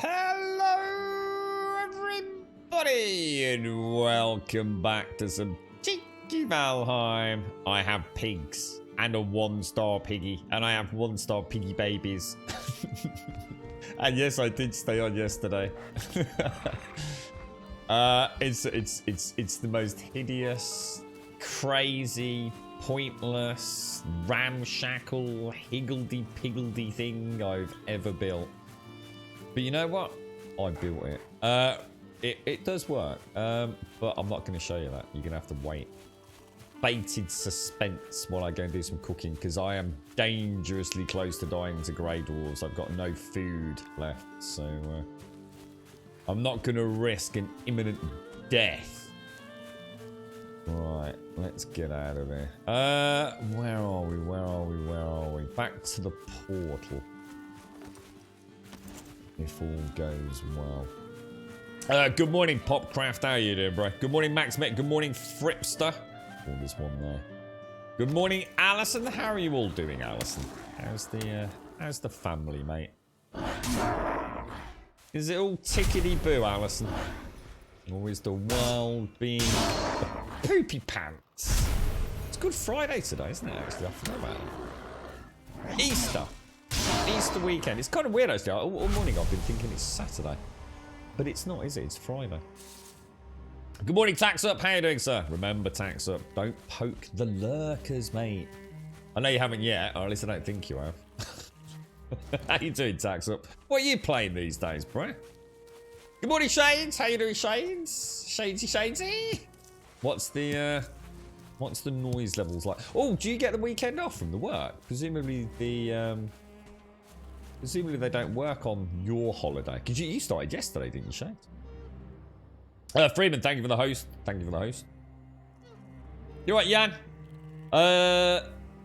Hello, everybody, and welcome back to some cheeky Valheim. I have pigs and a 1-star piggy, and I have 1-star piggy babies. And yes, I did stay on yesterday. It's the most hideous, crazy, pointless, ramshackle, higgledy-piggledy thing I've ever built. But you know what? I built it. It does work, but I'm not going to show you that. You're going to have to wait. Bated suspense while I go and do some cooking, because I am dangerously close to dying to Grey Dwarves. I've got no food left, so I'm not going to risk an imminent death. Right, let's get out of here. Where are we? Where are we? Where are we? Back to the portal. If all goes well. Good morning, Popcraft. How are you doing, bro? Good morning, Max Met. Good morning, Fripster. Oh, there's one there. Good morning, Alison. How are you all doing, Alison? How's the family, mate? Is it all tickety-boo, Alison? Or is the world being poopy pants? It's Good Friday today, isn't it, actually? I forgot about it. Easter weekend. It's kind of weird, actually. All morning I've been thinking it's Saturday. But it's not, is it? It's Friday. Good morning, Tax Up. How you doing, sir? Remember, Tax Up. Don't poke the lurkers, mate. I know you haven't yet, or at least I don't think you have. How you doing, Tax Up? What are you playing these days, bro? Good morning, Shades. How you doing, Shades? Shadesy. What's the noise levels like? Oh, do you get the weekend off from the work? Presumably they don't work on your holiday. Because you started yesterday, didn't you, Shades? Freeman, thank you for the host. Thank you for the host. You're right, Jan.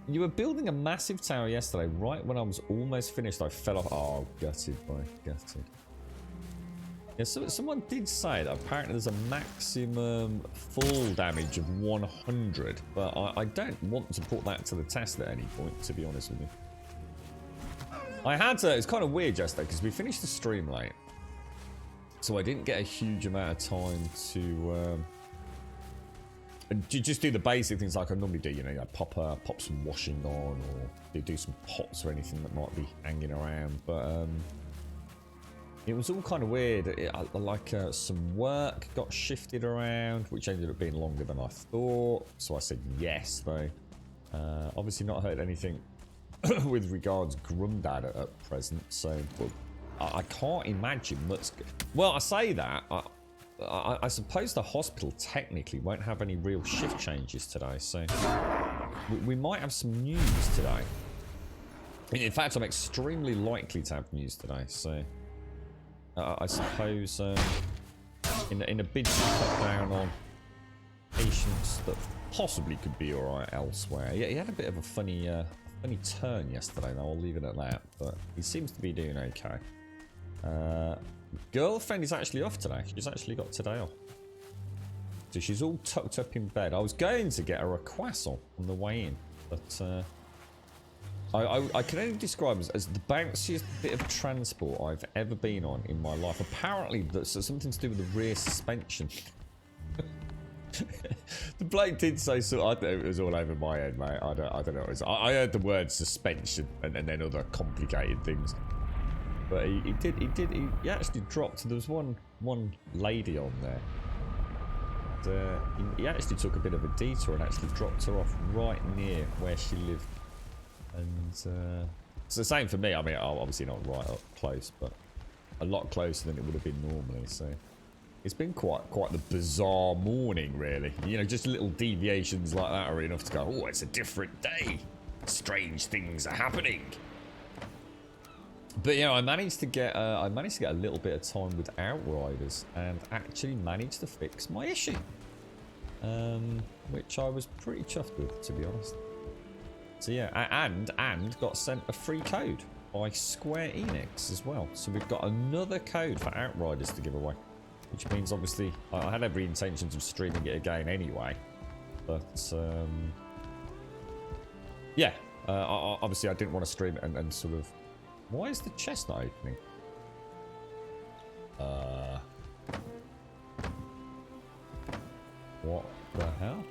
You were building a massive tower yesterday. Right when I was almost finished, I fell off. Oh, gutted, boy. Gutted. Yeah, so someone did say that apparently there's a maximum fall damage of 100. But I don't want to put that to the test at any point, to be honest with you. I had to... It's kind of weird yesterday, because we finished the stream late. So I didn't get a huge amount of time to just do the basic things like I normally do, you know, like pop some washing on, or do some pots or anything that might be hanging around. But it was all kind of weird. Some work got shifted around, which ended up being longer than I thought. So I said yes, though. Obviously not heard anything with regards Grumdad at present, so... But, I can't imagine what's... Well, I say that. I suppose the hospital technically won't have any real shift changes today, so... We might have some news today. In fact, I'm extremely likely to have news today, so... I suppose... in a bid to cut down on patients that possibly could be alright elsewhere. Yeah, he had a bit of a funny turn yesterday, though. I'll leave it at that, but he seems to be doing okay. Girlfriend is actually off today. She's actually got today off. So she's all tucked up in bed. I was going to get her a croissant on the way in, but I can only describe it as the bounciest bit of transport I've ever been on in my life. Apparently that's something to do with the rear suspension. The bloke did say so. I thought it was all over my head, mate. I don't know. I heard the word suspension and then other complicated things. But he actually dropped. There was one lady on there. And, he actually took a bit of a detour and actually dropped her off right near where she lived. And it's the same for me. I mean, obviously not right up close, but a lot closer than it would have been normally. So it's been quite the bizarre morning, really. You know, just little deviations like that are enough to go, oh, it's a different day. Strange things are happening. But yeah, I managed to get a little bit of time with Outriders and actually managed to fix my issue, which I was pretty chuffed with, to be honest. So yeah, and got sent a free code by Square Enix as well. So we've got another code for Outriders to give away, which means obviously I had every intention of streaming it again anyway. But yeah, obviously I didn't want to stream it and sort of... Why is the chest not opening? What the hell?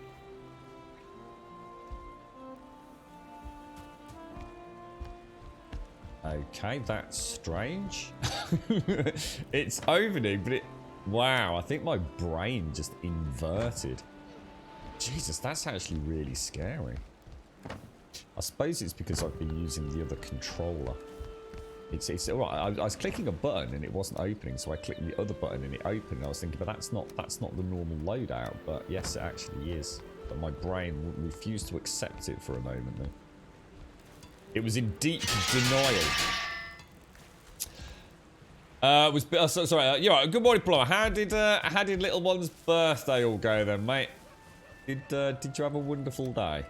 Okay, that's strange. It's opening, but it... Wow, I think my brain just inverted. Jesus, that's actually really scary. I suppose it's because I've been using the other controller. It's all right. I was clicking a button and it wasn't opening, so I clicked the other button and it opened. I was thinking, but that's not the normal loadout. But yes, it actually is. But my brain refused to accept it for a moment there. It was in deep denial. Sorry. You're right. Good morning, Plumber. How did little one's birthday all go then, mate? Did you have a wonderful day?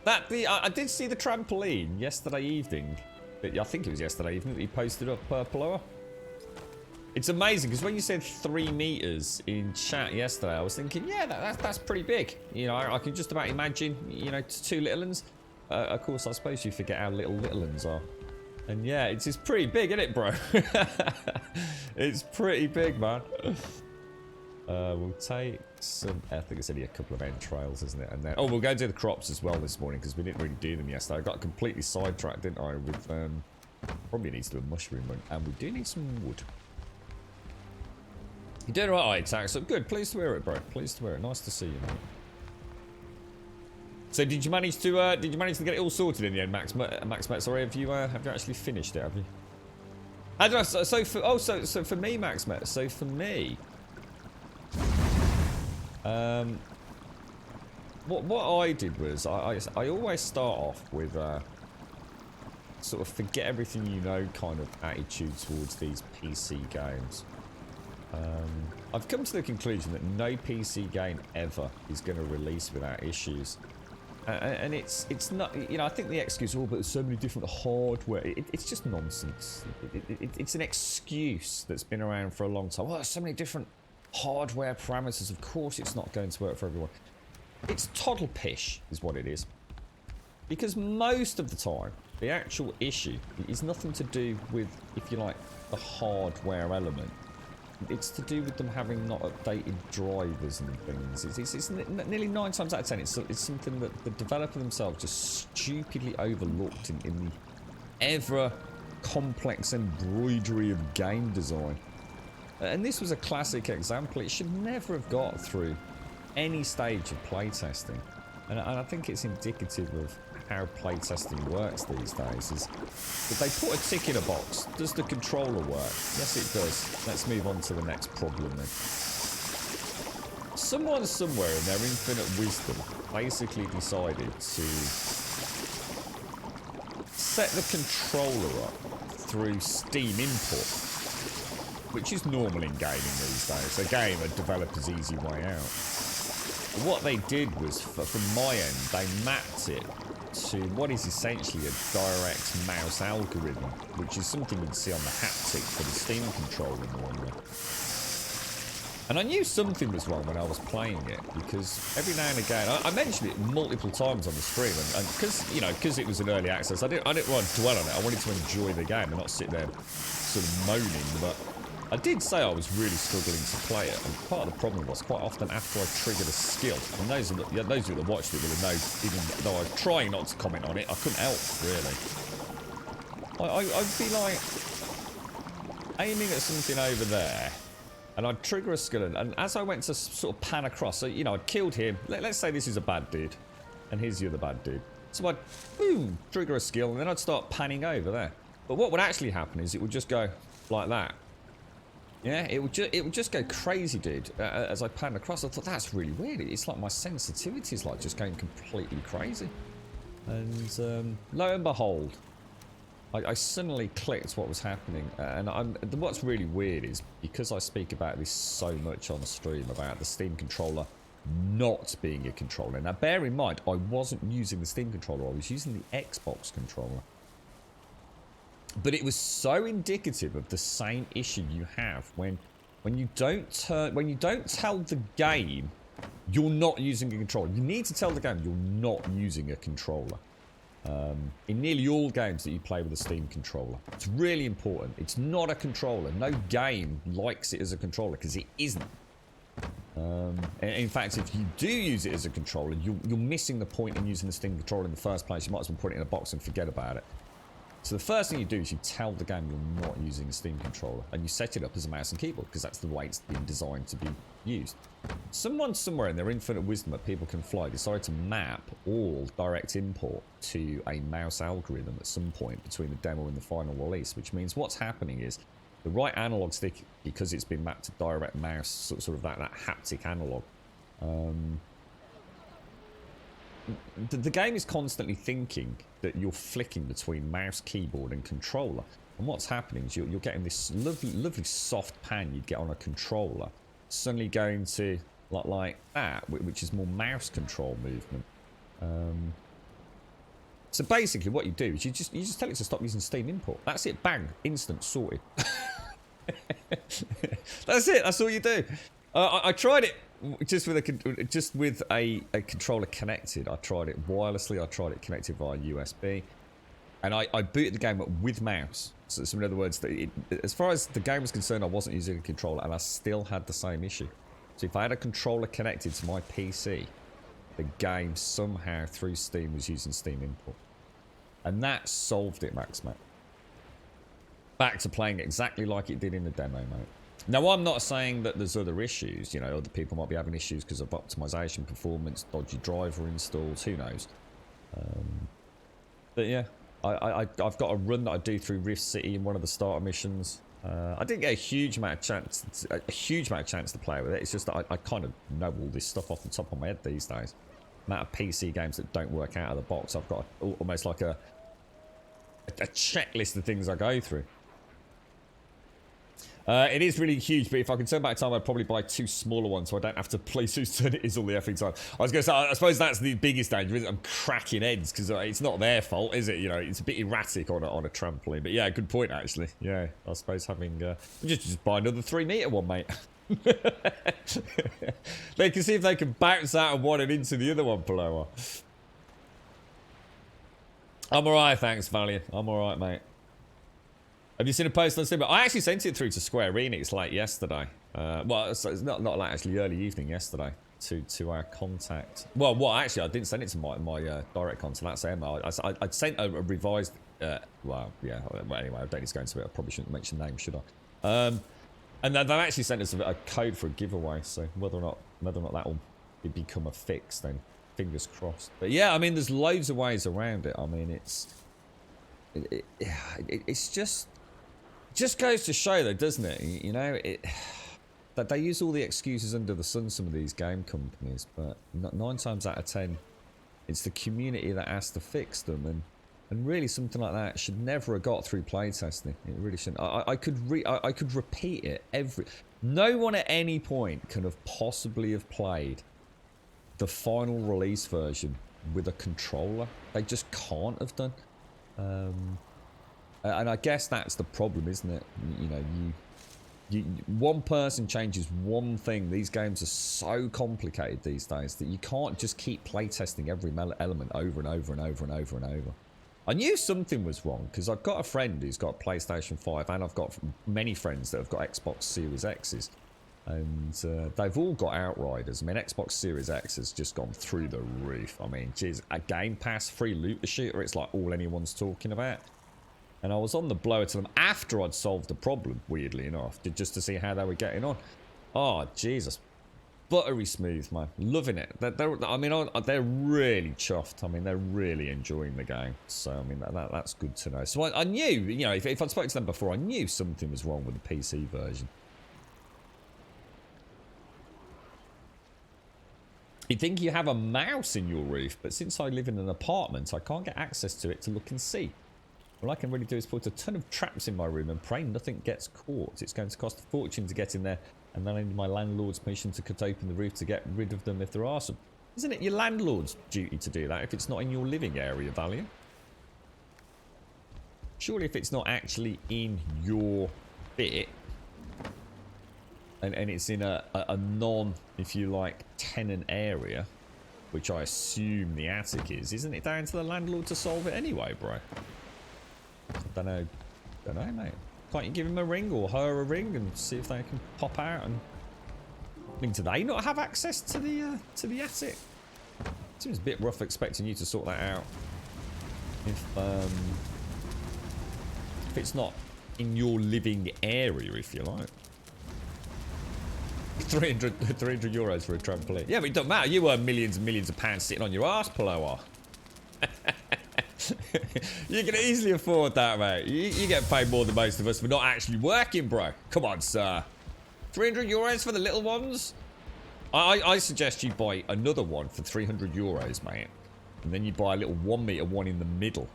I did see the trampoline yesterday evening. I think it was yesterday evening that he posted up, Plower. It's amazing because when you said 3 meters in chat yesterday, I was thinking, yeah, that's pretty big. You know, I can just about imagine, you know, 2 little ones. Of course, I suppose you forget how little ones are. And yeah, it's pretty big, isn't it, bro? It's pretty big, man. We'll take some... I think it's only a couple of entrails, isn't it? And then... Oh, we'll go do the crops as well this morning because we didn't really do them yesterday. I got completely sidetracked, didn't I? With probably needs to do a mushroom run. And we do need some wood. You're doing alright, Tax. So good. Pleased to hear it, bro. Pleased to hear it. Nice to see you, mate. So did you manage to get it all sorted in the end, Max? Sorry, have you actually finished it? Have you? How did I, so for me, Max. So for me. What I did was I always start off with sort of forget everything you know kind of attitude towards these PC games. I've come to the conclusion that no PC game ever is going to release without issues, and it's not, you know, I think the excuse, oh, but there's so many different hardware, it's just nonsense. It's an excuse that's been around for a long time. Oh, there's so many different hardware parameters, of course it's not going to work for everyone. It's toddle pish is what it is, because most of the time the actual issue is nothing to do with, if you like, the hardware element. It's to do with them having not updated drivers and things. It's nearly 9 times out of 10 it's something that the developer themselves just stupidly overlooked in the ever complex embroidery of game design. And this was a classic example. It should never have got through any stage of playtesting. And I think it's indicative of how playtesting works these days. Is if they put a tick in a box, does the controller work? Yes, it does. Let's move on to the next problem then. Someone somewhere in their infinite wisdom basically decided to set the controller up through Steam input, which is normal in gaming these days. Again, a developer's easy way out. But what they did was, from my end, they mapped it to what is essentially a direct mouse algorithm, which is something you'd see on the haptic for the Steam controller normally. And I knew something was wrong when I was playing it, because every now and again, I mentioned it multiple times on the stream, and because it was an early access, I didn't want to dwell on it. I wanted to enjoy the game and not sit there sort of moaning, but I did say I was really struggling to play it, and part of the problem was quite often after I triggered a skill, and those of you that watched it will know, even though I was trying not to comment on it, I couldn't help, really. I'd be like aiming at something over there, and I'd trigger a skill, and as I went to sort of pan across, so, you know, I'd killed him. Let's say this is a bad dude, and here's the other bad dude. So I'd, boom, trigger a skill, and then I'd start panning over there. But what would actually happen is it would just go like that. Yeah, it would just go crazy, dude. As I panned across, I thought, that's really weird. It's like my sensitivity is like just going completely crazy. And lo and behold, I suddenly clicked what was happening. And what's really weird is, because I speak about this so much on stream, about the Steam controller not being a controller. Now, bear in mind, I wasn't using the Steam controller. I was using the Xbox controller. But it was so indicative of the same issue you have when you don't tell the game you're not using a controller. You need to tell the game you're not using a controller. in nearly all games that you play with a Steam controller. It's really important. It's not a controller. No game likes it as a controller because it isn't. In fact, if you do use it as a controller, you're missing the point in using the Steam controller in the first place. You might as well put it in a box and forget about it. So the first thing you do is you tell the game you're not using a Steam controller, and you set it up as a mouse and keyboard because that's the way it's been designed to be used. Someone somewhere in their infinite wisdom that people can fly decided to map all direct import to a mouse algorithm at some point between the demo and the final release, which means what's happening is the right analog stick, because it's been mapped to direct mouse, sort of that haptic analog. The game is constantly thinking that you're flicking between mouse, keyboard, and controller. And what's happening is you're getting this lovely soft pan you'd get on a controller, suddenly going to like that, which is more mouse control movement. So basically, what you do is you just tell it to stop using Steam import. That's it. Bang, instant, sorted. That's it. That's all you do. I tried it just with a controller connected. I tried it wirelessly. I tried it connected via USB, and I booted the game up with mouse. So in other words, as far as the game was concerned, I wasn't using a controller, and I still had the same issue. So if I had a controller connected to my PC, the game somehow through Steam was using Steam import, and that solved it, Max. Back to playing exactly like it did in the demo, mate. Now, I'm not saying that there's other issues. You know, other people might be having issues because of optimization, performance, dodgy driver installs, who knows. But yeah, I've got a run that I do through Rift City in one of the starter missions. I didn't get a huge amount of chance to play with it. It's just that I kind of know all this stuff off the top of my head these days. Amount of PC games that don't work out of the box. I've got almost like a checklist of things I go through. It is really huge, but if I can turn back time, I'd probably buy 2 smaller ones so I don't have to play so it is all the effing time. I was going to say, I suppose that's the biggest danger, isn't it? I'm cracking heads because it's not their fault, is it? You know, it's a bit erratic on a trampoline. But yeah, good point, actually. Yeah, I suppose having... just buy another 3-metre one, mate. They can see if they can bounce out of one and into the other one, Paloma. I'm alright, thanks, Valiant. I'm alright, mate. Have you seen a post on Steam? I actually sent it through to Square Enix late yesterday. Well, it's not late, actually, early evening yesterday to our contact. Well, actually, I didn't send it to my direct contact. That's Emma. I'd sent a revised. Well, yeah. Well, anyway, I don't need to go into it. I probably shouldn't mention names, should I? And they've actually sent us a code for a giveaway. So whether or not that will become a fix, then fingers crossed. But yeah, I mean, there's loads of ways around it. I mean, it's just goes to show, though, doesn't it? You know, that they use all the excuses under the sun, some of these game companies, but 9 times out of 10, it's the community that has to fix them, and really something like that should never have got through playtesting. It really shouldn't. I could repeat it no one at any point can have possibly have played the final release version with a controller. They just can't have done. And I guess that's the problem, isn't it? You know, one person changes one thing. These games are so complicated these days that you can't just keep playtesting every element over and over and over and over and over. I knew something was wrong because I've got a friend who's got PlayStation 5 and I've got many friends that have got Xbox Series X's. And they've all got Outriders. I mean, Xbox Series X has just gone through the roof. I mean, geez, a Game Pass free looter shooter, it's like all anyone's talking about. And I was on the blower to them after I'd solved the problem, weirdly enough, just to see how they were getting on. Oh, Jesus. Buttery smooth, man. Loving it. They're really chuffed. I mean, they're really enjoying the game. So, I mean, that's good to know. So I knew, you know, if I'd spoken to them before, I knew something was wrong with the PC version. You'd think you have a mouse in your roof, but since I live in an apartment, I can't get access to it to look and see. All I can really do is put a ton of traps in my room and pray nothing gets caught. It's going to cost a fortune to get in there, and then I need my landlord's permission to cut open the roof to get rid of them if there are some. Isn't it your landlord's duty to do that if it's not in your living area, Valiant? Surely if it's not actually in your bit, and it's in a non, if you like, tenant area, which I assume the attic is, isn't it down to the landlord to solve it anyway, bro? Don't know, mate. Can't you give him a ring or her a ring and see if they can pop out? And I mean, do they not have access to the attic? Seems a bit rough expecting you to sort that out if it's not in your living area, if you like. 300 euros for a trampoline. Yeah, but it doesn't matter. You earn millions and millions of pounds sitting on your arse, Paloa. You can easily afford that, mate. You get paid more than most of us for not actually working, bro. Come on, sir. 300 euros for the little ones? I suggest you buy another one for 300 euros, mate. And then you buy a little 1 meter one in the middle.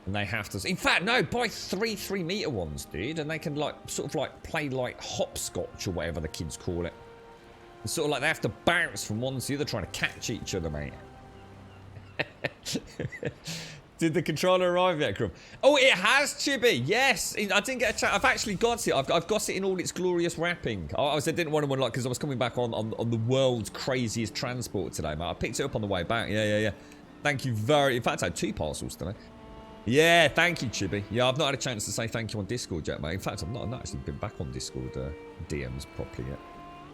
And they have to... In fact, no, buy 3 meter ones, dude. And they can, like, sort of, like, play, like, hopscotch or whatever the kids call it. It's sort of like they have to bounce from one to the other trying to catch each other, mate. Did the controller arrive yet, Crumb? Oh, it has, Chibi. Yes. I didn't get a chance. I've actually got it. I've got it in all its glorious wrapping. I didn't want to unlock because I was coming back on the world's craziest transport today, mate. I picked it up on the way back. Yeah. Thank you very... In fact, I had 2 parcels today. Yeah, thank you, Chibi. Yeah, I've not had a chance to say thank you on Discord yet, mate. In fact, I've not actually been back on Discord DMs properly yet.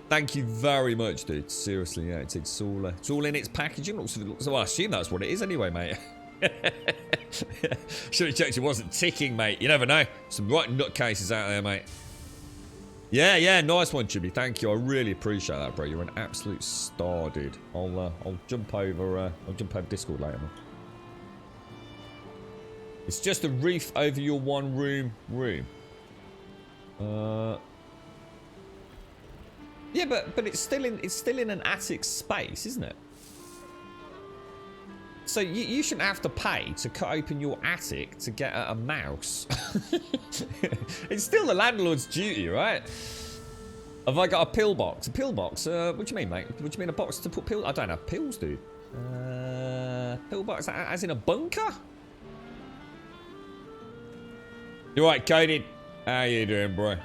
Thank you very much, dude. Seriously, yeah, it's all in its packaging. Well, I assume that's what it is anyway, mate. Should have checked it wasn't ticking, mate. You never know. Some right nutcases out there, mate. Yeah, nice one, Chibi. Thank you. I really appreciate that, bro. You're an absolute star, dude. I'll jump over Discord later, man. It's just a roof over your one-room room. Yeah, but it's still in an attic space, isn't it? So you shouldn't have to pay to cut open your attic to get a mouse. It's still the landlord's duty, right? Have I got a pill box? A pill box? What do you mean, mate? What do you mean a box to put pills? I don't have pills, dude. Pill box as in a bunker? You right, Cody? How you doing, bro?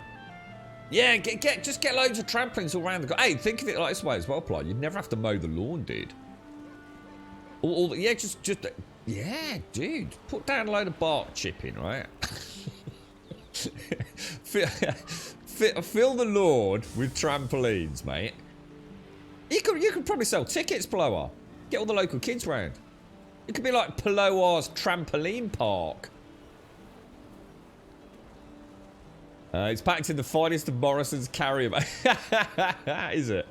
Yeah, just get loads of trampolines all around the... Hey, think of it like this way as well, Ply. You'd never have to mow the lawn, dude. Yeah, yeah, dude. Put down a load of bark chipping, right? Fill the lawn with trampolines, mate. You could probably sell tickets, Plower. Get all the local kids round. It could be like Plower's trampoline park. It's packed in the finest of Morrison's carrier. Is it?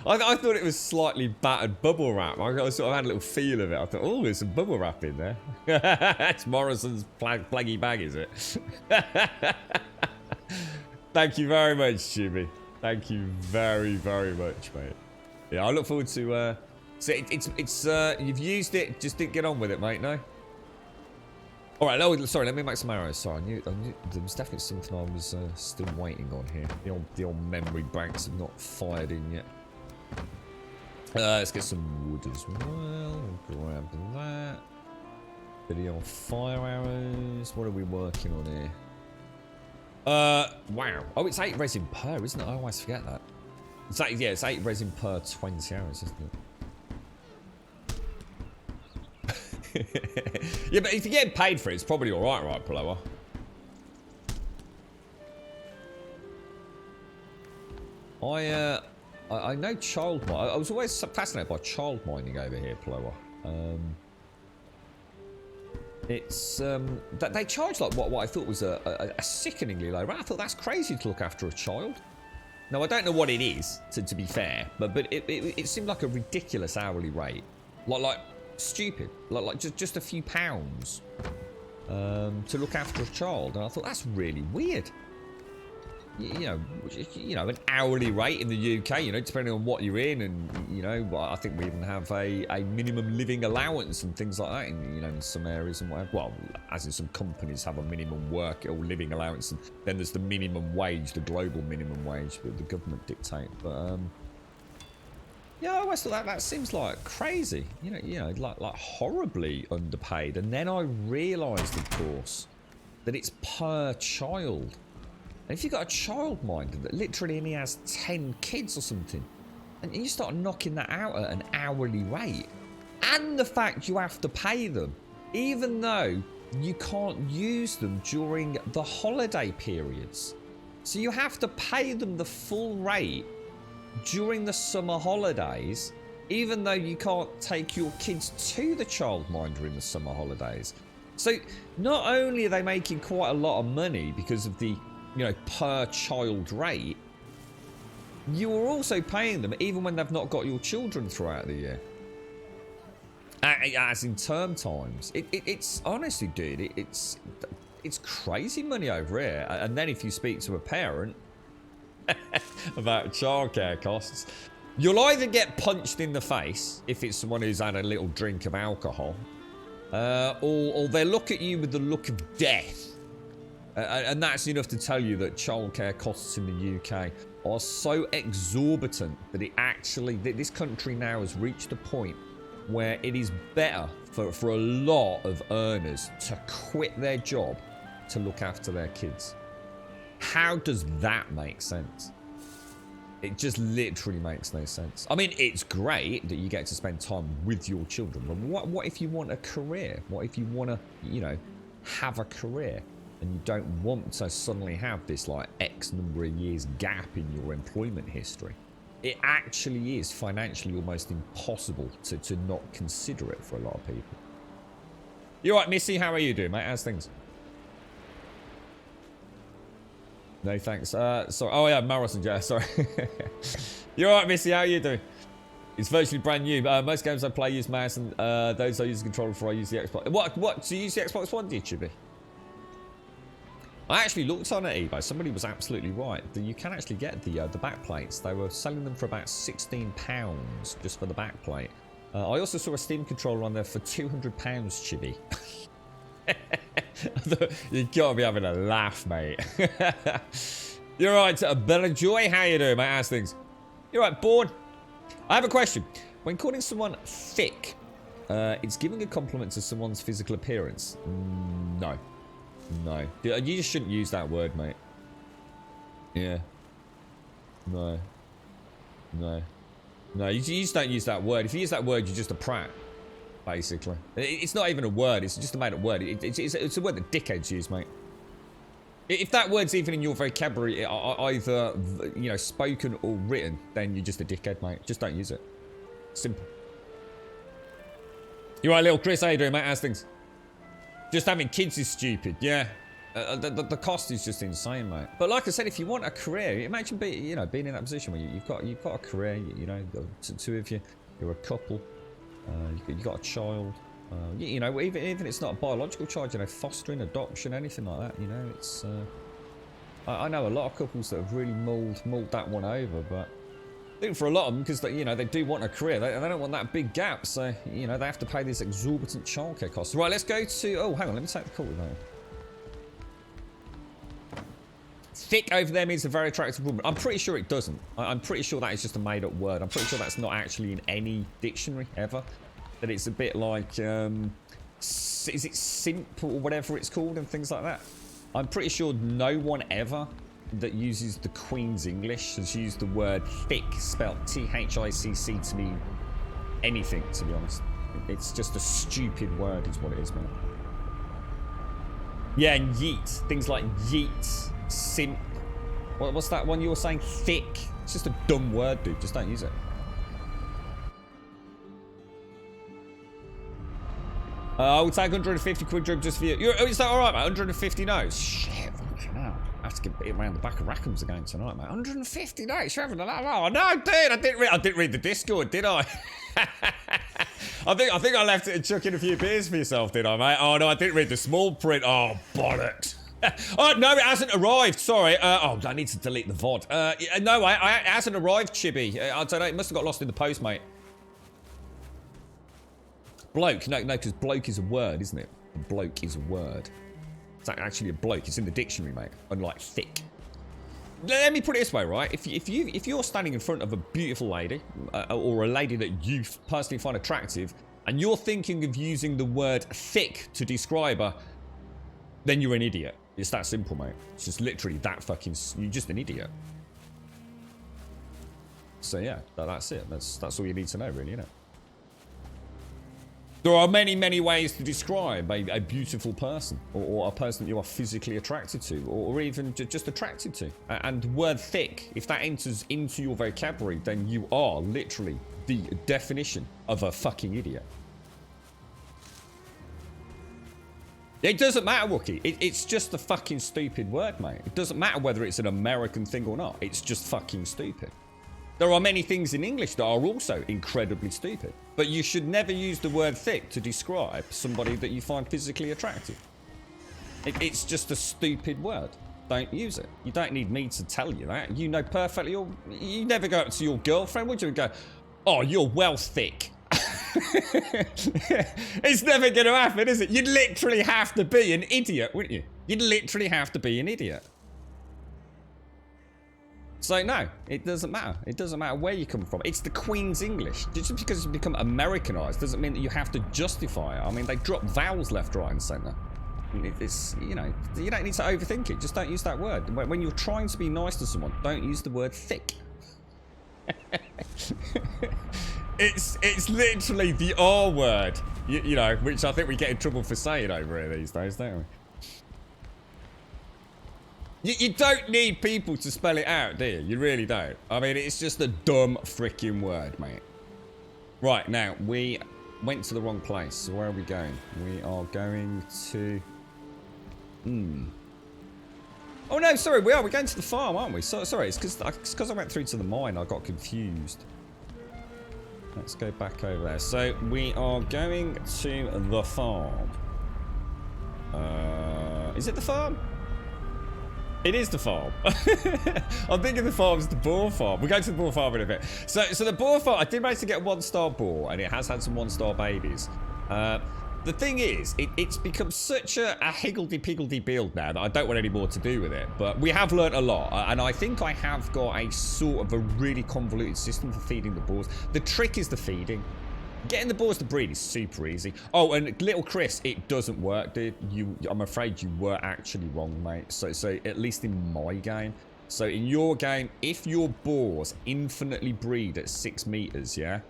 I thought it was slightly battered bubble wrap. I sort of had a little feel of it. I thought, oh, there's some bubble wrap in there. It's Morrison's plaggy bag, is it? Thank you very much, Jimmy. Thank you very, very much, mate. Yeah, I look forward to... So it's you've used it, just didn't get on with it, mate, no? Alright, sorry, let me make some arrows. Sorry, I knew there was definitely something I was still waiting on here. The old memory banks have not fired in yet. Let's get some wood as well. Grab that. Video on fire arrows. What are we working on here? Wow. Oh, it's 8 resin per, isn't it? I always forget that. It's 8 resin per 20 arrows, isn't it? Yeah, but if you're getting paid for it, it's probably alright, right, Paloa? I know child mining. I was always fascinated by child mining over here, Paloa. It's that they charge like what I thought was a sickeningly low rate. I thought that's crazy to look after a child. Now I don't know what it is, to be fair, but it seemed like a ridiculous hourly rate, like stupid, like just a few pounds to look after a child, and I thought that's really weird. You know, an hourly rate in the UK, you know, depending on what you're in, and you know, I think we even have a minimum living allowance and things like that in, you know, in some areas and whatever. Well, as in some companies have a minimum work or living allowance, and then there's the minimum wage, the global minimum wage that the government dictate. But yeah, I always thought that seems like crazy, you know, like horribly underpaid. And then I realised, of course, that it's per child. And if you've got a childminder that literally only has 10 kids or something, And you start knocking that out at an hourly rate. And the fact you have to pay them, even though you can't use them during the holiday periods. So you have to pay them the full rate during the summer holidays, even though you can't take your kids to the childminder in the summer holidays. So not only are they making quite a lot of money because of the, per child rate, you're also paying them even when they've not got your children throughout the year. As in term times. It's honestly, dude, it's crazy money over here. And then if you speak to a parent about childcare costs, you'll either get punched in the face if it's someone who's had a little drink of alcohol, or they look at you with the look of death. And that's enough to tell you that childcare costs in the UK are so exorbitant that this country now has reached a point where it is better for a lot of earners to quit their job to look after their kids. How does that make sense? It just literally makes no sense. I mean, it's great that you get to spend time with your children, but what if you want a career? What if you want to, have a career and you don't want to suddenly have this like X number of years gap in your employment history? It actually is financially almost impossible to not consider it for a lot of people. You alright, Missy? How are you doing, mate? How's things? No, thanks. Sorry. Oh, yeah, Marison, yeah, sorry. You alright, Missy? How are you doing? It's virtually brand new. Most games I play use mouse, and those I use the controller for, I use the Xbox. What? So you use the Xbox One, did you, Chibi? I actually looked on at eBay. Somebody was absolutely right. You can actually get the back plates. They were selling them for about £16 just for the back plate. I also saw a Steam controller on there for £200, Chibi. You gotta be having a laugh, mate. You're right, Bella Joy. How you doing, mate? How's things? You're right, bored. I have a question. When calling someone thick, it's giving a compliment to someone's physical appearance. No. No. You just shouldn't use that word, mate. Yeah. No. No. No, you just don't use that word. If you use that word, you're just a prat, basically. It's not even a word. It's just a made-up word. It's a word that dickheads use, mate. If that word's even in your vocabulary, either, spoken or written, then you're just a dickhead, mate. Just don't use it. Simple. You right, little Chris? How you doing, mate? How's things? Just having kids is stupid, yeah. The cost is just insane, mate. But like I said, if you want a career, imagine being in that position where you've got a career. Two of you, you're a couple. You've got a child. Even if it's not a biological child, fostering, adoption, anything like that. It's. I know a lot of couples that have really mulled that one over, but I think for a lot of them, because they do want a career, they don't want that big gap, so they have to pay these exorbitant childcare costs. Right, let's go to. Oh, hang on, let me take the call now. Thick over there means a very attractive woman. I'm pretty sure it doesn't. I'm pretty sure that is just a made-up word. I'm pretty sure that's not actually in any dictionary ever. That it's a bit like, is it simp or whatever it's called and things like that. I'm pretty sure no one ever that uses the Queen's English has used the word thick, spelled T-H-I-C-C, to mean anything, to be honest. It's just a stupid word is what it is, man. Yeah, and yeet. Things like yeet, simp. What's that one you were saying? Thick. It's just a dumb word, dude. Just don't use it. I would take 150 quid drug just for you. Is that alright, mate? 150 notes? Shit, fucking hell. I have to get beat around the back of Rackham's again tonight, mate. 150 notes? You're having a laugh. Oh, no, dude. I didn't read the Discord, did I? I think I left it and chuck in a few beers for yourself, did I, mate? Oh, no, I didn't read the small print. Oh, bollocks. Oh, no, it hasn't arrived. Sorry. I need to delete the VOD. No, it hasn't arrived, Chibi. I don't know. It must have got lost in the post, mate. Bloke. No, because bloke is a word, isn't it? Bloke is a word. It's actually a bloke. It's in the dictionary, mate. Unlike thick. Let me put it this way, right? If you're standing in front of a beautiful lady, or a lady that you personally find attractive, and you're thinking of using the word thick to describe her, then you're an idiot. It's that simple, mate. It's just literally that fucking. You're just an idiot. So yeah, that's it. That's all you need to know, really, isn't it? There are many, many ways to describe a beautiful person, or a person you are physically attracted to, or even just attracted to. And the word thick, if that enters into your vocabulary, then you are literally the definition of a fucking idiot. It doesn't matter, Wookie. It's just a fucking stupid word, mate. It doesn't matter whether it's an American thing or not. It's just fucking stupid. There are many things in English that are also incredibly stupid. But you should never use the word thick to describe somebody that you find physically attractive. It's just a stupid word. Don't use it. You don't need me to tell you that. You know perfectly. You never go up to your girlfriend, would you, and go, oh, you're well thick. It's never going to happen, is it? You'd literally have to be an idiot, wouldn't you? You'd literally have to be an idiot. So no, it doesn't matter. It doesn't matter where you come from. It's the Queen's English. Just because it's become Americanized doesn't mean that you have to justify it. I mean, they drop vowels left, right, and centre. It's, you know, you don't need to overthink it. Just don't use that word. When you're trying to be nice to someone, don't use the word thick. It's literally the R word, you know, which I think we get in trouble for saying over here these days, don't we? You don't need people to spell it out, do you? You really don't. I mean, it's just a dumb freaking word, mate. Right, now, we went to the wrong place. So where are we going? We are going to... Oh, no, sorry, we are. We're going to the farm, aren't we? Sorry, it's because I went through to the mine. I got confused. Let's go back over there. So, we are going to the farm. Is it the farm? It is the farm. I'm thinking the farm's the boar farm. We're going to the boar farm in a bit. So the boar farm, I did manage to get a 1-star boar, and it has had some 1-star babies. The thing is, it's become such a higgledy-piggledy build now that I don't want any more to do with it. But we have learnt a lot, and I think I have got a sort of a really convoluted system for feeding the boars. The trick is the feeding. Getting the boars to breed is super easy. Oh, and little Chris, it doesn't work, dude. I'm afraid you were actually wrong, mate. So at least in my game. So in your game, if your boars infinitely breed at 6 meters, yeah,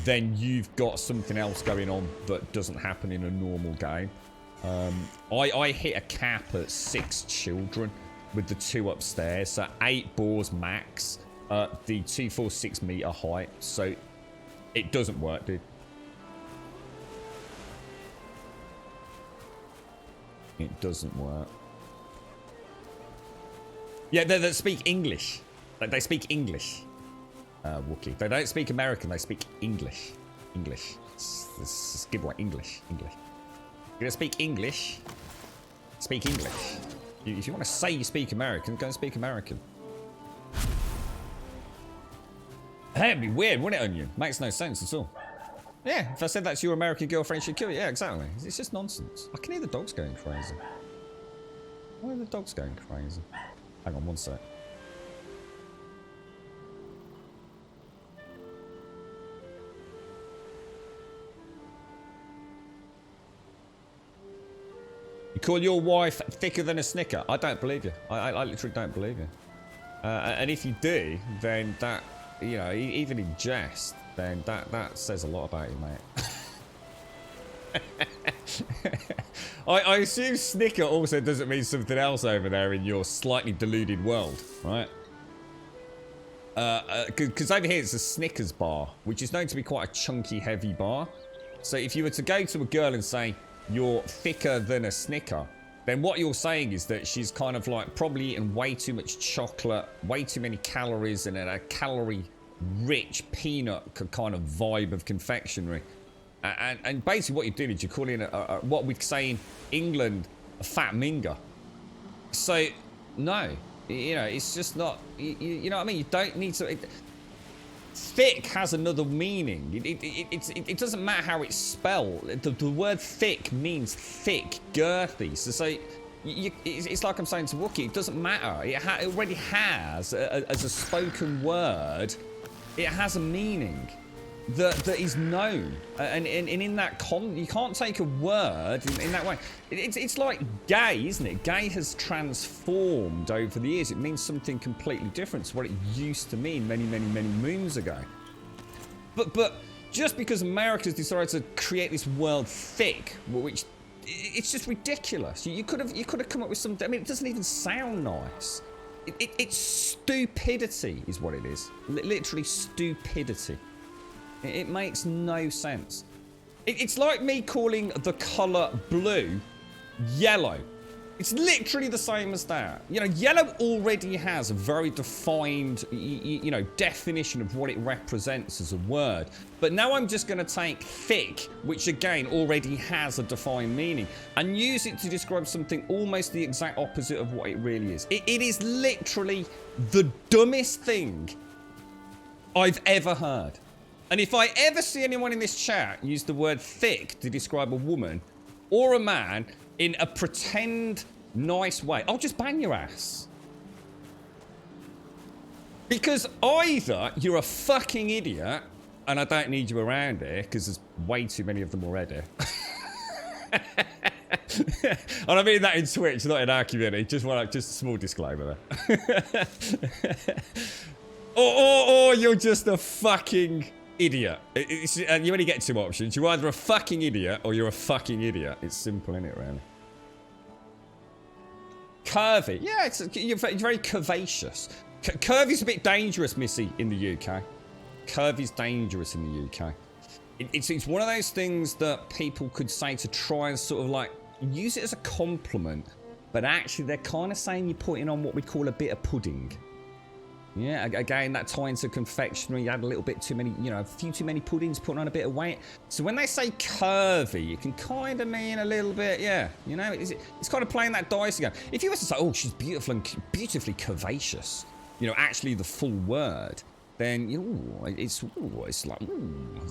then you've got something else going on that doesn't happen in a normal game. I hit a cap at 6 children with the 2 upstairs. So 8 boars max at the 246 meter height. So it doesn't work, dude. It doesn't work. Yeah, they speak English. They speak English. Wookie. They don't speak American. They speak English. English. It's giveaway. English. English. You're gonna speak English. Speak English. If you want to say you speak American, go and speak American. That'd be weird, wouldn't it, Onion? Makes no sense at all. Yeah, if I said that to your American girlfriend, she'd kill you. Yeah, exactly. It's just nonsense. I can hear the dogs going crazy. Why are the dogs going crazy? Hang on one sec. You call your wife thicker than a Snicker? I don't believe you. I literally don't believe you. And if you do, then that... You know, even in jest, then that says a lot about you, mate. I assume Snicker also doesn't mean something else over there in your slightly deluded world, right? Because over here it's a Snickers bar, which is known to be quite a chunky, heavy bar. So if you were to go to a girl and say, you're thicker than a Snicker, then what you're saying is that she's kind of like probably eaten way too much chocolate, way too many calories, and a calorie-rich peanut kind of vibe of confectionery. And basically what you're doing is you're calling what we'd say in England a fat minger. So, no. You know, it's just not... You know what I mean? You don't need to... Thick has another meaning. It doesn't matter how it's spelled. The word thick means thick, girthy. So it's like I'm saying to Wookie, it doesn't matter. It already has, as a spoken word, it has a meaning. that is known, and in that you can't take a word in that way. It's like gay, isn't it? Gay has transformed over the years. It means something completely different to what it used to mean many moons ago. But just because America's decided to create this word thick, which it's just ridiculous. You could have come up with something. I mean, it doesn't even sound nice. It's stupidity is what it is. Literally stupidity. It makes no sense. It's like me calling the colour blue yellow. It's literally the same as that. You know, yellow already has a very defined, you know, definition of what it represents as a word. But now I'm just going to take thick, which again already has a defined meaning, and use it to describe something almost the exact opposite of what it really is. It is literally the dumbest thing I've ever heard. And if I ever see anyone in this chat use the word thick to describe a woman or a man in a pretend nice way, I'll just bang your ass. Because either you're a fucking idiot and I don't need you around here because there's way too many of them already. And I mean that in Twitch, not in our community. Just a small disclaimer there. or you're just a fucking idiot. And you only get two options. You're either a fucking idiot or you're a fucking idiot. It's simple, isn't it, really? Curvy. Yeah, you're very curvaceous. Curvy's a bit dangerous, Missy, in the UK. Curvy's dangerous in the UK. It's one of those things that people could say to try and sort of like use it as a compliment, but actually they're kind of saying you're putting on what we call a bit of pudding. Yeah, again, that tie into confectionery, you had a little bit too many, you know, a few too many puddings, putting on a bit of weight. So when they say curvy, it can kind of mean a little bit, yeah, you know, it's kind of playing that dice again. If you were to say, oh, she's beautiful and beautifully curvaceous, you know, actually the full word, then, you know, it's like,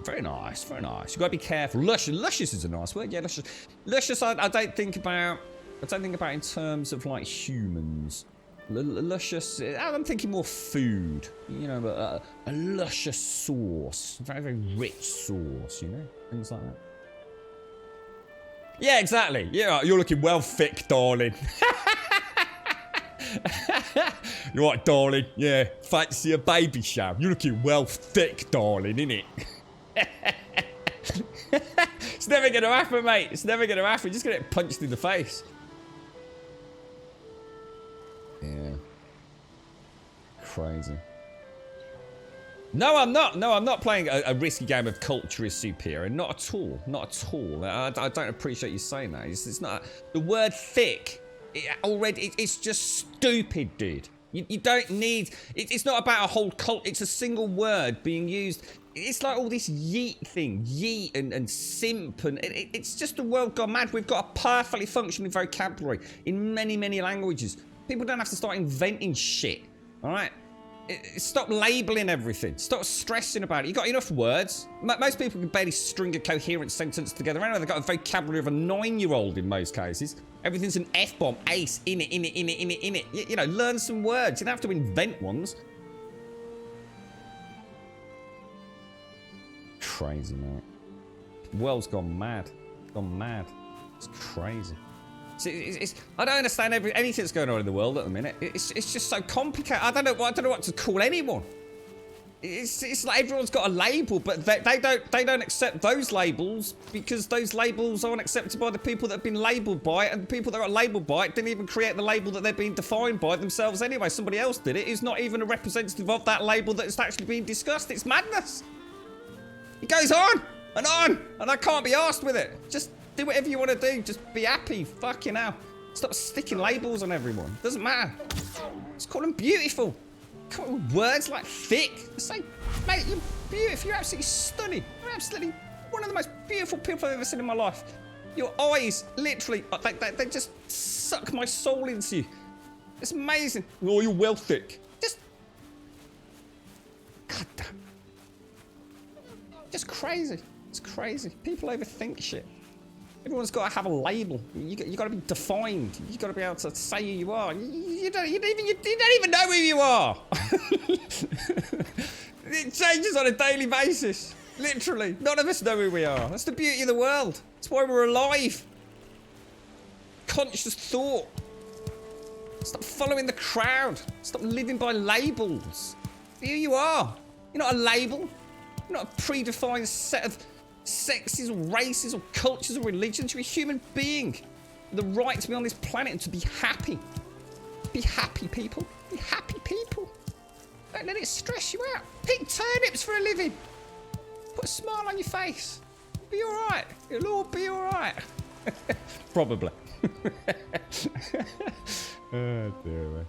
very nice, very nice. You've got to be careful. Luscious is a nice word, yeah, luscious. Luscious, I don't think about in terms of, like, humans. Luscious, I'm thinking more food, you know, a luscious sauce, very rich sauce, you know, things like that. Yeah, exactly. Yeah, you're looking well thick, darling. You're right, darling. Yeah, fancy a baby shower. You're looking well thick, darling, innit? It's never gonna happen, mate. It's never gonna happen. You're just gonna get punched in the face. Yeah. Crazy. No, I'm not. No, I'm not playing a risky game of culture is superior. Not at all. Not at all. I don't appreciate you saying that. It's not. The word thick, it's just stupid, dude. You don't need. It's not about a whole cult. It's a single word being used. It's like all this yeet thing. Yeet and simp. And it's just the world gone mad. We've got a perfectly functioning vocabulary in many languages. People don't have to start inventing shit, all right? Stop labeling everything. Stop stressing about it. You got enough words. Most people can barely string a coherent sentence together. Anyway, they've got a vocabulary of a 9-year-old in most cases. Everything's an F-bomb, ace, in it. You know, learn some words. You don't have to invent ones. Crazy, mate. The world's gone mad. Gone mad. It's crazy. I don't understand anything that's going on in the world at the minute. It's just so complicated. I don't know what to call anyone. It's like everyone's got a label, but they don't accept those labels because those labels aren't accepted by the people that have been labelled by it, and the people that got labelled by it didn't even create the label that they're being defined by themselves anyway. Somebody else did it. It's not even a representative of that label that is actually being discussed. It's madness. It goes on, and I can't be arsed with it. Just do whatever you want to do. Just be happy. Fucking hell. Stop sticking labels on everyone. Doesn't matter. Just call them beautiful. Come on with words like thick. Just say, mate, you're beautiful. You're absolutely stunning. You're absolutely one of the most beautiful people I've ever seen in my life. Your eyes, literally, they just suck my soul into you. It's amazing. Oh, you're well thick. Just, God damn. Just crazy. It's crazy. People overthink shit. Everyone's got to have a label. You got to be defined. You got to be able to say who you are. You don't even know who you are. It changes on a daily basis. Literally. None of us know who we are. That's the beauty of the world. That's why we're alive. Conscious thought. Stop following the crowd. Stop living by labels. Be who you are. You're not a label. You're not a predefined set of sexes or races or cultures or religions. You're a human being with the right to be on this planet and to be happy. Be happy, people. Be happy, people. Don't let it stress you out. Pick turnips for a living. Put a smile on your face. It'll be alright. It'll all be alright. Probably. Oh dear me.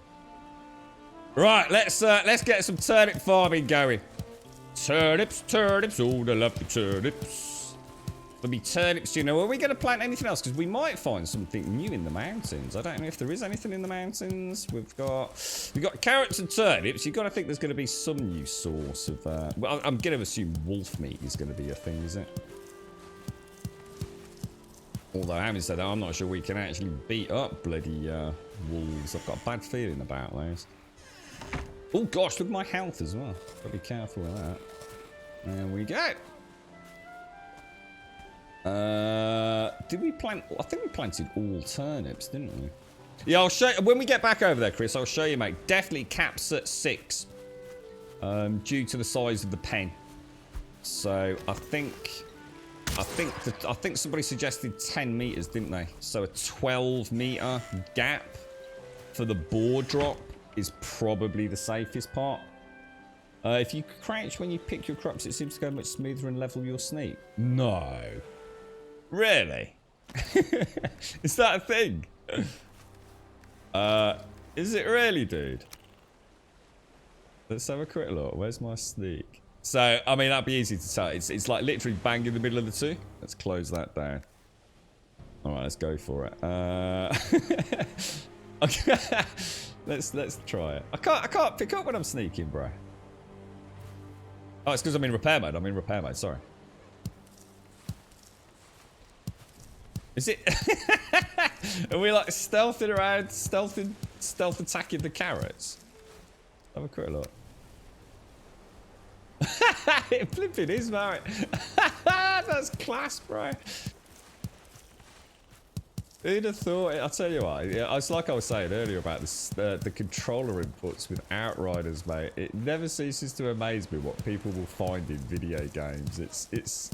Right, let's get some turnip farming going. Turnips, turnips, all the lovely turnips. There'll be turnips, you know. Are we going to plant anything else? Because we might find something new in the mountains. I don't know if there is anything in the mountains. We've got carrots and turnips. You've got to think there's going to be some new source of. Well, I'm going to assume wolf meat is going to be a thing, is it? Although having said that, I'm not sure we can actually beat up bloody wolves. I've got a bad feeling about those. Oh gosh, look at my health as well. Got to be careful with that. There we go. Did we plant? I think we planted all turnips, didn't we? Yeah, I'll show you when we get back over there, Chris. I'll show you, mate. Definitely caps at 6, due to the size of the pen. So I think somebody suggested 10 meters, didn't they? So a 12-meter gap for the boar drop is probably the safest part. If you crouch when you pick your crops, it seems to go much smoother and level your sneak. No. Really? Is that a thing? Is it really, dude? Let's have a quick look. Where's my sneak? So, I mean, that'd be easy to tell. It's like literally bang in the middle of the two. Let's close that down. All right, let's go for it. Okay. Let's try it. I can't pick up when I'm sneaking, bro. Oh, it's because I'm in repair mode. I'm in repair mode. Sorry. Is it? Are we like stealthing around, stealth attacking the carrots? Have a quick look. It flipping is, mate. That's class, bro. Who'd have thought it? I'll tell you what. Yeah, it's like I was saying earlier about this, the controller inputs with Outriders, mate. It never ceases to amaze me what people will find in video games. It's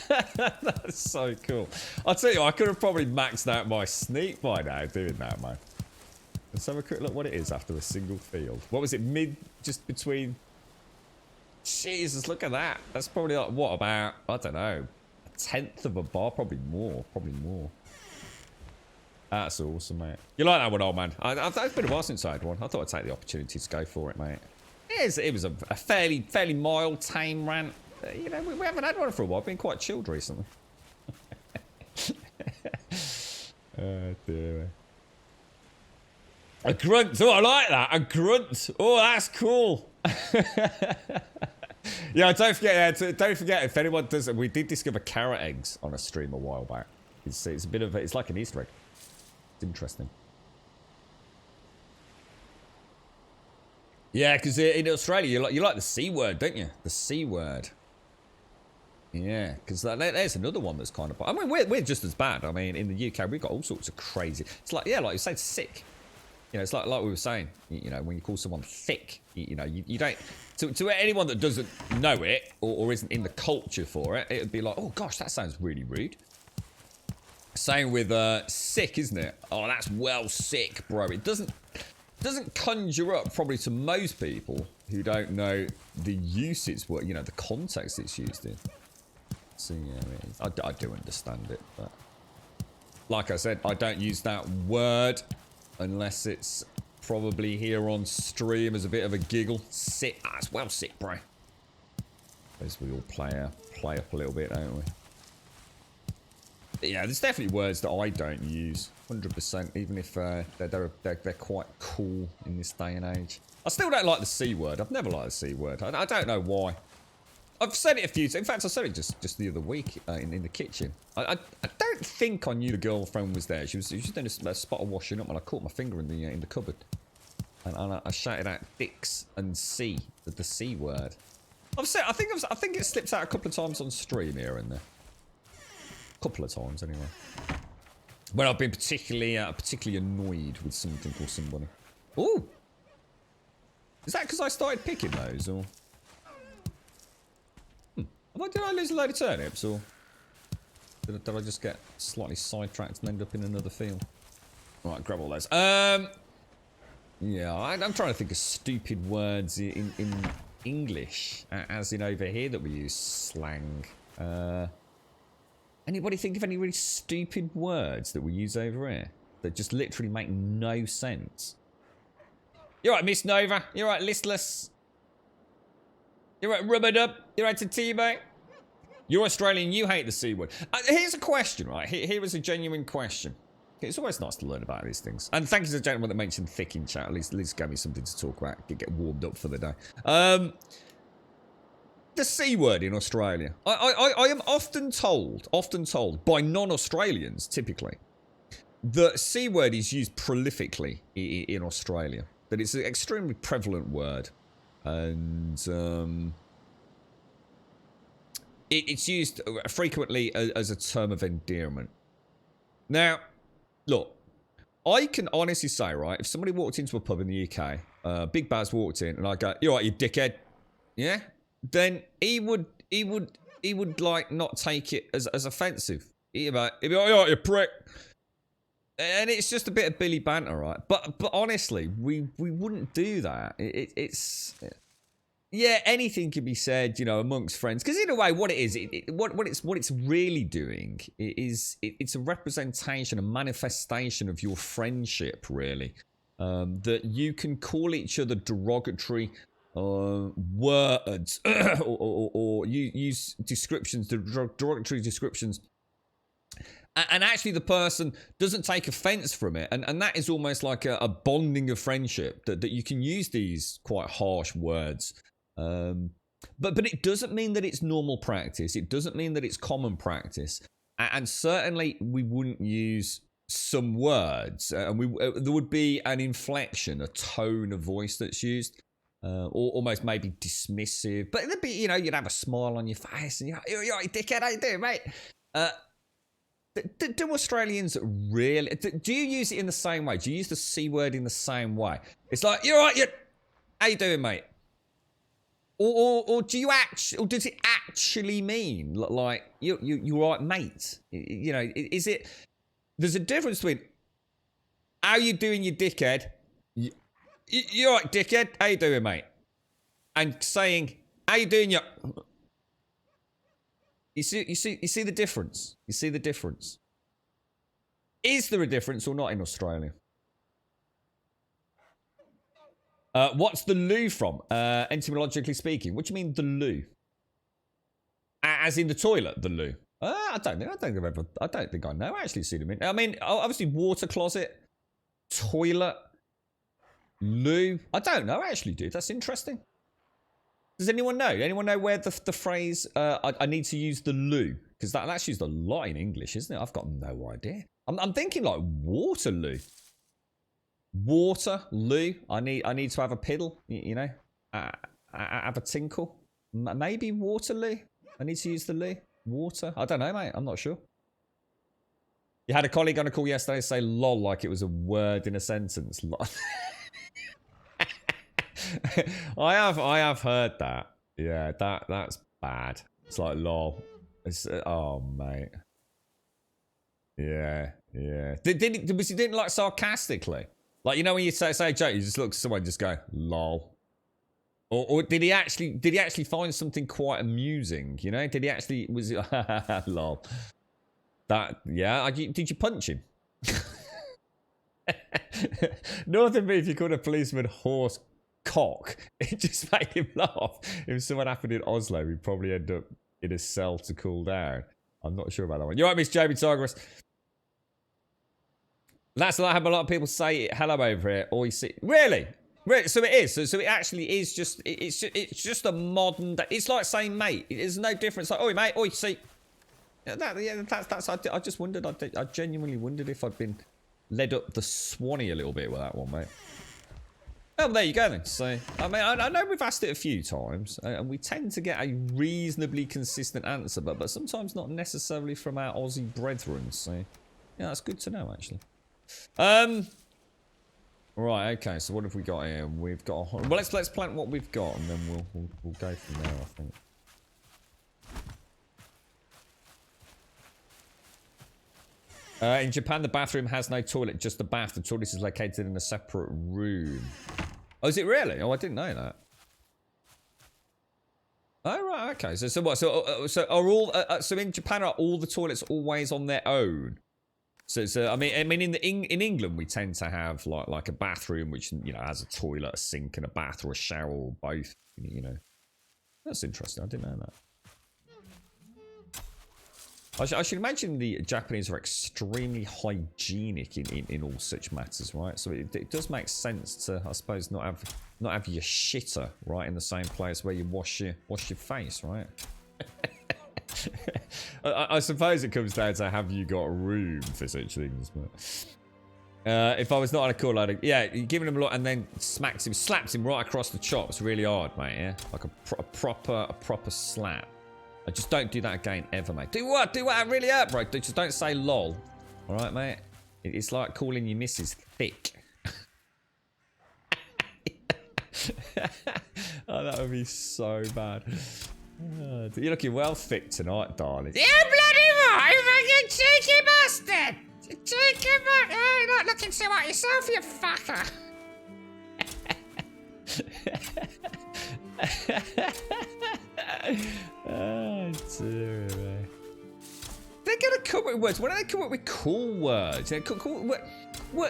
that's so cool. I'll tell you what, I could have probably maxed out my sneak by now doing that, man. Let's have a quick look what it is after a single field. What was it? Just between. Jesus, look at that. That's probably like, what, about, I don't know, 1/10 of a bar? Probably more. Probably more. That's awesome, mate. You like that one, old man? It's been a while since I had one. I thought I'd take the opportunity to go for it, mate. It was a fairly mild, tame rant. You know, we haven't had one for a while. I've been quite chilled recently. Oh, dear. A grunt. Oh, I like that. A grunt. Oh, that's cool. Yeah, don't forget if anyone does. We did discover carrot eggs on a stream a while back. It's a bit of it's like an Easter egg. It's interesting. Yeah, because in Australia you like the C word, don't you? The C word. Yeah, because there's another one that's kind of. I mean, we're just as bad. I mean, in the UK we've got all sorts of crazy. It's like like you said, sick. You know, it's like we were saying. You know, when you call someone thick, you know, you don't. To anyone that doesn't know it or isn't in the culture for it, it would be like, oh gosh, that sounds really rude. Same with sick, isn't it? Oh, that's well sick, bro. It doesn't conjure up probably to most people who don't know the use it's what, you know, the context it's used in. So yeah, I do understand it, but like I said, I don't use that word unless it's probably here on stream as a bit of a giggle. Sick. Ah, it's well sick, bro. As we all play up a little bit, don't we? But yeah, there's definitely words that I don't use, 100%. Even if they're quite cool in this day and age. I still don't like the C word. I've never liked the C word. I don't know why. I've said it a few times. In fact, I said it just the other week in the kitchen. I don't think I knew the girlfriend was there. She was doing a spot of washing up, and I caught my finger in the cupboard, and I shouted out "dicks" and "C," the C word. I think it slips out a couple of times on stream here and there. A couple of times anyway. When I've been particularly annoyed with something or somebody. Ooh. Is that because I started picking those, or? Did I lose a load of turnips, or did I just get slightly sidetracked and end up in another field? Right, grab all those. Yeah, I'm trying to think of stupid words in English, as in over here that we use slang. Anybody think of any really stupid words that we use over here that just literally make no sense? You're right, Miss Nova. You're right, listless. You're right, rubbered up. You're right to teabag. You're Australian. You hate the C word. Here's a question, right? Here is a genuine question. It's always nice to learn about these things. And thank you to the gentleman that mentioned thick in chat. At least gave me something to talk about. Get warmed up for the day. The C word in Australia. I am often told by non-Australians, typically, that C word is used prolifically in Australia. That it's an extremely prevalent word. And it's used frequently as a term of endearment. Now, look, I can honestly say, right, if somebody walked into a pub in the UK, Big Baz walked in, and I go, "You right, you dickhead," yeah, then he would like not take it as offensive. He'd be like, "You right, you prick." And it's just a bit of Billy banter, right? But honestly, we wouldn't do that. It's yeah, anything can be said, you know, amongst friends. Because in a way, what it is, what it's really doing is it's a representation, a manifestation of your friendship, really. That you can call each other derogatory words or use descriptions, derogatory descriptions. And actually the person doesn't take offense from it. And that is almost like a bonding of friendship, that you can use these quite harsh words. But it doesn't mean that it's normal practice. It doesn't mean that it's common practice. And certainly we wouldn't use some words. And there would be an inflection, a tone of voice that's used. Or almost maybe dismissive. But it'd be, you know, you'd have a smile on your face. And you're right, dickhead, how you doing, mate? Do Australians really... Do you use it in the same way? Do you use the C word in the same way? It's like, you're right, how you doing, mate? Or do you actually... Or does it actually mean, like, you're right, mate? You know, is it... There's a difference between... How you doing, you dickhead? You're right, dickhead. How you doing, mate? And saying, how you doing, you... You see the difference? You see the difference? Is there a difference or not in Australia? What's the loo from? Etymologically speaking, what do you mean the loo? As in the toilet, the loo. I don't think I know. I actually see them in. I mean, obviously water closet, toilet, loo. I don't know. I actually do. That's interesting. Does anyone know? Anyone know where the phrase I need to use the loo? Because that's used a lot in English, isn't it? I've got no idea. I'm thinking like Waterloo. Waterloo. I need to have a piddle. You know, have a tinkle. Maybe Waterloo. I need to use the loo. Water. I don't know, mate. I'm not sure. You had a colleague on a call yesterday say "lol" like it was a word in a sentence. I have heard that. Yeah, that's bad. It's like lol. It's oh mate. Yeah. Was he didn't like sarcastically? Like, you know when you say a joke, you just look at someone and just go lol. Or did he actually find something quite amusing? You know, was it lol? That yeah. Did you punch him? Northern Beef, you called a policeman horse cock. It just made him laugh. If someone happened in Oslo, we'd probably end up in a cell to cool down. I'm not sure about that one. You're right, Miss Jamie Tigris. That's like how a lot of people say hello over here. Or you see, really? So it is. So it actually is just. It's just a modern day. It's like saying mate. There's no difference. Like, oi mate, oi, see. That's. I just wondered. I genuinely wondered if I'd been led up the Swanee a little bit with that one, mate. Oh, there you go then. So, I mean, I know we've asked it a few times, and we tend to get a reasonably consistent answer, but sometimes not necessarily from our Aussie brethren. So, yeah, that's good to know, actually. Right, okay. So what have we got here? We've got. Well, let's plant what we've got, and then we'll go from there, I think. In Japan, the bathroom has no toilet, just the bath. The toilet is located in a separate room. Oh, is it really? Oh, I didn't know that. Oh, right, okay. So what? So are all? So in Japan, are all the toilets always on their own? So I mean, in England, we tend to have like a bathroom which has a toilet, a sink, and a bath, or a shower, or both. That's interesting. I didn't know that. I should imagine the Japanese are extremely hygienic in all such matters, right? So it does make sense to, I suppose, not have your shitter right in the same place where you wash your face, right? I suppose it comes down to have you got room for such things, but if I was not on a call, you're giving him a look and then slaps him right across the chops really hard, mate. Yeah, like a proper slap. Just don't do that again, ever, mate. Do what? Do what? I really hurt, bro. Just don't say lol. All right, mate? It's like calling your missus thick. Oh, that would be so bad. You're looking well thick tonight, darling. You bloody what? You fucking cheeky bastard! Cheeky bastard! You're not looking too hot yourself, you fucker. Oh, dear me. They're gonna come up with words. Why don't they come up with cool words?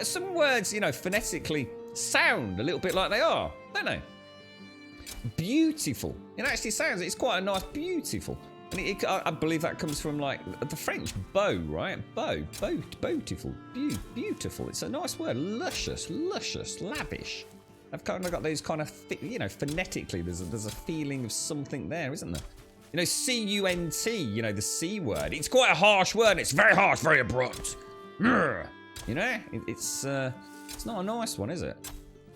Some words, phonetically sound a little bit like they are, don't they? Beautiful. It actually sounds. It's quite a nice beautiful. And I believe that comes from like the French beau, right? Beautiful, beautiful. It's a nice word. Luscious, lavish. I've kind of got those kind of, phonetically, there's a feeling of something there, isn't there? C-U-N-T, the C word. It's quite a harsh word. It's very harsh, very abrupt. It's not a nice one, is it?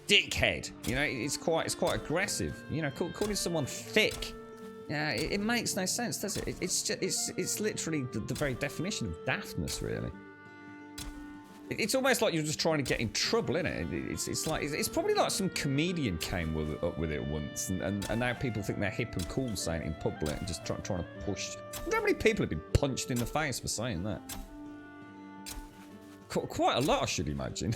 Dickhead. It's quite aggressive. Calling someone thick. Yeah, it makes no sense, does it? It's literally the very definition of daftness, really. It's almost like you're just trying to get in trouble, isn't it? It's probably like some comedian came up with it once, and now people think they're hip and cool saying it in public and just trying to push. I wonder how many people have been punched in the face for saying that. Quite a lot, I should imagine.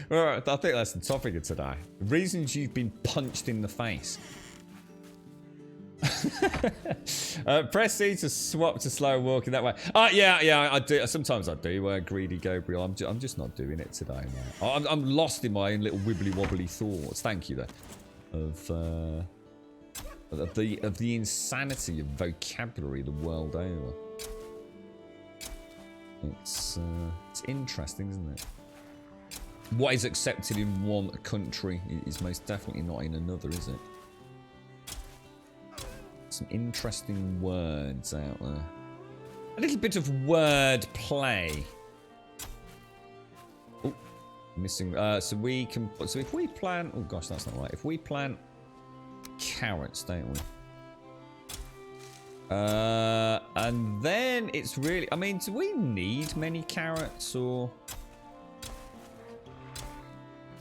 Alright, I think that's the topic of today. Reasons you've been punched in the face. Press C to swap to slow walking that way. Yeah, I do. Sometimes I do. Greedy Gabriel. I'm just not doing it today, mate. I'm lost in my own little wibbly wobbly thoughts. Thank you, though. Of the insanity of vocabulary the world over. It's interesting, isn't it? What is accepted in one country is most definitely not in another, is it? Some interesting words out there. A little bit of word play. Oh, missing. So if we plant. Oh gosh, that's not right. If we plant carrots, don't we? And then it's really. I mean, do we need many carrots or?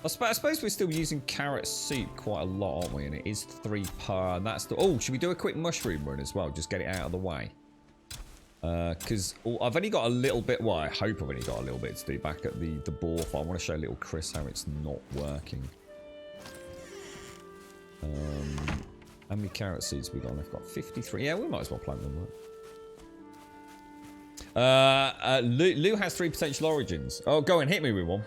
I suppose we're still using carrot soup quite a lot, aren't we? And it is 3 per. And that's the. Oh, should we do a quick mushroom run as well? Just get it out of the way. Because I've only got a little bit. Well, I hope I've only got a little bit to do back at the bore. I want to show little Chris how it's not working. How many carrot seeds we got? I've got 53. Yeah, we might as well plant them. Right? Lou has 3 potential origins. Oh, go and hit me with one.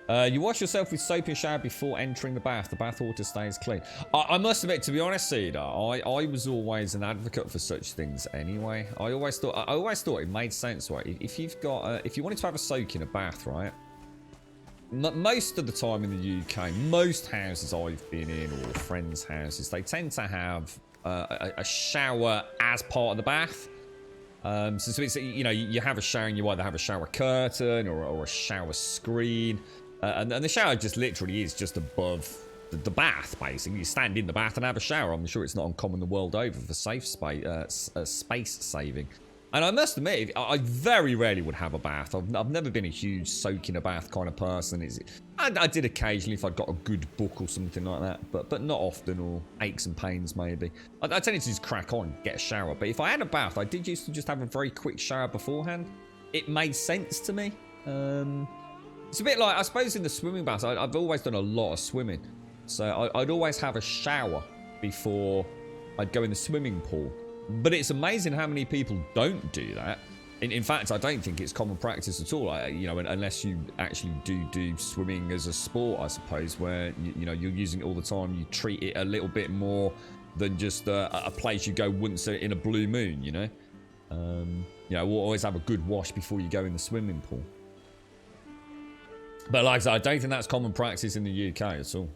You wash yourself with soap and shower before entering the bath. The bath water stays clean. I must admit, to be honest, Cedar, I was always an advocate for such things anyway. I always thought it made sense, right? If you've got, if you wanted to have a soak in a bath, right? Most of the time in the UK, most houses I've been in or friends' houses, they tend to have a shower as part of the bath. So it's, you know, you have a shower and you either have a shower curtain or a shower screen. And the shower just literally is just above the bath, basically. You stand in the bath and have a shower. I'm sure it's not uncommon the world over for safe space saving. And I must admit, I very rarely would have a bath. I've never been a huge soak in a bath kind of person. I did occasionally if I'd got a good book or something like that, but not often, or aches and pains maybe. I tended to just crack on, get a shower. But if I had a bath, I did used to just have a very quick shower beforehand. It made sense to me. It's a bit like, I suppose in the swimming baths, I've always done a lot of swimming. So I'd always have a shower before I'd go in the swimming pool. But it's amazing how many people don't do that. In fact, I don't think it's common practice at all. You know, unless you actually do swimming as a sport, I suppose, where you know you're using it all the time. You treat it a little bit more than just a place you go once in a blue moon. You know, we'll always have a good wash before you go in the swimming pool. But like I said, I don't think that's common practice in the UK at all.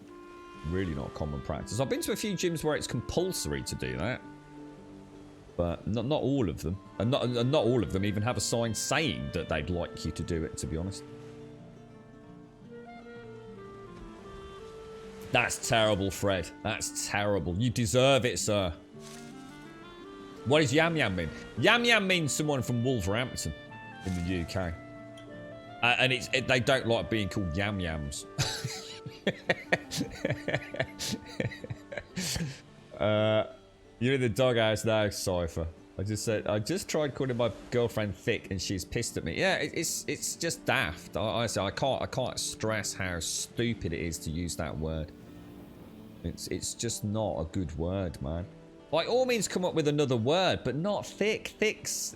Really not common practice. I've been to a few gyms where it's compulsory to do that. But not all of them. And not all of them even have a sign saying that they'd like you to do it, to be honest. That's terrible, Fred. That's terrible. You deserve it, sir. What does yam yam mean? Yam yam means someone from Wolverhampton in the UK. And they don't like being called yam yams. You're in the doghouse now, Cypher. I just tried calling my girlfriend thick and she's pissed at me. Yeah, it's just daft. Honestly, I can't stress how stupid it is to use that word. It's just not a good word, man. By all means, come up with another word, but not thick. Thick's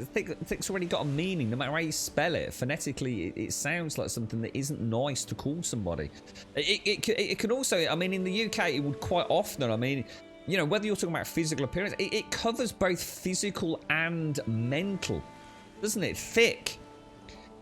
already got a meaning, no matter how you spell it. Phonetically, it sounds like something that isn't nice to call somebody. It can also, I mean, in the UK, it would quite often, I mean, you know, whether you're talking about physical appearance, it covers both physical and mental, doesn't it? Thick.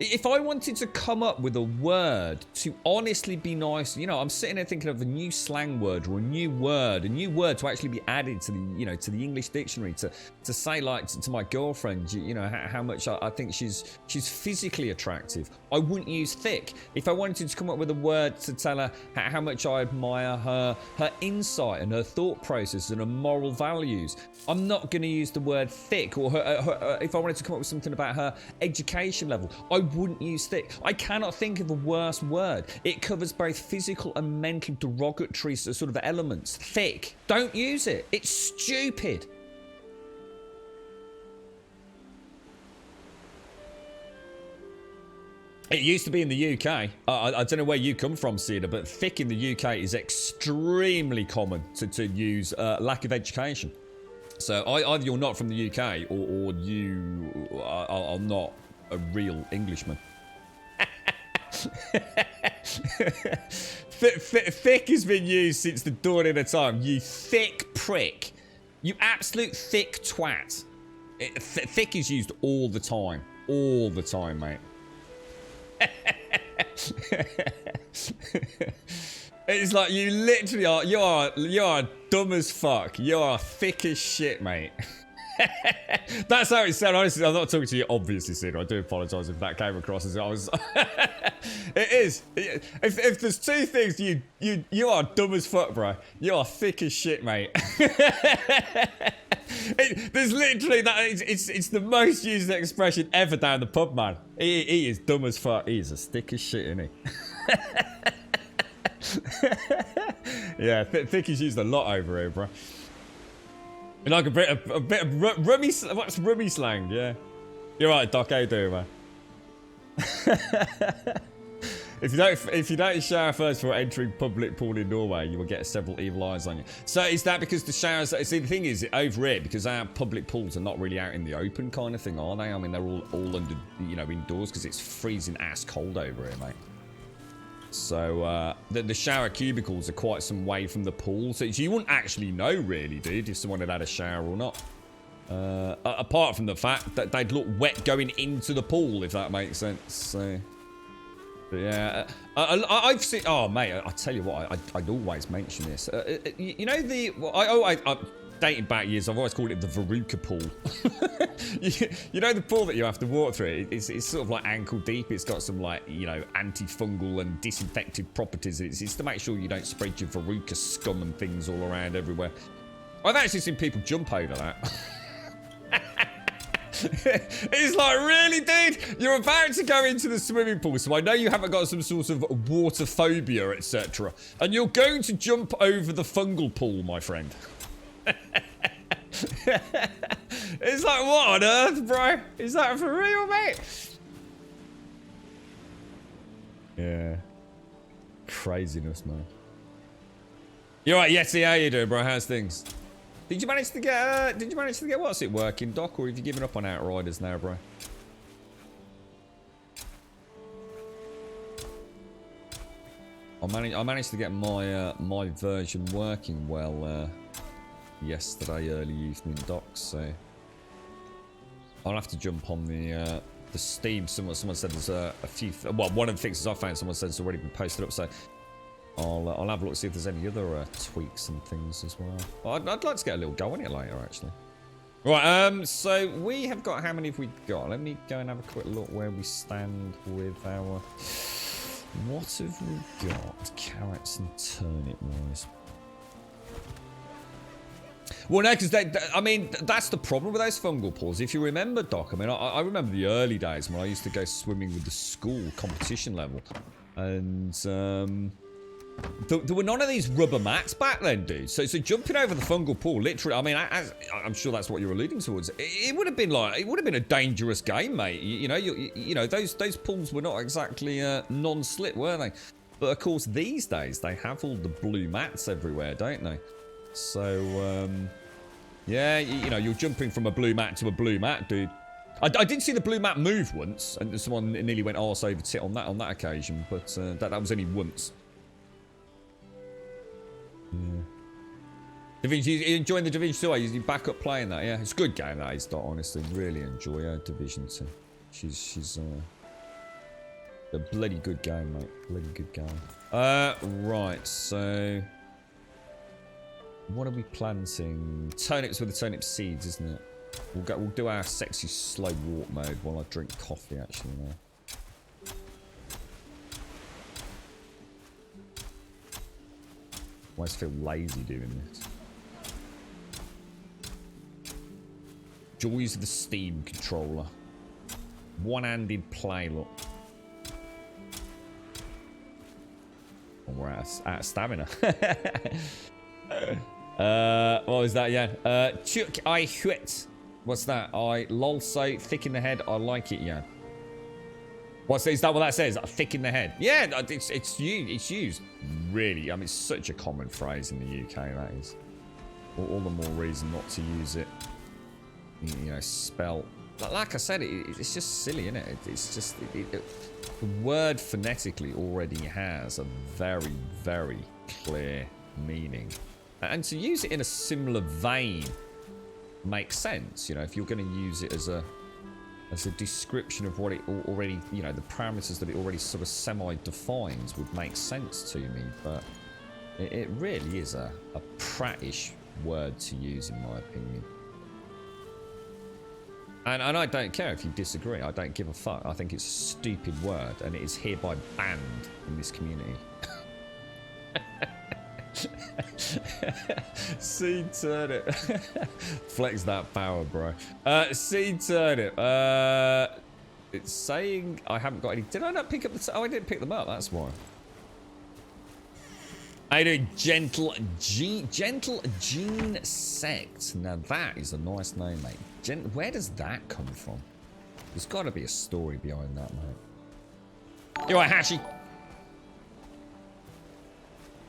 If I wanted to come up with a word to honestly be nice, you know, I'm sitting there thinking of a new slang word or a new word to actually be added to the, you know, to the English dictionary to say like to my girlfriend, you know, how much I think she's physically attractive. I wouldn't use thick. If I wanted to come up with a word to tell her how much I admire her insight and her thought process and her moral values, I'm not going to use the word thick. Or if I wanted to come up with something about her education level, I wouldn't use thick. I cannot think of a worse word. It covers both physical and mental derogatory sort of elements. Thick. Don't use it. It's stupid. It used to be in the UK. I don't know where you come from, Cedar, but thick in the UK is extremely common to use lack of education. So either you're not from the UK or you are not a real Englishman. Thick has been used since the dawning of time. You thick prick. You absolute thick twat. Thick is used all the time. All the time, mate. It's like you literally are. You are dumb as fuck. You are thick as shit, mate. That's how it sounded. Honestly, I'm not talking to you, obviously, Sid. I do apologise if that came across as I was. It is. If there's two things, you are dumb as fuck, bro. You are thick as shit, mate. There's literally that. It's the most used expression ever down the pub, man. He is dumb as fuck. He is a stick as shit, isn't he? Yeah, thick is used a lot over here, bro. Like a bit of rummy. What's rummy slang? Yeah, you're right, Doc. How you doing, man? If you don't shower first before entering public pool in Norway, you will get several evil eyes on you. So is that because the showers? See, the thing is, over here, because our public pools are not really out in the open kind of thing, are they? I mean, they're all under, you know, indoors because it's freezing ass cold over here, mate. So the shower cubicles are quite some way from the pool, so you wouldn't actually know, really, dude, if someone had a shower or not. Apart from the fact that they'd look wet going into the pool, if that makes sense. So, but yeah, I've seen. Oh, mate, I tell you what, I'd always mention this. You know dating back years, I've always called it the Veruca pool. you know the pool that you have to walk through? It's sort of like ankle deep. It's got some like, you know, antifungal and disinfective properties. It's to make sure you don't spread your Veruca scum and things all around everywhere. I've actually seen people jump over that. It's like, really, dude? You're about to go into the swimming pool, so I know you haven't got some sort of water phobia, etc. And you're going to jump over the fungal pool, my friend. It's like, what on earth, bro? Is that for real, mate? Yeah. Craziness, man. You're right, Yeti, how you doing, bro? How's things? Did you manage to get what's it working, Doc, or have you given up on Outriders now, bro? I managed to get my my version working well yesterday early evening, Doc. So I'll have to jump on the Steam. Someone said there's a few. Well, one of the fixes I found, someone said it's already been posted up. So I'll have a look, see if there's any other tweaks and things as well. I'd like to get a little go on it later, actually. Right, so we have got, how many have we got? Let me go and have a quick look where we stand with our... What have we got? Carrots and turnip-wise. Well, no, because I mean, that's the problem with those fungal pools. If you remember, Doc, I mean, I remember the early days when I used to go swimming with the school competition level. And, there were none of these rubber mats back then, dude. So jumping over the fungal pool, literally, I mean, I'm sure that's what you're alluding towards. It would have been like, it would have been a dangerous game, mate. You know, those pools were not exactly non-slip, were they? But of course, these days they have all the blue mats everywhere, don't they? So, yeah, you know, you're jumping from a blue mat to a blue mat, dude. I did see the blue mat move once, and someone nearly went arse over tit on that occasion, but that was only once. Yeah. Da Vinci, you enjoying the Division 2? You back up playing that? Yeah, it's a good game, that is, Dot, honestly. Really enjoy Division 2. She's a bloody good game, mate. Bloody good game. Right, so... What are we planting? Turnips with the turnip seeds, isn't it? We'll do our sexy slow walk mode while I drink coffee, actually, now. I always feel lazy doing this. Joys of the Steam controller. One-handed play, look. Oh, we're out of stamina. What was that, yeah? Chuk I huit. What's that? I lol so thick in the head. I like it, yeah. Is that what that says? Thick in the head. Yeah, it's used. Really, I mean, it's such a common phrase in the UK, that is. All the more reason not to use it. You know, spell. Like I said, it's just silly, isn't it? It's just... the word phonetically already has a very, very clear meaning. And to use it in a similar vein makes sense. You know, if you're going to use it as a description of what it already, you know, the parameters that it already sort of semi-defines would make sense to me, but it really is a prattish word to use, in my opinion. And I don't care if you disagree. I don't give a fuck. I think it's a stupid word, and it is hereby banned in this community. Seed turnip. Flex that power, bro. Seed turnip. It's saying I haven't got any. Did I not pick up the... Oh, I didn't pick them up. That's why. I do Gentle Gene Sect. Now that is a nice name, mate. Where does that come from? There's got to be a story behind that, mate. You're right, Hashi.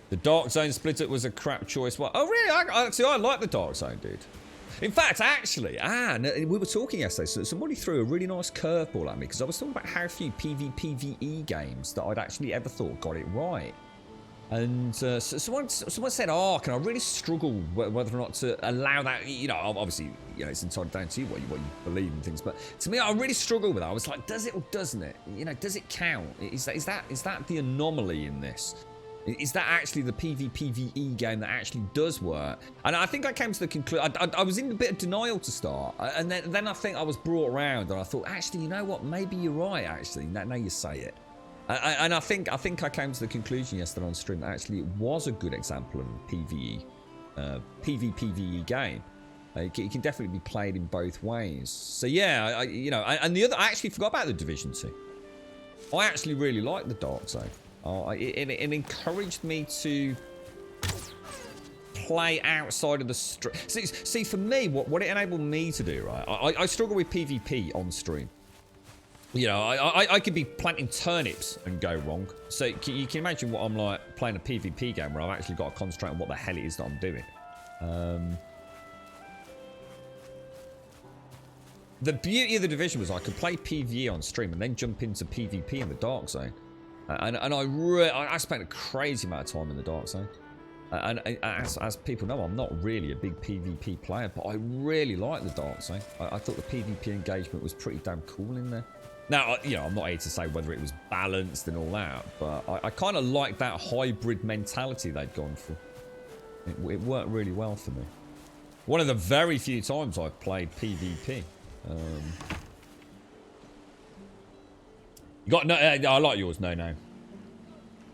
The Dark Zone Splitter was a crap choice. Well, oh really? I like the Dark Zone, dude. In fact, actually, we were talking yesterday, so somebody threw a really nice curveball at me, because I was talking about how few PvPvE games that I'd actually ever thought got it right. And so someone said, oh, can I really struggle whether or not to allow that, you know, obviously, you know, it's entirely down to you what you believe in things, but to me, I really struggle with that. I was like, does it or doesn't it? You know, does it count? Is that the anomaly in this? Is that actually the PvPvE game that actually does work? And I think I came to the conclusion, I was in a bit of denial to start, and then I think I was brought around, and I thought, actually, you know what, maybe you're right, actually, now you say it. And I think I came to the conclusion yesterday on stream that actually it was a good example of a PvPvE game. It can definitely be played in both ways. So yeah, and the other, I actually forgot about the Division 2. I actually really like the Dark Zone. It encouraged me to play outside of the stream. See, for me, what it enabled me to do, right? I struggle with PvP on stream. You know, I could be planting turnips and go wrong. So you can imagine what I'm like playing a PvP game where I've actually got to concentrate on what the hell it is that I'm doing. The beauty of the Division was I could play PvE on stream and then jump into PvP in the Dark Zone. And I spent a crazy amount of time in the Dark Zone. And as people know, I'm not really a big PvP player, but I really like the Dark Zone. I thought the PvP engagement was pretty damn cool in there. Now, you know, I'm not here to say whether it was balanced and all that, but I kind of like that hybrid mentality they'd gone for. It worked really well for me. One of the very few times I've played PvP. You got no? I like yours. No.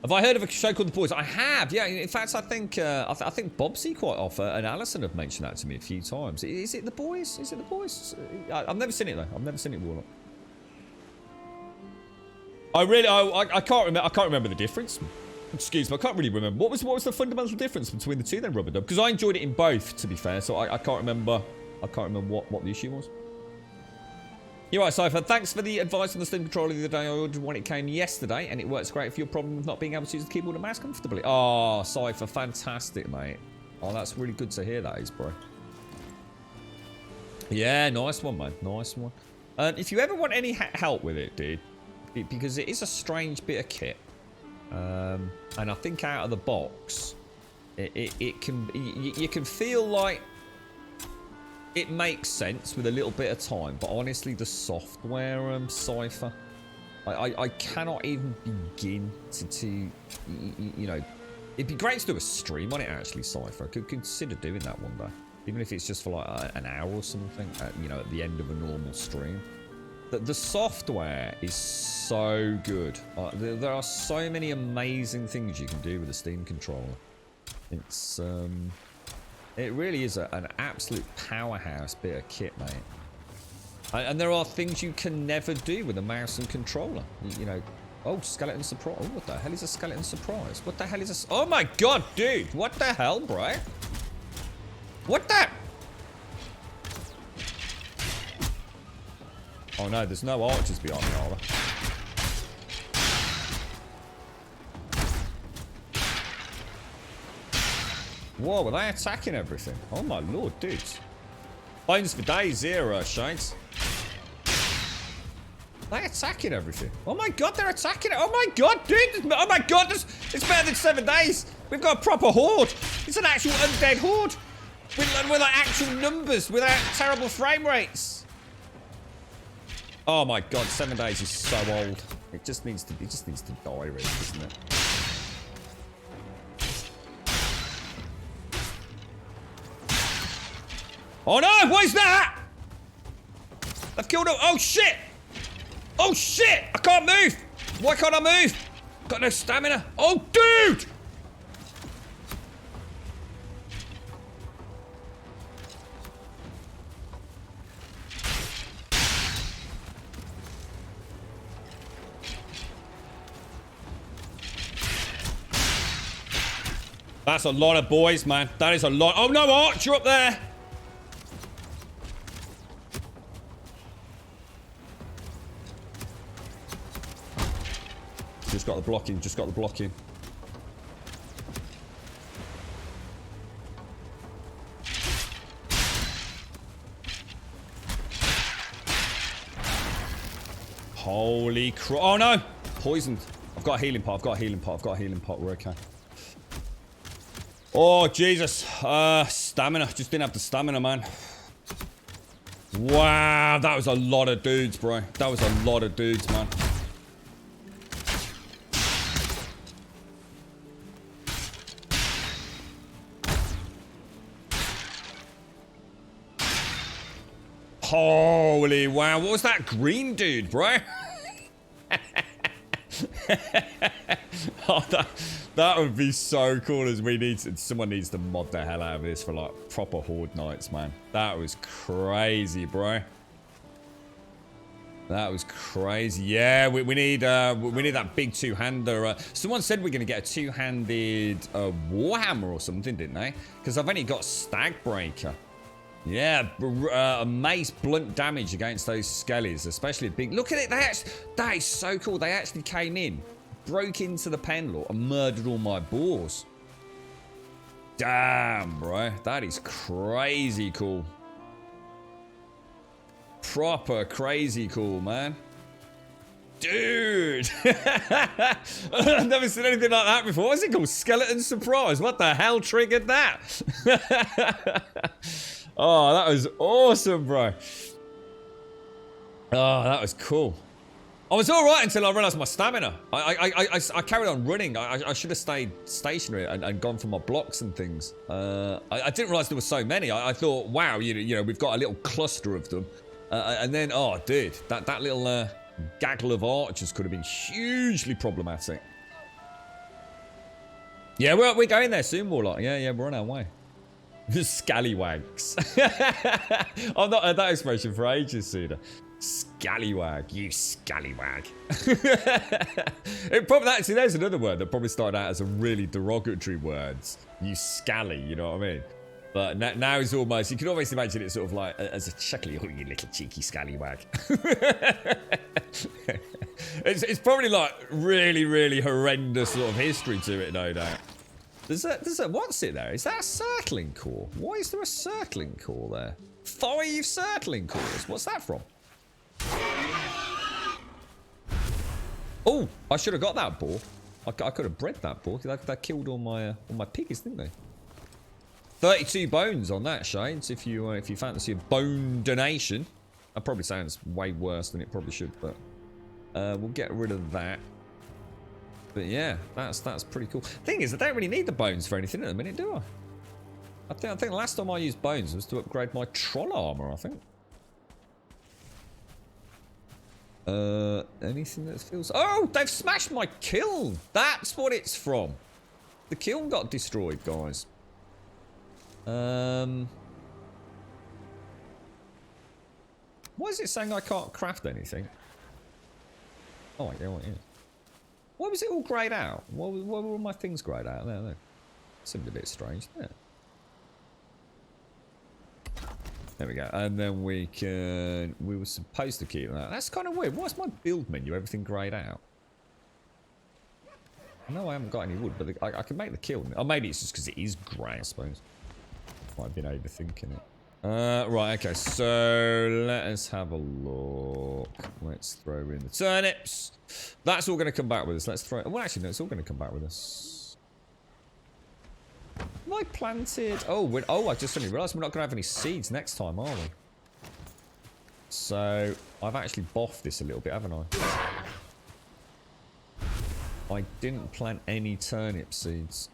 Have I heard of a show called The Boys? I have. Yeah. In fact, I think Bobsy quite often and Alison have mentioned that to me a few times. Is it The Boys? Is it The Boys? I've never seen it though. I've never seen it, Warlock. I can't remember. I can't remember the difference. Excuse me. I can't really remember. What was the fundamental difference between the two then, Rubber Dub? Because I enjoyed it in both, to be fair. So I can't remember. I can't remember what the issue was. You're right, Cypher. Thanks for the advice on the Steam controller the other day. I ordered one. It came yesterday, and it works great for your problem with not being able to use the keyboard and mouse comfortably. Oh, Cypher. Fantastic, mate. Oh, that's really good to hear, that is, bro. Yeah, nice one, man. Nice one. If you ever want any help with it, dude, because it is a strange bit of kit, and I think out of the box, it can... You can feel like it makes sense with a little bit of time, but honestly, the software, Cypher, I cannot even begin to you know, it'd be great to do a stream on it, actually, Cypher. I could consider doing that one day, even if it's just for like an hour or something, you know, at the end of a normal stream. The software is so good. There are so many amazing things you can do with a Steam controller. It's it really is an absolute powerhouse bit of kit, mate. And there are things you can never do with a mouse and controller. You know, oh, skeleton surprise. Oh, what the hell is a skeleton surprise? What the hell is a... Oh my god, dude. What the hell, bro? What the... Oh no, there's no archers behind me, are there? Whoa, were they attacking everything? Oh my lord, dudes. Bones for days here, Shades. They're attacking everything. Oh my god, they're attacking it. Oh my god, dude. Oh my god, it's better than 7 days. We've got a proper horde. It's an actual undead horde. With like actual numbers, without terrible frame rates. Oh my god, 7 days is so old. It just needs to die, really, doesn't it? Oh no, what is that? I've killed him. Oh shit! Oh shit! I can't move! Why can't I move? Got no stamina. Oh dude! That's a lot of boys, man. That is a lot. Oh no, Archer up there! Just got the blocking, just got the blocking. Holy crap. Oh no! Poisoned. I've got a healing pot, I've got a healing pot, I've got a healing pot. We're okay. Oh, Jesus. Stamina. Just didn't have the stamina, man. Wow, that was a lot of dudes, bro. That was a lot of dudes, man. Holy wow. What was that green dude, bro? Oh, that would be so cool. As someone needs to mod the hell out of this for like proper horde nights, man. That was crazy, bro. That was crazy. Yeah, we need that big two-hander. Someone said we're gonna get a two-handed warhammer or something, didn't they? Because I've only got Stagbreaker. Yeah, a mace blunt damage against those skellies, especially big. Look at it. That is so cool. They actually came in, broke into the pen lord, and murdered all my boars. Damn, bro. That is crazy cool. Proper crazy cool, man. Dude. I've never seen anything like that before. What's it called? Skeleton surprise. What the hell triggered that? Oh, that was awesome, bro. Oh, that was cool. I was all right until I realized my stamina. I carried on running. I should have stayed stationary and gone for my blocks and things. I didn't realize there were so many. I thought, wow, you know, we've got a little cluster of them. And then, oh, dude, that little gaggle of archers could have been hugely problematic. Yeah, we're going there soon, Warlock. Yeah, we're on our way. The scallywags. I've not heard that expression for ages, Suda. Scallywag, you scallywag. It probably actually there's another word that probably started out as a really derogatory words. You scally, you know what I mean? But now it's almost, you can almost imagine it sort of like as a chuckly, oh, you little cheeky scallywag. It's probably like really, really horrendous sort of history to it, no doubt. There's a, what's it there? Is that a circling core? Why is there a circling core there? 5 circling cores. What's that from? Oh, I should have got that boar. I could have bred that boar. That killed all my piggies, didn't they? 32 bones on that, Shades. If you fancy a bone donation, that probably sounds way worse than it probably should, but we'll get rid of that. But yeah, that's pretty cool. Thing is, I don't really need the bones for anything at the minute, do I? I think the last time I used bones was to upgrade my troll armor, I think. Anything that feels... Oh, they've smashed my kiln. That's what it's from. The kiln got destroyed, guys. Why is it saying I can't craft anything? Oh, yeah. Why was it all greyed out? Why were all my things greyed out? There. Seemed a bit strange, didn't it? There we go. And then we were supposed to keep that. That's kind of weird. Why's my build menu everything greyed out? I know I haven't got any wood, but I can make the kiln. Oh, maybe it's just because it is grey, I suppose. Might have been overthinking it. Right, okay, so let us have a look. Let's throw in the turnips. That's all going to come back with us. Let's throw... Well, actually, no, it's all going to come back with us. Have I planted... Oh, I just suddenly realised we're not going to have any seeds next time, are we? So, I've actually boffed this a little bit, haven't I? I didn't plant any turnip seeds.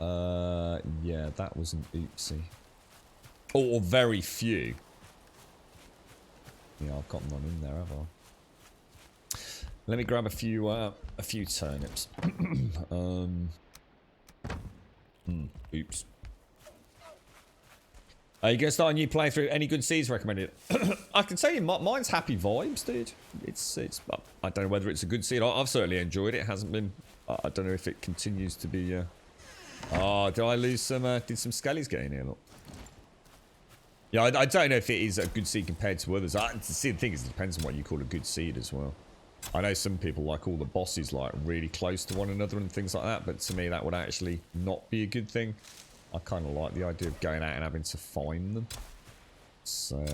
Yeah, that was an oopsie. Or very few. Yeah, I've got none in there, have I? Let me grab a few turnips. Oops. Are you gonna start a new playthrough? Any good seeds recommended? I can tell you, mine's Happy Vibes, dude. It's. I don't know whether it's a good seed. I've certainly enjoyed it. It hasn't been. I don't know if it continues to be. Oh, did I lose some? Did some skellies get in here? Look. Yeah, I don't know if it is a good seed compared to others. See, the thing is, it depends on what you call a good seed as well. I know some people like all the bosses like really close to one another and things like that, but to me that would actually not be a good thing. I kind of like the idea of going out and having to find them. So,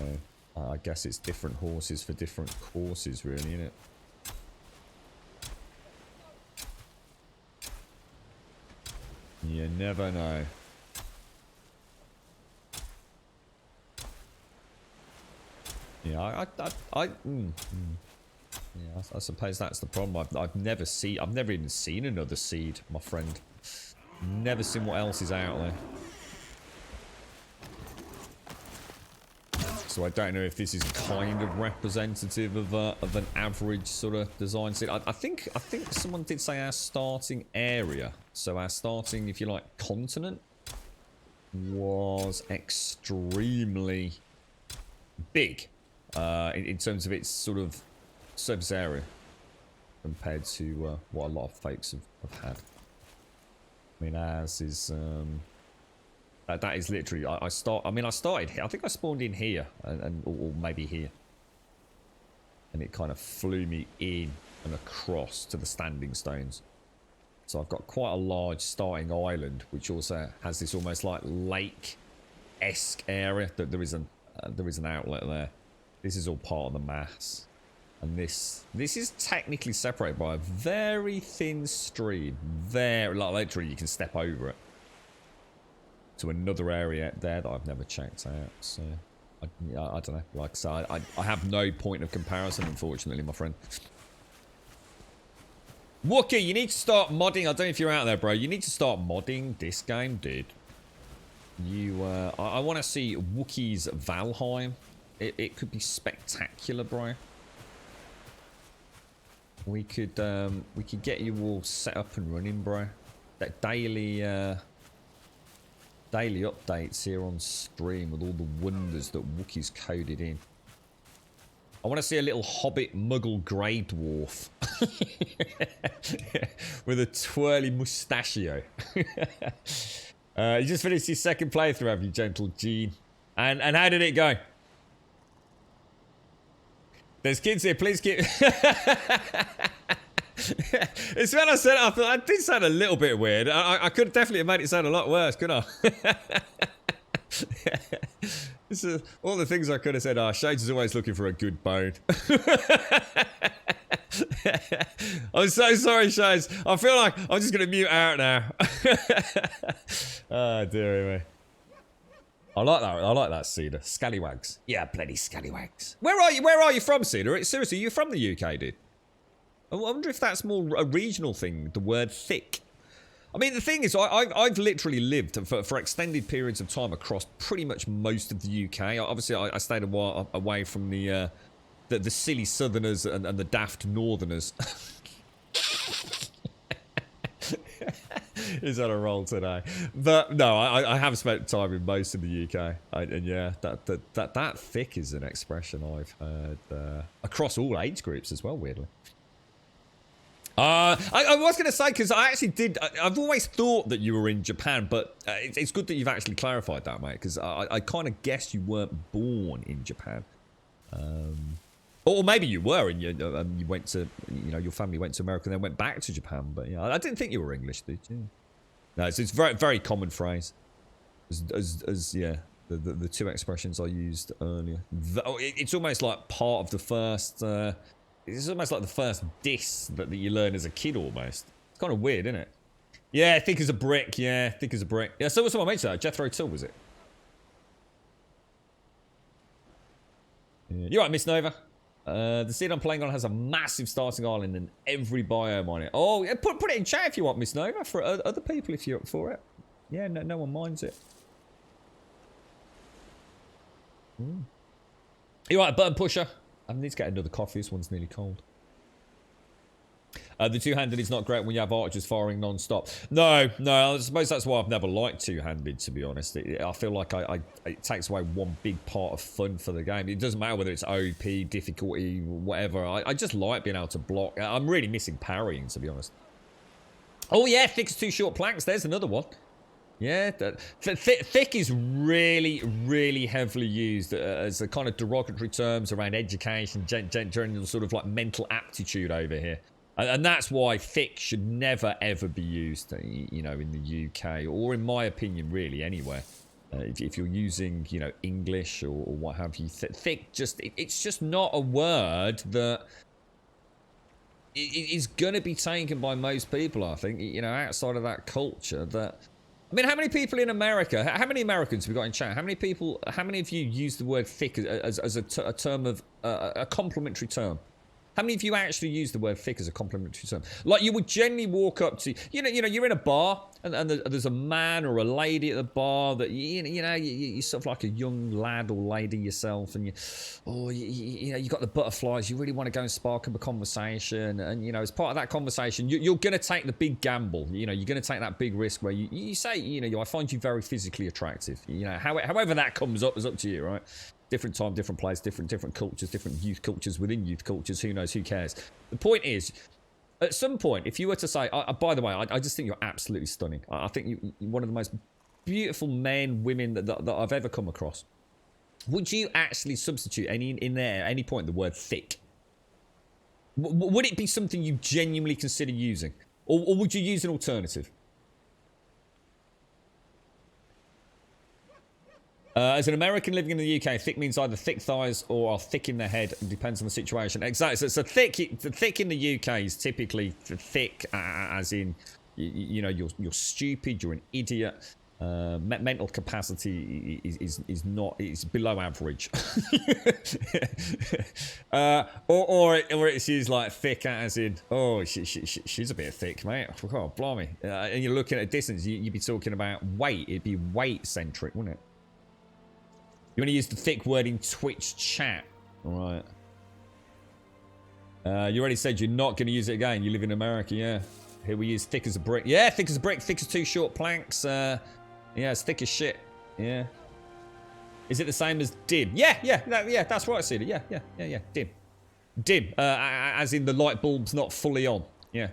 I guess it's different horses for different courses, really, isn't it? You never know. Yeah, yeah, I suppose that's the problem. I've never even seen another seed, my friend. Never seen what else is out there. So I don't know if this is kind of representative of an average sort of design set. I think someone did say our starting area. So our starting, if you like, continent was extremely big in terms of its sort of surface area compared to what a lot of fakes have had. I mean, ours is that is literally I started here. I think I spawned in here or maybe here, and it kind of flew me in and across to the standing stones. So I've got quite a large starting island, which also has this almost like lake-esque area. That there is an outlet there. This is all part of the mass, and this is technically separated by a very thin stream. Like literally, you can step over it to another area there that I've never checked out. So I don't know. Like I said, I have no point of comparison, unfortunately, my friend. Wookie, you need to start modding. I don't know if you're out there, bro. You need to start modding this game, dude. I want to see Wookie's Valheim. It could be spectacular, bro. We could get you all set up and running, bro. That daily updates here on stream with all the wonders that Wookie's coded in. I want to see a little hobbit muggle grey dwarf with a twirly mustachio. You just finished your second playthrough, have you, gentle Gene? And how did it go? There's kids here, please keep... It's when I said it, I thought that did sound a little bit weird. I could definitely have made it sound a lot worse, couldn't I? This is all the things I could have said. Shades is always looking for a good bone. I'm so sorry, Shades. I feel like I'm just going to mute out now. Oh, dearie me. I like that, Cedar. Scallywags. Yeah, bloody scallywags. Where are you from, Cedar? Seriously, you're from the UK, dude? I wonder if that's more a regional thing, the word thick. I mean, the thing is, I've literally lived for extended periods of time across pretty much most of the UK. Obviously, I stayed a while away from the silly southerners and the daft northerners. He's on a roll today. But no, I have spent time in most of the UK. And yeah, that thick is an expression I've heard across all age groups as well, weirdly. I was going to say, because I actually did, I've always thought that you were in Japan, but it's good that you've actually clarified that, mate, because I kind of guessed you weren't born in Japan. Or maybe you were, and you went to, your family went to America and then went back to Japan, but yeah, I didn't think you were English, did you? No, it's a very, very common phrase. Yeah, the two expressions I used earlier. It's almost like part of the first... It's almost like the first diss that you learn as a kid, almost. It's kind of weird, isn't it? Yeah, thick as a brick. Yeah, thick as a brick. Yeah, so what's someone mentioned that? Jethro Tull, was it? Yeah. You're right, Miss Nova. The seed I'm playing on has a massive starting island and every biome on it. Oh, yeah, put it in chat if you want, Miss Nova, for other people if you're up for it. Yeah, no one minds it. You're right, button pusher. I need to get another coffee. This one's nearly cold. The two-handed is not great when you have archers firing non-stop. No, I suppose that's why I've never liked two-handed, to be honest. I feel like it takes away one big part of fun for the game. It doesn't matter whether it's OP, difficulty, whatever. I just like being able to block. I'm really missing parrying, to be honest. Oh, yeah, thick's two short planks. There's another one. Yeah, thick is really, really heavily used as a kind of derogatory terms around education, general sort of like mental aptitude over here. And that's why thick should never, ever be used, in the UK, or in my opinion, really, anywhere. If you're using, English or what have you, thick it's just not a word that is going to be taken by most people, I think, outside of that culture that... I mean, how many people in America, how many Americans have we got in chat? How many of you use the word thick as a term of, a complimentary term? How many of you actually use the word thick as a complimentary term? Like, you would generally walk up to, you're in a bar, and there's a man or a lady at the bar that, you're sort of like a young lad or lady yourself, and you got the butterflies, you really want to go and spark up a conversation, and, as part of that conversation, you're going to take the big gamble, you're going to take that big risk where you say, I find you very physically attractive, however that comes up is up to you, right? Different time, different place, different cultures, different youth cultures within youth cultures. Who knows? Who cares? The point is, at some point, if you were to say, by the way, I just think you're absolutely stunning. I think you're one of the most beautiful men, women that I've ever come across. Would you actually substitute in there at any point the word thick? Would it be something you genuinely consider using, or would you use an alternative? As an American living in the UK, thick means either thick thighs or are thick in the head. It depends on the situation. Exactly. So thick in the UK is typically thick, as in, you're stupid, you're an idiot. Mental capacity is below average. or it's used like thick as in, oh, she's a bit thick, mate. Oh, blimey. And you're looking at a distance, you'd be talking about weight. It'd be weight centric, wouldn't it? You want to use the thick word in Twitch chat. All right. You already said you're not going to use it again. You live in America, yeah. Here we use thick as a brick. Yeah, thick as a brick. Thick as two short planks. Yeah, it's thick as shit. Yeah. Is it the same as dim? Yeah, that's right, Cedar. Yeah, dim. Dim, as in the light bulb's not fully on. Yeah.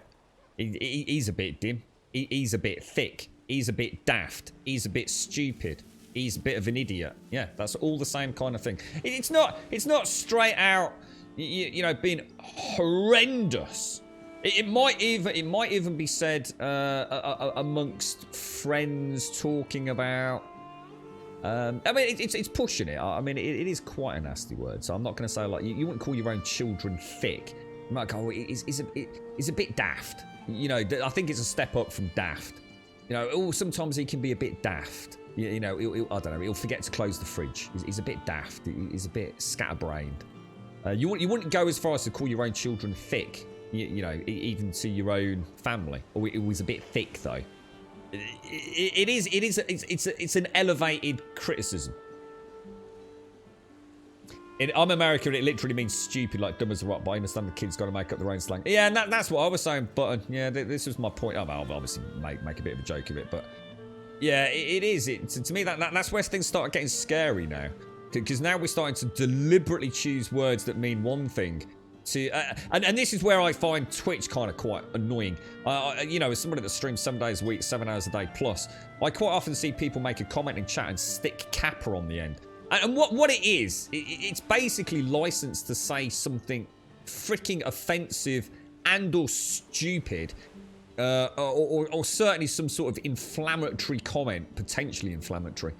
He's a bit dim. He's a bit thick. He's a bit daft. He's a bit stupid. He's a bit of an idiot. Yeah, that's all the same kind of thing. It's not straight out, being horrendous. It might even be said amongst friends talking about. I mean, it's pushing it. I mean, it is quite a nasty word. So I'm not going to say like you wouldn't call your own children thick. You might go, it's a bit daft. I think it's a step up from daft. Sometimes he can be a bit daft. I don't know. He'll forget to close the fridge. He's a bit daft. He's a bit scatterbrained. You wouldn't go as far as to call your own children thick. Even to your own family. Or it was a bit thick though. It's an elevated criticism. I'm American. It literally means stupid, like dumb as a rock. But I understand the kids got to make up their own slang. Yeah, and that's what I was saying. Button. Yeah, this was my point. I'll obviously make a bit of a joke of it, but. Yeah, it is. To me, that's where things start getting scary now. Because now we're starting to deliberately choose words that mean one thing. And this is where I find Twitch kind of quite annoying. As somebody that streams 7 days a week, 7 hours a day plus, I quite often see people make a comment in chat and stick Kappa on the end. And what it is, it's basically licensed to say something freaking offensive and or stupid. Or certainly some sort of inflammatory comment, potentially inflammatory,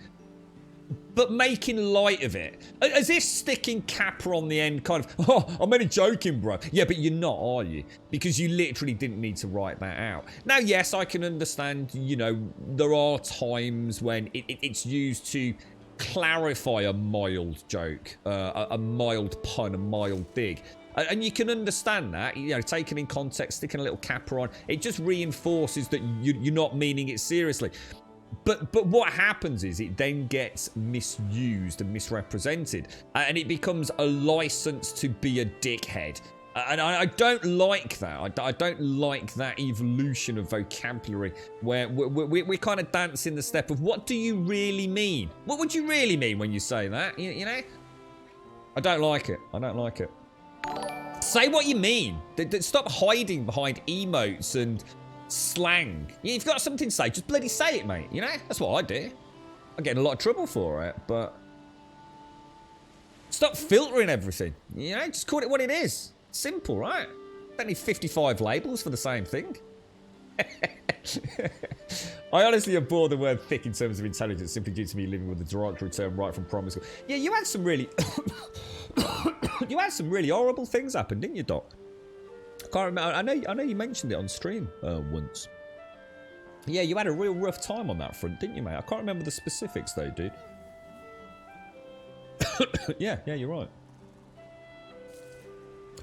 but making light of it, as if sticking Kappa on the end kind of, oh, I'm only joking, bro. Yeah, but you're not, are you? Because you literally didn't need to write that out. Now, yes, I can understand, there are times when it's used to clarify a mild joke, a mild pun, a mild dig. And you can understand that, taken in context, sticking a little Kappa on, it just reinforces that you're not meaning it seriously. But what happens is it then gets misused and misrepresented, and it becomes a license to be a dickhead. And I don't like that. I don't like that evolution of vocabulary where we're kind of dancing the step of what do you really mean? What would you really mean when you say that? I don't like it. I don't like it. Say what you mean. Stop hiding behind emotes and slang. You've got something to say, just bloody say it, mate. That's what I do. I get in a lot of trouble for it, but stop filtering everything. Just call it what it is. Simple, right? Don't need 55 labels for the same thing. I honestly abhor the word thick in terms of intelligence simply due to me living with the derogatory term right from primary school. Yeah, you had some really you had some really horrible things happen, didn't you, Doc? I can't remember. I know you mentioned it on stream once. Yeah, you had a real rough time on that front, didn't you, mate? I can't remember the specifics though, dude. Yeah, you're right.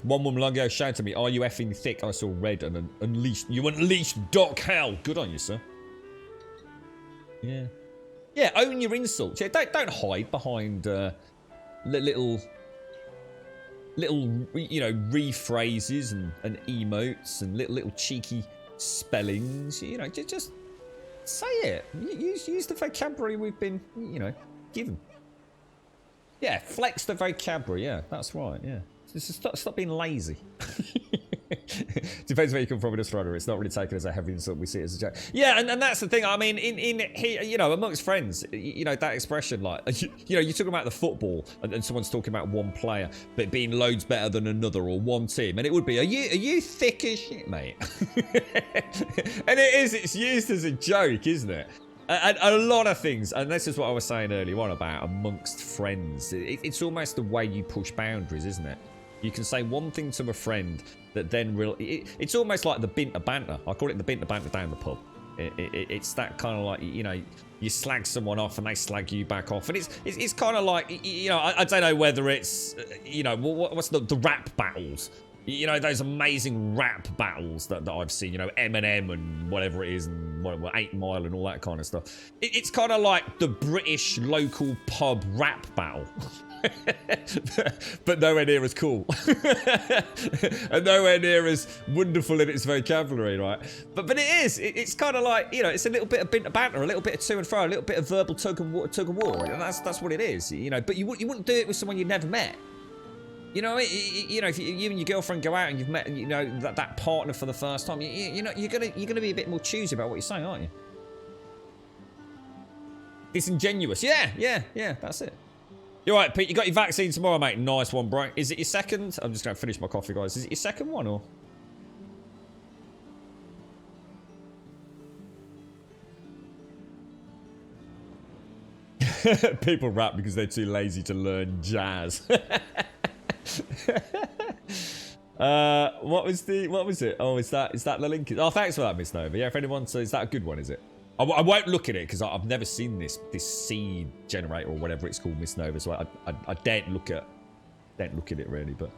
One woman long ago shouted to me, "Are you effing thick?" I saw red and unleashed. You unleashed Doc Hell. Good on you, sir. Yeah. Yeah, own your insults. Yeah, don't hide behind little you know, rephrases and emotes and little cheeky spellings. You know, just say it. Use the vocabulary we've been, you know, given. Yeah, flex the vocabulary. Yeah, that's right. Yeah, just stop being lazy. Depends where you come from in Australia. It's not really taken as a heavy insult. We see it as a joke. Yeah, and that's the thing. I mean, in here, you know, amongst friends, you know, that expression, like, you know, you're talking about the football, and someone's talking about one player, but being loads better than another, or one team, and it would be, are you thick as shit, mate? And it is. It's used as a joke, isn't it? And a lot of things, and this is what I was saying earlier on about amongst friends. It's almost the way you push boundaries, isn't it? You can say one thing to a friend that then it's almost like the binter banter. I call it the binter banter down the pub. It's that kind of like, you know, you slag someone off and they slag you back off, and it's kind of like, you know, I don't know whether it's, you know, what's the rap battles. You know, those amazing rap battles that I've seen, you know, Eminem and whatever it is, and 8 Mile and all that kind of stuff. It's kind of like the British local pub rap battle. But nowhere near as cool. And nowhere near as wonderful in its vocabulary, right? But it's kind of like, you know, it's a little bit of banter, a little bit of to and fro, a little bit of verbal tug of war, and that's what it is, you know. But you wouldn't do it with someone you'd never met. You know, you know, if you and your girlfriend go out and you've met, you know, that partner for the first time, you know, you're gonna be a bit more choosy about what you're saying, aren't you? Disingenuous. Yeah, that's it. You're right, Pete. You got your vaccine tomorrow, mate. Nice one, bro. Is it your second? I'm just gonna finish my coffee, guys. Is it your second one, or? People rap because they're too lazy to learn jazz. What was it? Oh, is that the link? Oh, thanks for that, Miss Nova. Yeah, if anyone says, is that a good one, is it? I won't look at it because I've never seen this seed generator or whatever it's called, Miss Nova, so I daren't look at it really. But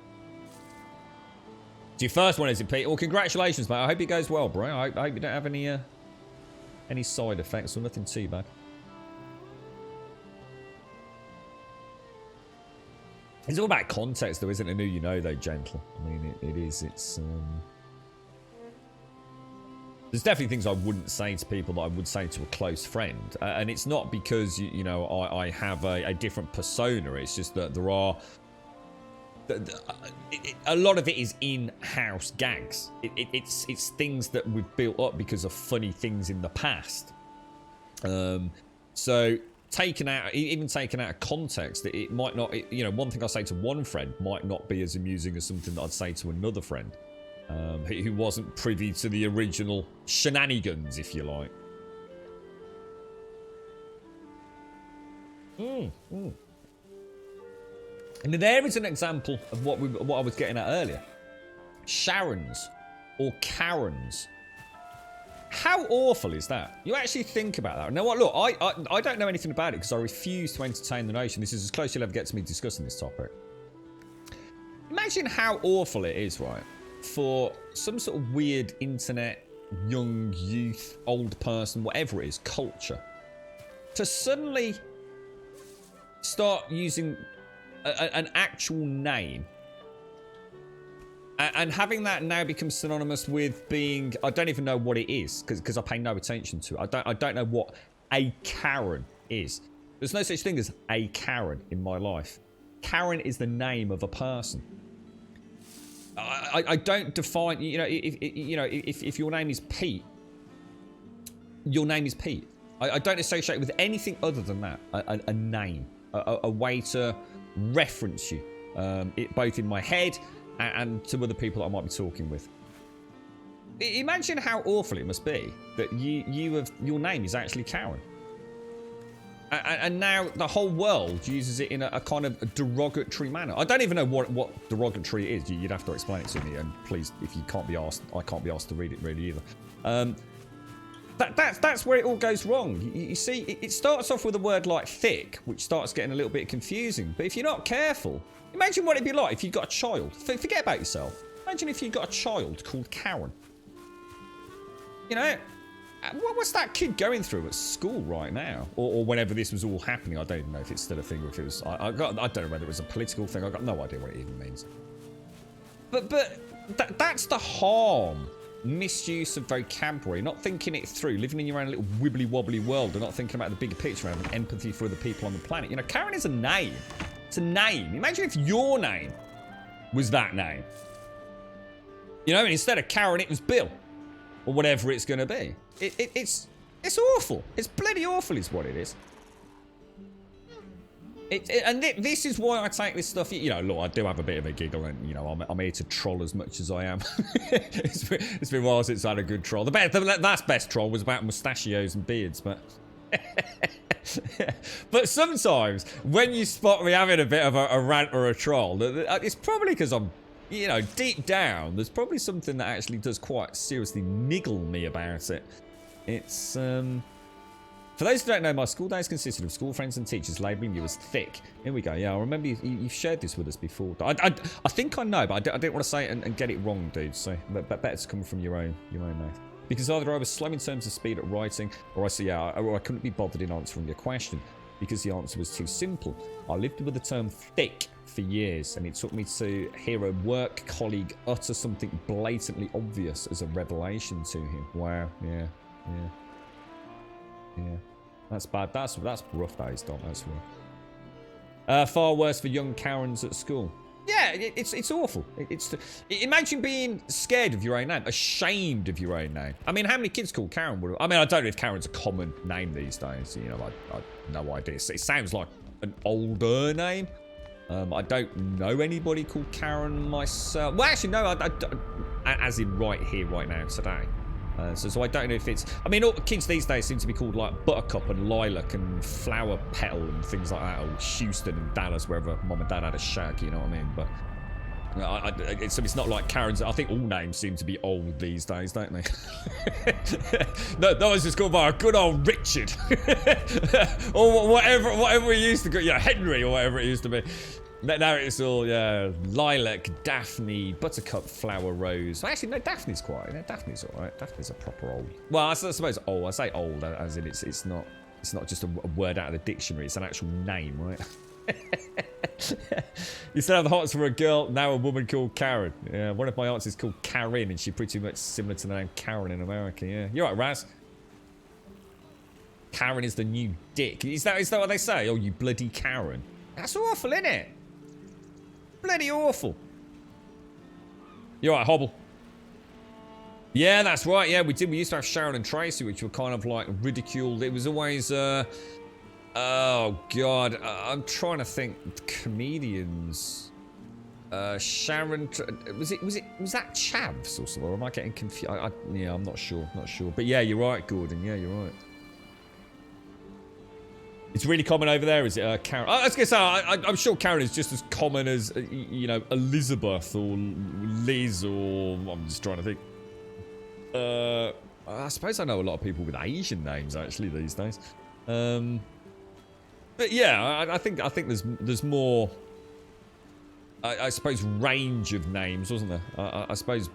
it's your first one, is it, Pete? Well, congratulations, mate. I hope it goes well, bro. I hope you don't have any side effects or nothing too bad. It's all about context, though, isn't it? Who you know, though, gentle. I mean, it is. It's there's definitely things I wouldn't say to people that I would say to a close friend, and it's not because you know I have a different persona. It's just that there are a lot of it is in-house gags. It's things that we've built up because of funny things in the past. So. Even taken out of context, it might not, you know, one thing I say to one friend might not be as amusing as something that I'd say to another friend who wasn't privy to the original shenanigans, if you like. And there is an example of what I was getting at earlier. Sharons or Karens. How awful is that? You actually think about that. Now, what? Look, I don't know anything about it because I refuse to entertain the notion. This is as close as you'll ever get to me discussing this topic. Imagine how awful it is, right, for some sort of weird internet, young youth, old person, whatever it is, culture, to suddenly start using an actual name. And having that now become synonymous with being, I don't even know what it is because I pay no attention to it. I don't know what a Karen is. There's no such thing as a Karen in my life. Karen is the name of a person. I don't define, you know, if your name is Pete, your name is Pete. I don't associate with anything other than that. A name, a way to reference you, both in my head and to other people that I might be talking with. Imagine how awful it must be that your name is actually Karen. And now the whole world uses it in a kind of derogatory manner. I don't even know what derogatory is. You'd have to explain it to me. And please, if you can't be asked, I can't be asked to read it really either. That's where it all goes wrong. You see, it starts off with a word like thick, which starts getting a little bit confusing. But if you're not careful, imagine what it'd be like if you've got a child. Forget about yourself. Imagine if you've got a child called Karen. You know, what's that kid going through at school right now? Or whenever this was all happening. I don't even know if it's still a thing or if it was... I don't know whether it was a political thing. I've got no idea what it even means. But that's the harm. Misuse of vocabulary, not thinking it through, living in your own little wibbly wobbly world and not thinking about the bigger picture and having empathy for the people on the planet. You know, Karen is a name. It's a name. Imagine if your name was that name. You know, and instead of Karen, it was Bill. Or whatever it's going to be. It's awful. It's bloody awful is what it is. This is why I take this stuff. You know, look, I do have a bit of a giggle, and you know, I'm here to troll as much as I am. It's been a while since I had a good troll. The last best troll was about mustachios and beards, but but sometimes when you spot me having a bit of a rant or a troll, it's probably because I'm, you know, deep down, there's probably something that actually does quite seriously niggle me about it. It's For those who don't know, my school days consisted of school friends and teachers labelling you as thick. Here we go. Yeah, I remember you've shared this with us before. I think I know, but I didn't want to say it and get it wrong, dude. So, but better to come from your own mouth. Because either I was slow in terms of speed at writing, or I couldn't be bothered in answering your question because the answer was too simple. I lived with the term thick for years, and it took me to hear a work colleague utter something blatantly obvious as a revelation to him. Wow. Yeah. That's bad. That's rough days, Dom. That's rough. Far worse for young Karens at school. Yeah, it's awful. Imagine being scared of your own name, ashamed of your own name. I mean, how many kids called Karen would? I mean, I don't know if Karen's a common name these days. You know, I have no idea. It sounds like an older name. I don't know anybody called Karen myself. Well, actually, no. I as in right here, right now, today. So I don't know if it's... I mean, all kids these days seem to be called like Buttercup and Lilac and Flower Petal and things like that, or Houston and Dallas, wherever mum and dad had a shag, you know what I mean? But it's not like Karen's. I think all names seem to be old these days, don't they? No, that was just called by a good old Richard. Or whatever he used to go, yeah, Henry or whatever it used to be. Now it's all, yeah, Lilac, Daphne, Buttercup, Flower, Rose. Well, actually, no, Daphne's quite, yeah, Daphne's alright. Daphne's a proper old. Well, I suppose old. I say old as in it's not just a word out of the dictionary. It's an actual name, right? You still have the hots for a girl, now a woman called Karen. Yeah, one of my aunts is called Karen, and she's pretty much similar to the name Karen in America, yeah. You're right, Raz. Karen is the new dick. Is that what they say? Oh, you bloody Karen. That's awful, isn't it? Bloody awful. You're right, Hobble. Yeah, that's right. Yeah, we did. We used to have Sharon and Tracy, which were kind of like ridiculed. It was always, oh God, I'm trying to think. Comedians. Sharon, was that Chavs or something? Or am I getting confused? Yeah, I'm not sure. But yeah, you're right, Gordon. Yeah, you're right. It's really common over there, is it, Karen? I was going to say, I'm sure Karen is just as common as, you know, Elizabeth or Liz or... I'm just trying to think. I suppose I know a lot of people with Asian names, actually, these days. But yeah, I think there's more... I suppose range of names, wasn't there? I suppose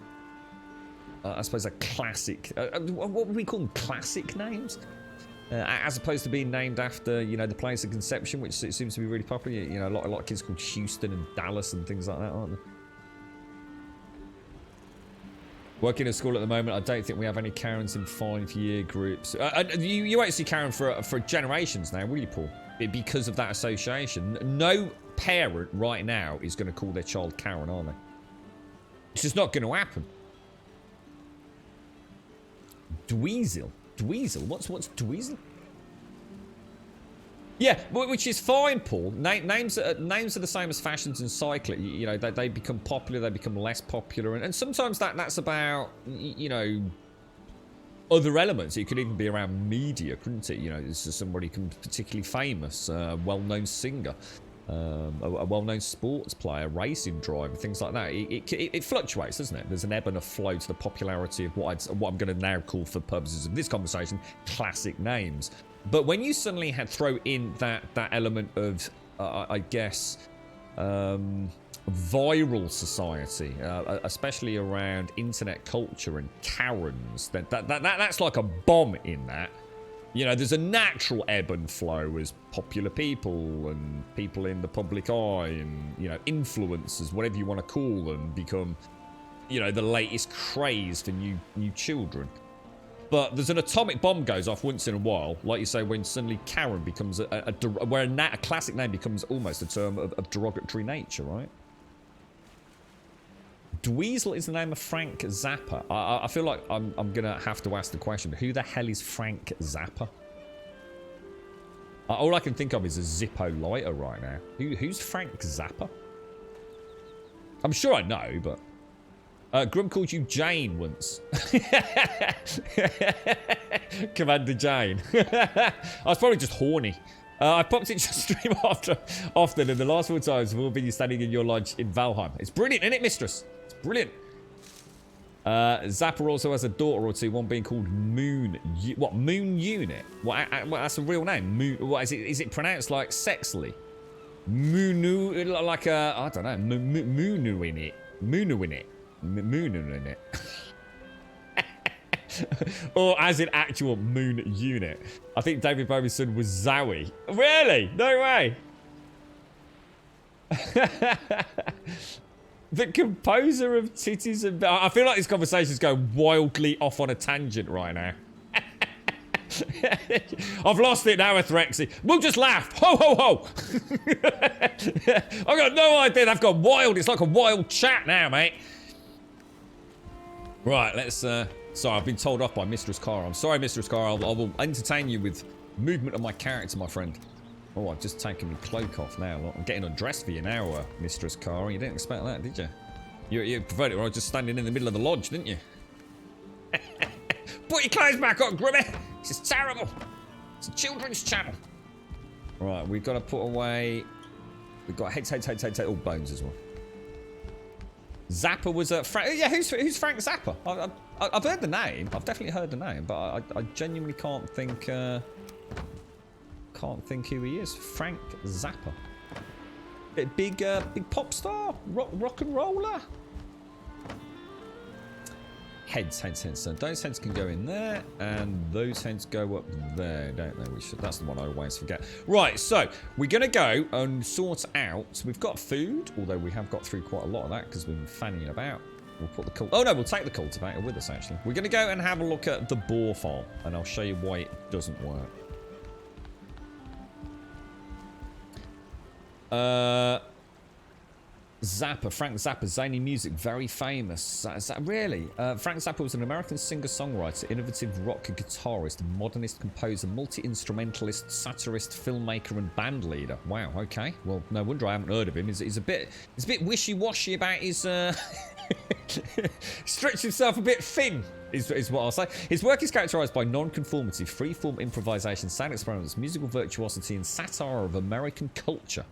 a classic... what would we call them? Classic names? As opposed to being named after, you know, the place of conception, which seems to be really popular. You know, a lot of kids called Houston and Dallas and things like that, aren't there? Working at school at the moment, I don't think we have any Karens in 5-year groups. You won't see Karen for generations now, will you, Paul? Because of that association. No parent right now is going to call their child Karen, are they? It's just not going to happen. Dweezil. Dweezil? What's Dweezil? Yeah, which is fine, Paul. Names are the same as fashions in cycling. You know, they become popular, they become less popular, and sometimes that's about, you know, other elements. It could even be around media, couldn't it? You know, this is somebody particularly famous, well-known singer. a well-known sports player, racing driver, things like that. It fluctuates, doesn't it? There's an ebb and a flow to the popularity of what I'm going to now call, for purposes of this conversation, classic names. But when you suddenly throw in that element of, I guess, viral society, especially around internet culture and Karens, that's like a bomb in that. You know, there's a natural ebb and flow as popular people and people in the public eye and, you know, influencers, whatever you want to call them, become, you know, the latest craze for new children. But there's an atomic bomb goes off once in a while, like you say, when suddenly Karen becomes where a classic name becomes almost a term of derogatory nature, right? Dweezil is the name of Frank Zappa. I feel like I'm going to have to ask the question, who the hell is Frank Zappa? All I can think of is a Zippo lighter right now. Who's Frank Zappa? I'm sure I know, but... Grum called you Jane once. Commander Jane. I was probably just horny. I popped into your stream often, and the last 4 times we'll be standing in your lodge in Valheim. It's brilliant, isn't it, mistress? It's brilliant. Zappa also has a daughter or two, one being called Moon. What, Moon Unit? What, that's a real name. Moon. What is it? Is it pronounced like sexily? Moonu, like a, I don't know, Moonu in it. Moonu in it. Moonu in it. Or as in actual Moon Unit. I think David Bowie's son was Zowie. Really? No way. The composer of Titties and... I feel like this conversation is going wildly off on a tangent right now. I've lost it now, Athrexy. We'll just laugh. Ho, ho, ho. I've got no idea. I've gone wild. It's like a wild chat now, mate. Right, let's... Sorry, I've been told off by Mistress Cara. I'm sorry, Mistress Cara. I will entertain you with movement of my character, my friend. Oh, I've just taken my cloak off now. Look, I'm getting undressed for you now, Mistress Cara. You didn't expect that, did you? You preferred it when I was just standing in the middle of the lodge, didn't you? Put your clothes back on, Grummy. This is terrible. It's a children's channel. Right, we've got to put away... We've got heads, all bones as well. Zappa was a... yeah, who's Frank Zappa? I've heard the name. I've definitely heard the name, but I genuinely can't think who he is. Frank Zappa. Big pop star? Rock and roller? Heads. So those heads can go in there, and those heads go up there, don't they? That's the one I always forget. Right, so we're going to go and sort out... We've got food, although we have got through quite a lot of that because we've been fanning about. We'll put the cult... Oh, no, we'll take the cultivator with us, actually. We're going to go and have a look at the boar farm, and I'll show you why it doesn't work. Zappa, Frank Zappa, zany music, very famous. Really? Frank Zappa was an American singer-songwriter, innovative rock guitarist, modernist composer, multi-instrumentalist, satirist, filmmaker, and band leader. Wow, okay. Well, no wonder I haven't heard of him. He's a bit wishy-washy about his... stretched himself a bit thin, is what I'll say. His work is characterized by non-conformity, free-form improvisation, sound experiments, musical virtuosity, and satire of American culture.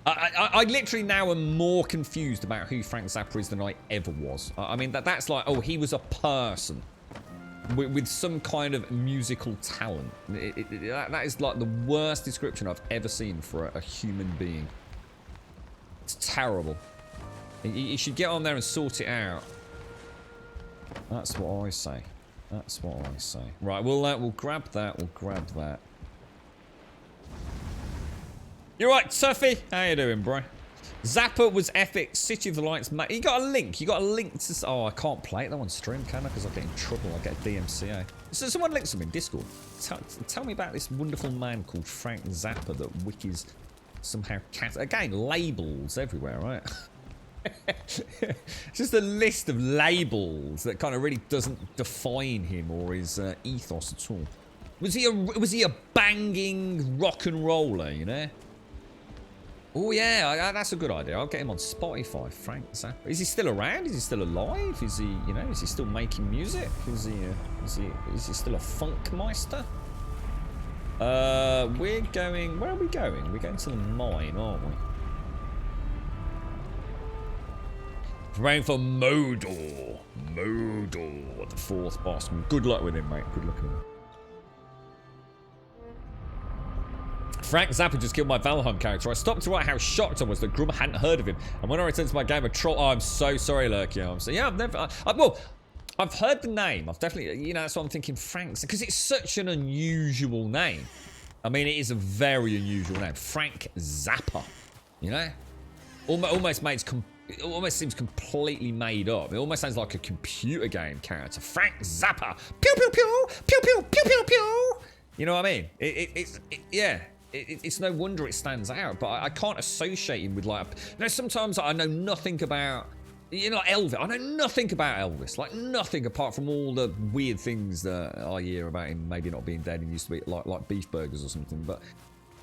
I literally now am more confused about who Frank Zappa is than I ever was. I mean, that's like, oh, he was a person with some kind of musical talent. That is like the worst description I've ever seen for a human being. It's terrible. You should get on there and sort it out. That's what I say. That's what I say. Right, we'll grab that. We'll grab that. You're right, Tuffy. How you doing, bro? Zappa was epic. City of the Lights, mate. You got a link. You got a link to... Oh, I can't play it though on stream, can I? Because I'll get in trouble. I'll get a DMCA. So someone links them in Discord. Tell me about this wonderful man called Frank Zappa that wikis somehow... Again, labels everywhere, right? Just a list of labels that kind of really doesn't define him or his ethos at all. Was he a banging rock and roller, you know? Oh yeah, that's a good idea. I'll get him on Spotify. Frank Zappa. Is he still around? Is he still alive? Is he, you know, is he still making music? Is he still a funk meister? We're going... Where are we going? We're going to the mine, aren't we? Praying for Modor. Modor, the 4th boss. Good luck with him, mate. Good luck with him. Frank Zappa just killed my Valheim character. I stopped to write how shocked I was that Grum hadn't heard of him. And when I returned to my game, a troll... Oh, I'm so sorry, Lurky. I'm so... Yeah, I've never... well, I've heard the name. I've definitely... You know, that's what I'm thinking. Frank's... Because it's such an unusual name. I mean, it is a very unusual name. Frank Zappa. You know? Almost makes... It almost seems completely made up. It almost sounds like a computer game character. Frank Zappa. Pew, pew, pew. Pew, pew, pew, pew, pew. You know what I mean? It's no wonder it stands out. But I can't associate him with, like... You know, sometimes I know nothing about... You know, like Elvis. I know nothing about Elvis. Like, nothing apart from all the weird things that I hear about him maybe not being dead and used to be like beef burgers or something. But,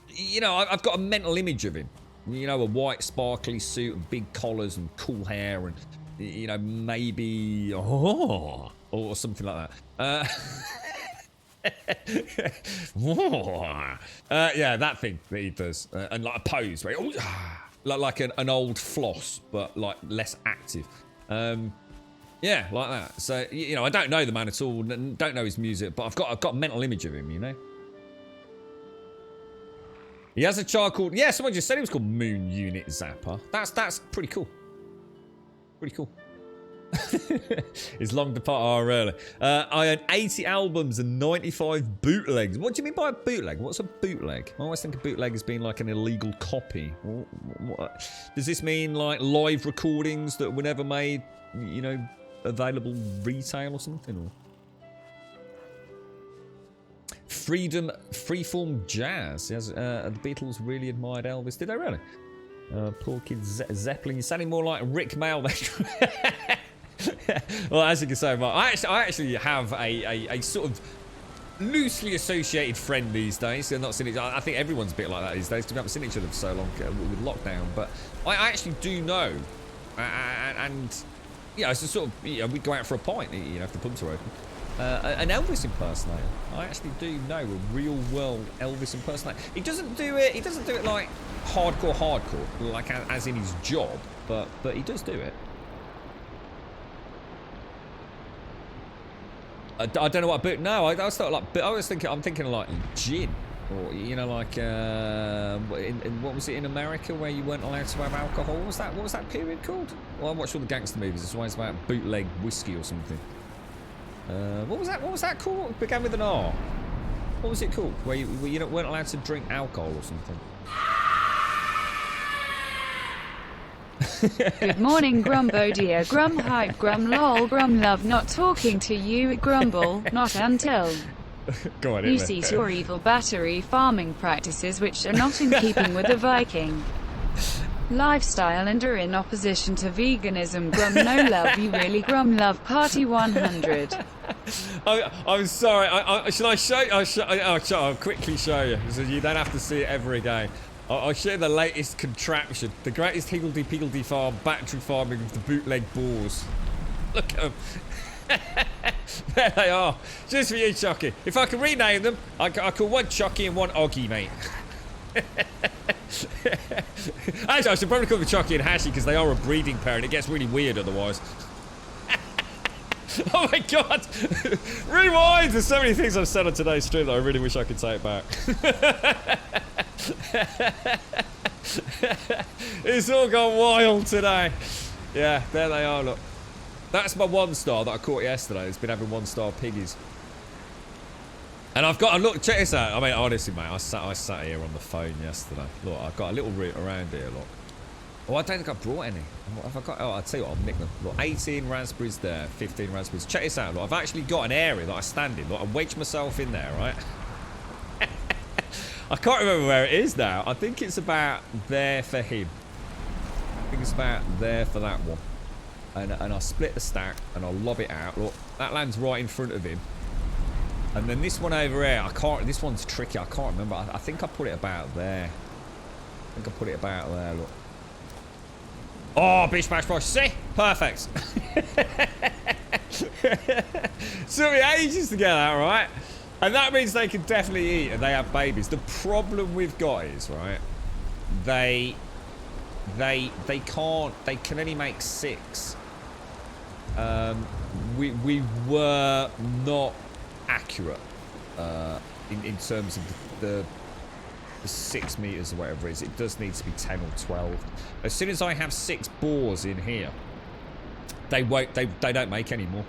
you know, I've got a mental image of him. You know, a white sparkly suit and big collars and cool hair and, you know, maybe... Oh, or something like that. Yeah, that thing that he does. And like a pose, right? Like an old floss, but like less active. Yeah, like that. So, you know, I don't know the man at all, don't know his music, but I've got a mental image of him, you know? He has a child called... Yeah, someone just said he was called Moon Unit Zappa. That's pretty cool. Pretty cool. He's long departed. Oh, really? I own 80 albums and 95 bootlegs. What do you mean by a bootleg? What's a bootleg? I always think a bootleg as being like an illegal copy. What? Does this mean like live recordings that were never made, you know, available retail or something? Or... Freeform jazz. Yes, the Beatles really admired Elvis. Did they really? Poor kid Zeppelin. You're sounding more like Rick Mail than... Well, as you can say, I actually have a sort of loosely associated friend these days. They're not seeing each other. I think everyone's a bit like that these days because we haven't seen each other for so long with lockdown. But I actually do know, and yeah, it's just sort of, you know, we go out for a pint, you know, if the pubs are open. An Elvis impersonator. I actually do know a real world Elvis impersonator. He doesn't do it. He doesn't do it like hardcore, like as in his job. But he does do it. I don't know what boot. No, I was thinking. I'm thinking of like gin, or you know, like what was it in America where you weren't allowed to have alcohol? What was that period called? Well, I watched all the gangster movies. It's always about bootleg whiskey or something. What was that called? It began with an R. What was it called? Where you weren't allowed to drink alcohol or something. Good morning, Grumbo dear, Grum hype, Grum lol, Grum love, not talking to you, Grumble, not until Go on, you cease your evil battery farming practices which are not in keeping with the Viking lifestyle and are in opposition to veganism. Grum no love, you really Grum love party 100. I'm sorry, should I show you? I'll quickly show you so you don't have to see it ever again. I'll show you the latest contraption. The greatest higgledy-piggledy farm, battery farming of the bootleg boars. Look at them. There they are. Just for you, Chucky. If I could rename them, I call one Chucky and one Oggy, mate. Actually, I should probably call them Chucky and Hashi because they are a breeding pair and it gets really weird otherwise. Oh my god! Rewind! There's so many things I've said on today's stream that I really wish I could take back. It's all gone wild today. Yeah, there they are, look. That's my 1-star that I caught yesterday. It's been having 1-star piggies. And I've got a look, check this out. I mean, honestly, mate, I sat here on the phone yesterday. Look, I've got a little route around here, look. Oh, I don't think I brought any. What have I got? Oh, I'll tell you what, I'll nick them. Look, 18 raspberries there, 15 raspberries. Check this out, look. I've actually got an area that I stand in. Look, I wedge myself in there, right? I can't remember where it is now. I think it's about there for him. I think it's about there for that one. And I'll split the stack and I'll lob it out. Look, that lands right in front of him. And then this one over here, this one's tricky. I can't remember. I think I put it about there. I think I put it about there, look. Oh, bish, bash, bosh. See? Perfect. Took me ages to get that right. And that means they can definitely eat and they have babies. The problem we've got is, right, they can't, they can only make 6. We were not accurate in terms of the 6 meters or whatever it is. It does need to be 10 or 12. As soon as I have 6 boars in here, they don't make any more.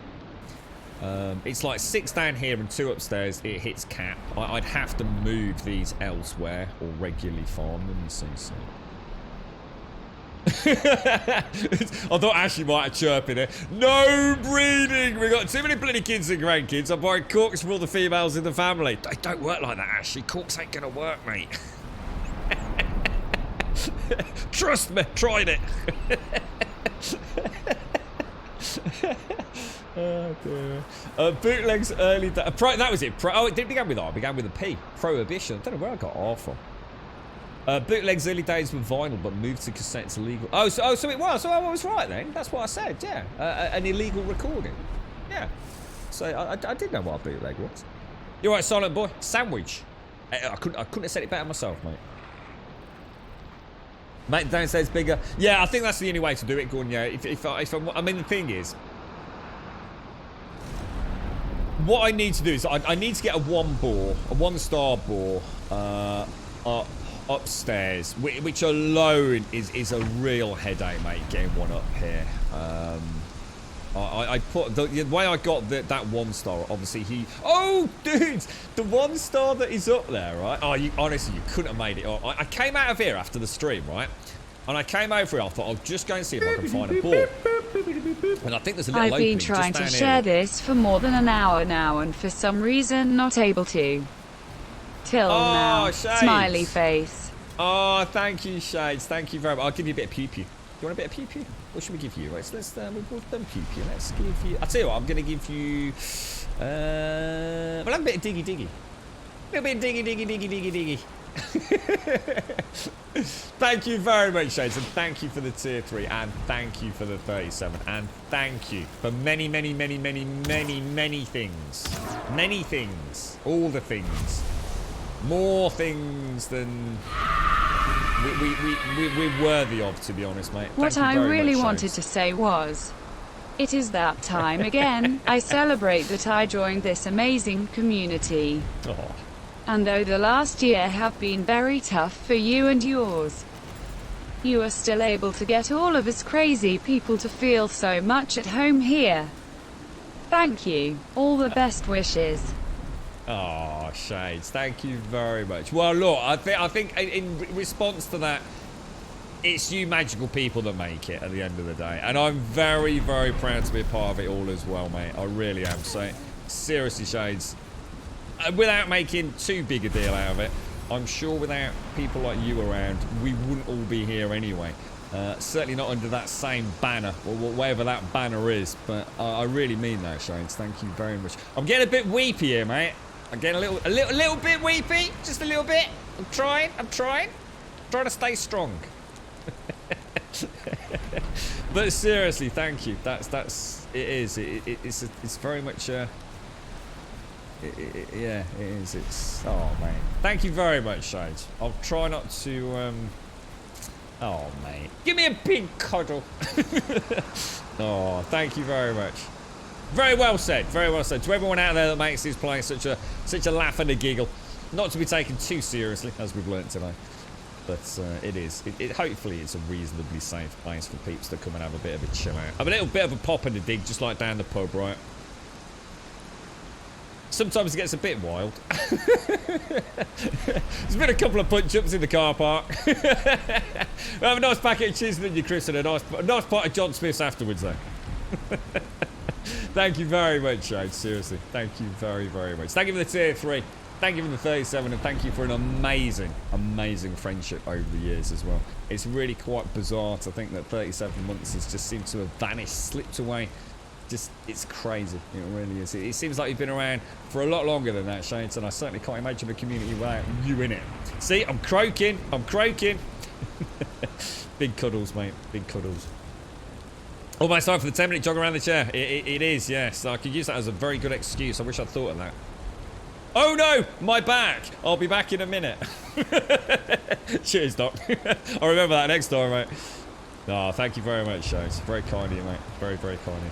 It's like 6 down here and 2 upstairs. It hits cap. I'd have to move these elsewhere or regularly farm them. So. I thought Ashley might have chirped in it. No breeding! We got too many bloody kids and grandkids. I'm buying corks for all the females in the family. They don't work like that, Ashley. Corks ain't gonna work, mate. Trust me, tried it. Oh dear. Bootleg's early that was it. Oh, it didn't begin with R. It began with a P. Prohibition. I don't know where I got R from. Bootleg's early days were vinyl, but moved to cassettes illegal. So it was. So I was right then. That's what I said. Yeah, an illegal recording. Yeah. So I did know what a bootleg was. You're right, Silent Boy. Sandwich. I couldn't have said it better myself, mate. Mate, downstairs bigger. Yeah, I think that's the only way to do it, Gordon. Yeah. I mean, the thing is, what I need to do is I need to get a 1-star boar, upstairs, which alone is a real headache, mate, getting one up here. I put the way I got that 1-star, obviously oh dude, the 1-star that is up there, right? Oh, honestly, you couldn't have made it up. I came out of here after the stream, right? And I came over here, I thought I'll just go and see if I can find a boar. And I think there's a little I've been trying to share this for more than an hour now, and for some reason not able to. Till now. Shades. Smiley face. Oh, thank you, Shades. Thank you very much. I'll give you a bit of pew-pew. You want a bit of pew-pew? What should we give you? Right, so let's, we've both done pew-pew. Let's give you... I'll tell you what, I'm going to give you... well, have a bit of diggy-diggy. A little bit of diggy-diggy-diggy-diggy-diggy. Thank you very much, Shades, and thank you for the tier 3, and thank you for the 37, and thank you for many, many, many, many, many, many things. Many things. All the things. More things than we're worthy of, to be honest, mate. What I really wanted to say was, it is that time again. I celebrate that I joined this amazing community. Oh. And though the last year have been very tough for you and yours, you are still able to get all of us crazy people to feel so much at home here. Thank you. All the best wishes. Oh, Shades, thank you very much. Well, look, I think in response to that, it's you magical people that make it at the end of the day. And I'm very, very proud to be a part of it all as well, mate. I really am. So, seriously, Shades, without making too big a deal out of it, I'm sure without people like you around, we wouldn't all be here anyway. Certainly not under that same banner, or whatever that banner is. But I really mean that, Shades. Thank you very much. I'm getting a bit weepy here, mate. I'm getting a little bit weepy, just a little bit. I'm trying to stay strong. But seriously, thank you. It's very much yeah, it is. It's oh man. Thank you very much, Shades. I'll try not to oh mate, give me a big cuddle. Oh, thank you very much. Very well said. Very well said. To everyone out there that makes this play such a laugh and a giggle, not to be taken too seriously, as we've learnt tonight. But it is. Hopefully it's a reasonably safe place for peeps to come and have a bit of a chill out. Have a little bit of a pop and a dig, just like down the pub, right? Sometimes it gets a bit wild. There's been a couple of punch-ups in the car park. We have a nice packet of cheese and your Chris, and a nice part of John Smith's afterwards, though. Thank you very much, Shade. Seriously, thank you very, very much. Thank you for the tier 3. Thank you for the 37, and thank you for an amazing, amazing friendship over the years as well. It's really quite bizarre to think that 37 months has just seemed to have vanished, slipped away. Just, it's crazy. It really is. It seems like you've been around for a lot longer than that, Shades, and I certainly can't imagine a community without you in it. See, I'm croaking. I'm croaking. Big cuddles, mate. Big cuddles. Almost time for the 10-minute jog around the chair. It is, yes. I could use that as a very good excuse. I wish I'd thought of that. Oh no, my back. I'll be back in a minute. Cheers, Doc. I'll remember that next time, mate. Oh, thank you very much, Shaz. Very kind of you, mate. Very, very kind of you.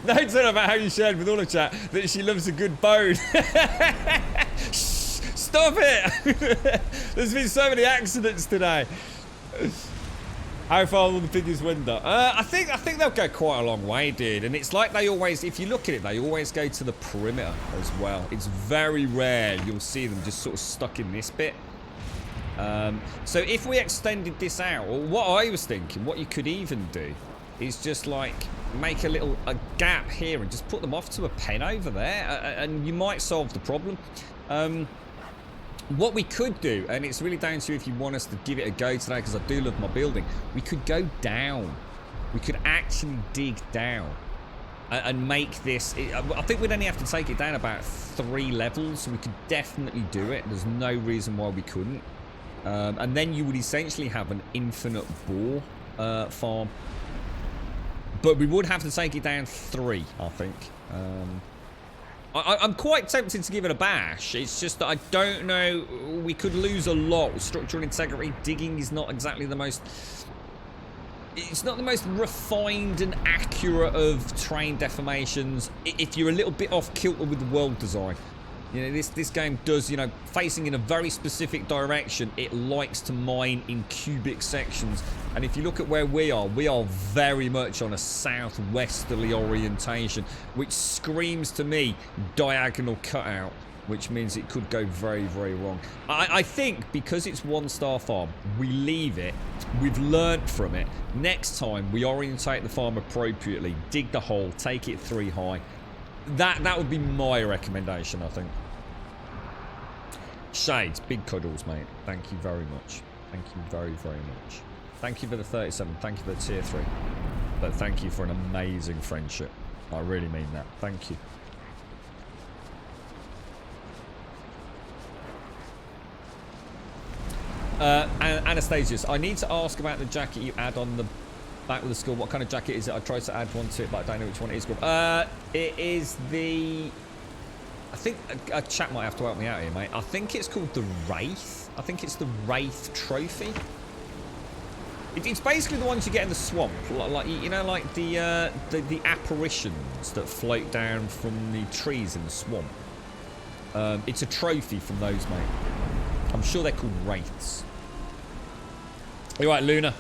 No, tell about how you shared with all the chat that she loves a good bone. Stop it! There's been so many accidents today. How far will the figures window? I think they'll go quite a long way, dude. And it's like they always, if you look at it, they always go to the perimeter as well. It's very rare you'll see them just sort of stuck in this bit. So if we extended this out, or what I was thinking, what you could even do is just like make a gap here and just put them off to a pen over there, and you might solve the problem. What we could do, and it's really down to you if you want us to give it a go today, because I do love my building, we could go down. We could actually dig down and make this... I think we'd only have to take it down about 3 levels, so we could definitely do it. There's no reason why we couldn't. And then you would essentially have an infinite boar farm. But we would have to take it down 3, I think. I'm quite tempted to give it a bash. It's just that I don't know. We could lose a lot with structural integrity. Digging is not exactly the most... It's not the most refined and accurate of terrain deformations. If you're a little bit off kilter with the world design. You know, this game does, you know, facing in a very specific direction, it likes to mine in cubic sections. And if you look at where we are very much on a southwesterly orientation, which screams to me diagonal cutout, which means it could go very, very wrong. I think because it's 1-star farm, we leave it, we've learnt from it. Next time, we orientate the farm appropriately, dig the hole, take it 3 high. That would be my recommendation, I think. Shades, big cuddles, mate. Thank you very much. Thank you very, very much. Thank you for the 37. Thank you for the tier 3. But thank you for an amazing friendship. I really mean that. Thank you. Anastasius, I need to ask about the jacket you add on the back with the skull. What kind of jacket is it? I tried to add one to it, but I don't know which one it is called. It is the... I think a chat might have to help me out here, mate. I think it's called the Wraith. I think it's the Wraith Trophy. It's basically the ones you get in the swamp, like you know, like the apparitions that float down from the trees in the swamp. It's a trophy from those, mate. I'm sure they're called Wraiths. You're right, Luna.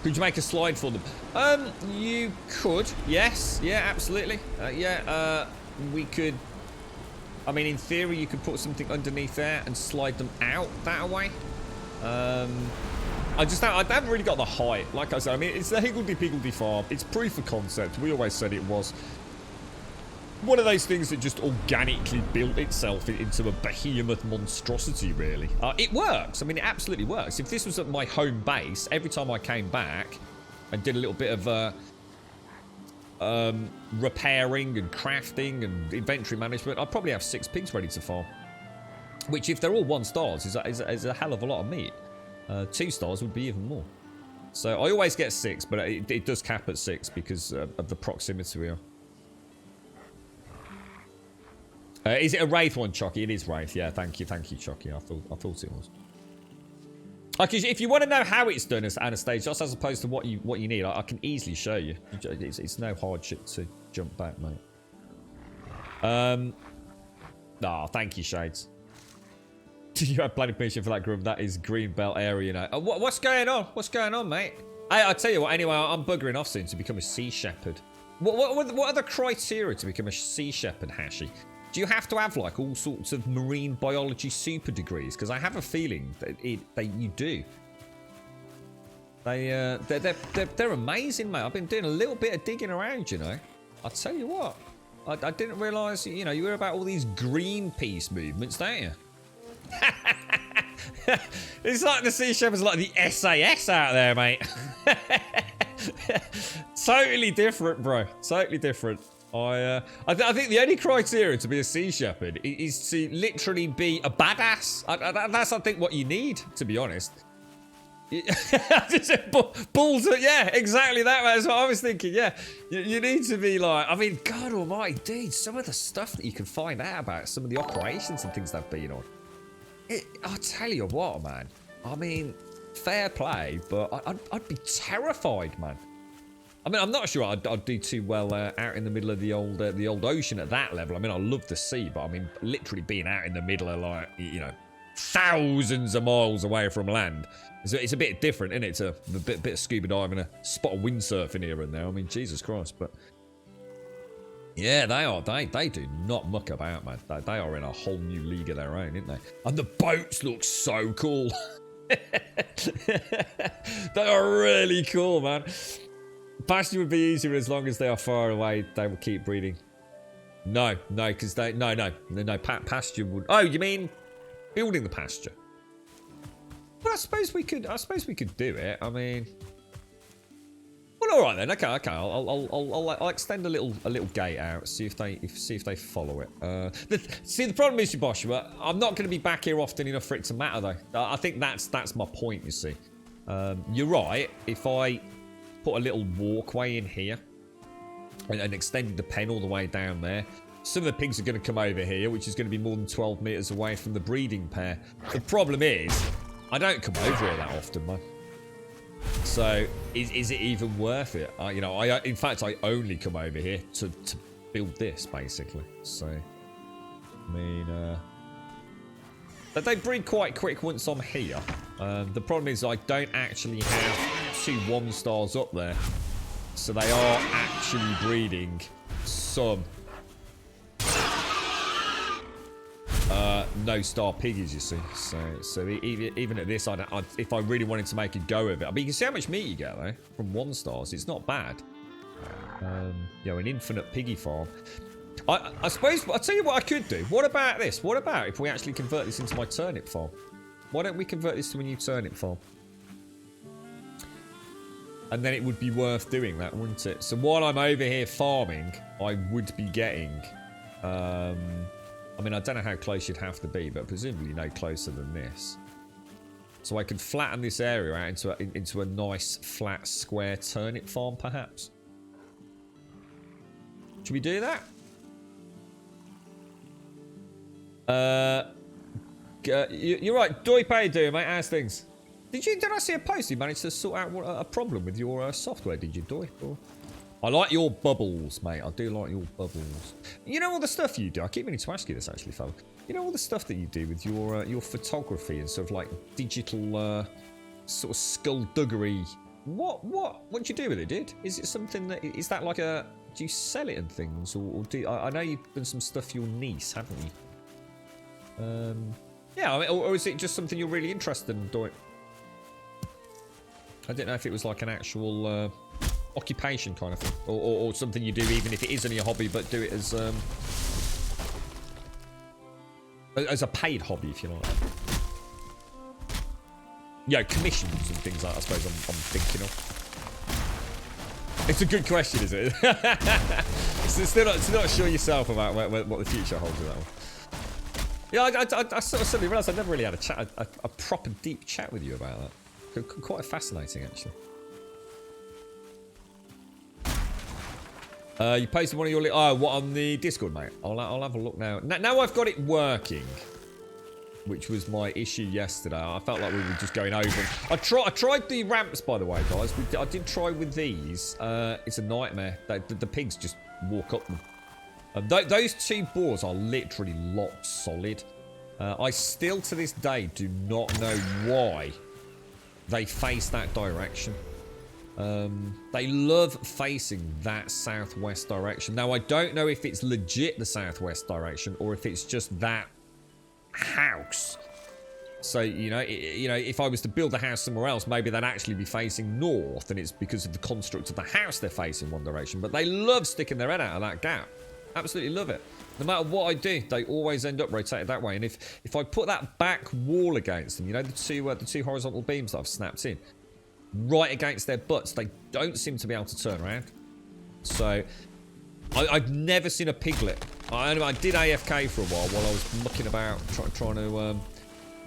Could you make a slide for them? You could. Yes. Yeah, absolutely. We could... I mean, in theory, you could put something underneath there and slide them out that way. I haven't really got the height. Like I said, I mean, it's the higgledy-piggledy farm. It's proof of concept. We always said it was one of those things that just organically built itself into a behemoth monstrosity, really. It works. I mean, it absolutely works. If this was at my home base, every time I came back and did a little bit of repairing and crafting and inventory management, I'd probably have 6 pigs ready to farm. Which, if they're all 1 stars, is a hell of a lot of meat. 2 stars would be even more. So I always get 6, but it does cap at 6 because of the proximity we are. Is it a Wraith one, Chucky? It is Wraith. Yeah, thank you, Chucky. I thought it was. Like, if you want to know how it's done, Anastasia, just as opposed to what you need, I can easily show you. It's no hardship to jump back, mate. Thank you, Shades. Do you have planning permission for that group? That is Greenbelt area, you know. What's going on? What's going on, mate? I'll tell you what. Anyway, I'm buggering off soon to become a sea shepherd. What are the criteria to become a sea shepherd, Hashi? Do you have to have like all sorts of marine biology super degrees? Because I have a feeling that you do. They're amazing, mate. I've been doing a little bit of digging around, you know. I'll tell you what. I didn't realise, you know, you hear about all these Greenpeace movements, don't you? It's like the Sea Shepherd's like the SAS out there, mate. Totally different, bro. Totally different. I think the only criteria to be a Sea Shepherd is to literally be a badass. That's, I think, what you need, to be honest. Balls, yeah, exactly that. That's what I was thinking. Yeah, you need to be like, I mean, God Almighty, dude, some of the stuff that you can find out about some of the operations and things they've been on. I'll tell you what, man. I mean, fair play, but I'd be terrified, man. I mean, I'm not sure I'd do too well out in the middle of the old ocean at that level. I mean, I love the sea, but I mean, literally being out in the middle of, like, you know, thousands of miles away from land. It's a bit different, isn't it? It's a bit of scuba diving, a spot of windsurfing here and there. I mean, Jesus Christ, but yeah, they do not muck about, man. They are in a whole new league of their own, aren't they? And the boats look so cool. They are really cool, man. Pasture would be easier as long as they are far away. They will keep breeding. No, because pasture would. Oh, you mean building the pasture? Well, I suppose we could do it. I mean, well, all right then. Okay. I'll extend a little gate out. See if they follow it. The problem is, Joshua, I'm not going to be back here often enough for it to matter, though. I think that's my point. You see, you're right. If I put a little walkway in here and extended the pen all the way down there, some of the pigs are going to come over here, which is going to be more than 12 meters away from the breeding pair. The problem is, I don't come over here that often, man. So, is it even worth it? In fact, I only come over here to build this, basically. So, I mean, they breed quite quick once I'm here. The problem is I don't actually have 2 1-stars up there. So they are actually breeding some no-star piggies, you see. So even at this, if I really wanted to make a go of it, I mean, you can see how much meat you get though from 1-stars. It's not bad. An infinite piggy farm. I suppose I'll tell you what I could do. What about this? What about if we actually convert this into my turnip farm? Why don't we convert this to a new turnip farm? And then it would be worth doing that, wouldn't it? So while I'm over here farming, I would be getting. I mean, I don't know how close you'd have to be, but presumably no closer than this. So I could flatten this area out into a nice, flat, square turnip farm, perhaps. Should we do that? You're right. Doip, how you doing, mate? How's things? Did I see a post? You managed to sort out a problem with your software, did you, Doip? Or... I like your bubbles, mate. I do like your bubbles. You know all the stuff you do? I keep meaning to ask you this, actually, fella. You know all the stuff that you do with your photography and sort of like digital sort of skullduggery. What do you do with it, dude? Is it something that is that like a? Do you sell it and things, or do I know you've done some stuff for your niece, haven't you? Yeah, I mean, or is it just something you're really interested in doing? I didn't know if it was like an actual occupation kind of thing, or something you do even if it isn't your hobby, but do it as a paid hobby, if you like. Yeah, commissions and things like that, I suppose I'm thinking of. It's a good question, is it? Still not sure yourself about what the future holds with that one. Yeah, I sort of suddenly realised I never really had a proper deep chat with you about that. Quite fascinating, actually. You posted one of your... Oh, what, on the Discord, mate? I'll have a look now. Now I've got it working, which was my issue yesterday. I felt like we were just going over. I tried the ramps, by the way, guys. I did try with these. It's a nightmare. The pigs just walk up them. Those 2 boars are literally locked solid. I still, to this day, do not know why they face that direction. They love facing that southwest direction. Now, I don't know if it's legit the southwest direction or if it's just that house. So, you know, if I was to build a house somewhere else, maybe they'd actually be facing north, and it's because of the construct of the house they're facing one direction. But they love sticking their head out of that gap. Absolutely love it. No matter what I do, they always end up rotated that way. And if I put that back wall against them, you know, the two horizontal beams that I've snapped in, right against their butts, they don't seem to be able to turn around. So I've never seen a piglet. I did AFK for a while I was mucking about trying to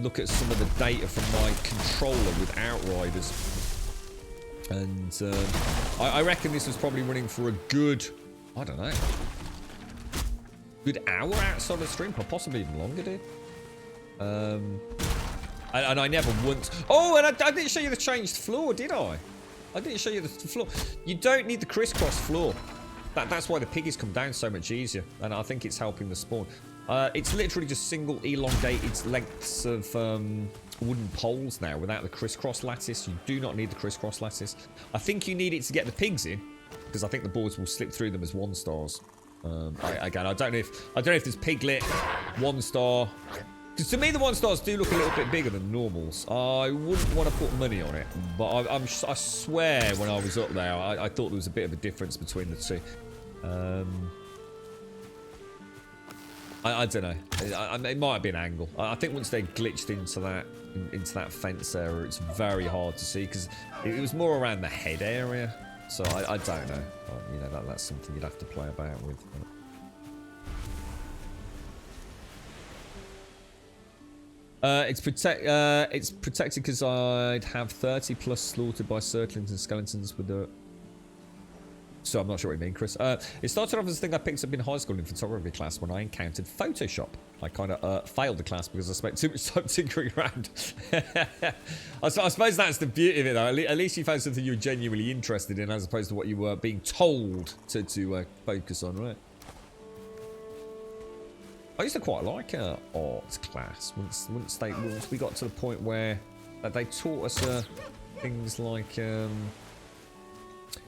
look at some of the data from my controller with Outriders. And I reckon this was probably running for a good, I don't know, good hour outside the stream, possibly even longer, dude. And I never once... Oh, and I didn't show you the changed floor, did I? I didn't show you the floor. You don't need the crisscross floor. That's why the piggies come down so much easier. And I think it's helping the spawn. It's literally just single elongated lengths of wooden poles now without the crisscross lattice. You do not need the crisscross lattice. I think you need it to get the pigs in, because I think the boards will slip through them as 1 stars. Again, I don't know if there's piglet 1 star. Because to me, the 1 stars do look a little bit bigger than normals. I wouldn't want to put money on it, but I swear when I was up there, I thought there was a bit of a difference between the two. I don't know. It might be an angle. I think once they glitched into that fence area, it's very hard to see because it was more around the head area. So I don't know. You know, that's something you'd have to play about with. It's protected because I'd have 30 plus slaughtered by circlings and skeletons with the... So I'm not sure what you mean, Chris. It started off as a thing I picked up in high school in photography class when I encountered Photoshop. I kind of failed the class because I spent too much time tinkering around. I suppose that's the beauty of it, though. At least you found something you were genuinely interested in as opposed to what you were being told to focus on, right? I used to quite like art class once we got to the point where they taught us things like...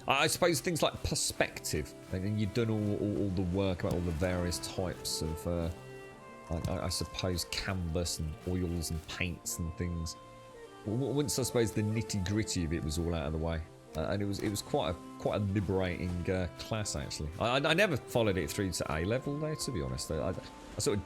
I suppose things like perspective, and you've done all the work about all the various types of, I suppose, canvas and oils and paints and things. Once I suppose the nitty gritty of it was all out of the way, and it was quite a liberating class actually. I never followed it through to A level though, to be honest. I sort of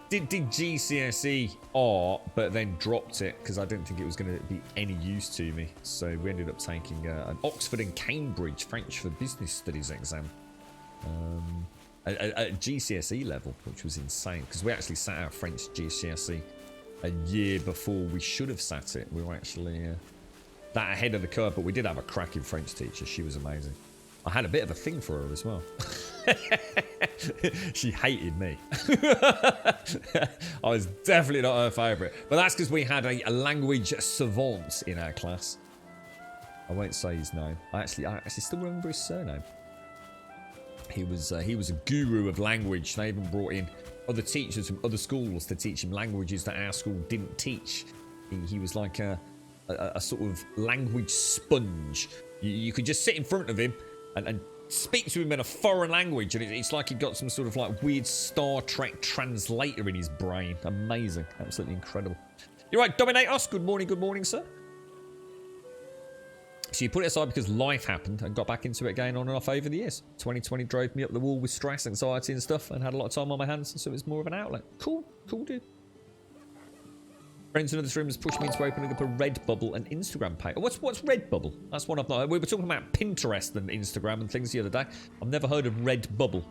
did GCSE art, but then dropped it because I didn't think it was going to be any use to me. So we ended up taking an Oxford and Cambridge French for Business Studies exam at GCSE level, which was insane because we actually sat our French GCSE a year before we should have sat it. We were actually that ahead of the curve, but we did have a cracking French teacher. She was amazing. I had a bit of a thing for her as well. She hated me. I was definitely not her favourite. But that's because we had a language savant in our class. I won't say his name. I actually still remember his surname. He was a guru of language. They even brought in other teachers from other schools to teach him languages that our school didn't teach. He was like a sort of language sponge. You could just sit in front of him and speak to him in a foreign language, and it's like he got some sort of like weird Star Trek translator in his brain. Amazing. Absolutely incredible. You're right, Dominate Us. Good morning, sir. So you put it aside because life happened and got back into it again on and off over the years. 2020 drove me up the wall with stress, anxiety and stuff, and had a lot of time on my hands, so it was more of an outlet. Cool, dude. Friends in other streamers pushed me into opening up a Redbubble and Instagram page. What's Redbubble? That's one I've not heard. We were talking about Pinterest and Instagram and things the other day. I've never heard of Redbubble.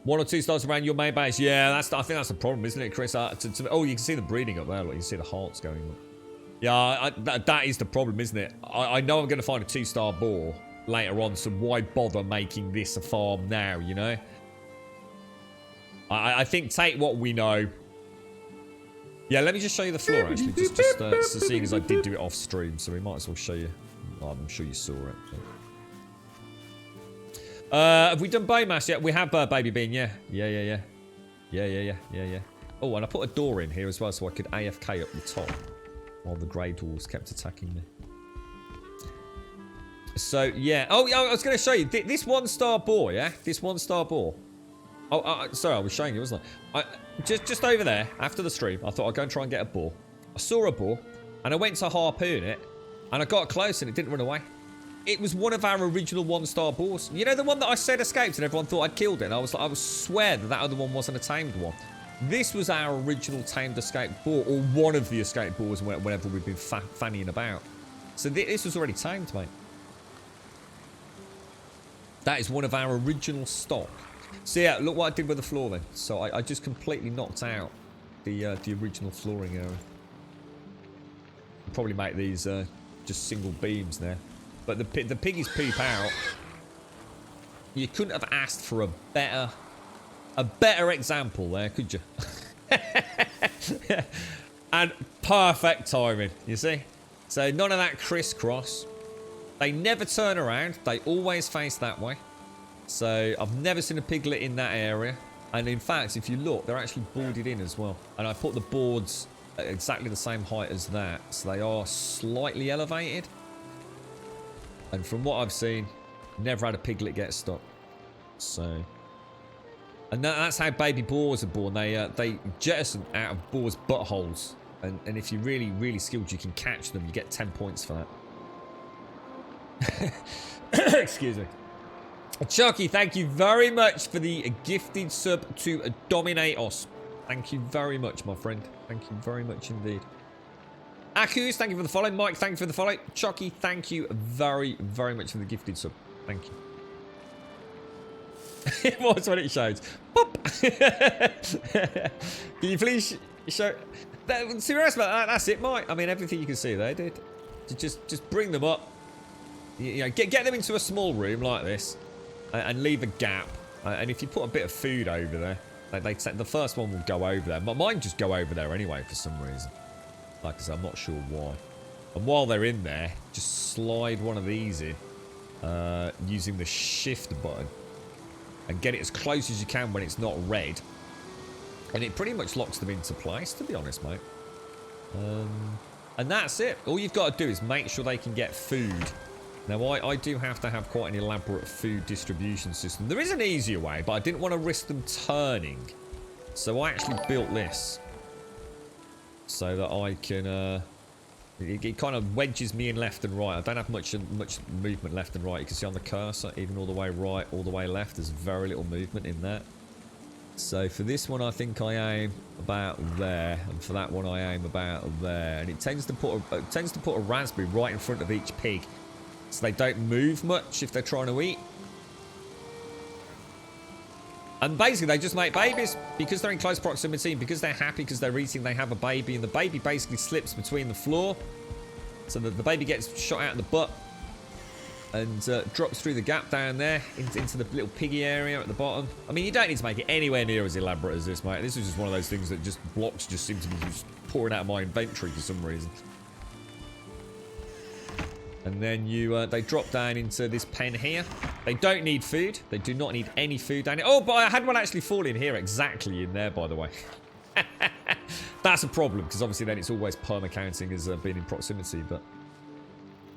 1 or 2 stars around your main base. Yeah, I think that's the problem, isn't it, Chris? Oh, you can see the breeding up there. Look, you can see the hearts going up. Yeah, that is the problem, isn't it? I know I'm going to find a 2-star boar later on, so why bother making this a farm now, you know? I think take what we know. Yeah, let me just show you the floor, actually. Just seeing as I did do it off stream, so we might as well show you. Oh, I'm sure you saw it. Have we done biomass yet? We have Baby Bean, yeah. Yeah. Oh, and I put a door in here as well, so I could AFK up the top while the grey dwarves kept attacking me. So, yeah. Oh, I was going to show you. This 1-star boar, yeah? This 1-star boar. Oh, sorry, I was showing you, wasn't I? Just over there, after the stream, I thought I'd go and try and get a boar. I saw a boar, and I went to harpoon it, and I got close, and it didn't run away. It was one of our original 1-star boars. You know, the one that I said escaped, and everyone thought I'd killed it, and I was like, I would swear that other one wasn't a tamed one. This was our original tamed escaped boar, or one of the escaped boars whenever we've been fannying about. So this was already tamed, mate. That is one of our original stock. So yeah, look what I did with the floor then. So I just completely knocked out the original flooring area. Probably make these just single beams now. But the piggies poop out. You couldn't have asked for a better example there, could you? And perfect timing, you see? So none of that crisscross. They never turn around. They always face that way. So I've never seen a piglet in that area. And in fact, if you look, they're actually boarded in as well. And I put the boards at exactly the same height as that. So they are slightly elevated. And from what I've seen, never had a piglet get stuck. So... And that's how baby boars are born. They jettison out of boars' buttholes. And if you're really, really skilled, you can catch them. You get 10 points for that. Excuse me. Chucky, thank you very much for the gifted sub to Dominate Us. Thank you very much, my friend. Thank you very much indeed. Akus, thank you for the follow. Mike, thank you for the follow. Chucky, thank you very, very much for the gifted sub. Thank you. It was when it showed. Boop. Can you please show... Serious about that? That's it, Mike. I mean, everything you can see there, dude. Just bring them up. You know, get them into a small room like this. And leave a gap. And if you put a bit of food over there, the first one will go over there. Mine just go over there anyway for some reason. Like I said, I'm not sure why. And while they're in there, just slide one of these in using the shift button. And get it as close as you can when it's not red. And it pretty much locks them into place, to be honest, mate. And that's it. All you've got to do is make sure they can get food. Now, I do have to have quite an elaborate food distribution system. There is an easier way, but I didn't want to risk them turning. So I actually built this. So that I can... It kind of wedges me in left and right. I don't have much movement left and right. You can see on the cursor, even all the way right, all the way left, there's very little movement in that. So for this one, I think I aim about there, and for that one, I aim about there. And it tends to put a raspberry right in front of each pig, so they don't move much if they're trying to eat. And basically, they just make babies because they're in close proximity, because they're happy, because they're eating, they have a baby, and the baby basically slips between the floor. So that the baby gets shot out of the butt and drops through the gap down there into the little piggy area at the bottom. I mean, you don't need to make it anywhere near as elaborate as this, mate. This is just one of those things that just blocks just seem to be just pouring out of my inventory for some reason. And then they drop down into this pen here. They don't need food. They do not need any food down here. Oh, but I had one actually fall in here, exactly in there, by the way. That's a problem, because obviously then it's always perma-counting as being in proximity. But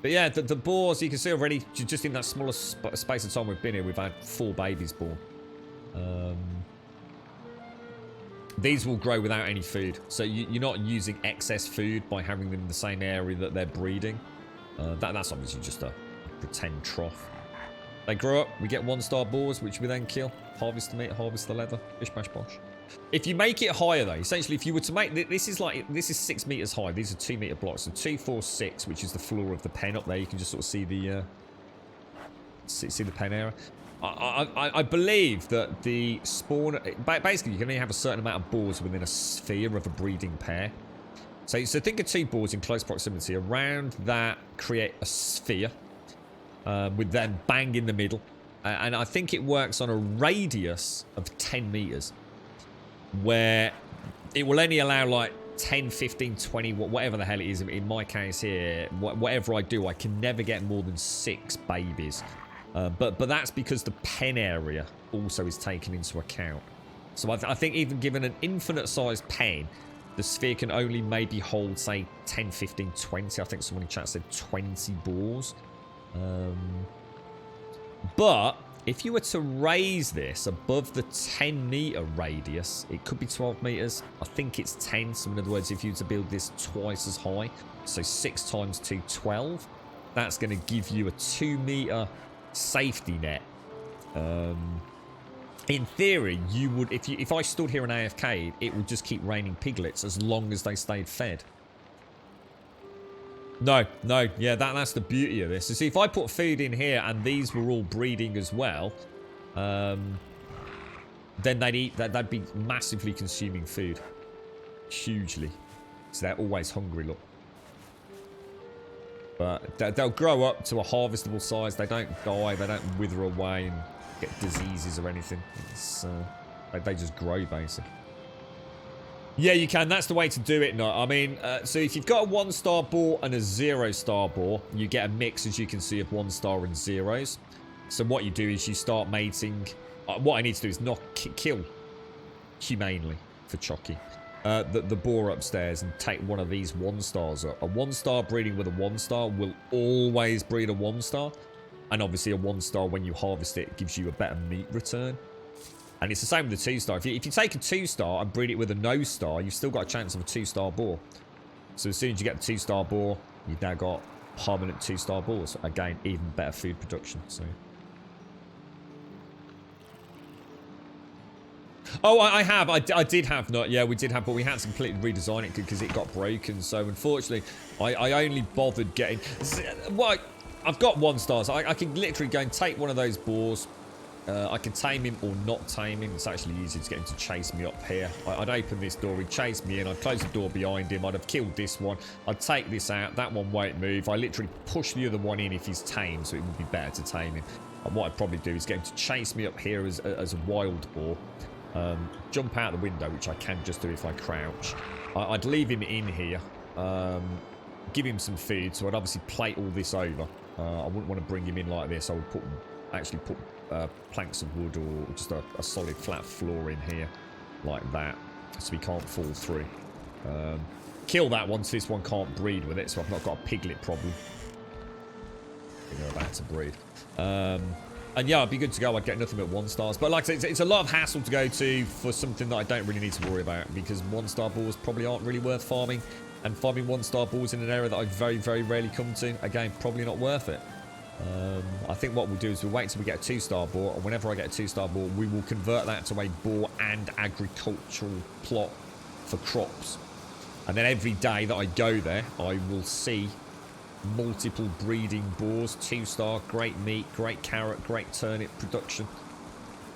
yeah, the boars, you can see already, just in that smaller space of time we've been here, we've had 4 babies born. These will grow without any food. So you're not using excess food by having them in the same area that they're breeding. That's obviously just a pretend trough. They grow up, we get 1-star boars, which we then kill. Harvest the meat, harvest the leather. Bish bash bosh. If you make it higher though, essentially if you were to make... This is 6 meters high. These are 2 meter blocks. So 2, 4, 6, which is the floor of the pen up there. You can just sort of see the... see the pen area. I believe that the spawn... Basically, you can only have a certain amount of boars within a sphere of a breeding pair. So think of 2 boars in close proximity. Around that, create a sphere. With them bang in the middle. And I think it works on a radius of 10 meters. Where it will only allow like 10, 15, 20, whatever the hell it is. In my case here, whatever I do, I can never get more than 6 babies. But that's because the pen area also is taken into account. So I think even given an infinite sized pen, the sphere can only maybe hold, say, 10, 15, 20. I think someone in chat said 20 boars. But if you were to raise this above the 10 meter radius, it could be 12 meters. I think it's 10. So in other words, if you were to build this twice as high, so 6 times 2, 12, that's going to give you a 2 meter safety net. In theory, you would, if I stood here and AFK'd, it would just keep raining piglets as long as they stayed fed. No, yeah, that's the beauty of this. You see, if I put food in here and these were all breeding as well, then they'd be massively consuming food. hugely. So they're always hungry, look. But they'll grow up to a harvestable size. They don't die. They don't wither away and get diseases or anything. It's, they just grow, basically. Yeah, you can. That's the way to do it. No, I mean, so if you've got a 1-star boar and a 0-star boar, you get a mix, as you can see, of 1-star and 0s. So what you do is you start mating. What I need to do is not kill humanely for Chucky. The boar upstairs and take one of these 1-stars up. A 1-star breeding with a 1-star will always breed a 1-star. And obviously a 1-star, when you harvest it, gives you a better meat return. And it's the same with the 2-star. If you take a 2-star and breed it with a no-star, you've still got a chance of a 2-star boar. So as soon as you get the 2-star boar, you've now got permanent 2-star boars. Again, even better food production. So. Oh, I have. I did have. Not. Yeah, we did have, but we had to completely redesign it because it got broken. So unfortunately, I only bothered getting. Well, I've got 1-stars. I can literally go and take one of those boars. I can tame him or not tame him. It's actually easy to get him to chase me up here. I'd open this door, he'd chase me in, I'd close the door behind him, I'd have killed this one, I'd take this out, that one won't move. I literally push the other one in if he's tame, so it would be better to tame him. And what I'd probably do is get him to chase me up here as a wild boar. Jump out the window, which I can just do if I crouch. I'd leave him in here, give him some food, so I'd obviously plate all this over. I wouldn't want to bring him in like this. I would actually put planks of wood or just a solid flat floor in here like that, so he can't fall through. Kill that one so this one can't breed with it, so I've not got a piglet problem. They're about to breed. And yeah, I'd be good to go. I'd get nothing but 1-stars. But like I said, it's a lot of hassle to go to for something that I don't really need to worry about, because 1-star boars probably aren't really worth farming. And farming 1-star boars in an area that I very, very rarely come to, again, probably not worth it. I think what we'll do is we'll wait till we get a 2-star boar, and whenever I get a 2-star boar, we will convert that to a boar and agricultural plot for crops. And then every day that I go there, I will see multiple breeding boars, 2-star, great meat, great carrot, great turnip production.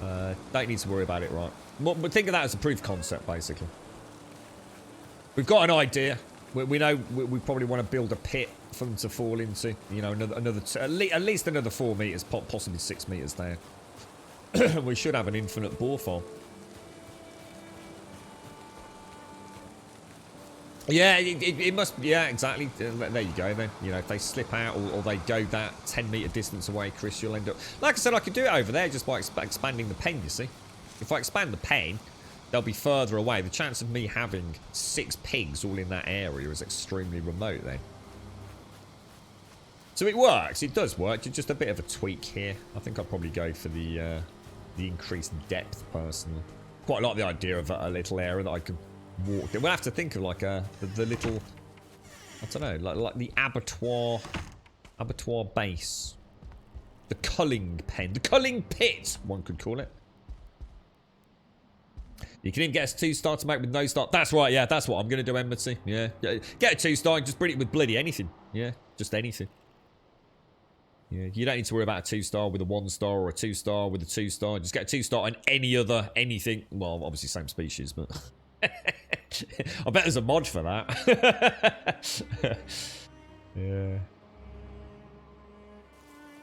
Don't need to worry about it, right? But think of that as a proof concept, basically. We've got an idea. We know we probably want to build a pit for them to fall into. You know, at least another 4 meters, possibly 6 meters down. We should have an infinite boar farm. Yeah, it must. Yeah, exactly. There you go. Then you know, if they slip out or they go that 10-meter distance away, Chris, you'll end up. Like I said, I could do it over there just by expanding the pen. You see, if I expand the pen, they'll be further away. The chance of me having 6 pigs all in that area is extremely remote then. So it works. It does work. Just a bit of a tweak here. I think I'll probably go for the increased depth personally. Quite like the idea of a little area that I can walk. We'll have to think of like the little, I don't know, like the abattoir base, the culling pen, the culling pit, one could call it. You can even get a 2-star to make with no star. That's right, yeah, that's what I'm going to do, Enmity. Yeah. Get a 2-star and just breed it with bloody anything. Yeah, just anything. Yeah, you don't need to worry about a 2-star with a 1-star or a 2-star with a 2-star. Just get a 2-star and any other, anything. Well, obviously same species, but... I bet there's a mod for that. Yeah.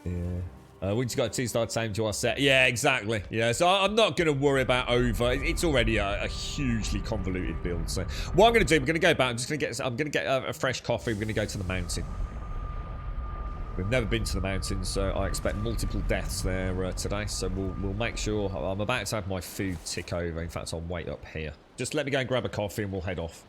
Yeah. We just got a 2-star tame to our set. Yeah, exactly. Yeah, so I'm not going to worry about over. It's already a hugely convoluted build. So what I'm going to do, I'm going to go back. I'm going to get a fresh coffee. We're going to go to the mountain. We've never been to the mountain, so I expect multiple deaths there today. So we'll make sure. I'm about to have my food tick over. In fact, I'll wait up here. Just let me go and grab a coffee and we'll head off.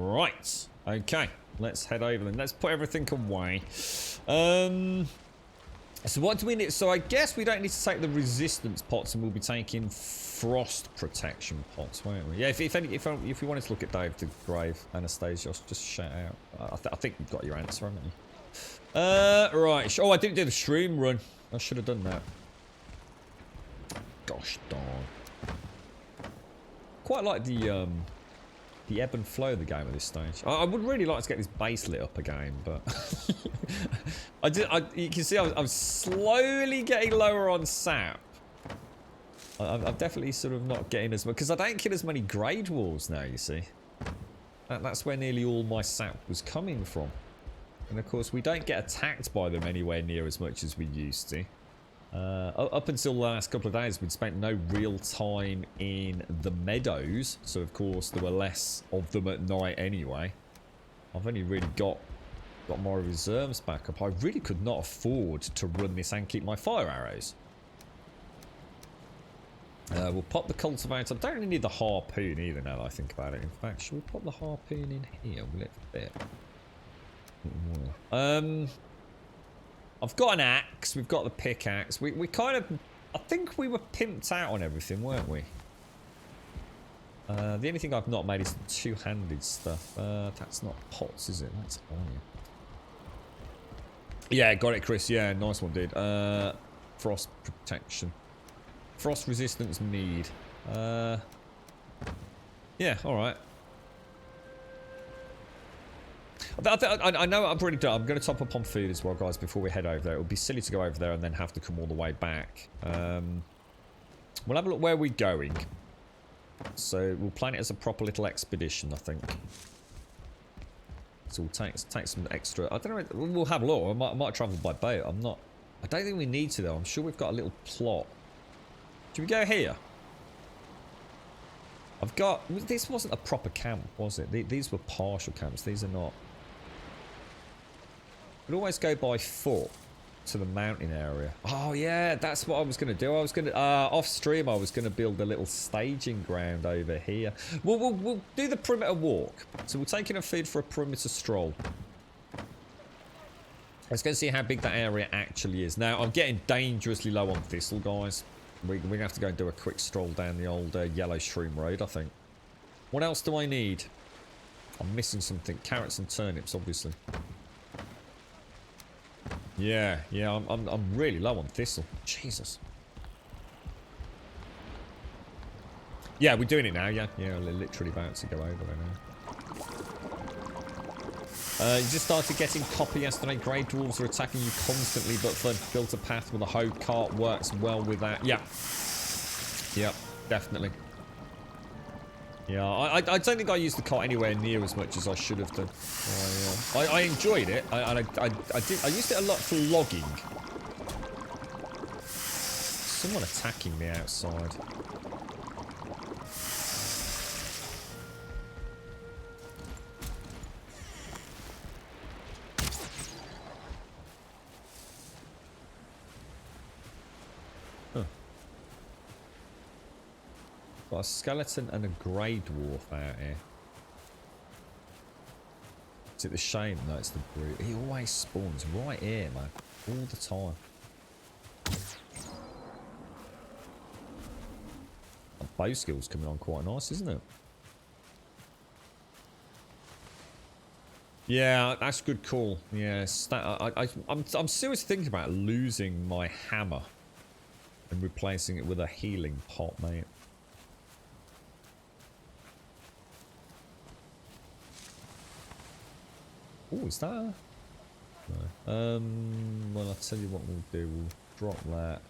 Right. Okay. Let's head over then. Let's put everything away. So what do we need? So I guess we don't need to take the resistance pots, and we'll be taking frost protection pots, won't we? Yeah, if you wanted to look at Dave the Grave, Anastasia, just shout out. I think you've got your answer, haven't you? Right. Oh, I didn't do the shroom run. I should have done that. Gosh darn. Quite like the ebb and flow of the game at this stage. I would really like to get this base lit up again, but you can see I'm slowly getting lower on sap. I'm definitely sort of not getting as much because I don't kill as many grade wolves now. You see, that's where nearly all my sap was coming from, and of course we don't get attacked by them anywhere near as much as we used to. Up until the last couple of days, we'd spent no real time in the meadows, so of course there were less of them at night anyway. I've only really got my reserves back up. I really could not afford to run this and keep my fire arrows. We'll pop the cultivator. I don't really need the harpoon either now that I think about it. In fact, should we pop the harpoon in here? Will it fit? I've got an axe, we've got the pickaxe. We kind of, I think we were pimped out on everything, weren't we? The only thing I've not made is the two-handed stuff. That's not pots, is it? That's iron. Yeah, got it, Chris. Yeah, nice one, dude. Frost protection. Frost resistance need. Yeah, alright. I know I've already done. I'm going to top up on food as well, guys, before we head over there. It would be silly to go over there and then have to come all the way back. We'll have a look where we're going. So we'll plan it as a proper little expedition, I think. So we'll take some extra. I don't know. We'll have a look. I might travel by boat. I don't think we need to though. I'm sure we've got a little plot. Should we go here? I've got. This wasn't a proper camp, was it? These were partial camps. These are not. We'd always go by foot to the mountain area. Oh yeah, that's what I was going to do. I was going to off stream. I was going to build a little staging ground over here. We'll do the perimeter walk. So we'll take in a feed for a perimeter stroll. Let's go see how big that area actually is. Now I'm getting dangerously low on thistle, guys. We're going to have to go and do a quick stroll down the old yellow shroom road, I think. What else do I need? I'm missing something. Carrots and turnips, obviously. Yeah, I'm really low on thistle. Jesus. Yeah, we're doing it now, yeah. Yeah, we're literally about to go over there now. You just started getting copper yesterday. Grey dwarves are attacking you constantly, but fun. Built a path with a hoe cart. Works well with that. Yeah. Yep, definitely. Yeah, I don't think I used the cart anywhere near as much as I should have done. I enjoyed it. I used it a lot for logging. Someone attacking me outside. Got a skeleton and a grey dwarf out here. Is it the shame? No, it's the brute. He always spawns right here, man. All the time. The bow skill's coming on quite nice, isn't it? Yeah, that's a good call. Yes, I'm seriously thinking about losing my hammer and replacing it with a healing pot, mate. Oh, is that? No. Well, I'll tell you what we'll do. We'll drop that.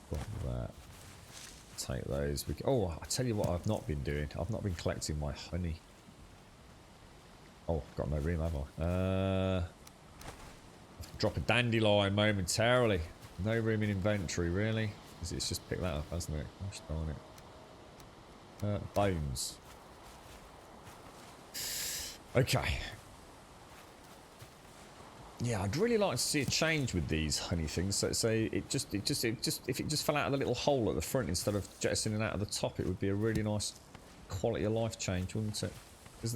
Drop that. Take those. Oh, I'll tell you what I've not been doing. I've not been collecting my honey. Oh, got no room, have I? Drop a dandelion momentarily. No room in inventory, really? It's just picked that up, hasn't it? Gosh darn it. Bones. Okay. Yeah, I'd really like to see a change with these honey things. So if it just fell out of the little hole at the front instead of jettisoning out of the top, it would be a really nice quality of life change, wouldn't it? Because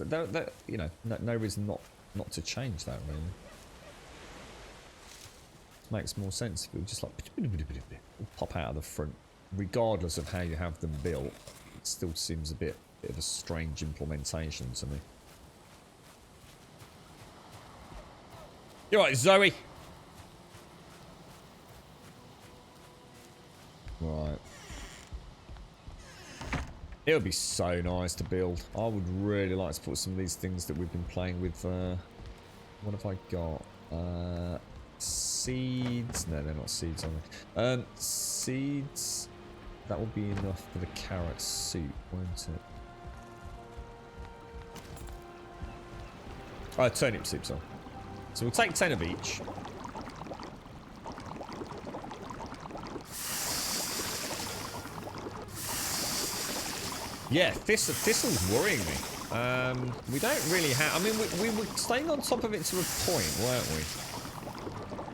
you know, no reason not to change that really. Makes more sense if it was just like pop out of the front, regardless of how you have them built. It still seems a bit of a strange implementation to me. You're right, Zoe. Right. It would be so nice to build. I would really like to put some of these things that we've been playing with. What have I got? Seeds. No, they're not seeds on it. Seeds. That will be enough for the carrot soup, won't it? Turnip soup, sorry. So we'll take 10 of each. Yeah, Thistle's worrying me. We don't really have... I mean, we were staying on top of it to a point, weren't we?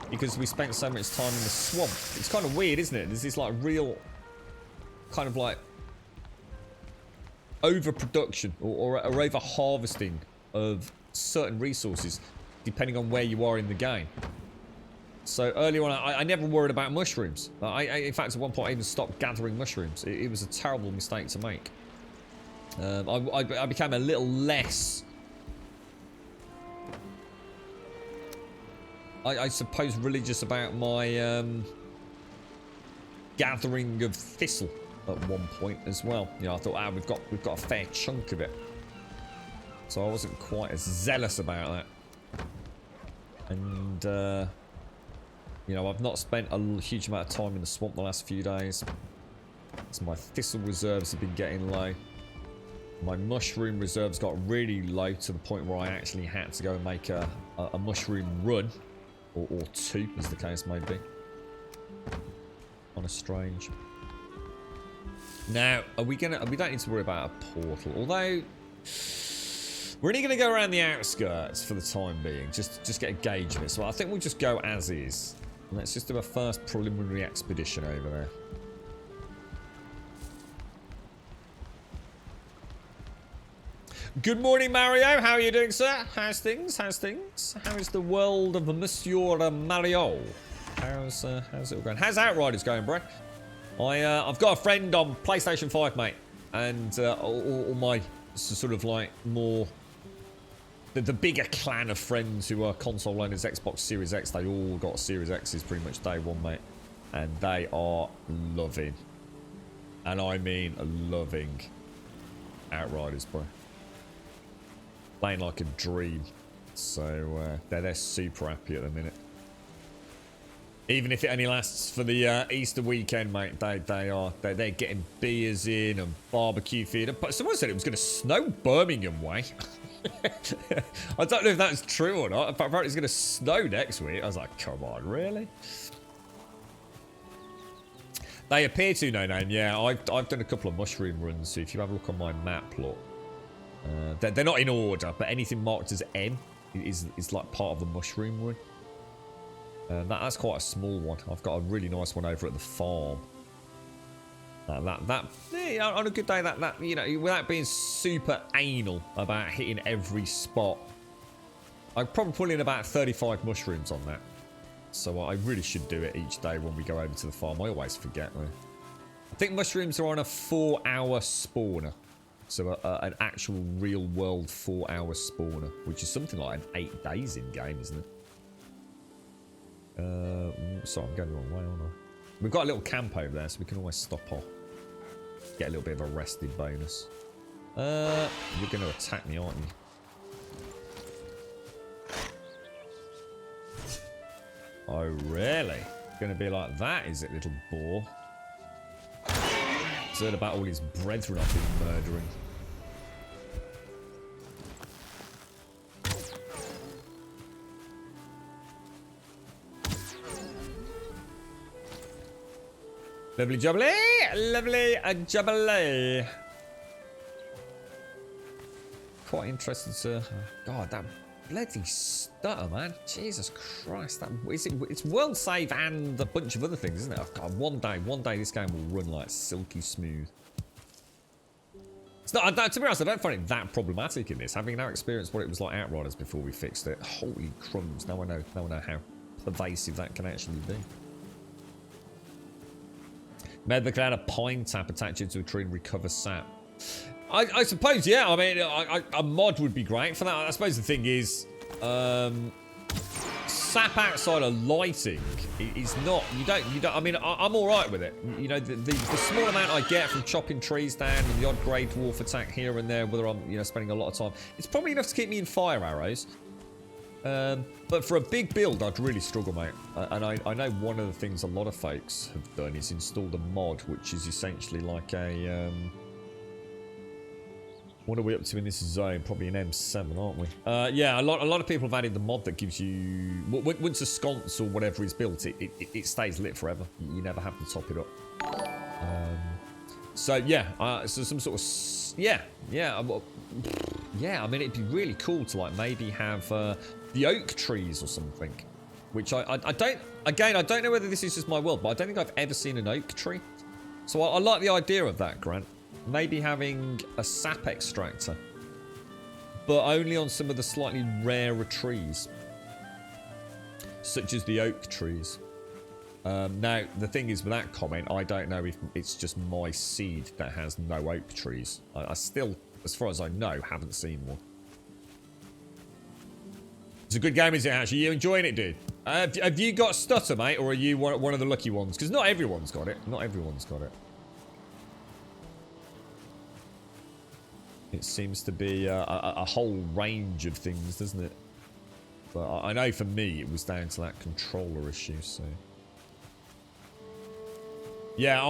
Because we spent so much time in the swamp. It's kind of weird, isn't it? There's this, like, real... kind of, like... overproduction or over-harvesting of certain resources, depending on where you are in the game. So earlier on, I never worried about mushrooms. In fact, at one point, I even stopped gathering mushrooms. It was a terrible mistake to make. I became a little less... I suppose religious about my gathering of thistle at one point as well. You know, I thought, we've got a fair chunk of it. So I wasn't quite as zealous about that. And, you know, I've not spent a huge amount of time in the swamp the last few days. So my thistle reserves have been getting low. My mushroom reserves got really low to the point where I actually had to go and make a mushroom run. Or two, as the case may be. Kind of strange. Now, we don't need to worry about a portal. Although... we're only going to go around the outskirts for the time being, just get a gauge of it. So I think we'll just go as is. Let's just do a first preliminary expedition over there. Good morning, Mario. How are you doing, sir? How's things? How's things? How is the world of Monsieur Mario? How's it all going? How's Outriders going, bro? I've got a friend on PlayStation 5, mate, and all my sort of like more the bigger clan of friends who are console owners, Xbox Series X, they all got Series X's pretty much day one, mate, and they are loving, and I mean loving, Outriders, bro. Playing like a dream. So they're super happy at the minute. Even if it only lasts for the Easter weekend, mate, they're getting beers in and barbecue feed. Someone said it was going to snow Birmingham way. I don't know if that's true or not. Apparently it's going to snow next week. I was like, come on, really? They appear to, no name. Yeah, I've done a couple of mushroom runs. So if you have a look on my map, look. They're not in order, but anything marked as M is like part of the mushroom run. That's quite a small one. I've got a really nice one over at the farm. Yeah, on a good day, that you know, without being super anal about hitting every spot, I'd probably pull in about 35 mushrooms on that. So I really should do it each day when we go over to the farm. I always forget though. I think mushrooms are on a 4-hour spawner. So an actual real-world 4-hour spawner, which is something like an 8 days in-game, isn't it? Sorry, I'm going the wrong way, aren't I? We've got a little camp over there, so we can always stop off. Get a little bit of a rested bonus. You're going to attack me, aren't you? Oh, really? Going to be like that, is it, little boar? Heard about all his brethren I've been murdering. Lovely jubbly! Lovely jubbly! Quite interested to... God, that bloody stutter, man. Jesus Christ. It's world save and a bunch of other things, isn't it? Oh, God, one day this game will run like silky smooth. It's not, to be honest, I don't find it that problematic in this. Having now experienced what it was like Outriders before we fixed it. Holy crumbs. Now I know how pervasive that can actually be. Maybe they could add a pine tap, attach it to a tree and recover sap. I suppose, yeah. I mean, a mod would be great for that. I suppose the thing is, sap outside of lighting is not. You don't. I mean, I'm all right with it. You know, the small amount I get from chopping trees down and the odd grey dwarf attack here and there, whether I'm spending a lot of time, it's probably enough to keep me in fire arrows. But for a big build, I'd really struggle, mate. And I know one of the things a lot of folks have done is installed a mod, which is essentially like a... what are we up to in this zone? Probably an M7, aren't we? Yeah, a lot of people have added the mod that gives you... Once a sconce or whatever is built, it stays lit forever. You never have to top it up. So, yeah. So some sort of... Yeah. Yeah, I mean, it'd be really cool to, like, maybe have... the oak trees or something, which I don't, again, I don't know whether this is just my world, but I don't think I've ever seen an oak tree. So I like the idea of that, Grant. Maybe having a sap extractor, but only on some of the slightly rarer trees, such as the oak trees. Now, the thing is with that comment, I don't know if it's just my seed that has no oak trees. I still, as far as I know, haven't seen one. It's a good game, is it, Ash? Are you enjoying it, dude? Have you got stutter, mate, or are you one of the lucky ones? Because not everyone's got it. Not everyone's got it. It seems to be a whole range of things, doesn't it? But I know for me, it was down to that controller issue, so... Yeah,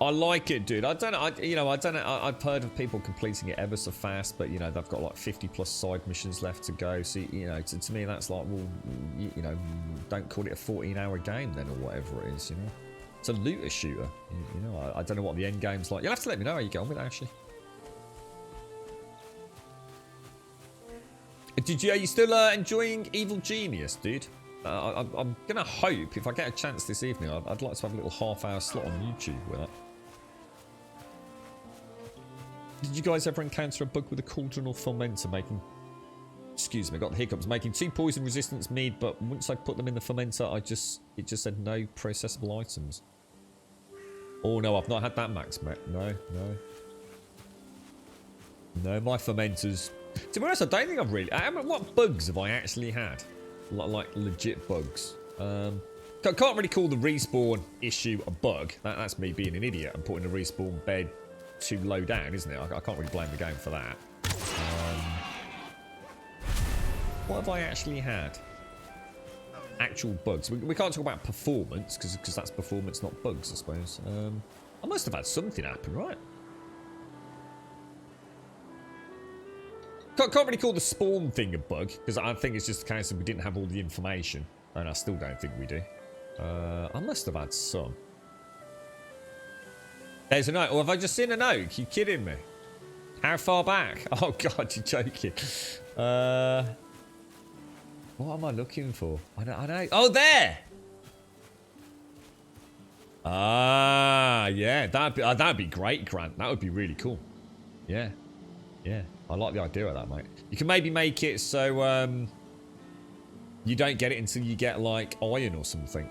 I like it, dude. I don't know. I don't know. I've heard of people completing it ever so fast, but they've got like 50+ side missions left to go. So to me, that's like, well, don't call it a 14-hour game then, or whatever it is. It's a looter shooter. I don't know what the end game's like. You'll have to let me know how you get on with it, actually. Are you still enjoying Evil Genius, dude? I'm gonna hope if I get a chance this evening, I'd like to have a little half-hour slot on YouTube with it. Did you guys ever encounter a bug with a cauldron or fermenter making... Excuse me, I got the hiccups. Making 2 poison resistance mead, but once I put them in the fermenter, it just said no processable items. Oh no, I've not had that, Max, mate. No. No, my fermenters... To be honest, I don't think I've really... what bugs have I actually had? Like legit bugs. Can't really call the respawn issue a bug. That's me being an idiot and putting the respawn bed too low down, isn't it? I can't really blame the game for that. What have I actually had? Actual bugs. We can't talk about performance because that's performance, not bugs, I suppose. I must have had something happen, right? Can't really call the spawn thing a bug because I think it's just a case of we didn't have all the information, and I still don't think we do. I must have had some. There's an oak. Or have I just seen an oak? You kidding me? How far back? Oh god, you're joking. What am I looking for? I don't. Oh, there. Ah, yeah. That'd be great, Grant. That would be really cool. Yeah. I like the idea of that, mate. You can maybe make it so you don't get it until you get like iron or something.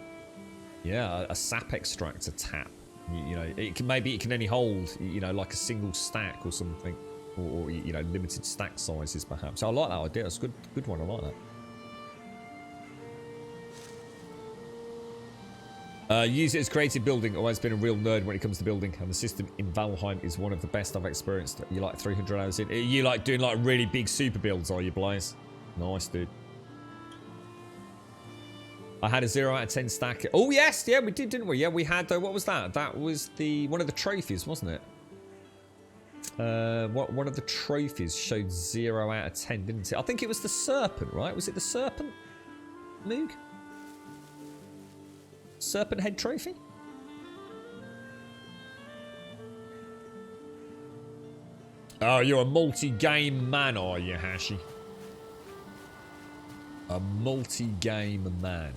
Yeah, a sap extractor tap. It can only hold like a single stack or something, or limited stack sizes perhaps. So I like that idea. It's a good one. I like that. Use it as creative building. Always been a real nerd when it comes to building, and the system in Valheim is one of the best I've experienced. You like 300 hours in? You like doing like really big super builds, are you, Blaze? Nice, dude. I had a 0 out of 10 stack. Oh yes, yeah, we did, didn't we? Yeah, we had. What was that? That was one of the trophies, wasn't it? One of the trophies showed 0 out of 10, didn't it? I think it was the serpent, right? Was it the serpent? Moog? Serpent head trophy? Oh, you're a multi-game man, are you, Hashi? A multi-game man.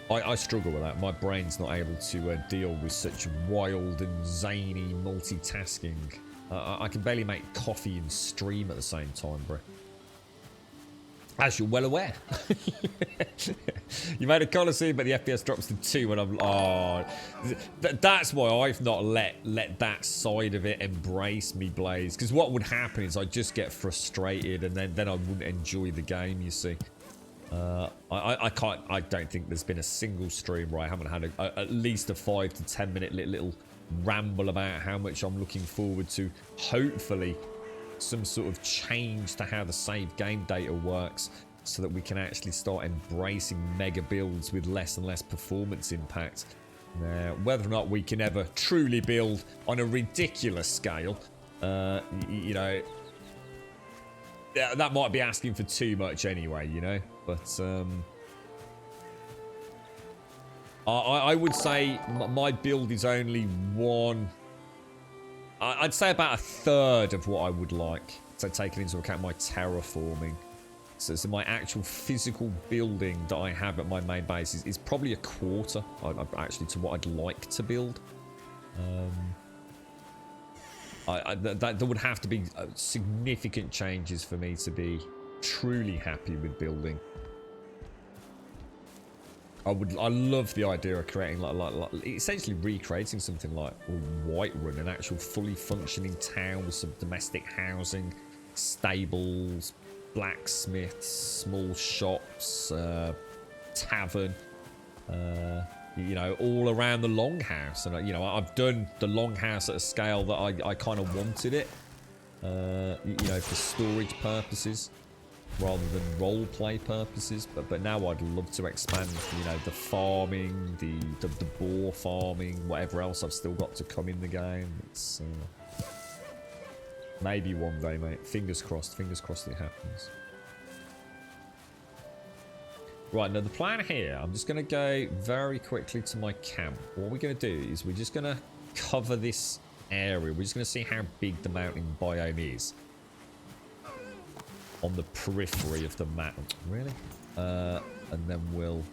I struggle with that. My brain's not able to deal with such wild and zany multitasking. I can barely make coffee and stream at the same time, bro. As you're well aware. You made a Colosseum, but the FPS drops to 2 when I'm... Oh, that's why I've not let that side of it embrace me, Blaze. Because what would happen is I'd just get frustrated, and then I wouldn't enjoy the game, you see. I don't think there's been a single stream where I haven't had at least a 5 to 10 minute little ramble about how much I'm looking forward to, hopefully, some sort of change to how the save game data works, so that we can actually start embracing mega builds with less and less performance impact. Now, whether or not we can ever truly build on a ridiculous scale, you know, that might be asking for too much anyway, you know. But I would say my build is only one... I'd say about a third of what I would like. So taking into account my terraforming. So my actual physical building that I have at my main base is probably a quarter, actually, to what I'd like to build. There would have to be significant changes for me to be truly happy with building. I love the idea of creating like essentially recreating something like Whiterun, an actual fully functioning town with some domestic housing, stables, blacksmiths, small shops, tavern, you know, all around the longhouse. And you know, I've done the longhouse at a scale that I kind of wanted it, you know, for storage purposes rather than role play purposes, but now I'd love to expand, you know, the farming, the boar farming, whatever else I've still got to come in the game. It's maybe one day, mate. Fingers crossed it happens. Right, now the plan here, I'm just going to go very quickly to my camp. What we're going to do is we're just going to cover this area. We're just going to see how big the mountain biome is on the periphery of the map. Really? And then we'll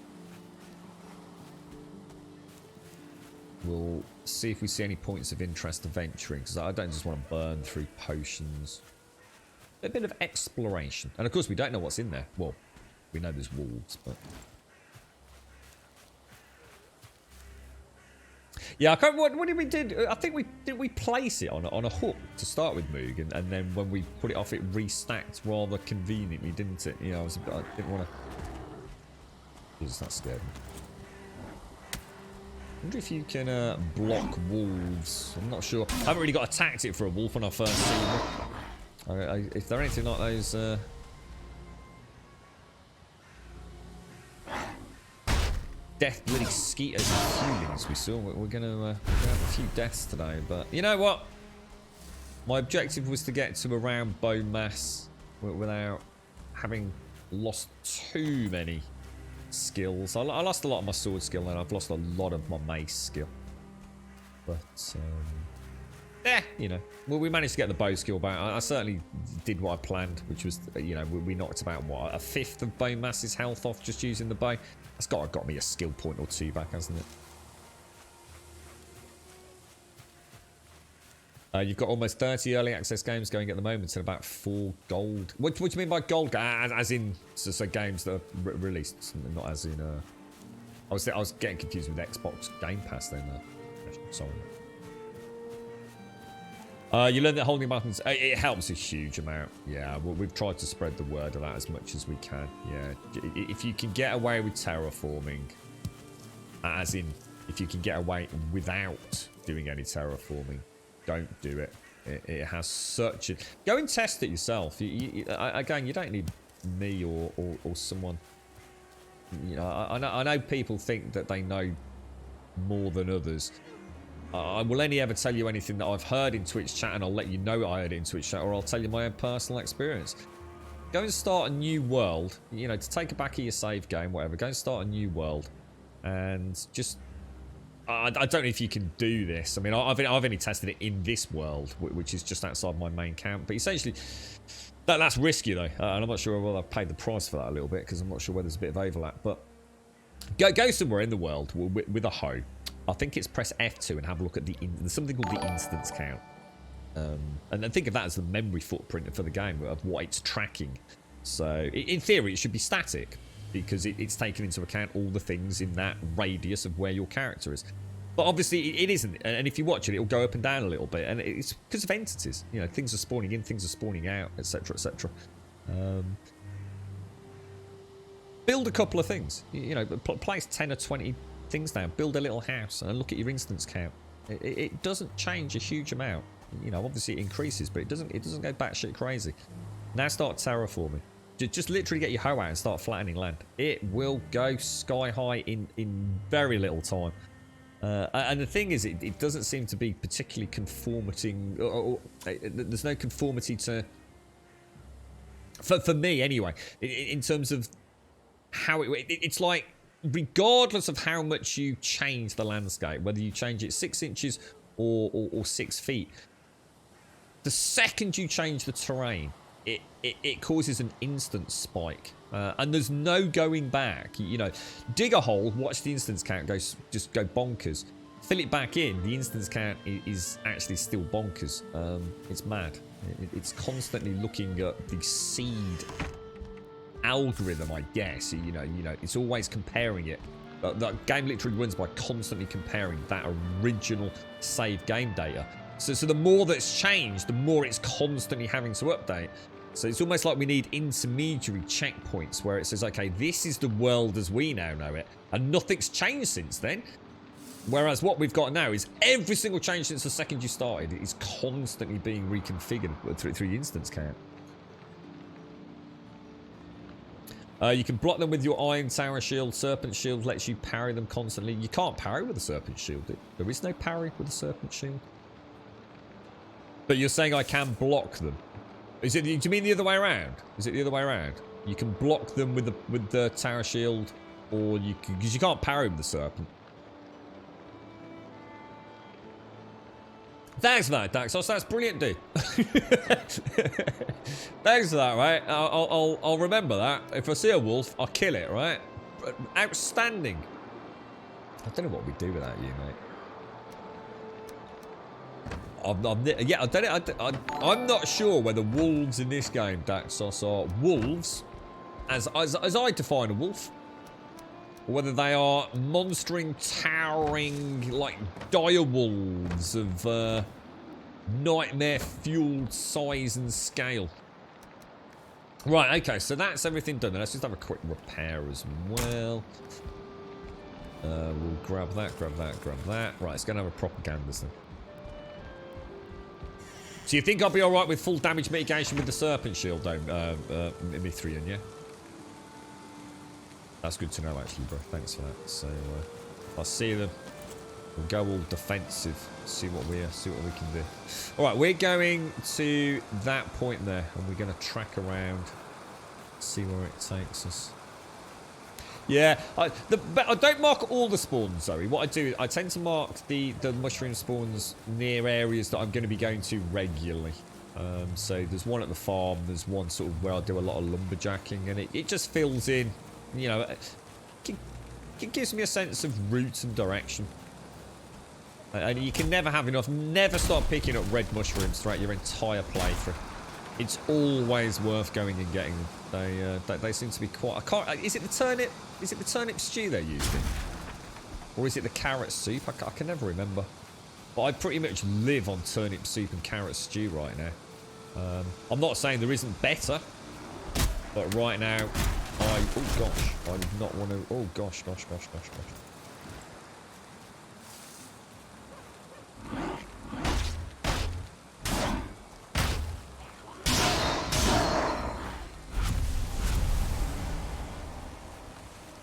see if we see any points of interest venturing, because I don't just want to burn through potions. A bit of exploration. And of course we don't know what's in there. Well, we know there's wolves, but... Yeah, I can't, what did we do? I think we place it on a hook to start with, Moog, and then when we put it off, it restacked rather conveniently, didn't it? You know, I didn't want to... Just that scared me. I wonder if you can block wolves. I'm not sure. I haven't really got a tactic for a wolf when I first see them. If they're anything like those... death bloody skeeters and feelings we saw. We're gonna have a few deaths today, but you know what? My objective was to get to around bone mass without having lost too many skills. I lost a lot of my sword skill, and I've lost a lot of my mace skill. But you know, well, we managed to get the bow skill back. I certainly did what I planned, which was, you know, we knocked about what, a fifth of bone mass's health off just using the bow. That's got me a skill point or two back, hasn't it? You've got almost 30 early access games going at the moment and about 4 gold. What do you mean by gold? As in, so games that are released, not as in... I was getting confused with Xbox Game Pass then. Sorry. You learn that holding buttons, it helps a huge amount. Yeah, well, we've tried to spread the word of that as much as we can. Yeah, if you can get away with terraforming, as in, if you can get away without doing any terraforming, don't do it. It has such a... Go and test it yourself. Again, you don't need me or someone... You know, I know people think that they know more than others. I will only ever tell you anything that I've heard in Twitch chat, and I'll let you know I heard it in Twitch chat, or I'll tell you my own personal experience. Go and start a new world, you know, to take a back of your save game, whatever. Go and start a new world, and just... I don't know if you can do this. I mean, I've only tested it in this world, which is just outside my main camp. But essentially, that's risky, though. And I'm not sure whether I've paid the price for that a little bit, because I'm not sure whether there's a bit of overlap. But Go somewhere in the world with a hoe. I think it's press F2 and have a look at there's something called the instance count. And then think of that as the memory footprint for the game of what it's tracking. So in theory it should be static because it's taken into account all the things in that radius of where your character is. But obviously it isn't, and if you watch it, it'll go up and down a little bit, and it's because of entities. You know, things are spawning in, things are spawning out, etc., etc. Build a couple of things. You know, place 10 or 20 things down. Build a little house and look at your instance count. It doesn't change a huge amount. You know, obviously it increases, but it doesn't go batshit crazy. Now start terraforming. Just literally get your hoe out and start flattening land. It will go sky high in very little time. And the thing is, it doesn't seem to be particularly conformating. There's no conformity to... For me, anyway, in terms of how it's like, regardless of how much you change the landscape, whether you change it 6 inches or 6 feet, the second you change the terrain, it causes an instant spike. And there's no going back. You know, dig a hole, watch the instance count just go bonkers. Fill it back in, the instance count is actually still bonkers. It's mad. It's constantly looking at the seed algorithm, I guess. You know, it's always comparing it. That game literally runs by constantly comparing that original save game data. So the more that's changed, the more it's constantly having to update. So it's almost like we need intermediary checkpoints where it says, okay, this is the world as we now know it, and nothing's changed since then. Whereas what we've got now is every single change since the second you started is constantly being reconfigured through the instance count. You can block them with your Iron Tower Shield. Serpent Shield lets you parry them constantly. You can't parry with a Serpent Shield. There is no parry with a Serpent Shield. But you're saying I can block them. Do you mean the other way around? Is it the other way around? You can block them with the Tower Shield, or because you can't parry with the Serpent. Thanks for that, Daxos. That's brilliant, dude. Thanks for that, right? I'll remember that. If I see a wolf, I'll kill it, right? Outstanding. I don't know what we do without you, mate. I'm not sure whether wolves in this game, Daxos, are wolves, as I define a wolf, or whether they are monstering, towering, like dire wolves of nightmare-fueled size and scale. Right, okay, so that's everything done. Let's just have a quick repair as well. We'll grab that, grab that, grab that. Right, it's going to have a propagandas then. So you think I'll be alright with full damage mitigation with the Serpent Shield, though, Mithrian, yeah? That's good to know, actually, bro. Thanks for that. So, if I see them, we'll go all defensive, see what we can do. Alright, we're going to that point there, and we're going to track around, see where it takes us. Yeah, I don't mark all the spawns, Zoe. What I do is I tend to mark the mushroom spawns near areas that I'm going to be going to regularly. So there's one at the farm, there's one sort of where I do a lot of lumberjacking, and it just fills in, you know, it gives me a sense of route and direction. And you can never have enough. Never stop picking up red mushrooms throughout your entire playthrough. It's always worth going and getting them. They seem to be quite... Is it the turnip? Is it the turnip stew they're using? Or is it the carrot soup? I can never remember. But I pretty much live on turnip soup and carrot stew right now. I'm not saying there isn't better. But right now, oh gosh, I did not want to... Oh gosh.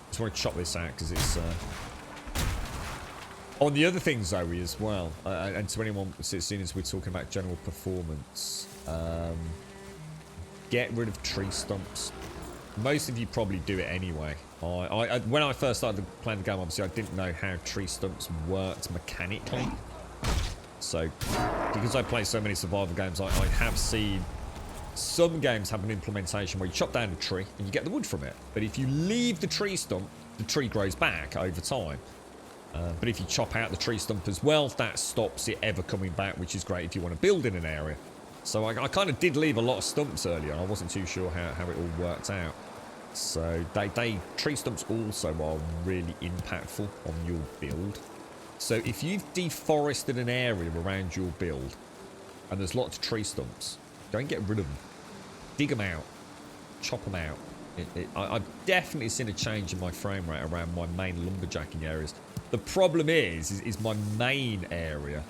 Just want to chop this out because it's on the other thing, Zoe, as well, and to anyone, as soon as we're talking about general performance, get rid of tree stumps. Most of you probably do it anyway. When I first started playing the game, obviously I didn't know how tree stumps worked mechanically. So because I play so many survival games, I have seen some games have an implementation where you chop down a tree and you get the wood from it. But if you leave the tree stump the tree grows back over time. But if you chop out the tree stump as well, that stops it ever coming back, which is great if you want to build in an area. So I kind of did leave a lot of stumps earlier. I wasn't too sure how it all worked out. So tree stumps also are really impactful on your build. So if you've deforested an area around your build and there's lots of tree stumps, go and get rid of them. Dig them out. Chop them out. I've definitely seen a change in my frame rate around my main lumberjacking areas. The problem is my main area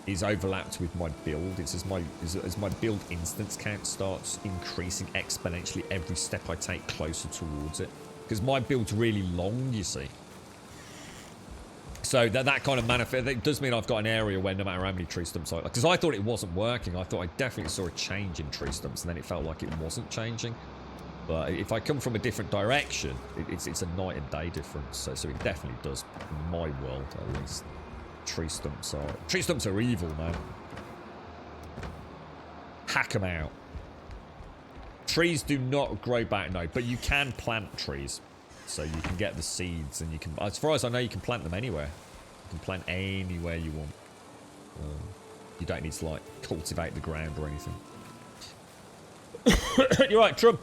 is overlapped with my build. It's as my build instance count starts increasing exponentially every step I take closer towards it. Because my build's really long, you see. So that kind of manifest, it does mean I've got an area where no matter how many tree stumps I... Because I thought it wasn't working. I thought I definitely saw a change in tree stumps, and then it felt like it wasn't changing. But if I come from a different direction, it's a night and day difference. So it definitely does, in my world at least. Tree stumps are evil, man. Hack them out. Trees do not grow back, no, but you can plant trees. So you can get the seeds, and you can, as far as I know, you can plant them anywhere. You can plant anywhere you want. You don't need to, like, cultivate the ground or anything. You're right, Trump.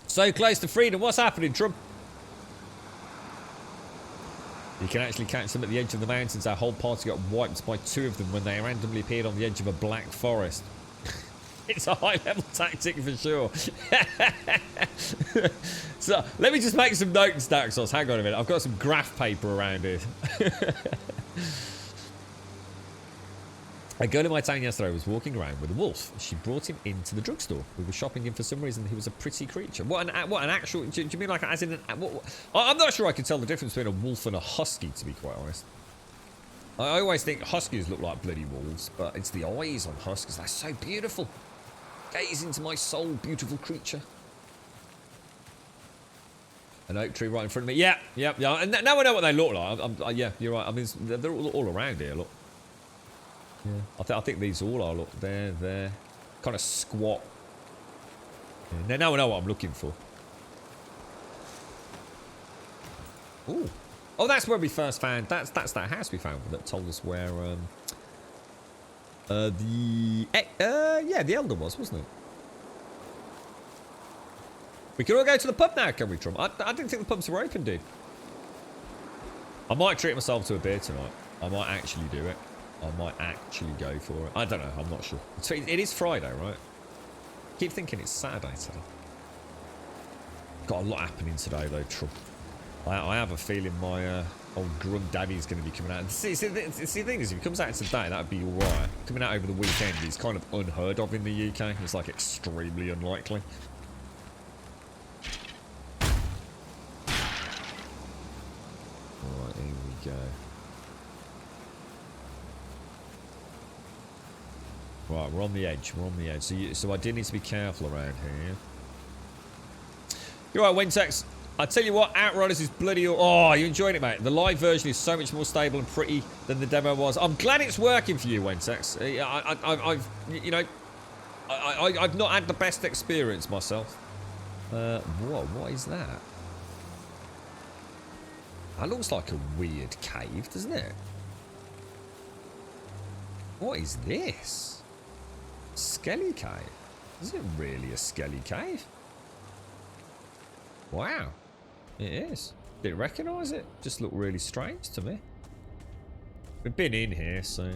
So close to freedom. What's happening, Trump? You can actually catch them at the edge of the mountains. Our whole party got wiped by 2 of them when they randomly appeared on the edge of a black forest. It's a high-level tactic for sure. So, let me just make some notes, Daxos. Hang on a minute. I've got some graph paper around here. A girl in my town yesterday was walking around with a wolf. She brought him into the drugstore. We were shopping him for some reason. He was a pretty creature. What an actual... Do you mean like as in... I'm not sure I can tell the difference between a wolf and a husky, to be quite honest. I always think huskies look like bloody wolves, but it's the eyes on huskies. They're so beautiful. Gaze into my soul, beautiful creature. An oak tree right in front of me. Yeah. And now I know what they look like. Yeah, you're right. I mean, they're all around here, look. Yeah. I think these all are, look. They're kind of squat. Yeah. Now I know what I'm looking for. Ooh. Oh, that's where we first found... That's that house we found that told us where... the Elder was, wasn't it? We can all go to the pub now, can we, Trump? I didn't think the pubs were open, dude. I might treat myself to a beer tonight. I might actually do it. I might actually go for it. I don't know. I'm not sure. It is Friday, right? Keep thinking it's Saturday today. Got a lot happening today, though, Trump. I have a feeling my old grunt daddy's going to be coming out. See, the thing is, if he comes out today, that would be alright. Coming out over the weekend is kind of unheard of in the UK. It's like extremely unlikely. Alright, here we go. Right, we're on the edge. We're on the edge. So I do need to be careful around here. You're right, Wintex. I tell you what, Outriders is bloody... Oh, you're enjoying it, mate. The live version is so much more stable and pretty than the demo was. I'm glad it's working for you, Wentex. I've not had the best experience myself. What is that? That looks like a weird cave, doesn't it? What is this? Skelly cave? Is it really a skelly cave? Wow. It is. Didn't recognise it. Just looked really strange to me. We've been in here, so...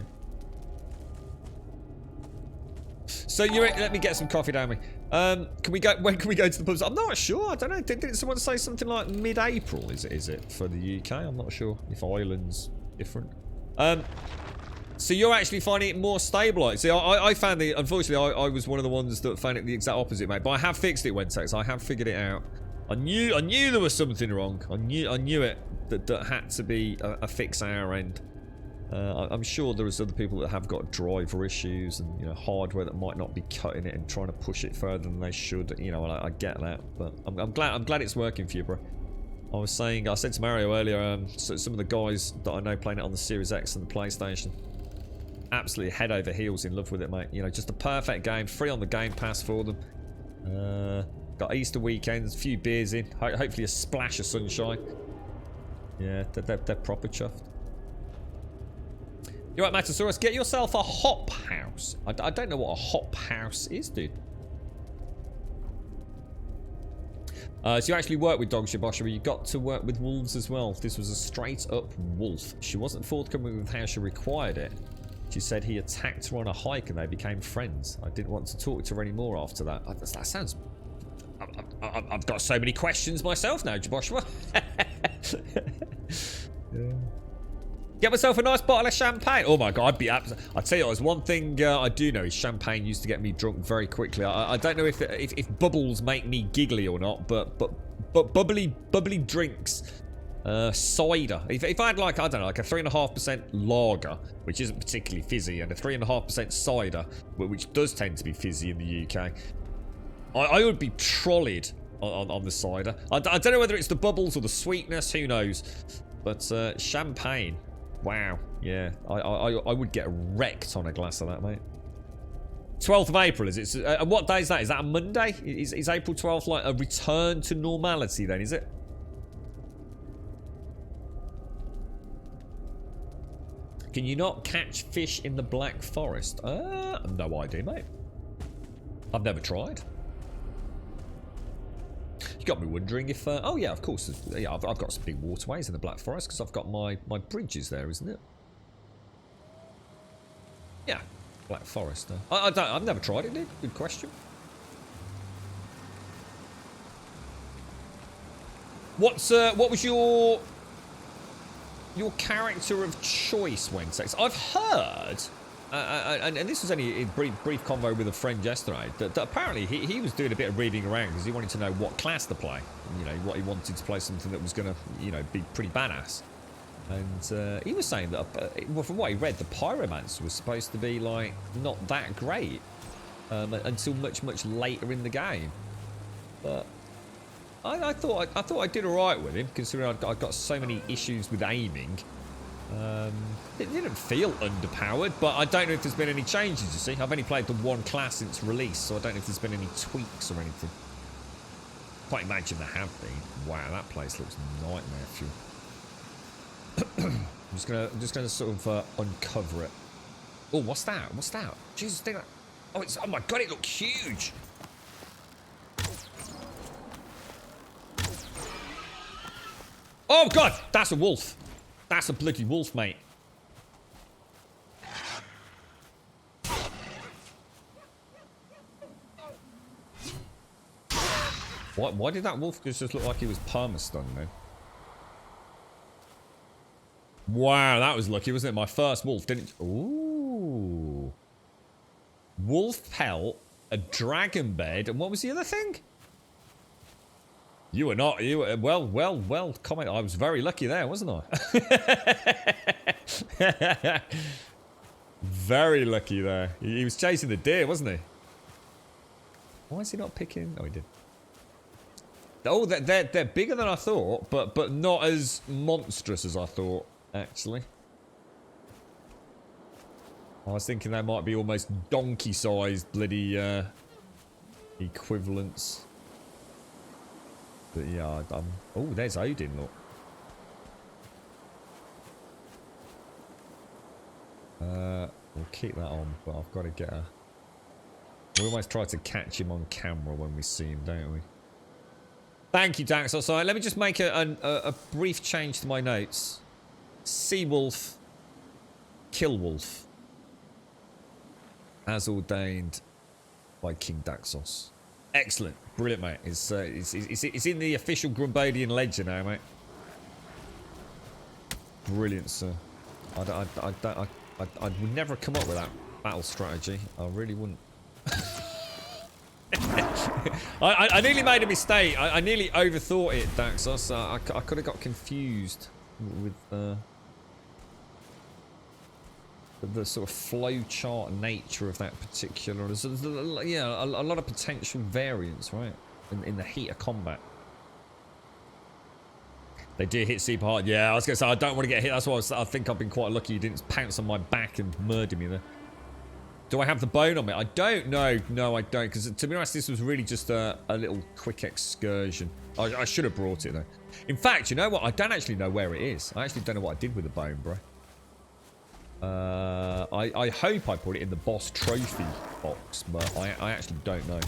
So let me get some coffee down me. Can we go? When can we go to the pubs? I'm not sure. I don't know. Did someone say something like mid-April? Is it for the UK? I'm not sure if Ireland's different. So you're actually finding it more stable. See, I found the... Unfortunately, I was one of the ones that found it the exact opposite, mate. But I have fixed it, Wentex. I have figured it out. I knew there was something wrong. I knew it. That had to be a fix our end. I'm sure there's other people that have got driver issues and hardware that might not be cutting it and trying to push it further than they should. I get that, but I'm glad it's working for you, bro. I said to Mario earlier, so some of the guys that I know playing it on the Series X and the PlayStation, absolutely head over heels in love with it, mate. Just a perfect game, free on the Game Pass for them. Got Easter weekends, a few beers in, hopefully a splash of sunshine. Yeah, they're proper chuffed. You're right, Matasaurus. Get yourself a hop house. I don't know what a hop house is, dude. So you actually work with dogs, Shabosha, but you got to work with wolves as well. This was a straight up wolf. She wasn't forthcoming with how she required it. She said he attacked her on a hike and they became friends. I didn't want to talk to her anymore after that. That sounds... I've got so many questions myself now, Joshua. Yeah. Get myself a nice bottle of champagne. Oh my god, I'd be absolutely... I'll tell you what, there's one thing I do know is champagne used to get me drunk very quickly. I don't know if bubbles make me giggly or not, but bubbly drinks. Cider. If I had like, I don't know, like a 3.5% lager, which isn't particularly fizzy, and a 3.5% cider, which does tend to be fizzy in the UK, I would be trolleyed on the cider. I don't know whether it's the bubbles or the sweetness, who knows. But champagne, wow, yeah, I would get wrecked on a glass of that, mate. 12th of April, is it? And what day is that? Is that a Monday? Is April 12th like a return to normality then, is it? Can you not catch fish in the Black Forest? No idea, mate. I've never tried. You got me wondering if... oh, yeah, of course. Yeah, I've got some big waterways in the Black Forest because I've got my bridges there, isn't it? Yeah, Black Forest. I've never tried it, dude. Good question. What was your character of choice when sex? I've heard, and this was only a brief convo with a friend yesterday, that apparently he was doing a bit of reading around because he wanted to know what class to play. You know, what he wanted to play, something that was going to, you know, be pretty badass. And he was saying that, well, from what he read, the Pyromancer was supposed to be like not that great until much later in the game. But I thought I did alright with him, considering I've got so many issues with aiming. It didn't feel underpowered, but I don't know if there's been any changes, you see. I've only played the one class since release, so I don't know if there's been any tweaks or anything. Can't imagine there have been. Wow, that place looks nightmare fuel. I'm just gonna sort of uncover it. Oh, what's that? What's that? Jesus, think that. Oh my god, it looks huge. Oh god, that's a wolf. That's a bloody wolf, mate. Why did that wolf just look like he was perma-stunned then? Wow, that was lucky, wasn't it? My first wolf didn't... Ooh. Wolf pelt, a dragon bed, and what was the other thing? You were not... You were... Well, comment. I was very lucky there, wasn't I? Very lucky there. He was chasing the deer, wasn't he? Why is he not picking... Oh, he did. Oh, they're bigger than I thought, but not as monstrous as I thought, actually. I was thinking they might be almost donkey-sized bloody equivalents. But yeah, oh, there's Odin, look. We'll keep that on, but I've got to get a... We almost try to catch him on camera when we see him, don't we? Thank you, Daxos. So let me just make a brief change to my notes. Seawolf, kill wolf, as ordained by King Daxos. Excellent, brilliant, mate. It's in the official Grumbodian ledger now, mate. Brilliant, sir. I would never have come up with that battle strategy. I really wouldn't. I nearly made a mistake. I nearly overthought it, Daxos. I could have got confused with the sort of flowchart nature of that particular. Yeah, a lot of potential variance, right? In the heat of combat. They do hit super hard. Yeah, I was gonna say I don't want to get hit. That's why I think I've been quite lucky you didn't pounce on my back and murder me there. Do I have the bone on me? I don't know. No, I don't. Because to be honest, this was really just a little quick excursion. I should have brought it, though. In fact, you know what? I don't actually know where it is. I actually don't know what I did with the bone, bro. I hope I put it in the boss trophy box, but I actually don't know.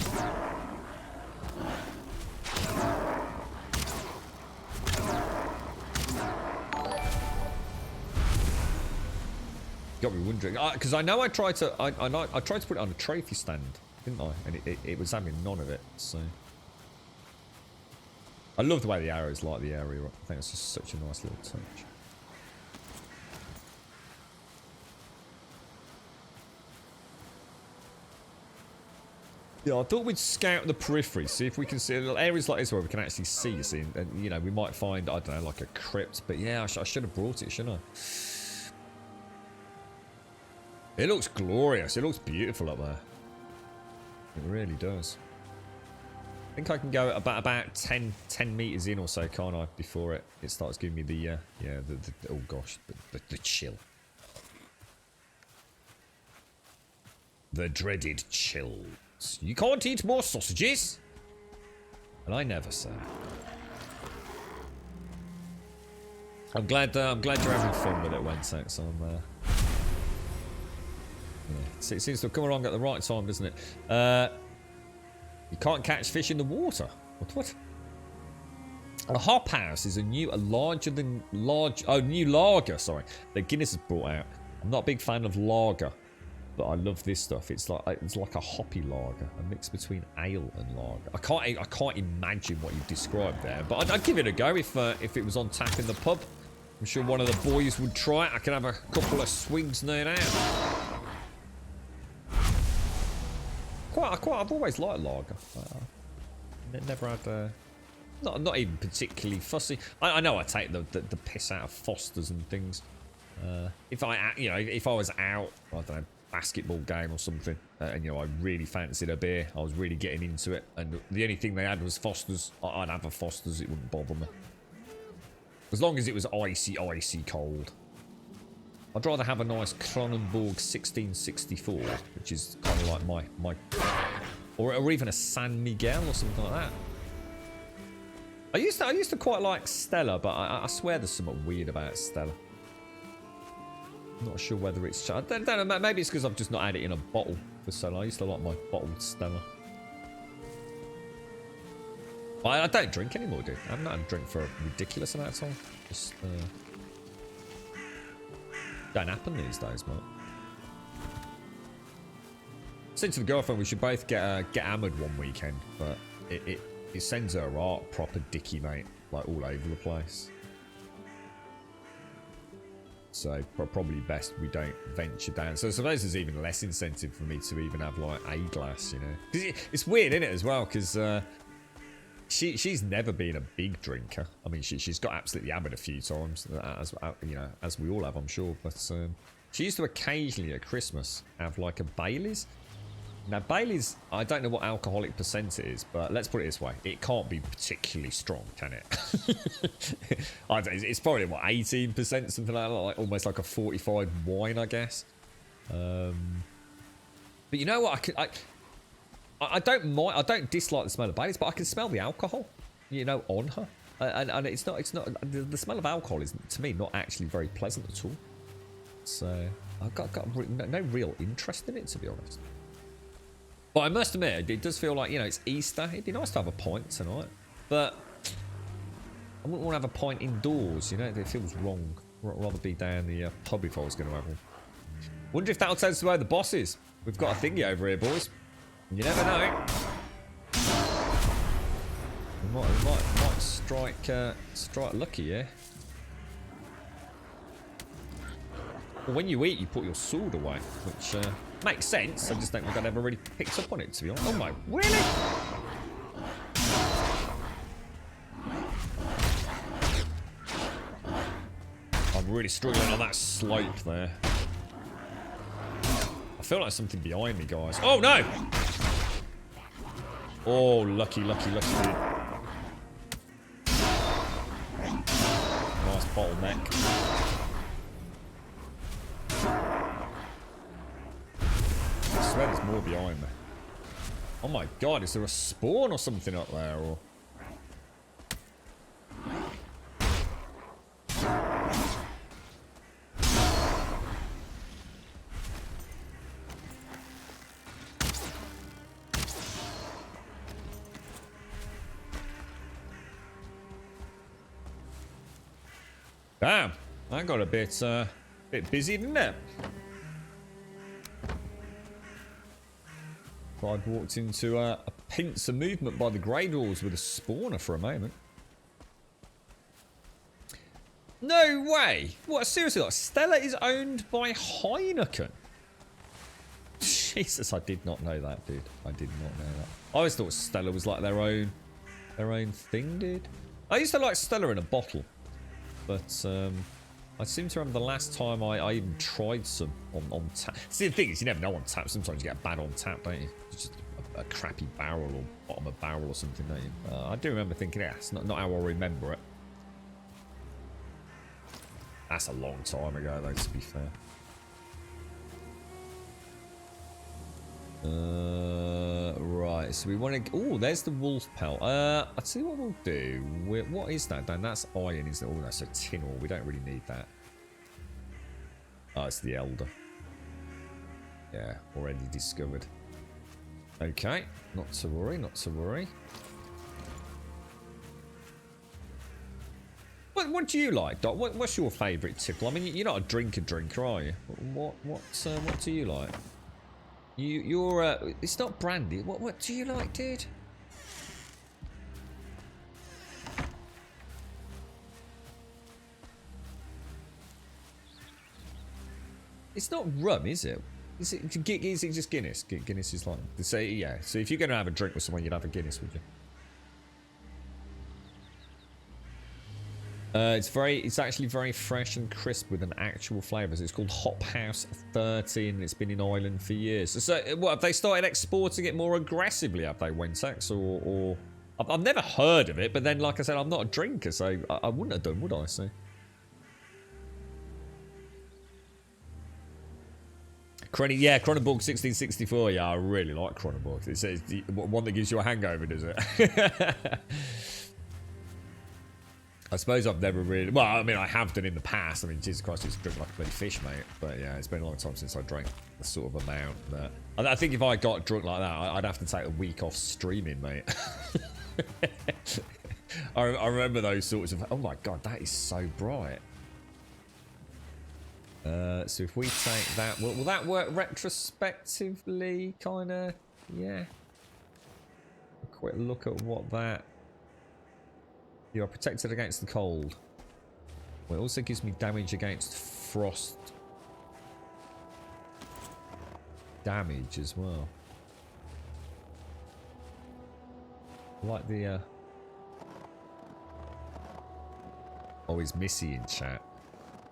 Got me wondering, because I know I tried to put it on a trophy stand, didn't I? And it was having none of it. So I love the way the arrows light the area up. I think it's just such a nice little touch. Yeah, I thought we'd scout the periphery, see if we can see little areas like this where we can actually see. You see, and you know, we might find, I don't know, like a crypt. But yeah, I should have brought it, shouldn't I? It looks glorious. It looks beautiful up there. It really does. I think I can go about 10 meters in or so, can't I? Before it starts giving me the oh gosh, the chill. The dreaded chills. You can't eat more sausages. And I never say. I'm glad you're having fun with it, Wentex. So yeah. It seems to have come along at the right time, doesn't it? You can't catch fish in the water. What? A hop house is new lager, sorry, that Guinness has brought out. I'm not a big fan of lager, but I love this stuff. It's like a hoppy lager, a mix between ale and lager. I can't imagine what you've described there, but I'd give it a go if it was on tap in the pub. I'm sure one of the boys would try it. I could have a couple of swigs no doubt. I've always liked lager. Never had not even particularly fussy. I know I take the piss out of Fosters and things. If I was out, I don't know, basketball game or something, and you know I really fancied a beer, I was really getting into it, and the only thing they had was Fosters. I'd have a Fosters. It wouldn't bother me as long as it was icy cold. I'd rather have a nice Kronenbourg 1664, which is kind of like my or even a San Miguel or something like that. I used to quite like Stella, but I swear there's something weird about Stella. I'm not sure whether it's... I don't know, maybe it's because I've just not had it in a bottle for so long. I used to like my bottled Stella. I don't drink anymore, dude. I haven't had a drink for a ridiculous amount of time. Just... don't happen these days, mate. Said to the girlfriend we should both get hammered one weekend, but it sends her art proper dicky, mate, like all over the place. So probably best we don't venture down. So I suppose there's even less incentive for me to even have like a glass, you know. 'Cause it's weird, isn't it, as well? Because she's never been a big drinker. I mean, she's got absolutely hammered a few times, as you know, as we all have, I'm sure. But she used to occasionally at Christmas have like a Bailey's. Now Bailey's, I don't know what alcoholic percent it is, but let's put it this way: it can't be particularly strong, can it? I don't know, it's probably what 18%, something like almost like a 45 wine, I guess. But you know what? I don't mind. I don't dislike the smell of Bailey's, but I can smell the alcohol, you know, on her, and it's not. The smell of alcohol is to me not actually very pleasant at all. So I've got no real interest in it, to be honest. But I must admit, it does feel like, you know, it's Easter. It'd be nice to have a pint tonight, but I wouldn't want to have a pint indoors. You know, it feels wrong. I'd rather be down the pub if I was going to have one. Wonder if that'll tell us where the boss is. We've got a thingy over here, boys. You never know. We might strike lucky, yeah. Well, when you eat, you put your sword away, which makes sense. I just don't think I'd ever really picked up on it, to be honest. Oh my, really? I'm really struggling on that slope there. I feel like something behind me, guys. Oh no! Oh, lucky, dude. Nice bottleneck. more behind me. Oh my god, is there a spawn or something up there? Or... Damn, that got a bit busy, didn't it? I'd walked into a pincer movement by the Grey Doors with a spawner for a moment. No way! What, seriously, like, Stella is owned by Heineken? Jesus, I did not know that, dude. I did not know that. I always thought Stella was like their own thing, dude. I used to like Stella in a bottle. But, I seem to remember the last time I even tried some on tap. See, the thing is, you never know on tap. Sometimes you get bad on tap, don't you? It's just a crappy barrel or bottom of barrel or something, don't you? I do remember thinking, yeah, it's not how I remember it. That's a long time ago, though, to be fair. Right, so we want to... Oh, there's the wolf pelt. I'll tell you what we'll do. What is that, Dan? That's iron, isn't it? Oh, that's a tin ore. We don't really need that. Oh, it's the elder. Yeah, already discovered. Okay, not to worry, not to worry. What do you like, Doc? What's your favourite tipple? I mean, you're not a drinker, are you? What do you like? You're it's not brandy. What do you like, dude? It's not rum, is it? Is it just Guinness? Guinness is like, say, yeah. So if you're going to have a drink with someone, you'd have a Guinness, would you? It's actually very fresh and crisp with an actual flavour. So it's called Hop House 13. And it's been in Ireland for years. So what, have they started exporting it more aggressively? Have they, Wensax? Or I've never heard of it, but then, like I said, I'm not a drinker, so I wouldn't have done, would I? So. Yeah, Cronenborg 1664. Yeah, I really like Cronenborg. It's one that gives you a hangover, does it? I suppose I've never really... Well, I mean, I have done in the past. I mean, Jesus Christ, it's drink like a bloody fish, mate. But yeah, it's been a long time since I drank the sort of amount that... I think if I got drunk like that, I'd have to take a week off streaming, mate. I remember those sorts of... Oh my God, that is so bright. So if we take that... Will that work retrospectively, kind of? Yeah. A quick look at what that... You are protected against the cold. Well, it also gives me damage against frost. Damage as well. I like the... Oh, is Missy in chat?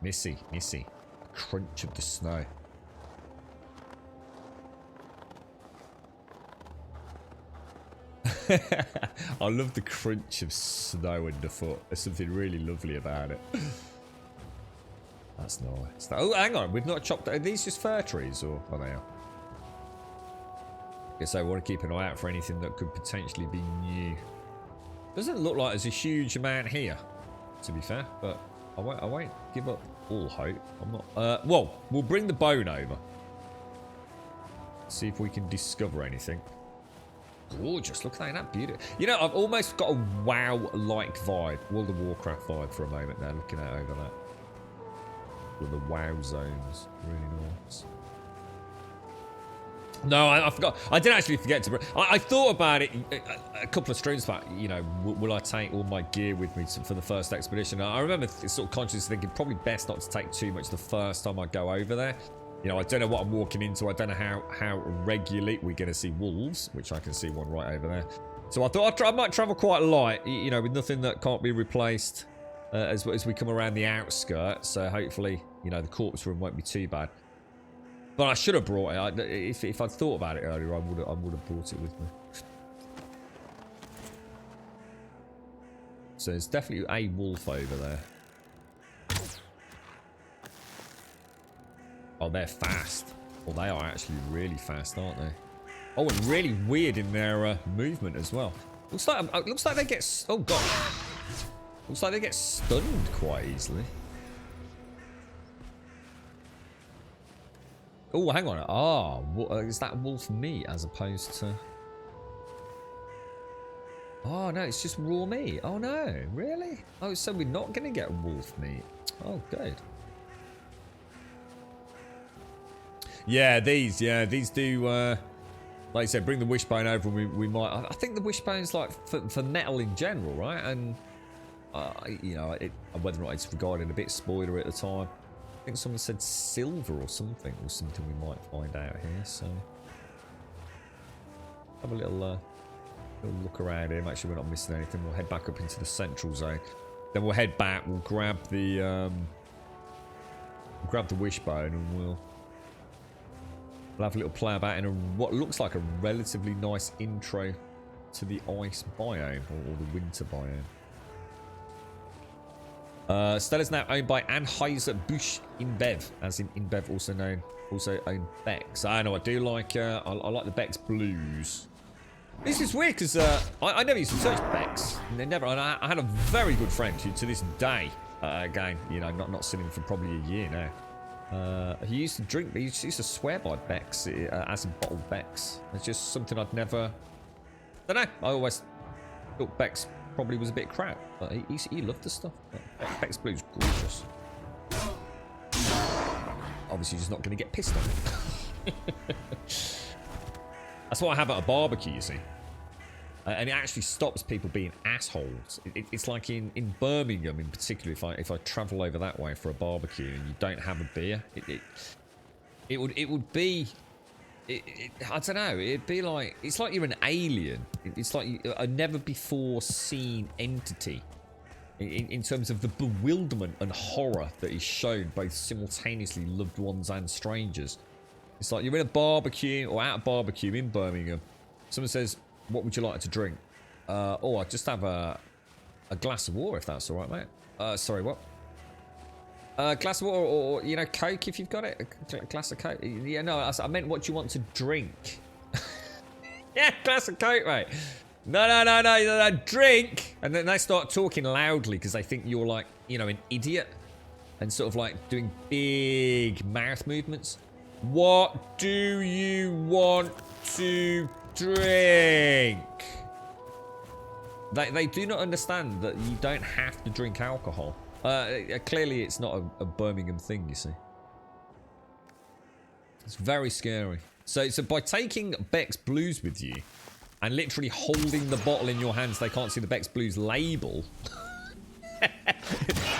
Missy. Crunch of the snow. I love the crunch of snow underfoot. There's something really lovely about it. That's nice. Oh, hang on. We've not chopped... Are these just fir trees, or are they? Guess I want to keep an eye out for anything that could potentially be new. Doesn't look like there's a huge amount here, to be fair, but I won't give up all hope. I'm not... well, we'll bring the bone over. See if we can discover anything. Gorgeous, look at that beauty. You know, I've almost got a WoW-like vibe, World of Warcraft vibe for a moment now, looking out over that. With the WoW zones, really nice. No, I forgot. I did actually forget to. I thought about it a couple of streams back. You know, will I take all my gear with me for the first expedition? I remember sort of consciously thinking probably best not to take too much the first time I go over there. You know, I don't know what I'm walking into. I don't know how regularly we're going to see wolves, which I can see one right over there. So I thought I might travel quite light, you know, with nothing that can't be replaced as we come around the outskirts. So hopefully, you know, the corpse room won't be too bad. But I should have brought it. If I'd thought about it earlier, I would have brought it with me. So there's definitely a wolf over there. Oh, they're fast. Well, they are actually really fast, aren't they? Oh, and really weird in their movement as well. Looks like they get... Oh, God. Looks like they get stunned quite easily. Oh, hang on. Ah, is that wolf meat as opposed to... Oh, no, it's just raw meat. Oh, no. Really? Oh, so we're not going to get wolf meat. Oh, good. Yeah, these do... like I said, bring the wishbone over and we might... I think the wishbone's like for metal in general, right? And, you know, whether or not it's regarded a bit spoiler at the time. I think someone said silver or something was something we might find out here, so... Have a little look around here, make sure we're not missing anything. We'll head back up into the central zone. Then we'll head back, we'll grab the wishbone and we'll have a little play about in what looks like a relatively nice intro to the ice biome, or the winter biome. Stella's now owned by Anheuser-Busch InBev, as in InBev also owned Beck's. I know, I do like, I like the Beck's Blues. This is weird because I never used to search Beck's. And I had a very good friend who, to this day, again, you know, not seen him for probably a year now. He used to drink, he used to swear by Beck's, as in bottled Beck's. It's just something I'd never, I don't know, I always thought Beck's probably was a bit crap, but he loved the stuff. Beck's Blue's gorgeous. Obviously, just not going to get pissed on it. That's what I have at a barbecue, you see. And it actually stops people being assholes. It's like in Birmingham in particular, if I travel over that way for a barbecue and you don't have a beer, it would be... I don't know, it'd be like... It's like you're an alien. It's like a never-before seen entity. In terms of the bewilderment and horror that is shown both simultaneously loved ones and strangers. It's like you're in a barbecue or at a barbecue in Birmingham. Someone says, what would you like to drink? Oh, I just have a glass of water if that's alright, mate. Sorry, what? Glass of water or, you know, Coke if you've got it. A glass of Coke. Yeah, no, I meant what you want to drink. Yeah, glass of Coke, mate. No, drink. And then they start talking loudly because they think you're like, you know, an idiot. And sort of like doing big mouth movements. What do you want to drink? They do not understand that you don't have to drink alcohol. Clearly it's not a Birmingham thing, you see. It's very scary. So by taking Beck's Blues with you and literally holding the bottle in your hands, they can't see the Beck's Blues label.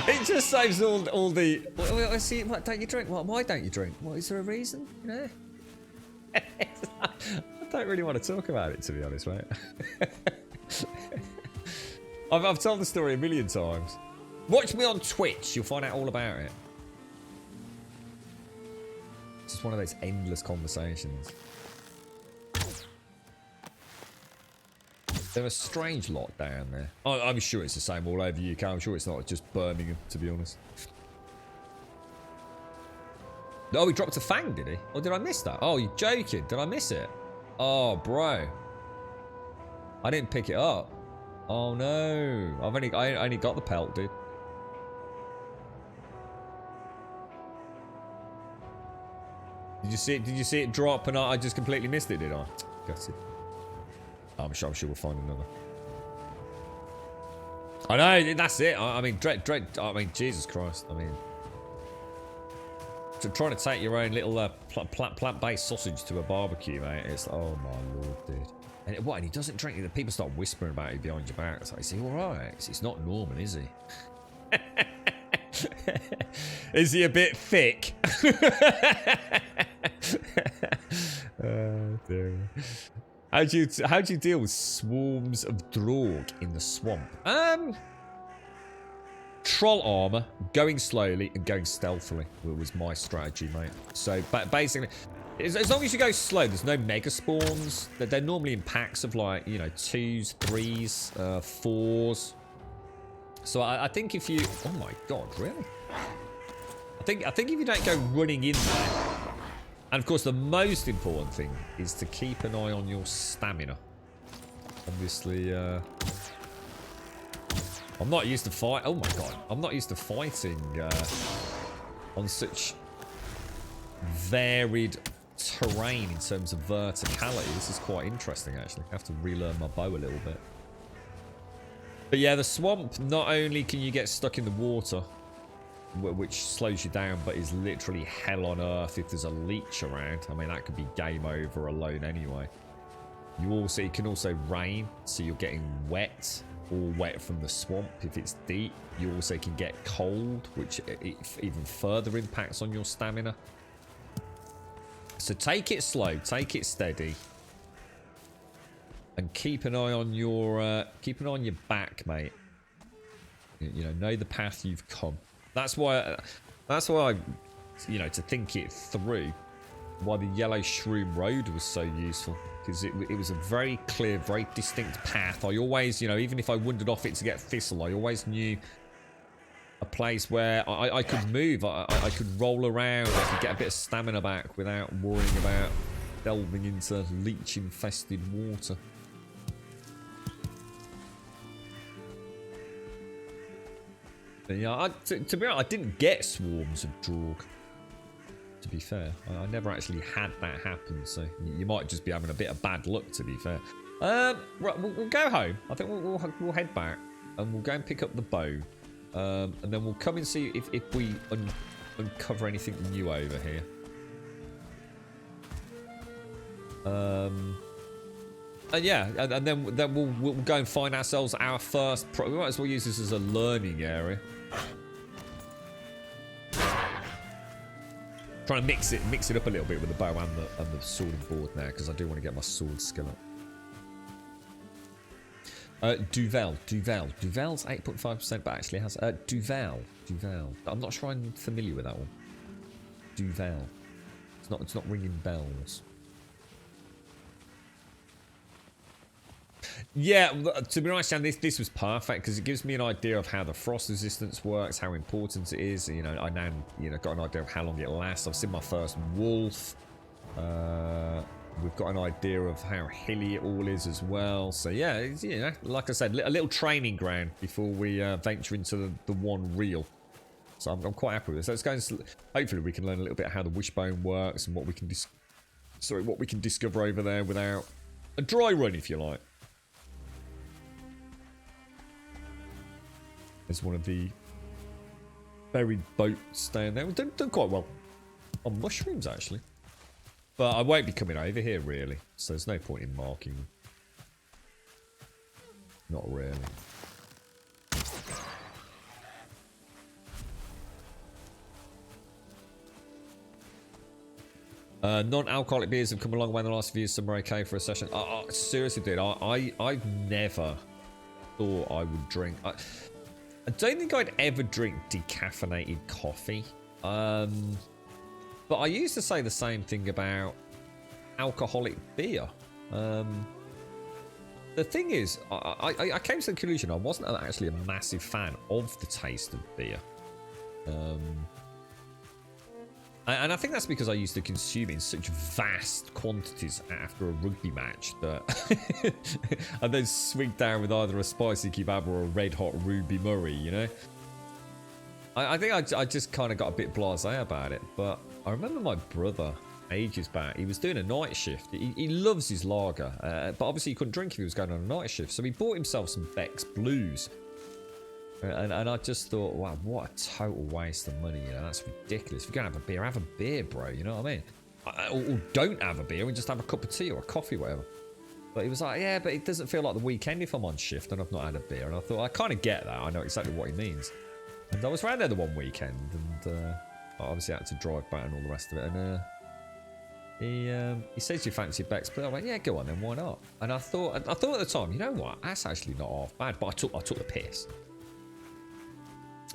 It just saves all the... Well, see, what don't you drink? Why don't you drink? What, is there a reason? You know? I don't really want to talk about it, to be honest, mate. I've told the story a million times. Watch me on Twitch, you'll find out all about it. It's just one of those endless conversations. They're a strange lot down there. I'm sure it's the same all over the UK. I'm sure it's not just Birmingham, to be honest. Oh, he dropped a fang, did he? Or did I miss that? Oh, you're joking. Did I miss it? Oh, bro. I didn't pick it up. Oh, no. I only got the pelt, dude. Did you see it drop and I just completely missed it, did I? Got it. I'm sure we'll find another. I know, that's it. I mean, I mean, Jesus Christ. I mean, trying to take your own little plant-based sausage to a barbecue, mate. It's, oh my lord, dude. And what? And he doesn't drink it. People start whispering about it behind your back. It's like, is he all right? It's not Norman, is he? Is he a bit thick? Oh, dear. How do you deal with swarms of Droog in the swamp? Troll armor, going slowly and going stealthily was my strategy, mate. So basically, as long as you go slow, there's no mega spawns. They're normally in packs of like, you know, 2s, 3s, 4s. So I think if you, oh my god, really? I think if you don't go running in there And of course, the most important thing is to keep an eye on your stamina. Obviously, I'm not used to fight. Oh my god, I'm not used to fighting on such varied terrain in terms of verticality. This is quite interesting, actually. I have to relearn my bow a little bit. But yeah, the swamp, not only can you get stuck in the water, which slows you down, but is literally hell on earth if there's a leech around. I mean, that could be game over alone anyway. It can also rain, so you're getting wet, all wet from the swamp if it's deep. You also can get cold, which even further impacts on your stamina. So take it slow, take it steady, and keep an eye on your back, mate. You know the path you've come. That's why I, you know, to think it through, why the yellow shroom road was so useful, because it was a very clear, very distinct path. I always, you know, even if I wandered off it to get thistle, I always knew a place where I could move, I could roll around, I could get a bit of stamina back without worrying about delving into leech-infested water. But yeah, to be honest, I didn't get swarms of Draug. To be fair, I never actually had that happen, so you might just be having a bit of bad luck, to be fair. Right, we'll go home. I think we'll head back, and we'll go and pick up the bow. And then we'll come and see if we uncover anything new over here. And yeah, and then we'll go and find ourselves our first. We might as well use this as a learning area. Trying to mix it up a little bit with the bow and the sword and board now, because I do want to get my sword skill up. Duvel. Duvel's 8.5%, but actually has Duvel. I'm not sure I'm familiar with that one. Duvel. It's not ringing bells. Yeah, to be honest, this was perfect because it gives me an idea of how the frost resistance works, how important it is. You know, I now got an idea of how long it lasts. I've seen my first wolf. We've got an idea of how hilly it all is as well. So yeah, it's, you know, like I said, a little training ground before we venture into the one real. So I'm quite happy with this. Let's go and hopefully we can learn a little bit how the wishbone works and what we can discover over there without a dry run, if you like. There's one of the buried boats down there. We've done quite well on mushrooms, actually. But I won't be coming over here, really. So there's no point in marking them. Not really. Non-alcoholic beers have come a long way in the last few years. Some are okay for a session. Seriously, dude, I've never thought I would drink. I don't think I'd ever drink decaffeinated coffee. But I used to say the same thing about alcoholic beer. The thing is, I came to the conclusion I wasn't actually a massive fan of the taste of beer. And I think that's because I used to consume it in such vast quantities after a rugby match that and then swing down with either a spicy kebab or a red hot Ruby Murray, you know? I think I just kind of got a bit blasé about it, but I remember my brother ages back, he was doing a night shift. He loves his lager, but obviously he couldn't drink if he was going on a night shift, so he bought himself some Beck's Blues. And I just thought, wow, what a total waste of money, you know, that's ridiculous. If you're going to have a beer, bro, you know what I mean? Or don't have a beer and just have a cup of tea or a coffee, whatever. But he was like, yeah, but it doesn't feel like the weekend if I'm on shift and I've not had a beer. And I thought, I kind of get that, I know exactly what he means. And I was around there the one weekend, and I obviously had to drive back and all the rest of it, and he says you fancy Beck's, but I went, yeah, go on then, why not? And I thought at the time, you know what, that's actually not half bad, but I took the piss.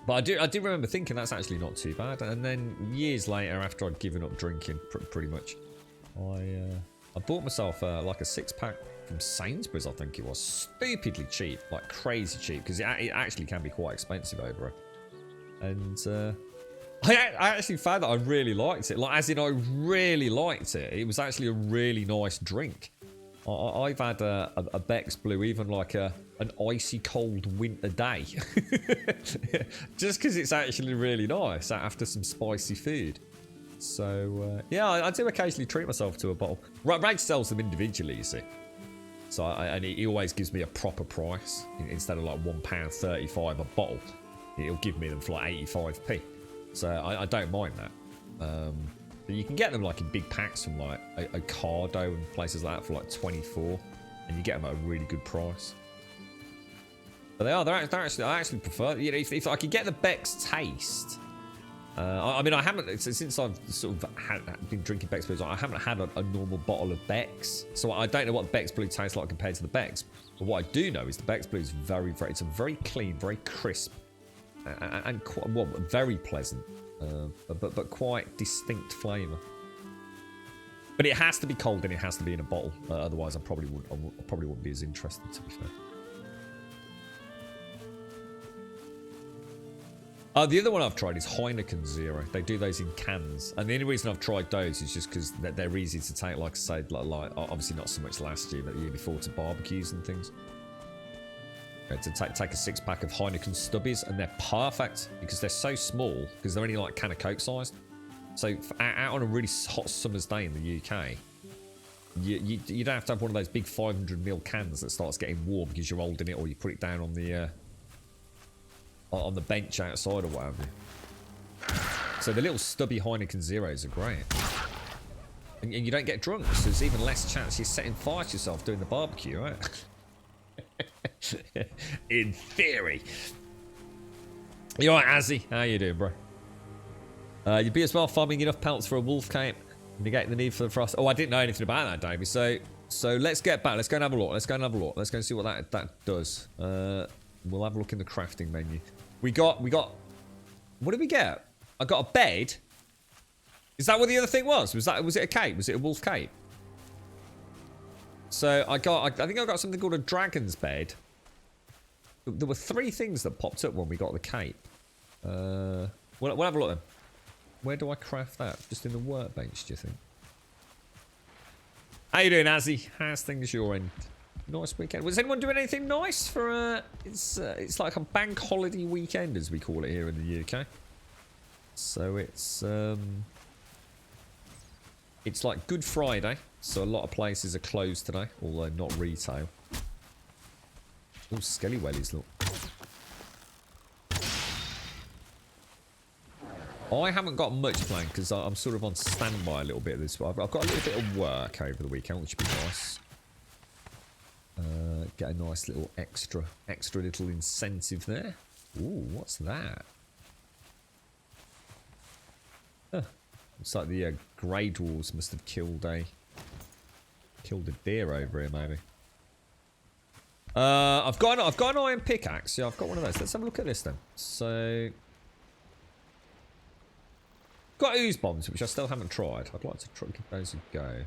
But I do remember thinking that's actually not too bad. And then years later, after I'd given up drinking, pretty much, I bought myself like a 6-pack from Sainsbury's, I think it was. Stupidly cheap, like crazy cheap, because it actually can be quite expensive over it. And I actually found that I really liked it. Like, as in, I really liked it. It was actually a really nice drink. I've had a Beck's Blue, even like an icy cold winter day. Just because it's actually really nice after some spicy food. So, yeah, I do occasionally treat myself to a bottle. Rage sells them individually, you see. So, and he always gives me a proper price. Instead of like £1.35 a bottle, he'll give me them for like 85p. So, I don't mind that. But you can get them like in big packs from like Ocado and places like that for like 24, and you get them at a really good price. But they're actually, I actually prefer, you know, if I could get the Beck's taste. I mean, I haven't, since I've sort of been drinking Beck's Blues, I haven't had a normal bottle of Beck's. So I don't know what Beck's Blue tastes like compared to the Beck's. But what I do know is the Beck's Blue is it's a very clean, very crisp, and quite, well, very pleasant, but quite distinct flavour. But it has to be cold and it has to be in a bottle. Otherwise, I probably wouldn't be as interested, to be fair. The other one I've tried is Heineken Zero. They do those in cans. And the only reason I've tried those is just because they're easy to take, like I said, like obviously not so much last year, but the year before, to barbecues and things. To take a 6-pack of Heineken Stubbies, and they're perfect because they're so small, because they're only like can of Coke sized. So out on a really hot summer's day in the UK, you don't have to have one of those big 500ml cans that starts getting warm because you're holding it, or you put it down on the bench outside or whatever. So the little stubby Heineken Zeros are great. And you don't get drunk, so there's even less chance you're setting fire to yourself doing the barbecue, right? In theory. You alright, Azzy? How you doing, bro? You'd be as well farming enough pelts for a wolf cape, negating the need for the frost. Oh, I didn't know anything about that, Davey. So let's get back. Let's go and have a look. Let's go and see what that does. We'll have a look in the crafting menu. We got. What did we get? I got a bed. Is that what the other thing was? Was it a cape? Was it a wolf cape? So I think I got something called a dragon's bed. There were 3 things that popped up when we got the cape. We'll have a look then. Where do I craft that? Just in the workbench, do you think? How you doing, Azzy? How's things your end? Nice weekend. Was anyone doing anything nice for it's like a bank holiday weekend, as we call it here in the UK. So it's like Good Friday, so a lot of places are closed today, although not retail. Oh, skelly wellies, look. I haven't got much planned because I'm sort of on standby a little bit of this. I've got a little bit of work over the weekend, which would be nice. Get a nice little extra little incentive there. Ooh, what's that? Huh. Looks like the Grey Dwarves must have killed a deer over here, maybe. I've got an iron pickaxe. Yeah, I've got one of those. Let's have a look at this then. So, got ooze bombs, which I still haven't tried. I'd like to try give those a go.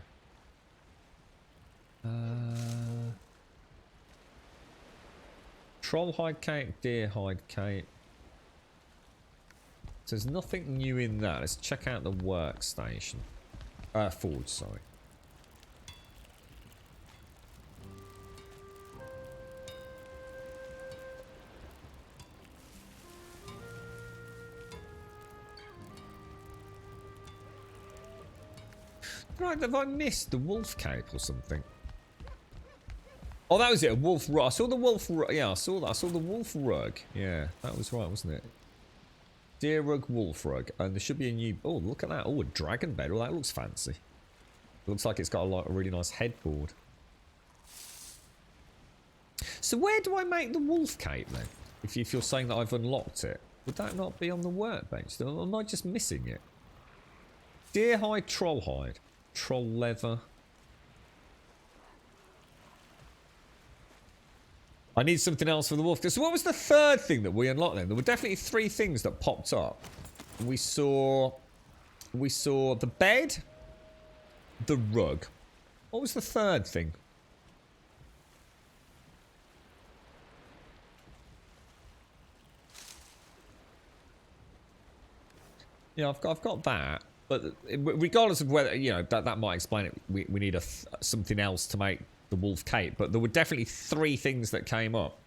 Troll hide cape, deer hide cape. So there's nothing new in that. Let's check out the workstation. Forge, sorry. Right, have I missed the wolf cape or something? Oh, that was it, a wolf rug. I saw the wolf rug. Yeah, I saw that. I saw the wolf rug. Yeah, that was right, wasn't it? Deer rug, wolf rug. And there should be a new... Oh, look at that. Oh, a dragon bed. Oh, that looks fancy. It looks like it's got a really nice headboard. So where do I make the wolf cape then? If you're saying that I've unlocked it. Would that not be on the workbench? Or am I just missing it? Deer hide, troll hide. Troll leather. I need something else for the wolf. So what was the third thing that we unlocked then? There were definitely 3 things that popped up. We saw the bed, the rug. What was the third thing? Yeah, I've got that. But regardless of whether, you know, that might explain it. We need something else to make the wolf cape. But there were definitely 3 things that came up.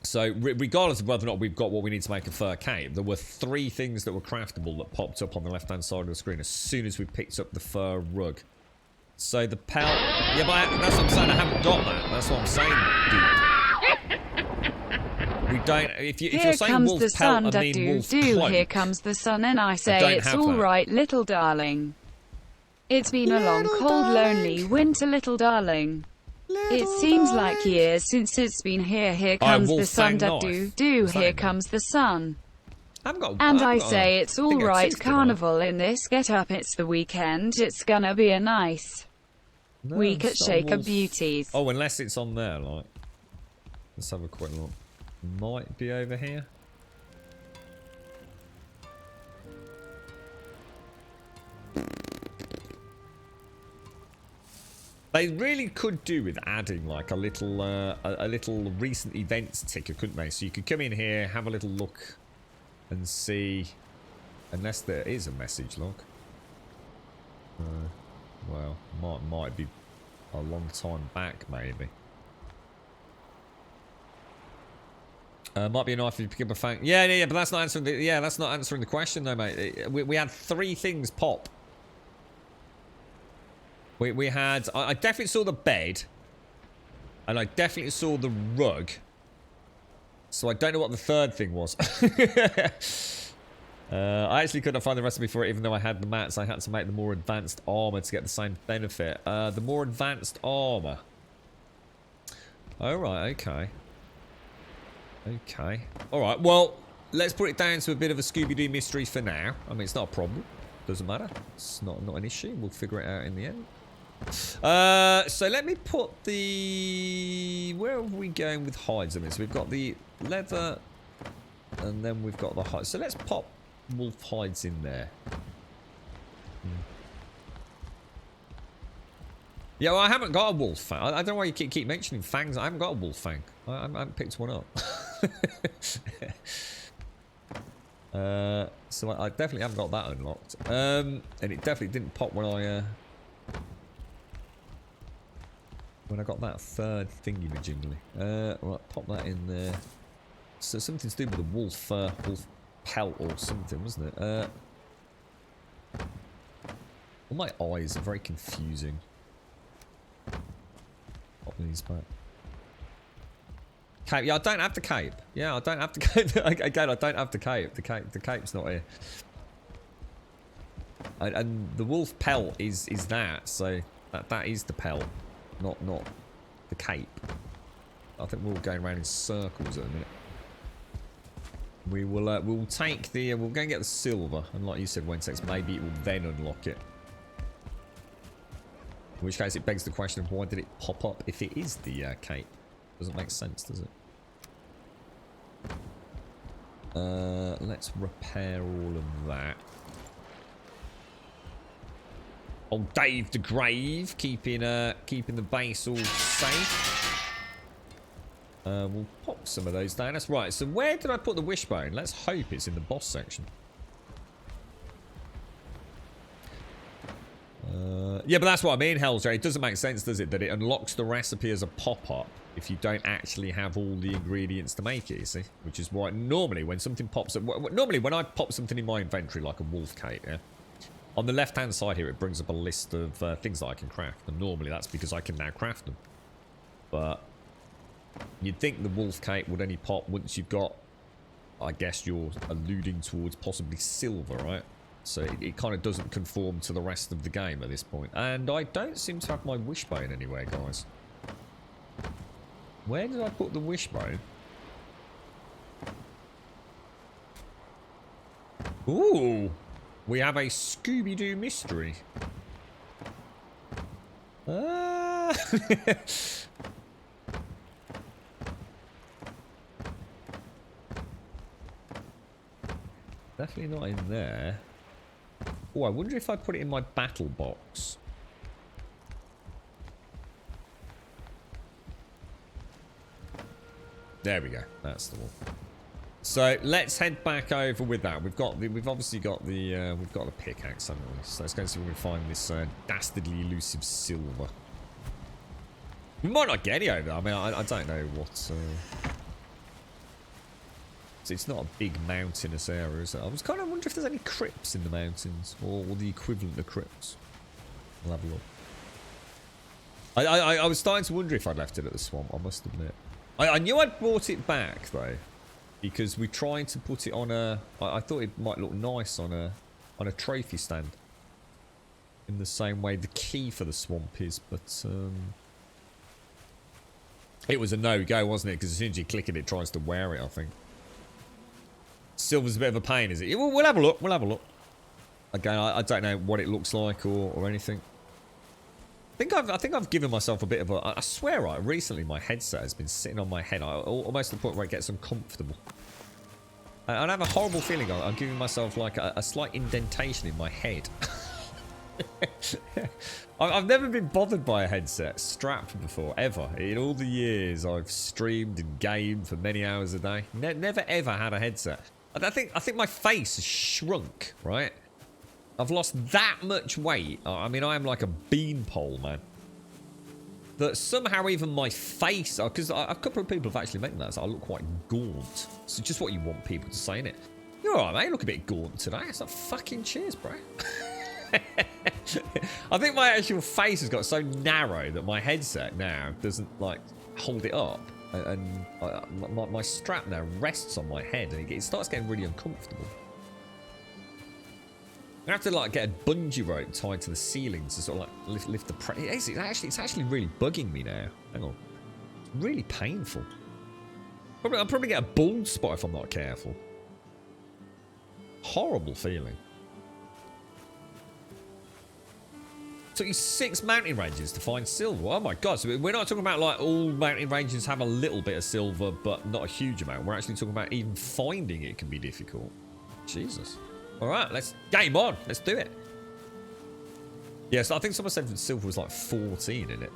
So regardless of whether or not we've got what we need to make a fur cape, there were 3 things that were craftable that popped up on the left-hand side of the screen as soon as we picked up the fur rug. So the pelt... Yeah, but that's what I'm saying. I haven't got that. That's what I'm saying, dude. We don't... If you're saying wolf pelt, I mean wolf cloak. Here comes the sun, and I say it's all right, little darling. It's been a long, cold, lonely winter, little darling. It seems like years since it's been here. Here comes the sun, here comes the sun. And I say it's all right, carnival in this get up. It's the weekend. It's gonna be a nice week at Shaker Beauties. Oh, unless it's on there, like. Let's have a quick look. Might be over here. They really could do with adding like a little recent events ticker, couldn't they? So you could come in here, have a little look, and see. Unless there is a message log. Well, might be a long time back, maybe. Might be enough if you pick up a phone. Yeah, but that's not answering the. Yeah, that's not answering the question, though, mate. We had 3 things pop. We had... I definitely saw the bed. And I definitely saw the rug. So I don't know what the 3rd thing was. I actually couldn't find the recipe for it, even though I had the mats. I had to make the more advanced armor to get the same benefit. The more advanced armor. Alright, okay. Okay. Alright, well, let's put it down to a bit of a Scooby-Doo mystery for now. I mean, it's not a problem. Doesn't matter. It's not an issue. We'll figure it out in the end. So let me put the... Where are we going with hides on this? We've got the leather, and then we've got the hides. So let's pop wolf hides in there. Yeah, well, I haven't got a wolf fang. I don't know why you keep mentioning fangs. I haven't got a wolf fang. I haven't picked one up. So I definitely haven't got that unlocked. And it definitely didn't pop when I got that 3rd thingy-majingly. Right, pop that in there. So something to do with the wolf pelt or something, wasn't it? Well, my eyes are very confusing. Pop these back. Cape. Yeah, I don't have the cape. Yeah, I don't have the cape. Again, I don't have the cape. The cape's not here. And the wolf pelt is that. So that is the pelt, not the cape. I think we're all going around in circles at a minute. We'll take the we'll go and get the silver, and like you said, Wentex, maybe it will then unlock it. In which case, it begs the question of why did it pop up if it is the cape? Doesn't make sense, does it? Let's repair all of that. Old Dave the Grave, keeping the base all safe. We'll pop some of those down. That's right. So where did I put the wishbone? Let's hope it's in the boss section. Yeah, but that's what I mean, Hellsray. It doesn't make sense, does it, that it unlocks the recipe as a pop-up if you don't actually have all the ingredients to make it, you see? Which is why normally when something pops up... Normally when I pop something in my inventory, like a wolf cape, yeah? On the left-hand side here, it brings up a list of things that I can craft. And normally that's because I can now craft them. But you'd think the wolf cape would only pop once you've got... I guess you're alluding towards possibly silver, right? So it kind of doesn't conform to the rest of the game at this point. And I don't seem to have my wishbone anywhere, guys. Where did I put the wishbone? Ooh! We have a Scooby-Doo mystery. Ah! Definitely not in there. Oh, I wonder if I put it in my battle box. There we go. That's the one. So let's head back over with that. We've obviously got the pickaxe, haven't we? So let's go and see if we can find this dastardly elusive silver. We might not get any over. I mean, I don't know what. So it's not a big mountainous area, is it? I was kind of wondering if there's any crypts in the mountains or the equivalent of crypts. We'll have a look. I was starting to wonder if I'd left it at the swamp. I must admit. I knew I'd brought it back though, because we tried to put it on a. I thought it might look nice on a trophy stand. In the same way the key for the swamp is, but it was a no-go, wasn't it? Because as soon as you click it, it tries to wear it. I think silver's a bit of a pain, is it? We'll have a look. We'll have a look. Again, I don't know what it looks like or anything. I think I've given myself a bit of a. I swear, right. Recently, my headset has been sitting on my head, almost to the point where it gets uncomfortable. I have a horrible feeling. I'm giving myself like a slight indentation in my head. I've never been bothered by a headset strapped before, ever. In all the years I've streamed and gamed for many hours a day, never ever had a headset. I think my face has shrunk, right? I've lost that much weight. I mean, I am like a beanpole, man. That somehow even my face, because a couple of people have actually mentioned that, so I look quite gaunt. So just what you want people to say, innit? You're alright, mate. You look a bit gaunt today. It's like, fucking cheers, bro. I think my actual face has got so narrow that my headset now doesn't like hold it up, and my strap now rests on my head, and it starts getting really uncomfortable. I have to like get a bungee rope tied to the ceiling to sort of like lift the pressure. It's actually really bugging me now. Hang on, it's really painful. I'll probably get a bald spot if I'm not careful. Horrible feeling. Took you 6 mountain ranges to find silver. Oh my god, so we're not talking about like all mountain ranges have a little bit of silver but not a huge amount. We're actually talking about even finding it can be difficult. Jesus. Alright, let's game on. Let's do it. Yes, I think someone said that silver was like 14 in it.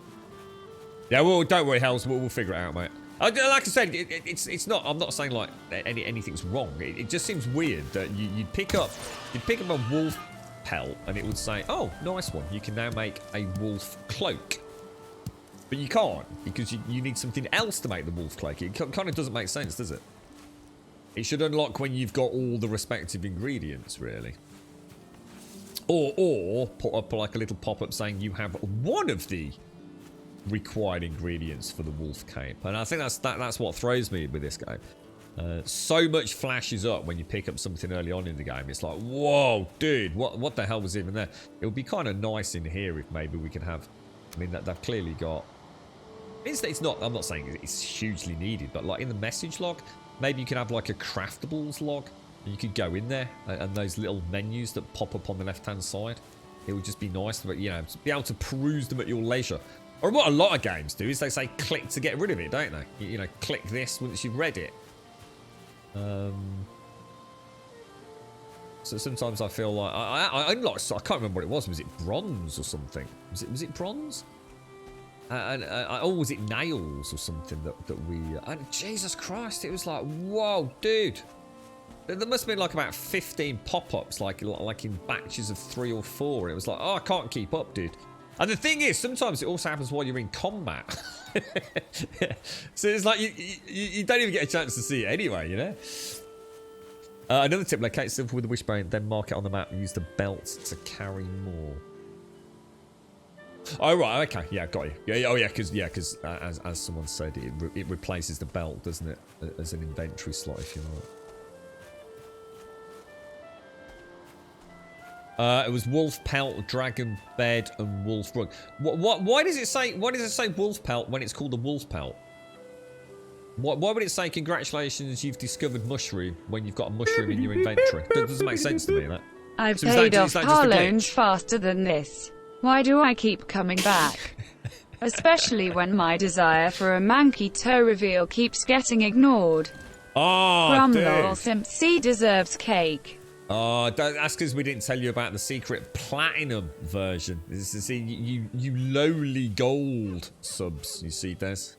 Yeah, well, don't worry, Hells, we'll figure it out, mate. Like I said, it's not. I'm not saying like anything's wrong. It just seems weird that you'd pick up a wolf pelt and it would say, "Oh, nice one. You can now make a wolf cloak." But you can't because you need something else to make the wolf cloak. It kind of doesn't make sense, does it? It should unlock when you've got all the respective ingredients, really. Or put up like a little pop-up saying you have one of the required ingredients for the wolf cape. And I think that's what throws me with this game. So much flashes up when you pick up something early on in the game. It's like, whoa, dude, what the hell was even there? It would be kind of nice in here if maybe we could have. I mean, they've clearly got. It's not. I'm not saying it's hugely needed, but like in the message log, maybe you could have like a craftables log. And you could go in there and those little menus that pop up on the left-hand side. It would just be nice to, you know, to be able to peruse them at your leisure. Or what a lot of games do is they say click to get rid of it, don't they? You know, click this once you've read it. So sometimes I feel like I unlocked. I can't remember what it was. Was it bronze or something? Was it bronze? Or was it nails or something that we? And Jesus Christ! It was like, whoa, dude. There must have been like about 15 pop-ups, like in batches of 3 or 4. It was like, oh, I can't keep up, dude. And the thing is, sometimes it also happens while you're in combat. So it's like you don't even get a chance to see it anyway, you know? Another tip, locate silver with the wishbone, then mark it on the map and use the belt to carry more. Oh, right, okay, yeah, got you. Yeah, oh, yeah, because as someone said, it replaces the belt, doesn't it? As an inventory slot, if you like. It was wolf pelt, dragon bed, and wolf rug. Why does it say? Why does it say wolf pelt when it's called a wolf pelt? Why would it say congratulations, you've discovered mushroom when you've got a mushroom in your inventory? That doesn't make sense to me. That I've paid off car loans faster than this. Why do I keep coming back? Especially when my desire for a manky toe reveal keeps getting ignored. Oh, Grumlol Simp C deserves cake. Oh, that's because we didn't tell you about the secret platinum version. This is you lowly gold subs. You see, Des?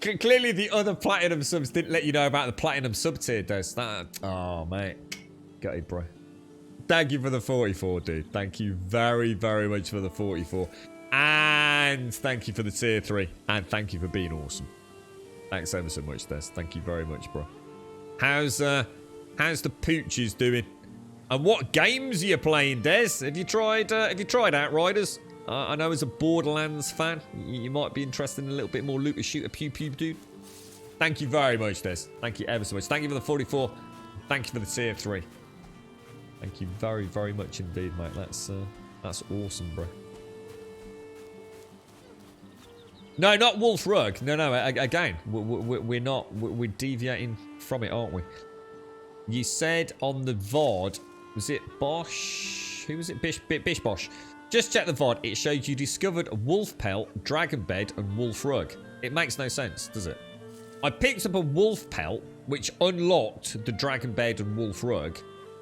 Clearly the other platinum subs didn't let you know about the platinum sub tier, Des. That, oh, mate. Gutted, bro. Thank you for the 44, dude. Thank you very, very much for the 44. And thank you for the tier 3. And thank you for being awesome. Thanks ever so much, Des. Thank you very much, bro. How's the pooches doing? And what games are you playing, Des? Have you tried Outriders? I know as a Borderlands fan, you might be interested in a little bit more looter shooter pew pew, dude. Thank you very much, Des. Thank you ever so much. Thank you for the 44. Thank you for the tier 3. Thank you very, very much indeed, mate. That's awesome, bro. No, not Wolf Rug. No. Again, we're deviating from it, aren't we? You said on the VOD, was it Bosch? Who was it? Bish Bosch. Just check the VOD. It showed you discovered a wolf pelt, dragon bed, and wolf rug. It makes no sense, does it? I picked up a wolf pelt, which unlocked the dragon bed and wolf rug.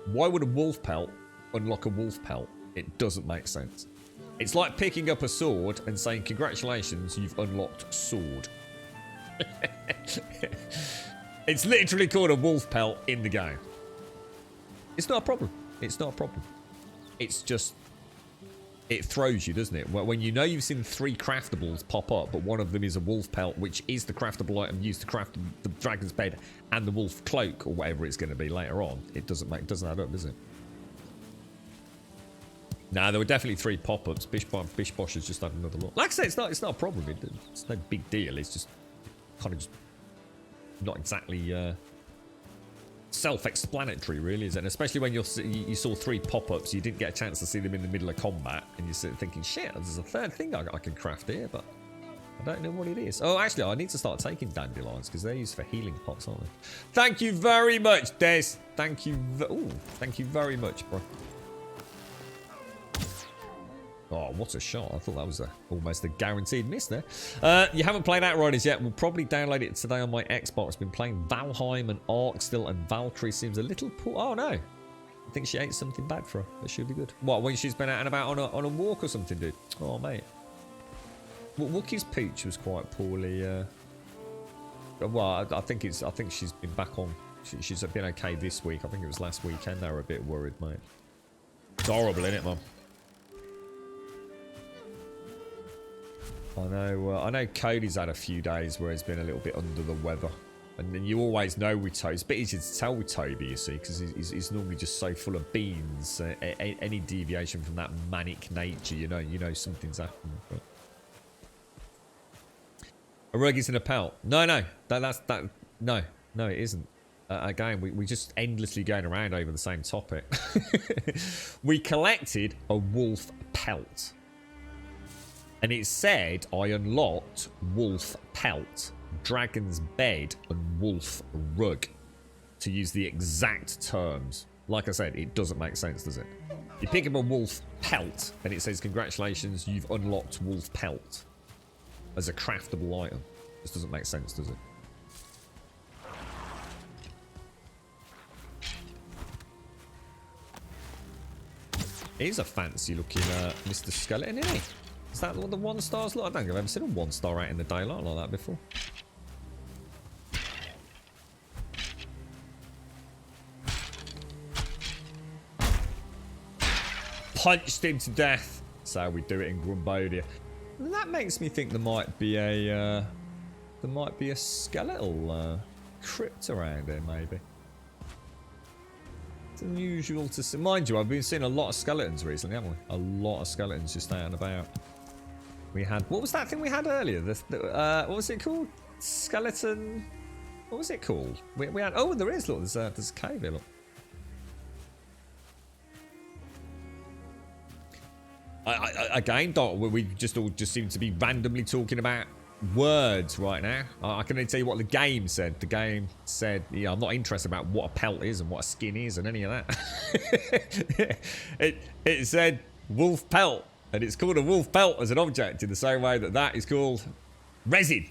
Why would a wolf pelt unlock a wolf pelt? It doesn't make sense. It's like picking up a sword and saying, congratulations, you've unlocked sword. It's literally called a wolf pelt in the game. It's not a problem. It's not a problem. It's just... it throws you, doesn't it? When you know you've seen 3 craftables pop up, but one of them is a wolf pelt, which is the craftable item used to craft the dragon's bed and the wolf cloak, or whatever it's going to be later on. It doesn't add up, does it? Nah, there were definitely 3 pop-ups. Bish Bosch has just had another look. Like I said, it's not a problem. It's no big deal. It's just kind of just not exactly self-explanatory, really, is it? And especially when you saw 3 pop-ups, you didn't get a chance to see them in the middle of combat, and you're sitting thinking, shit, there's a third thing I can craft here, but I don't know what it is. Oh, actually, I need to start taking dandelions, because they're used for healing pots, aren't they? Thank you very much, Des. Thank you very much, bro. Oh, what a shot. I thought that was almost a guaranteed miss there. You haven't played Outriders yet. We'll probably download it today on my Xbox. Been playing Valheim and Ark still, and Valkyrie seems a little poor. Oh, no. I think she ate something bad for her. That should be good. What, when she's been out and about on a walk or something, dude? Oh, mate. Well, Wookie's Peach was quite poorly. Well, I think she's been back on. She's been okay this week. I think it was last weekend they were a bit worried, mate. It's horrible, isn't it, Mum? I know Cody's had a few days where he's been a little bit under the weather. And then you always know with Toby. It's a bit easier to tell with Toby, you see, because he's normally just so full of beans. Any deviation from that manic nature, you know something's happened. But... a rug isn't a pelt. No, no, it isn't. Again, we just endlessly going around over the same topic. We collected a wolf pelt. And it said I unlocked wolf pelt, dragon's bed, and wolf rug. To use the exact terms. Like I said, it doesn't make sense, does it? You pick up a wolf pelt, and it says, congratulations, you've unlocked wolf pelt. As a craftable item. This doesn't make sense, does it? He's a fancy looking Mr. Skeleton, isn't he? Is that what the 1 stars look? I don't think I've ever seen a 1 star out in the daylight like that before. Punched him to death. That's how we do it in Grumbodia. That makes me think there might be a skeletal crypt around here, maybe. It's unusual to see. Mind you, I've been seeing a lot of skeletons recently, haven't we? A lot of skeletons just out and about. We had... what was that thing we had earlier? What was it called? Skeleton... what was it called? We had... oh, there is, look. There's a cave here, look. Again, Doc, we just seem to be randomly talking about words right now. I can only tell you what the game said. The game said, yeah, I'm not interested about what a pelt is and what a skin is and any of that. It said wolf pelt, and it's called a wolf pelt as an object in the same way that is called resin.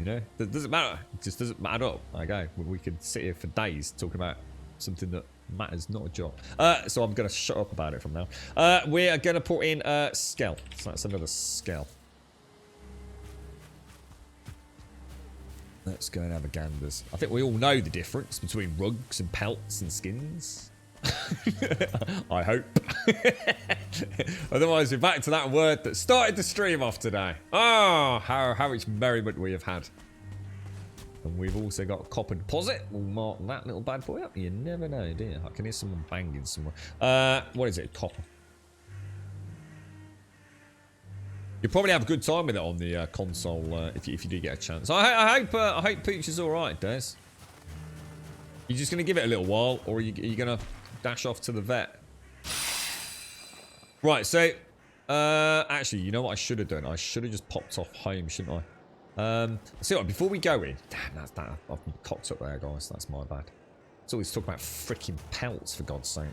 You know, it doesn't matter. It just doesn't matter up. Okay, we could sit here for days talking about something that matters not a jot. So I'm going to shut up about it from now. We are going to put in Skell. So that's another Skell. Let's go and have a ganders. I think we all know the difference between rugs and pelts and skins. I hope. Otherwise, we're back to that word that started the stream off today. Oh, how much merriment we have had. And we've also got a copper deposit. We'll mark that little bad boy up. You never know, do you? I can hear someone banging somewhere. What is it? Copper. You'll probably have a good time with it on the console if you do get a chance. I hope Pooch is all right, Des. You just gonna give it a little while, or are you gonna dash off to the vet? Right. So, actually, you know what I should have done? I should have just popped off home, shouldn't I? See what? Before we go in, damn, that's that. I've been cocked up there, guys. That's my bad. It's always talk about freaking pelts, for God's sake.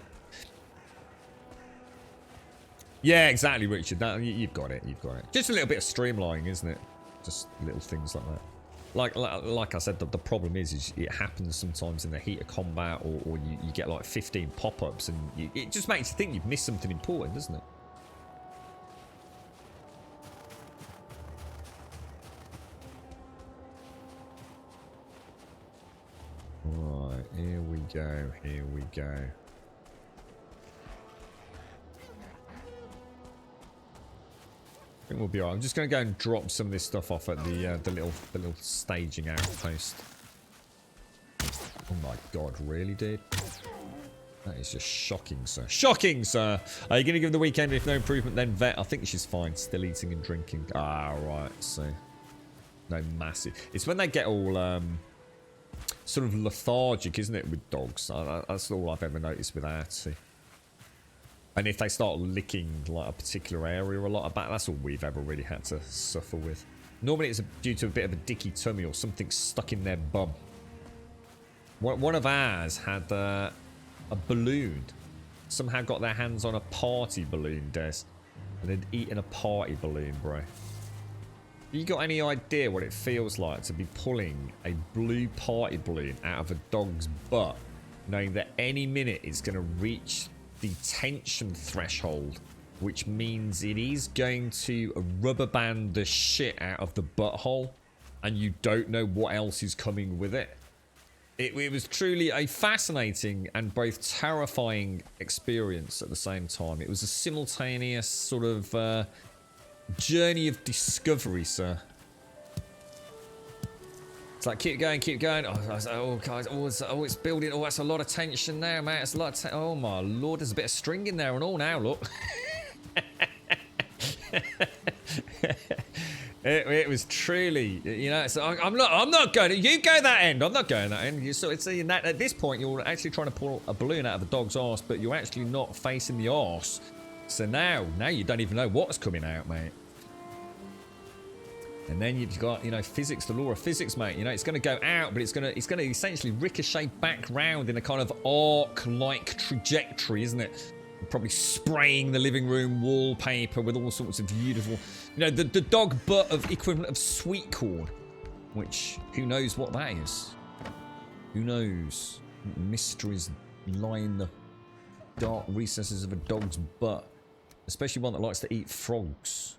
Yeah, exactly, Richard. You've got it. You've got it. Just a little bit of streamlining, isn't it? Just little things like that. Like I said, the problem is it happens sometimes in the heat of combat, or you get like 15 pop-ups, and it just makes you think you've missed something important, doesn't it? Right, here we go. Here we go. I think we'll be alright. I'm just going to go and drop some of this stuff off at the little staging outpost. Oh my god, really, dude? That is just shocking, sir. Shocking, sir! Are you going to give the weekend if no improvement, then vet? I think she's fine. Still eating and drinking. Ah, right. So, no massive. It's when they get all sort of lethargic, isn't it, with dogs? That's all I've ever noticed with Artie. And if they start licking like a particular area a lot about, that's all we've ever really had to suffer with. Normally it's due to a bit of a dicky tummy or something stuck in their bum. One of ours had a balloon. Somehow got their hands on a party balloon, Des. And they'd eaten a party balloon, bro. You got any idea what it feels like to be pulling a blue party balloon out of a dog's butt, knowing that any minute it's going to reach the tension threshold, which means it is going to rubber band the shit out of the butthole, and you don't know what else is coming with it. It was truly a fascinating and both terrifying experience at the same time. It was a simultaneous sort of journey of discovery, sir. It's like, keep going, keep going. Oh, guys, it's building. Oh, that's a lot of tension there, mate. It's a lot of oh, my lord, there's a bit of string in there and all now, look. it was truly, you know, so I'm not going. You go that end. I'm not going that end. So it's that at this point, you're actually trying to pull a balloon out of a dog's arse, but you're actually not facing the arse. So now you don't even know what's coming out, mate. And then you've got, you know, physics, the law of physics, mate. You know, it's going to go out, but it's going to essentially ricochet back round in a kind of arc-like trajectory, isn't it? Probably spraying the living room wallpaper with all sorts of beautiful, you know, the dog butt of equivalent of sweet corn, which who knows what that is? Who knows? Mysteries lie in the dark recesses of a dog's butt, especially one that likes to eat frogs.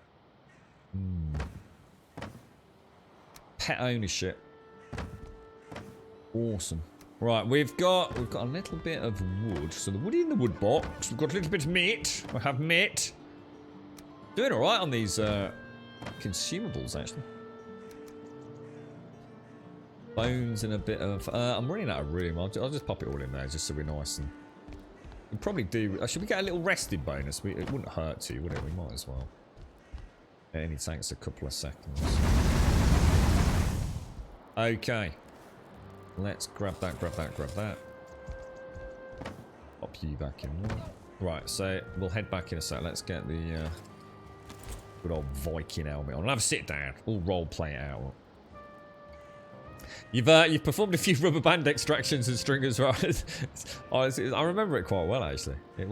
Pet ownership. Awesome. Right, we've got a little bit of wood. So the wood in the wood box. We've got a little bit of meat. We have meat. Doing all right on these consumables, actually. Bones and a bit of. I'm running out of room. I'll just pop it all in there just so we're nice and. We probably do. Should we get a little rested bonus? It wouldn't hurt to, would it? We might as well. It only takes a couple of seconds. Okay. Let's grab that, grab that, grab that. Pop you back in. Right, so we'll head back in a sec. Let's get the good old Viking helmet on. I'll have a sit down. We'll role play it out. You've performed a few rubber band extractions and stringers, right? I remember it quite well, actually. It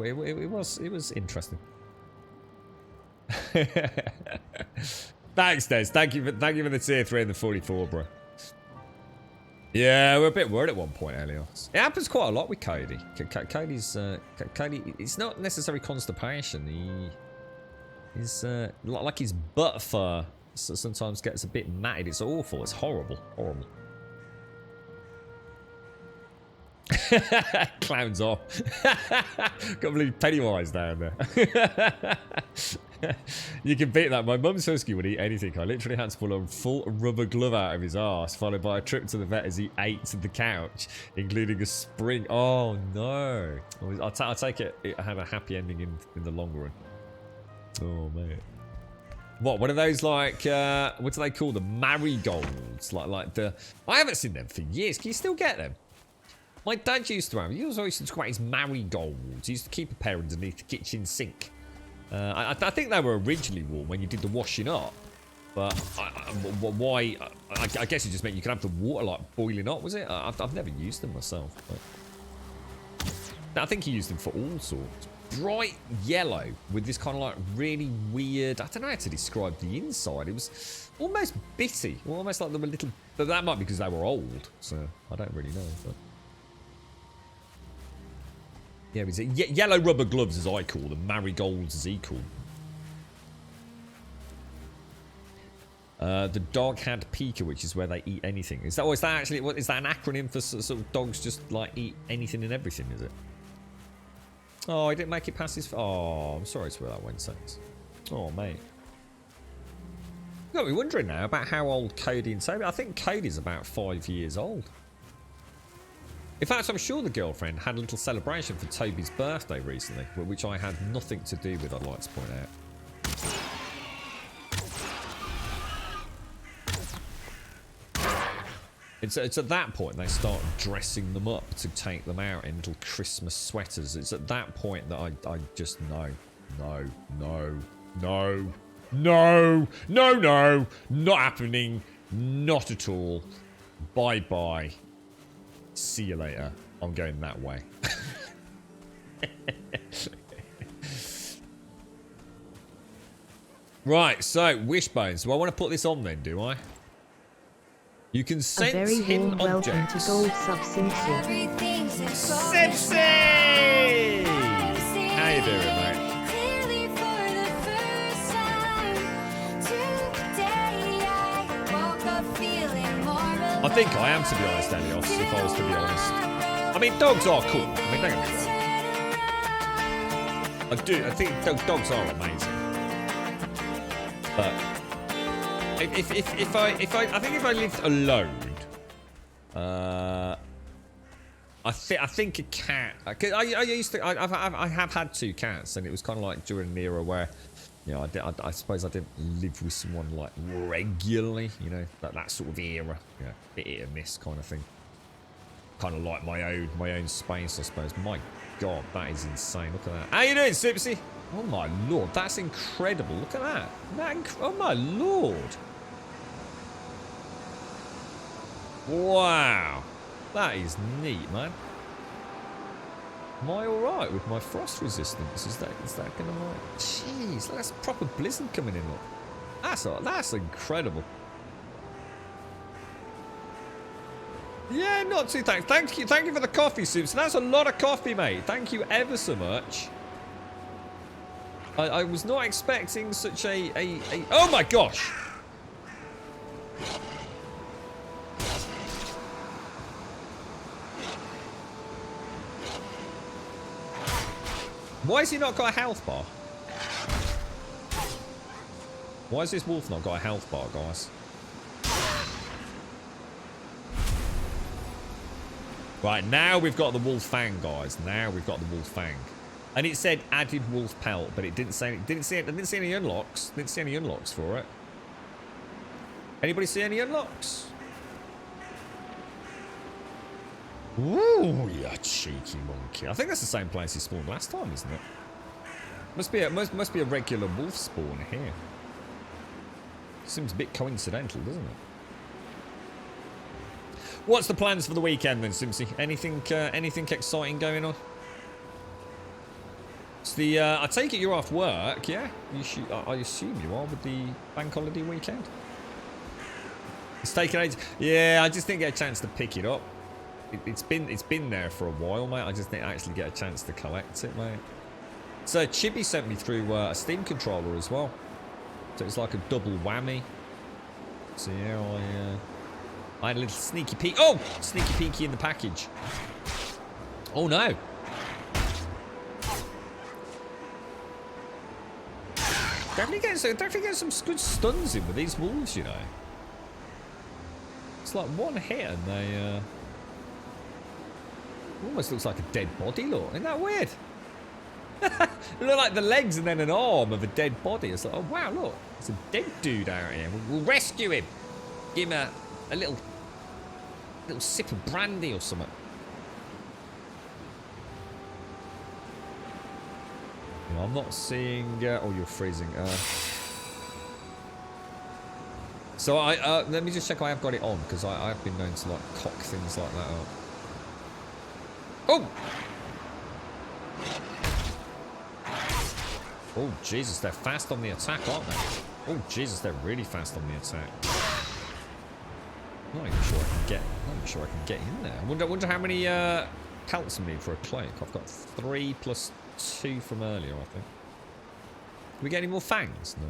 was interesting. Thanks, Des. Thank you for the tier 3 and the 44, bro. Yeah, we're a bit worried at one point, Elios. It happens quite a lot with Cody. Cody, it's not necessarily constipation. He's like his butt fur sometimes gets a bit matted. It's awful. It's horrible. Horrible. Clowns off. Got to believe Pennywise down there. You can beat that. My mum's husky would eat anything. I literally had to pull a full rubber glove out of his arse, followed by a trip to the vet as he ate to the couch, including a spring. Oh no! I take it had a happy ending in the long run. Oh man. What are those like? What do they call them? Marigolds? Like the? I haven't seen them for years. Can you still get them? My dad used to have. He always used to talk about his marigolds. He used to keep a pair underneath the kitchen sink. I think they were originally worn when you did the washing up, but why? I guess it just meant you could have the water like boiling hot. Was it? I've never used them myself. But I think he used them for all sorts. Bright yellow with this kind of like really weird. I don't know how to describe the inside. It was almost bitty, almost like they were little. But that might be because they were old. So I don't really know. But. Yeah, is it yellow rubber gloves as I call them, marigolds as he called them. The dog had Pika, which is where they eat anything. Is that actually what is that an acronym for sort of dogs just like eat anything and everything? Is it? Oh, he didn't make it past his. Oh, I'm sorry to hear that, Wednesdays. Oh, mate. You got me wondering now about how old Cody and Toby. I think Cody's about 5 years old. In fact, I'm sure the girlfriend had a little celebration for Toby's birthday recently, which I had nothing to do with, I'd like to point out. It's at that point they start dressing them up to take them out in little Christmas sweaters. It's at that point that I just no, not happening, not at all. Bye. See you later. I'm going that way. Right, so Wishbones. Do I want to put this on then, do I? You can sense a very hidden warm objects. welcome to Gold Sub Simpsy. Simpsy! How you doing, mate? I think I am, to be honest, Elios, if I was to be honest. I mean, dogs are cool. I mean, don't get me wrong. I think dogs are amazing. But I think if I lived alone, I think a cat. I have had 2 cats, and it was kind of like during an era where, you know, I suppose I didn't live with someone like regularly, you know, that sort of era, you know, hit and miss kind of thing. Kind of like my own space, I suppose. My God, that is insane. Look at that. How you doing, Sipsy? Oh my Lord, that's incredible. Look at that. Oh my Lord. Wow, that is neat, man. Am I alright with my frost resistance? Is that gonna like... Jeez, that's proper blizzard coming in, look. That's incredible. Yeah, not too thanks. Thank you for the coffee, Soups. That's a lot of coffee, mate. Thank you ever so much. I was not expecting such a oh my gosh! Why has he not got a health bar? Why has this wolf not got a health bar, guys? Right, now we've got the wolf fang, guys. Now we've got the wolf fang. And it said added wolf pelt, but it didn't say any unlocks. Didn't see any unlocks for it. Anybody see any unlocks? Ooh, you cheeky monkey. I think that's the same place he spawned last time, isn't it? Must be a regular wolf spawn here. Seems a bit coincidental, doesn't it? What's the plans for the weekend then, Simpsy? Anything exciting going on? It's the I take it you're off work, yeah? I assume you are with the bank holiday weekend. It's taken ages. Yeah, I just didn't get a chance to pick it up. It's been there for a while, mate. I just didn't actually get a chance to collect it, mate. So Chibi sent me through a Steam controller as well. So it's like a double whammy. So yeah, I had a little sneaky peek. Oh! Sneaky peeky in the package. Oh no! Definitely get some good stuns in with these wolves, you know. It's like one hit and they almost looks like a dead body, look. Isn't that weird? It look like the legs and then an arm of a dead body. It's like, oh wow, look. It's a dead dude out here. We'll rescue him. Give him a little sip of brandy or something. No, I'm not seeing... oh, you're freezing. So let me just check I have got it on, because I've been known to like cock things like that up. Oh! Oh, Jesus, they're fast on the attack, aren't they? Oh, Jesus, they're really fast on the attack. Not even sure I can get in there. I wonder how many pelts I need for a cloak. I've got 3 plus 2 from earlier, I think. Can we get any more fangs? No.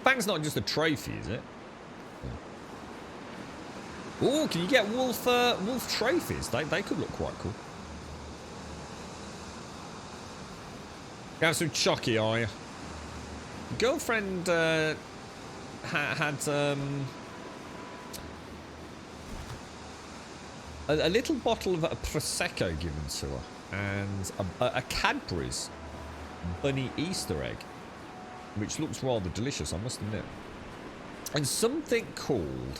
Fang's not just a trophy, is it? Oh, can you get wolf trophies? They could look quite cool. You have some chucky, are you? Girlfriend had a little bottle of a Prosecco given to her, and a Cadbury's bunny Easter egg, which looks rather delicious, I must admit. And something called...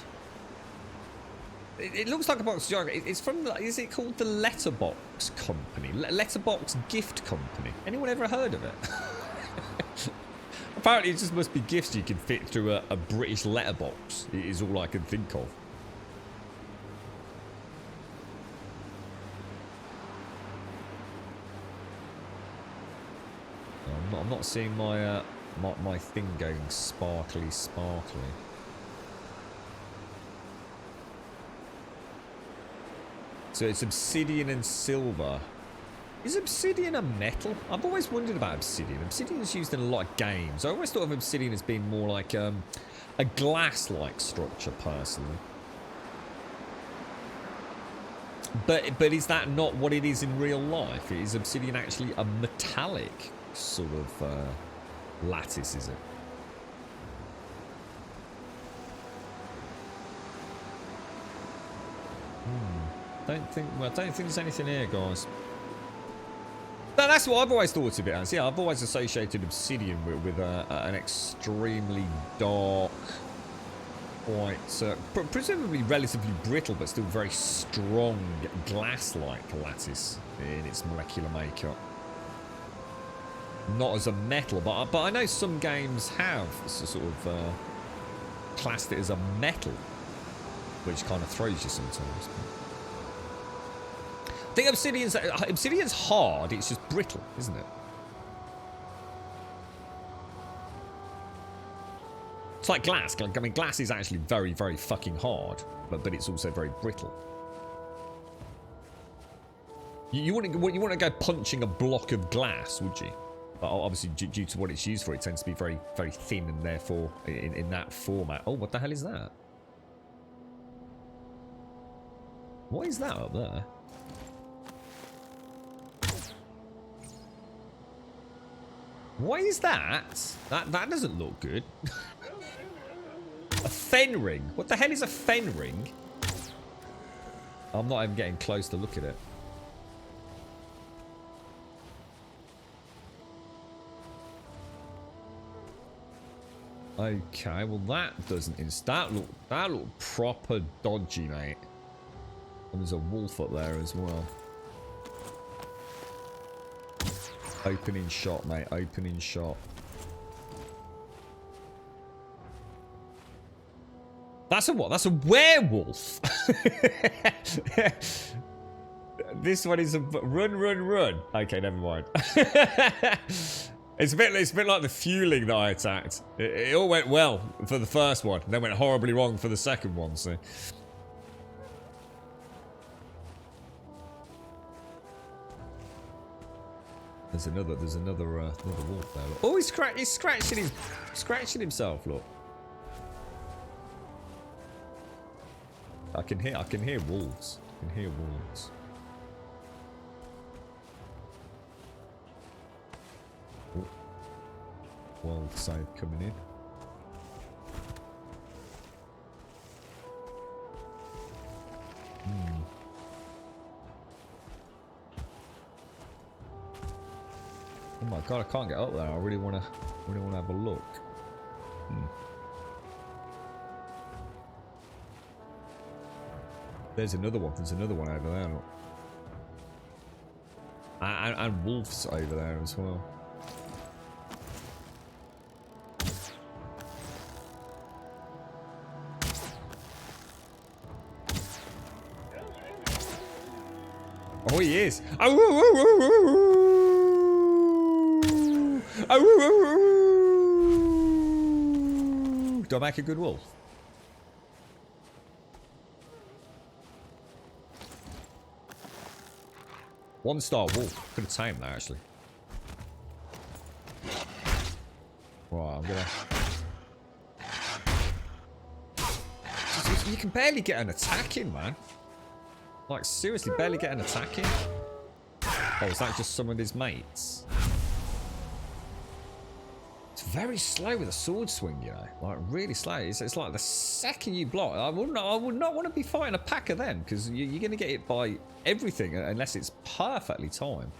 It looks like a box of chocolate. It's from... Is it called the Letterbox Company? Letterbox Gift Company. Anyone ever heard of it? Apparently it just must be gifts you can fit through a British letterbox. It is all I can think of. I'm not seeing my my thing going sparkly. So it's obsidian and silver. Is obsidian a metal? I've always wondered about obsidian. Obsidian is used in a lot of games. I always thought of obsidian as being more like a glass-like structure, personally. But is that not what it is in real life? Is obsidian actually a metallic sort of lattice, is it? Don't think there's anything here, guys. No, that's what I've always thought of it as. Yeah, I've always associated obsidian with an extremely dark, quite presumably relatively brittle, but still very strong glass-like lattice in its molecular makeup. Not as a metal, but I know some games have sort of classed it as a metal, which kind of throws you sometimes. I think obsidian's hard, it's just brittle, isn't it? It's like glass. I mean, glass is actually very, very fucking hard, but it's also very brittle. You wouldn't go punching a block of glass, would you? But obviously, due to what it's used for, it tends to be very, very thin, and therefore, in that format. Oh, what the hell is that? What is that up there? What is that? That doesn't look good. A fen ring. What the hell is a fen ring? I'm not even getting close to look at it. Okay, well that doesn't that look proper dodgy, mate. And there's a wolf up there as well. Opening shot, mate. Opening shot. That's a what? That's a werewolf. This one is a run. Okay, never mind. It's a bit like the fueling that I attacked. It all went well for the first one, and then went horribly wrong for the second one. So. There's another wolf there. Look. Oh, he's scratching himself. Look, I can hear wolves. can hear wolves. Oh. World save coming in. Oh my god, I can't get up there. I really wanna have a look. There's another one. There's another one over there. Look. And wolves over there as well. Oh, he is. Do I make a good wolf? One star wolf. Could have tamed that actually. Right, I'm gonna. You can barely get an attack in, man. Like, seriously, barely get an attack in. Oh, is that just some of his mates? It's very slow with a sword swing, you know. Like, really slow. It's like the second you block, I would not want to be fighting a pack of them, because you're going to get hit by everything unless it's perfectly timed.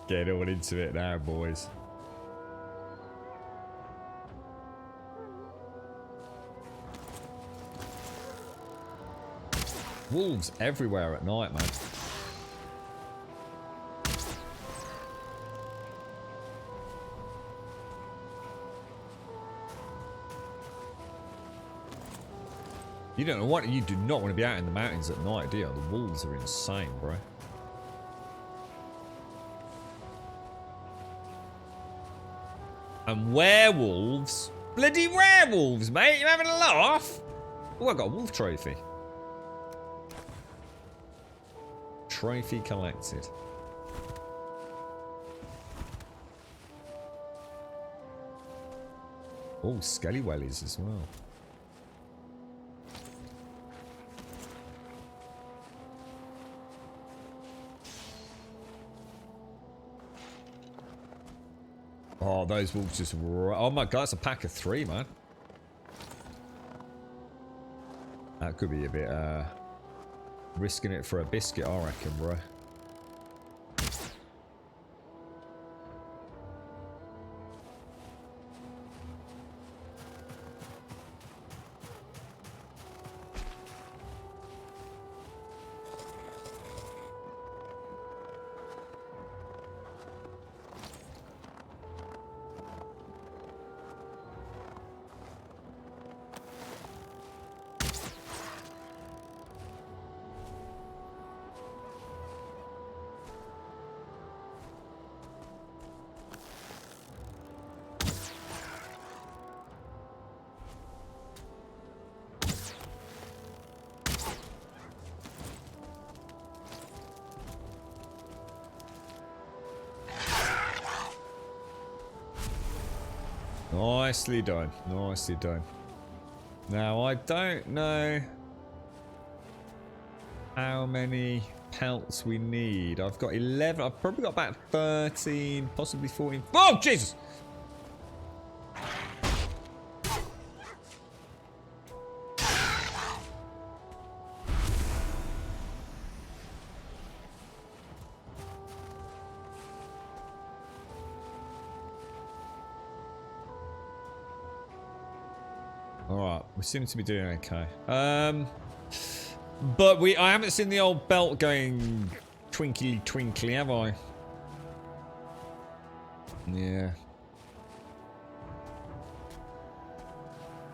Get all into it now, boys. Wolves everywhere at night, man. You don't know what, you do not want to be out in the mountains at night, do you? The wolves are insane, bro. And werewolves? Bloody werewolves, mate! You having a laugh? Oh, I got a wolf trophy. Trophy collected. Oh, skelly wellies as well. Oh, those wolves just... Oh my god, it's a pack of 3, man. That could be a bit, risking it for a biscuit, I reckon, bro. Nicely done. Nicely done. Now, I don't know how many pelts we need. I've got 11. I've probably got about 13, possibly 14. Oh, Jesus! Alright, we seem to be doing okay. But I haven't seen the old belt going twinkly twinkly, have I? Yeah.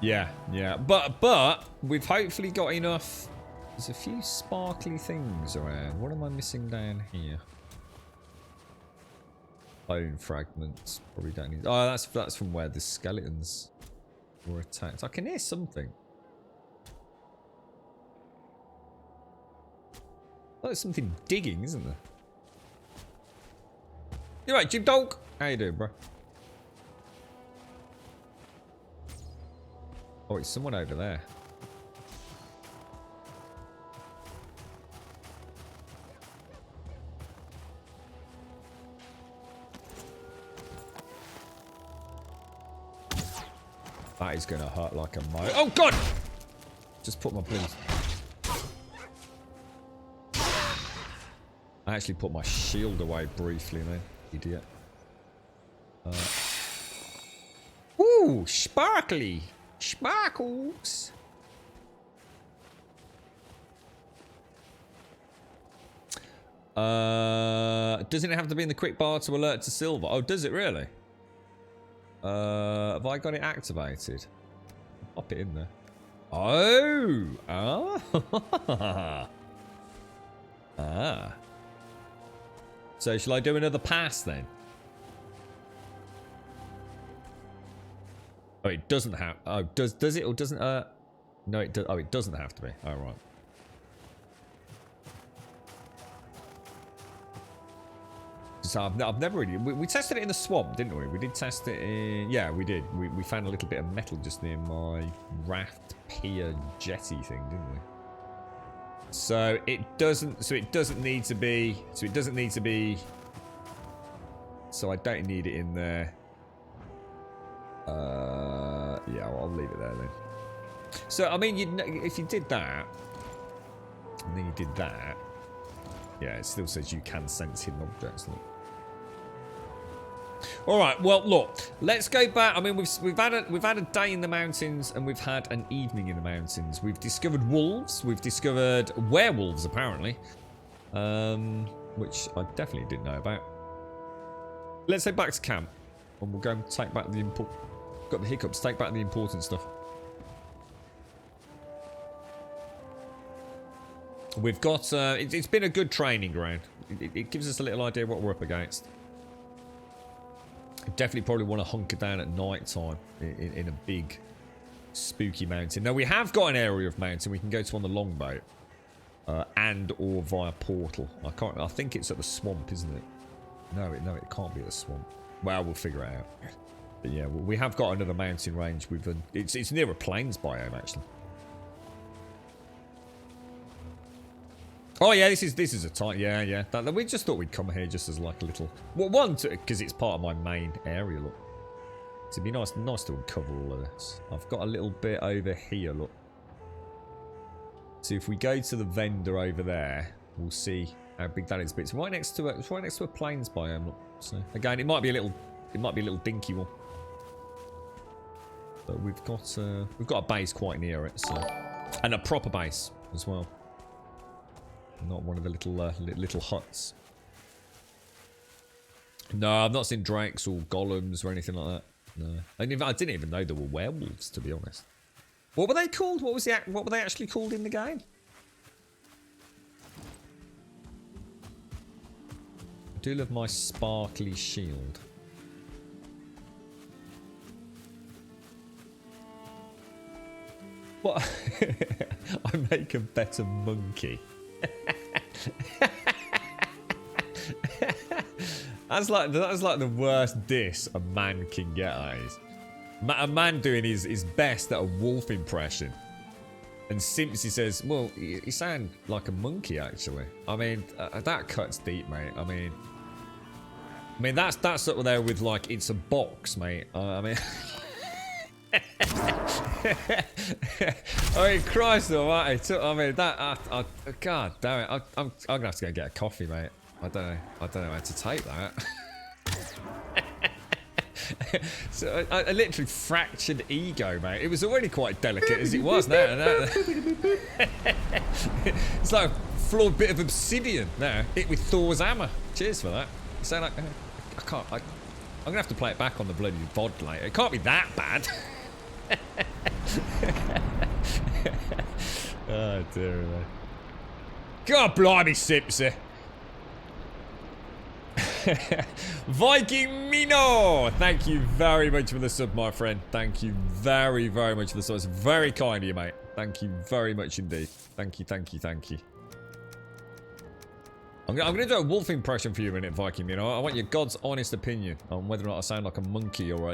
Yeah. But we've hopefully got enough. There's a few sparkly things around. What am I missing down here? Bone fragments. Probably don't need. Oh, that's from where the skeletons were attacked. I can hear something. Oh, there's something digging, isn't there? You right, Jim Dog? How you doing, bro? Oh, it's someone over there. That is going to hurt like a mo. Oh, God! Just put my please. I actually put my shield away briefly then. Idiot. Ooh, sparkly. Sparkles. Doesn't it have to be in the quick bar to alert to silver? Oh, does it really? Have I got it activated? Pop it in there. Oh! Ah! Ah. So shall I do another pass then? Oh, it doesn't have. Oh, does it or doesn't? No, it does. Oh, it doesn't have to be. Oh, right. So I've never really. We tested it in the swamp, didn't we? We did test it in. Yeah, we did. We found a little bit of metal just near my raft pier jetty thing, didn't we? So it doesn't. So it doesn't need to be. So it doesn't need to be. So I don't need it in there. Yeah, well, I'll leave it there then. So I mean, if you did that, and then you did that, yeah, it still says you can sense hidden objects. Look. All right, well, look, let's go back. I mean, we've had a day in the mountains and we've had an evening in the mountains. We've discovered wolves. We've discovered werewolves apparently, which I definitely didn't know about. Let's head back to camp and we'll go and take back the got the hiccups. Take back the important stuff. We've got. It's been a good training ground. It gives us a little idea what we're up against. Definitely probably want to hunker down at night time in a big spooky mountain. Now we have got an area of mountain we can go to on the longboat, and or via portal. I think it's at the swamp, isn't it? No, it can't be at the swamp. Well, we'll figure it out. But yeah, we have got another mountain range. It's near a plains biome actually. Oh yeah, this is a tight. Yeah. We just thought we'd come here just as like a little. Well, one because it's part of my main area. Look, it'd be nice to uncover all of this. I've got a little bit over here. Look. So if we go to the vendor over there, we'll see how big that is. But it's right next to a plains biome. Look. So again, it might be a little dinky one. But we've got a base quite near it, so and a proper base as well. Not one of the little huts. No, I've not seen drakes or golems or anything like that. No, I didn't even know there were werewolves, to be honest. What were they called? What were they actually called in the game? I do love my sparkly shield. What? I make a better monkey. That's like the worst diss a man can get, guys. A man doing his best at a wolf impression, and Simpsy says, "Well, you sound like a monkey, actually." I mean, that cuts deep, mate. I mean that's up there with like it's a box, mate. I mean. I mean, Christ almighty! I mean, God damn it! I'm gonna have to go get a coffee, mate. I don't know how to take that. So I literally fractured ego, mate. It was already quite delicate as it was. Now it's like a flawed bit of obsidian. Now hit with Thor's hammer. Cheers for that. So like, I can't. I'm gonna have to play it back on the bloody VOD later. It can't be that bad. Oh dear me. God blimey, Simpsy. Viking Mino, thank you very much for the sub, my friend. Thank you very, very much for the sub. It's very kind of you, mate. Thank you very much indeed. Thank you. I'm gonna do a wolf impression for you in a minute, Viking. You know, I want your God's honest opinion on whether or not I sound like a monkey or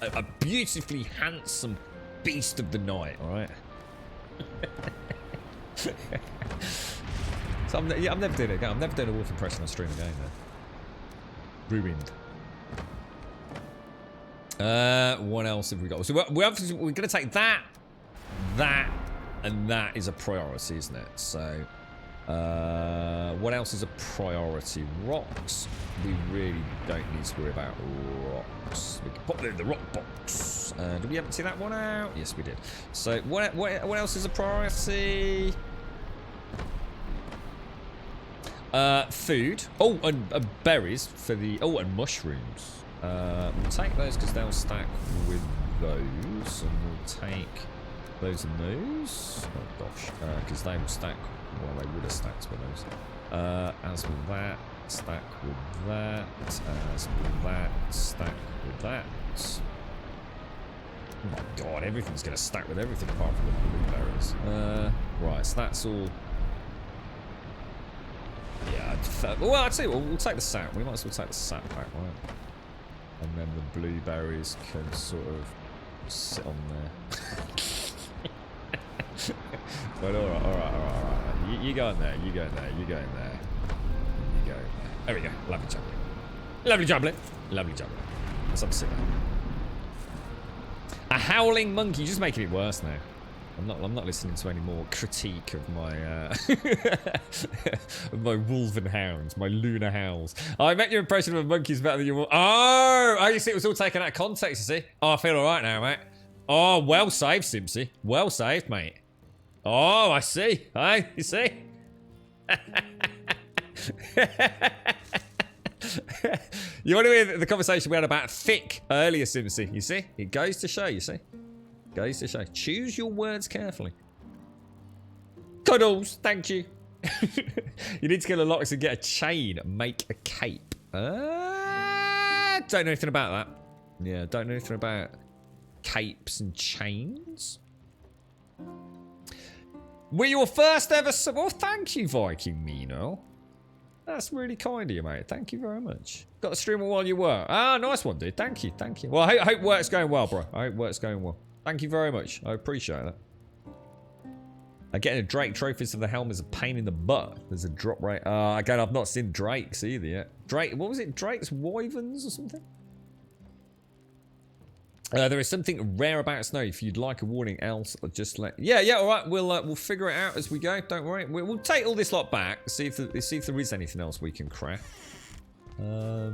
a beautifully handsome beast of the night. All right. So I'm never doing it again. I'm never doing a wolf impression on stream again. Though. Ruined. What else have we got? So we're going to take that, and that is a priority, isn't it? So, what else is a priority? Rocks. We really don't need to worry about rocks. We can pop them in the rock box. Did we ever see that one out? Yes, we did. So, what else is a priority? Food. Oh, and berries for the... Oh, and mushrooms. We'll take those because they'll stack with those, and we'll take those and those. Oh gosh, because they will stack. Well, they would have stacked with those. As with that, stack with that. As with that, stack with that. Oh my god, everything's going to stack with everything apart from the blueberries. Right, so that's all. Yeah, well, I'd say we'll take the sap. We might as well take the sap back, right? And then the blueberries can sort of sit on there. But alright. You go in there, you go in there, you go in there. You go in there. There we go. Lovely jubbly. Lovely jubbly. Lovely jubbly. Let's have a sit there. A howling monkey. You're just making it worse now. I'm not listening to any more critique of my of my wolven hounds, my lunar howls. I bet your impression of a monkey's better than your... Oh, you see, it was all taken out of context, you see? Oh, I feel alright now, mate. Oh, well saved, Simpsy. Well saved, mate. Oh, I see. Hey, you see? You want to hear the conversation we had about thick earlier, Simpsy? You see? It goes to show, you see? Goes to show. Choose your words carefully. Cuddles, thank you. You need to kill a lox and get a chain. Make a cape. Don't know anything about that. Yeah, don't know anything about capes and chains. Were your first ever... Well, thank you, Viking Mino. That's really kind of you, mate. Thank you very much. Got the streamer while you work. Ah, nice one, dude. Thank you, thank you. Well, I hope work's going well, bro. I hope work's going well. Thank you very much. I appreciate that. Getting a Drake trophies for the helm is a pain in the butt. There's a drop rate. Again, I've not seen Drake's either yet. Drake, what was it? Drake's Wyverns or something? There is something rare about snow. If you'd like a warning, else just let... Yeah, all right. We'll figure it out as we go. Don't worry. We'll take all this lot back. See if there is anything else we can craft. Yeah,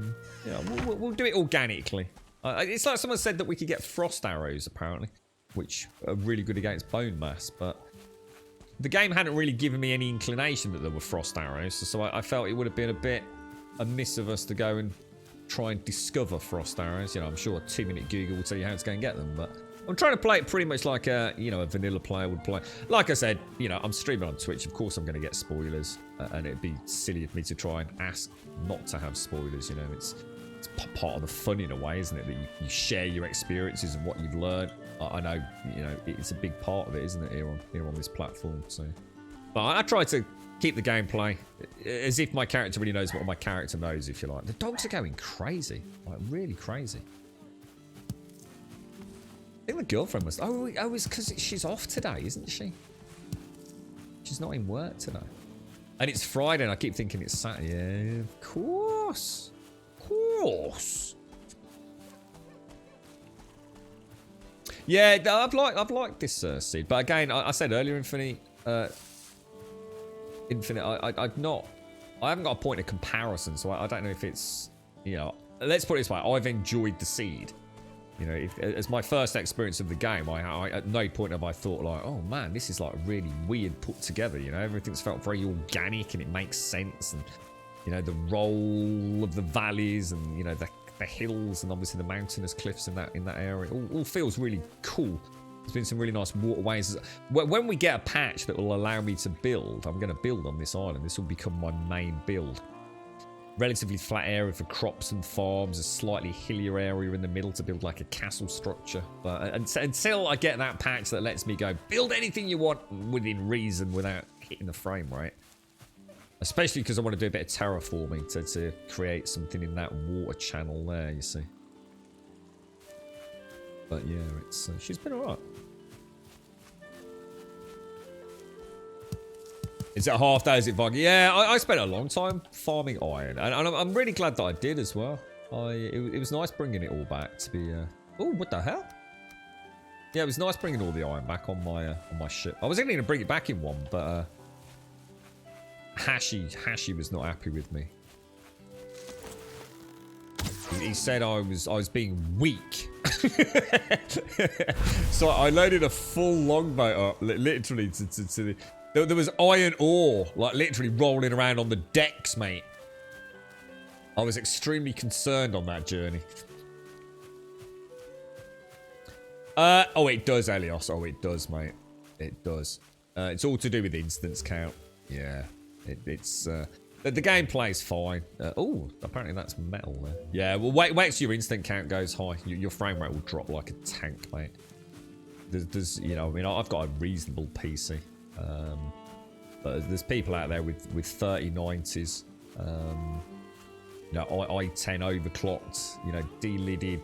we'll do it organically. It's like someone said that we could get frost arrows, apparently, which are really good against bone mass, but the game hadn't really given me any inclination that there were frost arrows, so I felt it would have been a bit amiss of us to go and try and discover frost arrows. You know, I'm sure a 2-minute Google will tell you how to go and get them, but I'm trying to play it pretty much like a vanilla player would play. Like I said, I'm streaming on Twitch. Of course, I'm going to get spoilers, and it'd be silly of me to try and ask not to have spoilers. It's part of the fun in a way, isn't it? That you share your experiences and what you've learned. I know, it's a big part of it, isn't it? Here on this platform. So, but I try to keep the gameplay as if my character really knows what my character knows, if you like. The dogs are going crazy, like really crazy. I think the girlfriend must... Oh, it's because she's off today, isn't she? She's not in work today. And it's Friday, and I keep thinking it's Saturday. Yeah, of course. Of course. Yeah, I've liked this seed. But again, I said earlier, Infinite, I haven't got a point of comparison, so I don't know if it's, let's put it this way, I've enjoyed the seed. As my first experience of the game, I at no point have I thought like, oh man, this is like really weird put together. Everything's felt very organic and it makes sense, and the roll of the valleys and the hills and obviously the mountainous cliffs in that area. It all feels really cool. There's been some really nice waterways. When we get a patch that will allow me to build, I'm going to build on this island. This will become my main build. Relatively flat area for crops and farms, a slightly hillier area in the middle to build like a castle structure. But until I get that patch that lets me go build anything you want within reason without hitting the frame rate, Especially because I want to do a bit of terraforming to create something in that water channel there, you see. But yeah, it's she's been alright. Is it a half day? Is it Viking? Yeah, I spent a long time farming iron. And I'm really glad that I did as well. It was nice bringing it all back to be... Oh, what the hell? Yeah, it was nice bringing all the iron back on my ship. I was only going to bring it back in one, but... Hashi was not happy with me. He said I was being weak. So I loaded a full longboat up, literally to the... There was iron ore, like literally rolling around on the decks, mate. I was extremely concerned on that journey. Oh, it does, Elios. Oh, it does, mate. It does. It's all to do with instance count. Yeah. It's the gameplay's fine. Oh, apparently that's metal there. Yeah, well, wait till your instant count goes high. Your frame rate will drop like a tank, mate. There's you know, I mean, I've got a reasonable PC. But there's people out there with 3090s, you know, i10 overclocked, you know, delidded,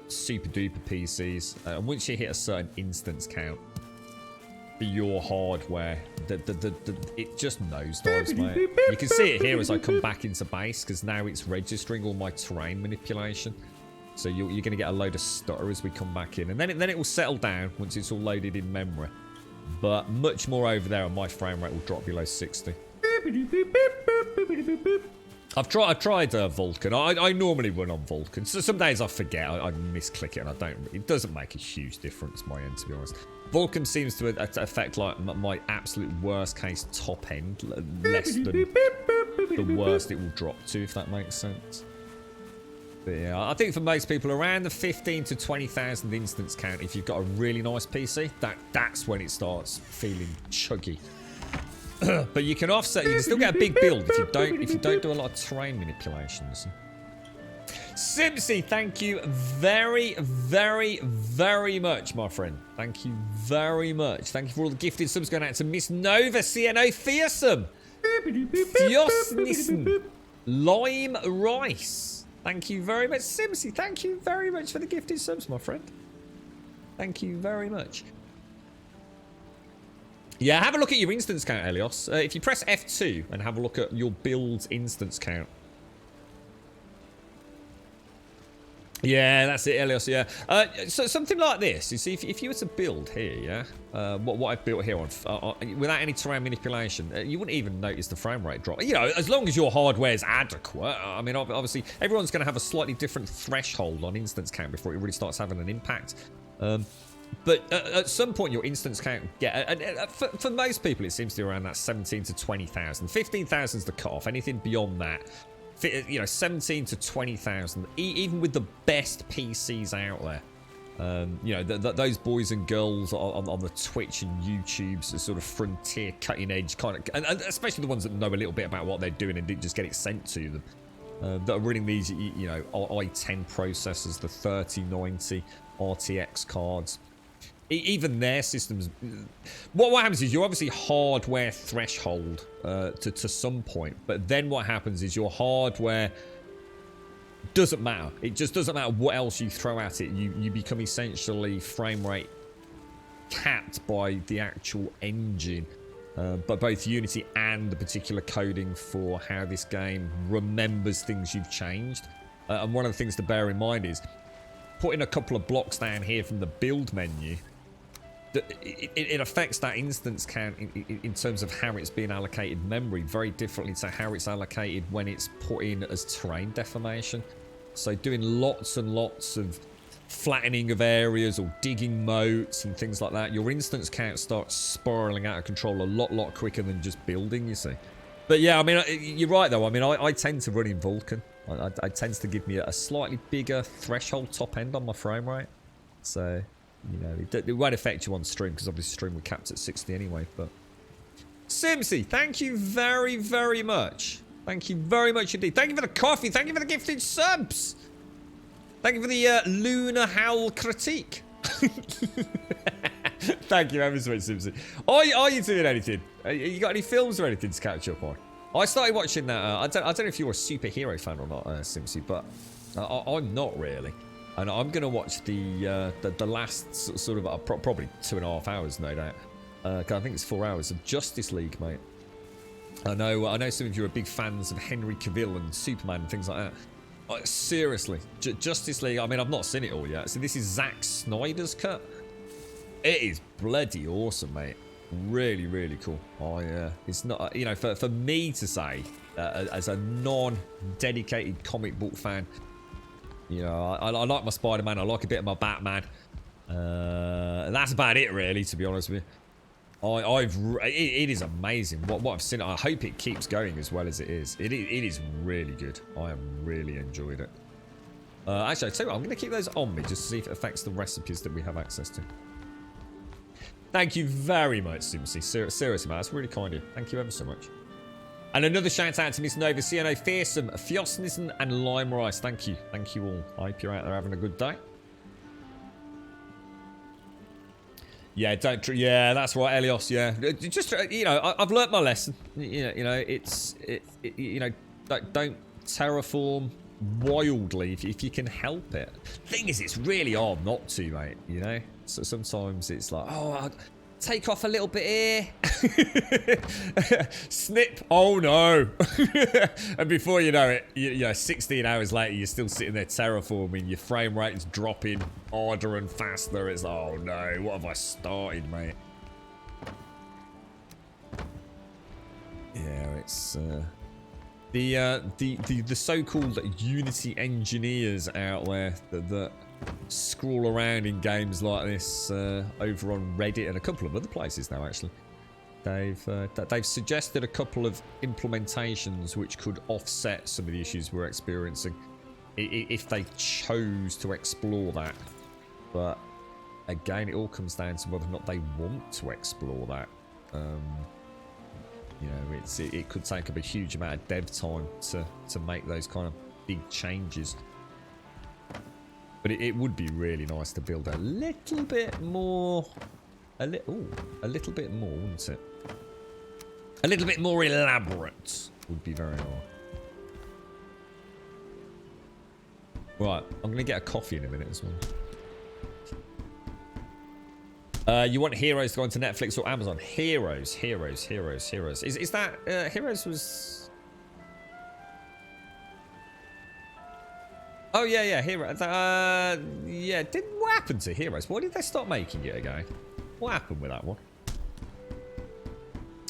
super duper PCs. And once you hit a certain instance count for your hardware, it just nosedives, mate. You can see it here as I come back into base because now it's registering all my terrain manipulation. So you're going to get a load of stutter as we come back in, and then it will settle down once it's all loaded in memory. But much more over there, and my frame rate will drop below 60. I've tried Vulkan. I normally run on Vulkan. So some days I forget. I misclick it, and I don't. It doesn't make a huge difference, my end, to be honest. Vulkan seems to affect like my absolute worst case top end, less than the worst it will drop to, if that makes sense. But yeah, I think for most people, around the 15 to 20,000 instance count, if you've got a really nice PC, that's when it starts feeling chuggy. But you can offset. You can still get a big build if you don't do a lot of terrain manipulations. Simpsy, thank you very, very, very much, my friend. Thank you very much. Thank you for all the gifted subs going out to Miss Nova, CNO Fearsome, Nissen, Lime Rice. Thank you very much, Simpsy. Thank you very much for the gifted subs, my friend. Thank you very much. Yeah, have a look at your instance count, Elios. If you press F2 and have a look at your build's instance count. Yeah, that's it, Elios, yeah. So something like this. You see, if you were to build here, yeah, what I've built here without any terrain manipulation, you wouldn't even notice the frame rate drop. You know, as long as your hardware is adequate. I mean, obviously, everyone's going to have a slightly different threshold on instance count before it really starts having an impact. But at some point, your instance count for most people, it seems to be around that 17 to 20,000. 15,000 is the cutoff. Anything beyond that, you know, 17 to 20,000, even with the best PCs out there. You know, those boys and girls on the Twitch and YouTubes are sort of frontier, cutting edge kind of, and especially the ones that know a little bit about what they're doing and didn't just get it sent to them. That are running these, you know, i10 processors, the 3090 RTX cards. Even their systems, what happens is you obviously hardware threshold to some point, but then what happens is your hardware doesn't matter. It just doesn't matter what else you throw at it. You become essentially frame rate capped by the actual engine, but both Unity and the particular coding for how this game remembers things you've changed. And one of the things to bear in mind is putting a couple of blocks down here from the build menu. It affects that instance count in terms of how it's being allocated memory very differently to how it's allocated when it's put in as terrain deformation. So doing lots and lots of flattening of areas or digging moats and things like that, your instance count starts spiraling out of control a lot quicker than just building, you see. But yeah, I mean, you're right though. I mean, I tend to run in Vulkan. It tends to give me a slightly bigger threshold top end on my frame rate. So, you know, it won't affect you on stream because obviously stream will capped at 60 anyway. But Simsy, thank you very, very much. Thank you very much indeed. Thank you for the coffee. Thank you for the gifted subs. Thank you for the Lunar Howl critique. Thank you ever so much, Simsy. Are you doing anything? You got any films or anything to catch up on? I started watching that. I don't know if you're a superhero fan or not, Simpsy, but I'm not really. And I'm going to watch the last sort of probably 2.5 hours, no doubt. 'Cause I think it's 4 hours of Justice League, mate. I know some of you are big fans of Henry Cavill and Superman and things like that. Seriously, Justice League, I mean, I've not seen it all yet. So this is Zack Snyder's cut. It is bloody awesome, mate. Really, really cool. It's not, you know, for me to say, as a non-dedicated comic book fan, you know, I like my Spider-Man, I like a bit of my Batman. That's about it, really, to be honest with you. It is amazing what I've seen. I hope it keeps going as well as it is. It is really good. I have really enjoyed it. Actually, I tell you what, I'm going to keep those on me just to see if it affects the recipes that we have access to. Thank you very much, Simpsy. Seriously, man, that's really kind of you. Thank you ever so much. And another shout out to Miss Nova, CNO Fearsome, Fiosnison, and Lime Rice. Thank you. Thank you all. I hope you're out there having a good day. Yeah, yeah, that's right, Elios. Yeah, just you know, I've learnt my lesson. You know, you know, don't terraform wildly if you can help it. Thing is, it's really hard not to, mate. You know, so sometimes it's like, oh, I'll take off a little bit here, snip. Oh no! And before you know it, you know, 16 hours later, you're still sitting there terraforming. Your frame rate is dropping harder and faster. It's like, oh no, what have I started, mate? Yeah, it's the so-called Unity engineers out there that scroll around in games like this over on Reddit and a couple of other places now. Actually, they've suggested a couple of implementations which could offset some of the issues we're experiencing if they chose to explore that. But again, it all comes down to whether or not they want to explore that. You know, it could take up a huge amount of dev time to make those kind of big changes. But it would be really nice to build a little bit more, a little bit more, wouldn't it? A little bit more elaborate would be very nice. Right, I'm gonna get a coffee in a minute as well. You want Heroes to go onto Netflix or Amazon? Heroes. Is that Heroes was? Oh yeah, Heroes. Yeah. What happened to Heroes? Why did they stop making it again? What happened with that one?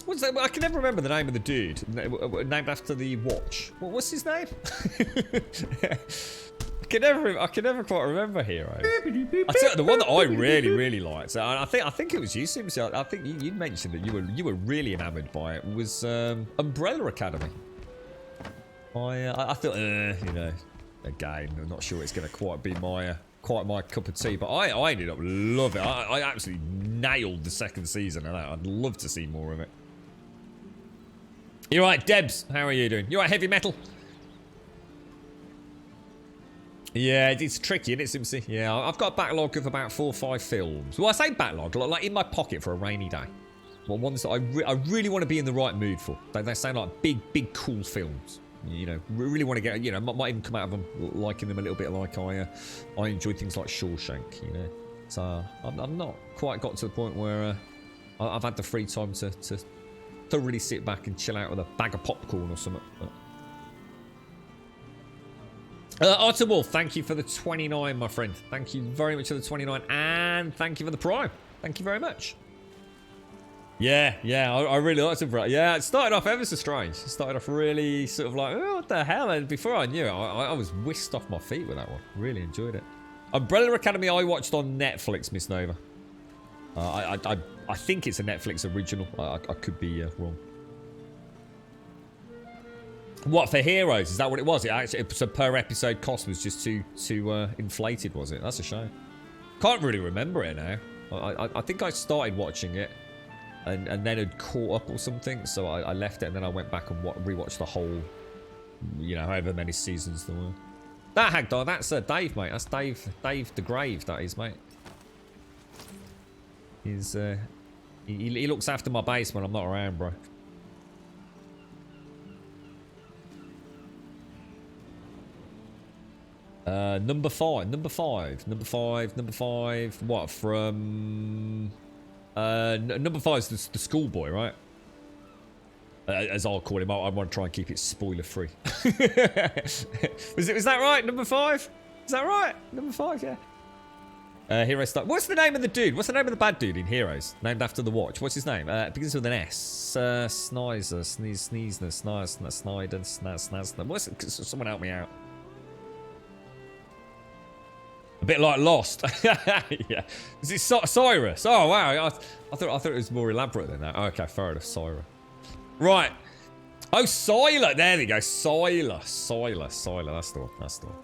What's that? I can never remember the name of the dude named after the watch. What's his name? I can never quite remember Heroes. I tell you, the one that I really liked. So I think it was you, Sims. I think you mentioned that you were really enamoured by it. Was Umbrella Academy. I thought, you know. Again, I'm not sure it's going to quite be my cup of tea, but I ended up loving it. I absolutely nailed the second season of that. I'd love to see more of it. You're right, Debs. How are you doing? You're right, Heavy Metal. Yeah, it's tricky, isn't it, Simpsy? Yeah, I've got a backlog of about 4 or 5 films. Well, I say backlog, like in my pocket for a rainy day. Well, ones that I really want to be in the right mood for. They sound like big, cool films. You know, really want to get, you know, might even come out of them liking them a little bit like I enjoy things like Shawshank, you know. So I've not quite got to the point where I've had the free time to thoroughly sit back and chill out with a bag of popcorn or something. Otter Wolf, thank you for the 29, my friend. Thank you very much for the 29, and thank you for the Prime. Thank you very much. Yeah, I really liked it, bro. Yeah, it started off ever so strange. It started off really sort of like, oh, what the hell? And before I knew it, I was whisked off my feet with that one. Really enjoyed it. Umbrella Academy I watched on Netflix, Miss Nova. I think it's a Netflix original. I could be wrong. What, for Heroes? Is that what it was? It actually, so per episode cost was just too inflated, was it? That's a shame. Can't really remember it now. I think I started watching it. And then had caught up or something, so I left it, and then I went back and rewatched the whole, you know, however many seasons there were. That Hagdar, that's Dave, mate. That's Dave the Grave, that is, mate. He's he looks after my base when I'm not around, bro. Number five. What, from... number five is the schoolboy, right? As I'll call him. I want to try and keep it spoiler free. Was that right? Number five? Is that right? Number five, yeah. Hero Star. What's the name of the dude? What's the name of the bad dude in Heroes? Named after the watch. What's his name? It begins with an S. Snizer. Snider. What's it? Someone help me out. A bit like Lost. Yeah. Is it Cyrus? Oh, wow. I thought it was more elaborate than that. Okay, fair enough. Cyrus. Right. Oh, Sylar. There we go. Sylar. That's the one.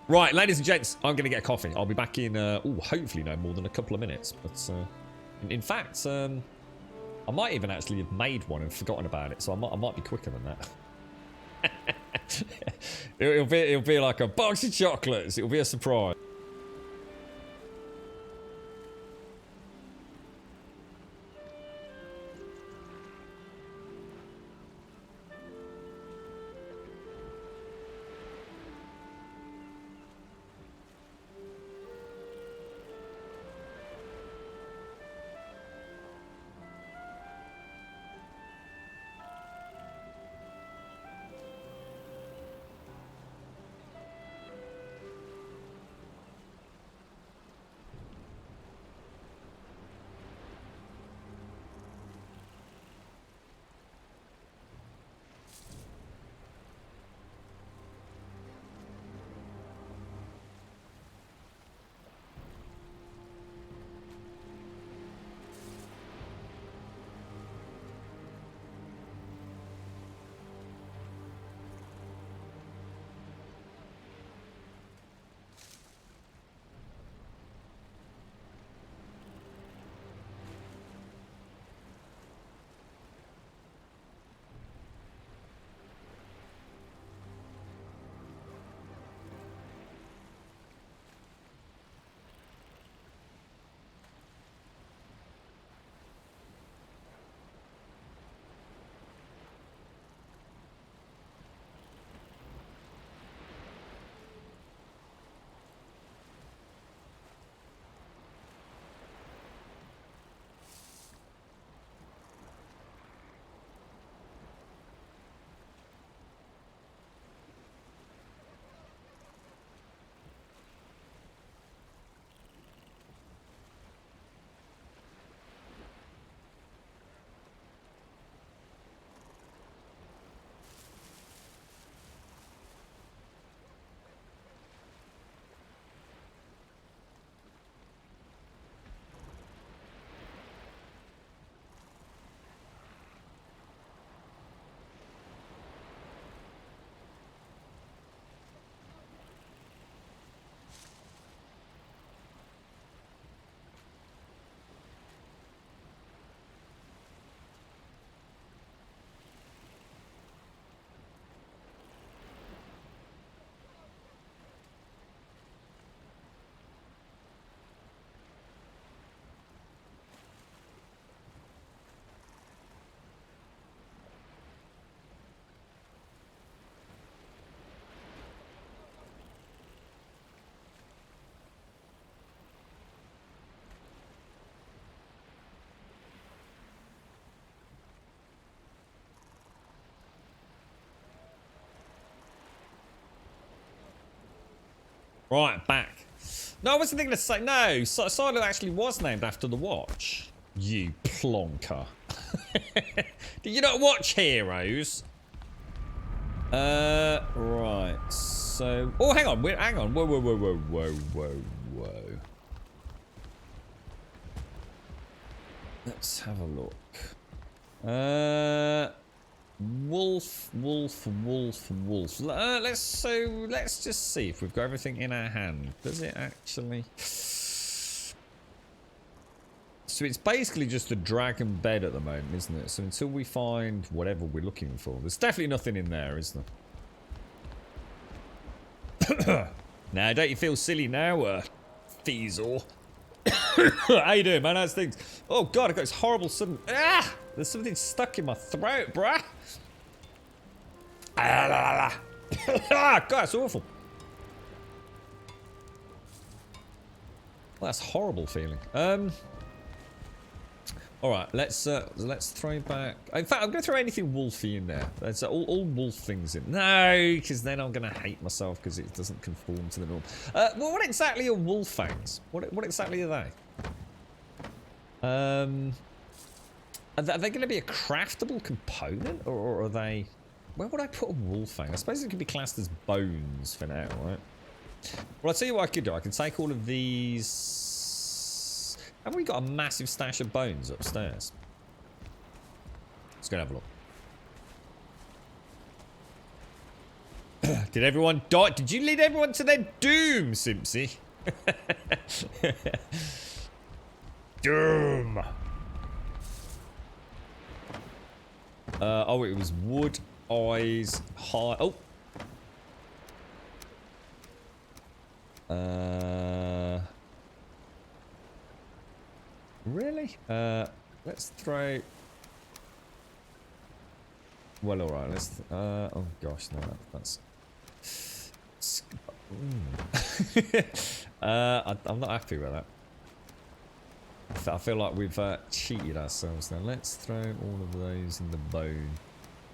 Right, ladies and gents, I'm going to get a coffee. I'll be back in, hopefully no more than a couple of minutes. But, in fact, I might even actually have made one and forgotten about it. So I might be quicker than that. It'll be like a box of chocolates. It'll be a surprise. Right, back. No, I wasn't thinking to say... No, Silo actually was named after the watch. You plonker. Did you not watch Heroes? Right. So... Oh, hang on. Hang on. Whoa. Let's have a look. Wolf. Let's just see if we've got everything in our hand. Does it actually? So it's basically just a dragon bed at the moment, isn't it? So until we find whatever we're looking for, there's definitely nothing in there, is there? Now, don't you feel silly now, Feasel? How you doing, man? How's things? Oh god, I got this horrible sudden... Ah! There's something stuck in my throat, bruh. Ah, god, it's awful. that's a horrible feeling. All right, let's throw back. In fact, I'm going to throw anything wolfy in there. That's all wolf things in. No, because then I'm going to hate myself because it doesn't conform to the norm. Well, what exactly are wolf fangs? What exactly are they? Are they going to be a craftable component, or are they? Where would I put a wolf fang? I suppose it could be classed as bones for now, right? Well, I'll tell you what I could do. I can take all of these. Have we got a massive stash of bones upstairs? Let's go and have a look. Did everyone die? Did you lead everyone to their doom, Simpsy? Doom. Oh, it was wood, eyes, high. Oh. Really? Let's throw. Well, all right. Let's. Oh gosh, no, that's. I'm not happy with that. I feel like we've cheated ourselves now. Let's throw all of those in the bone.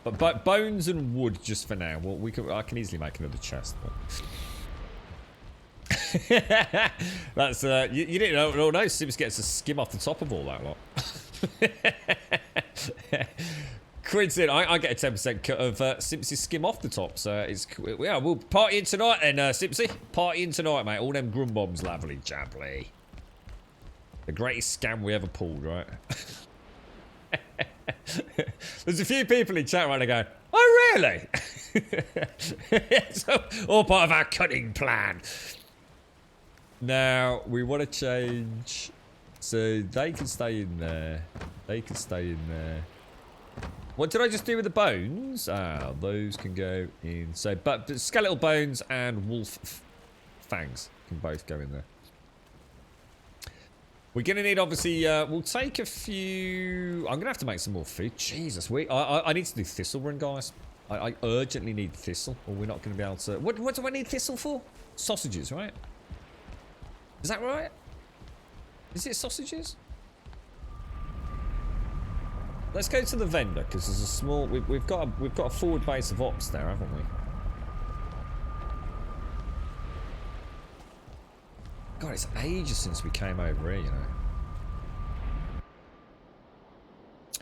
But bones and wood just for now. Well, I can easily make another chest. But... That's you didn't know. No, Sims gets a skim off the top of all that lot. Quinton, I get a 10% cut of Simpsy's skim off the top, so it's yeah. We'll partying tonight then, Simpsy. Partying tonight, mate. All them grum bombs, lovely, jabbly. The greatest scam we ever pulled, right? There's a few people in chat right now going, "Oh, really?" It's all part of our cunning plan. Now, we want to change... So, they can stay in there. They can stay in there. What did I just do with the bones? Ah, those can go in. So, but skeletal bones and wolf fangs can both go in there. We're going to need, obviously... we'll take a few... I'm going to have to make some more food. Jesus, I need to do thistle run, guys. I urgently need thistle, or we're not going to be able to... What do I need thistle for? Sausages, right? Is that right? Is it sausages? Let's go to the vendor because there's a small. We've got a forward base of ops there, haven't we? God, it's ages since we came over here, you know.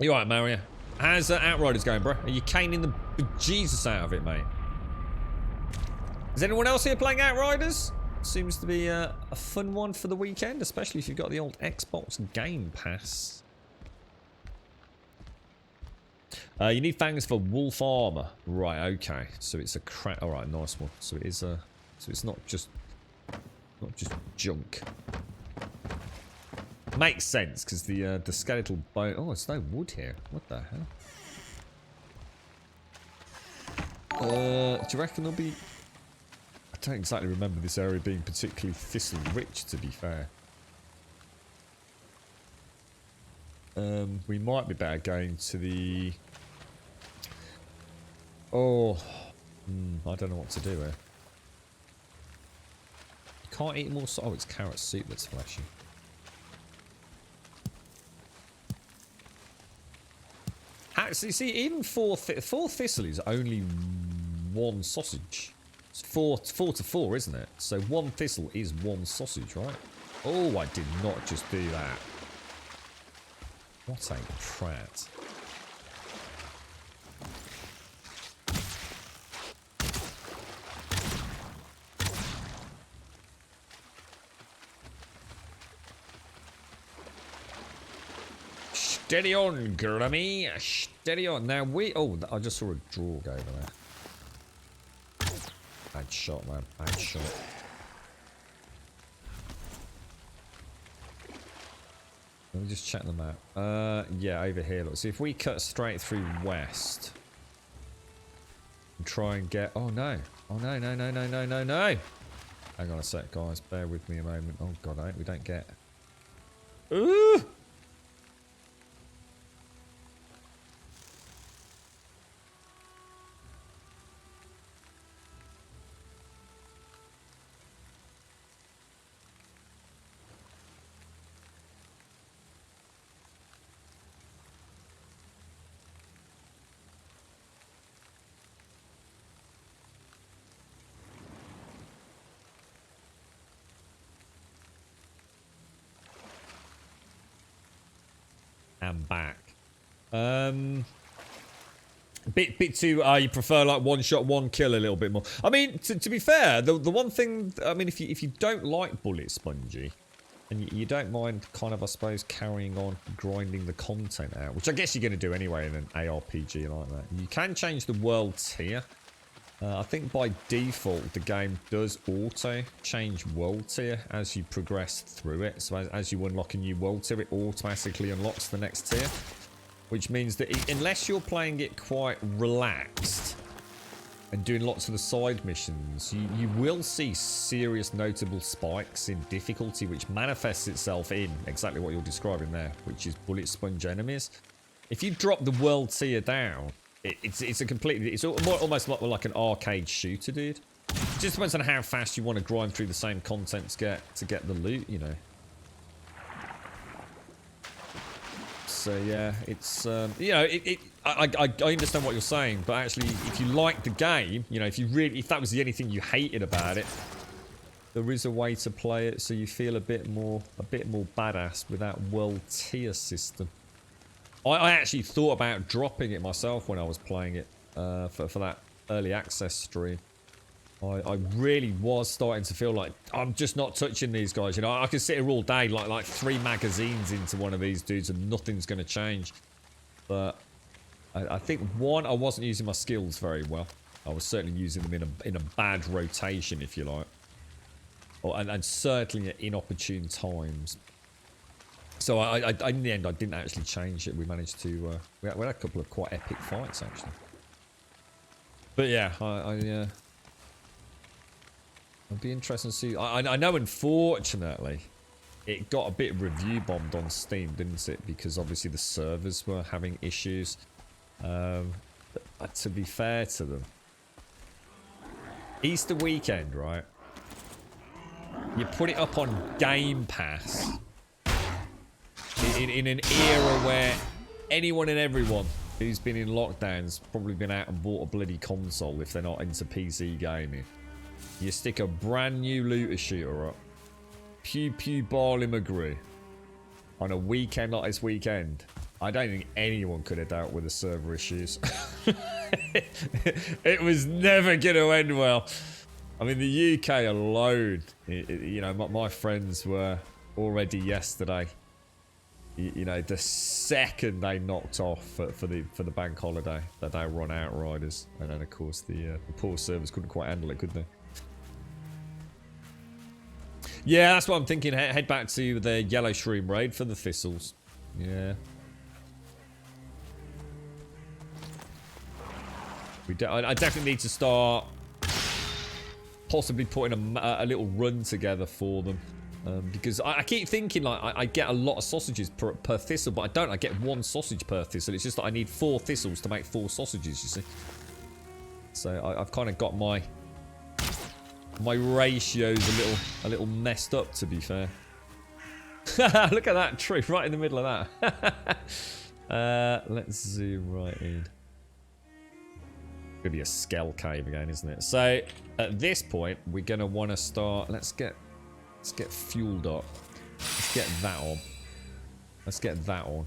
You alright, Mario? How's Outriders going, bro? Are you caning the bejesus out of it, mate? Is anyone else here playing Outriders? Seems to be a fun one for the weekend, especially if you've got the old Xbox Game Pass. You need fangs for wolf armor, right? Okay, so it's a crap. All right, nice one. So it is a. So it's not just junk. Makes sense because the skeletal bone. Oh, there's no wood here. What the hell? Do you reckon there'll be? I don't exactly remember this area being particularly thistle rich, to be fair. We might be better going to the... Oh, I don't know what to do here. You can't eat more... Oh, it's carrot soup that's flashing. Actually, see, even four thistle is only one sausage. It's four to four, isn't it? So one thistle is one sausage, right? Oh, I did not just do that. What a prat. Steady on, Grummy. Steady on. Now we... Oh, I just saw a draw go over there. Bad shot, man. Bad shot. Let me just check the map. Yeah, over here. Look, see if we cut straight through west and try and get... Oh, no. Oh, no, no, no, no, no, no, no. Hang on a sec, guys. Bear with me a moment. Oh, God, we don't get... Ooh! and back. Bit too, you prefer like one shot, one kill a little bit more. I mean, to be fair, the one thing, I mean, if you don't like bullet spongy, and you don't mind kind of, I suppose, carrying on grinding the content out, which I guess you're going to do anyway in an ARPG like that, you can change the world tier. I think by default, the game does auto change world tier as you progress through it. So as you unlock a new world tier, it automatically unlocks the next tier. Which means that unless you're playing it quite relaxed and doing lots of the side missions, you will see serious notable spikes in difficulty, which manifests itself in exactly what you're describing there, which is bullet sponge enemies. If you drop the world tier down, it's a completely, it's almost like an arcade shooter, dude. It just depends on how fast you want to grind through the same content to get the loot, you know. So yeah, it's you know, I understand what you're saying, but actually, if you like the game, you know, if that was the only thing you hated about it, there is a way to play it so you feel a bit more badass with that world tier system. I actually thought about dropping it myself when I was playing it for that early access stream. I really was starting to feel like I'm just not touching these guys. You know, I could sit here all day like 3 magazines into one of these dudes and nothing's going to change. But I think, one, I wasn't using my skills very well. I was certainly using them in a bad rotation, if you like. And certainly at inopportune times. So in the end, I didn't actually change it. We managed to... we had a couple of quite epic fights, actually. But yeah, it'd be interesting to see. I know, unfortunately, it got a bit review bombed on Steam, didn't it? Because obviously the servers were having issues. But to be fair to them, Easter weekend, right? You put it up on Game Pass in an era where anyone and everyone who's been in lockdown's probably been out and bought a bloody console if they're not into PC gaming. You stick a brand new looter shooter up. Pew pew Barley McGree. On a weekend like this weekend. I don't think anyone could have dealt with the server issues. It was never going to end well. I mean, the UK alone, you know, my friends were already yesterday. You know, the second they knocked off for the bank holiday, that they were on Outriders. And then, of course, the poor servers couldn't quite handle it, could they? Yeah, that's what I'm thinking. Head back to the Yellow Shroom raid for the Thistles. Yeah. I definitely need to start possibly putting a little run together for them. Because I keep thinking, like, I get a lot of sausages per thistle, but I don't. I get 1 sausage per thistle. It's just that I need 4 thistles to make 4 sausages, you see. So I've kind of got my ratios a little messed up, to be fair. Look at that tree right in the middle of that. Let's zoom right in. Gonna be a Skell cave again, isn't it? So at this point, we're gonna want to start. Let's get fueled up. Let's get that on. Let's get that on.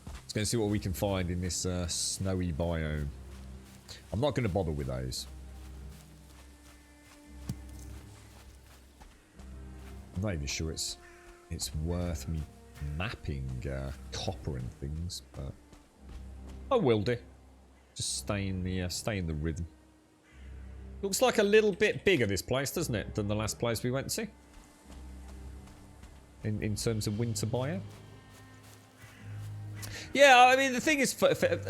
Let's go see what we can find in this snowy biome. I'm not gonna bother with those. I'm not even sure it's worth me mapping copper and things, but I will do. Just stay in the rhythm. Looks like a little bit bigger, this place, doesn't it, than the last place we went to? In terms of winter biome. Yeah, I mean, the thing is,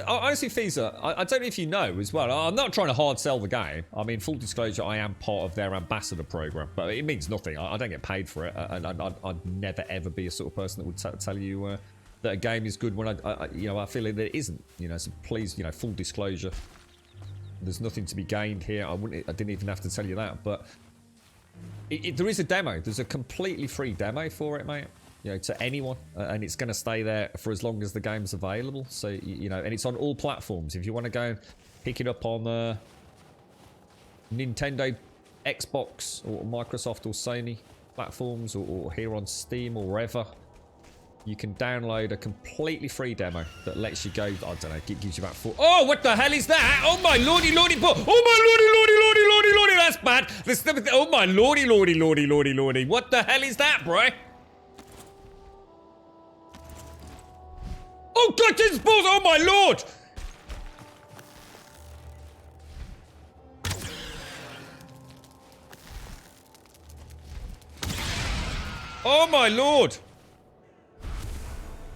honestly, Fiza, I don't know if you know as well. I'm not trying to hard sell the game. I mean, full disclosure, I am part of their ambassador program, but it means nothing. I don't get paid for it, and I'd never ever be a sort of person that would tell you that a game is good when I feel like it isn't. You know, so please, you know, full disclosure. There's nothing to be gained here. I didn't even have to tell you that, but there is a demo. There's a completely free demo for it, mate. You know, to anyone, and it's going to stay there for as long as the game's available. So you know, and it's on all platforms. If you want to go and pick it up on Nintendo, Xbox, or Microsoft or Sony platforms, or here on Steam or wherever, you can download a completely free demo that lets you go, I don't know, gives you about 4. Oh, what the hell is that? Oh my lordy, lordy, oh my lordy, that's bad. Oh my lordy. What the hell is that, bro? Oh god, this balls, oh my lord. Oh my lord.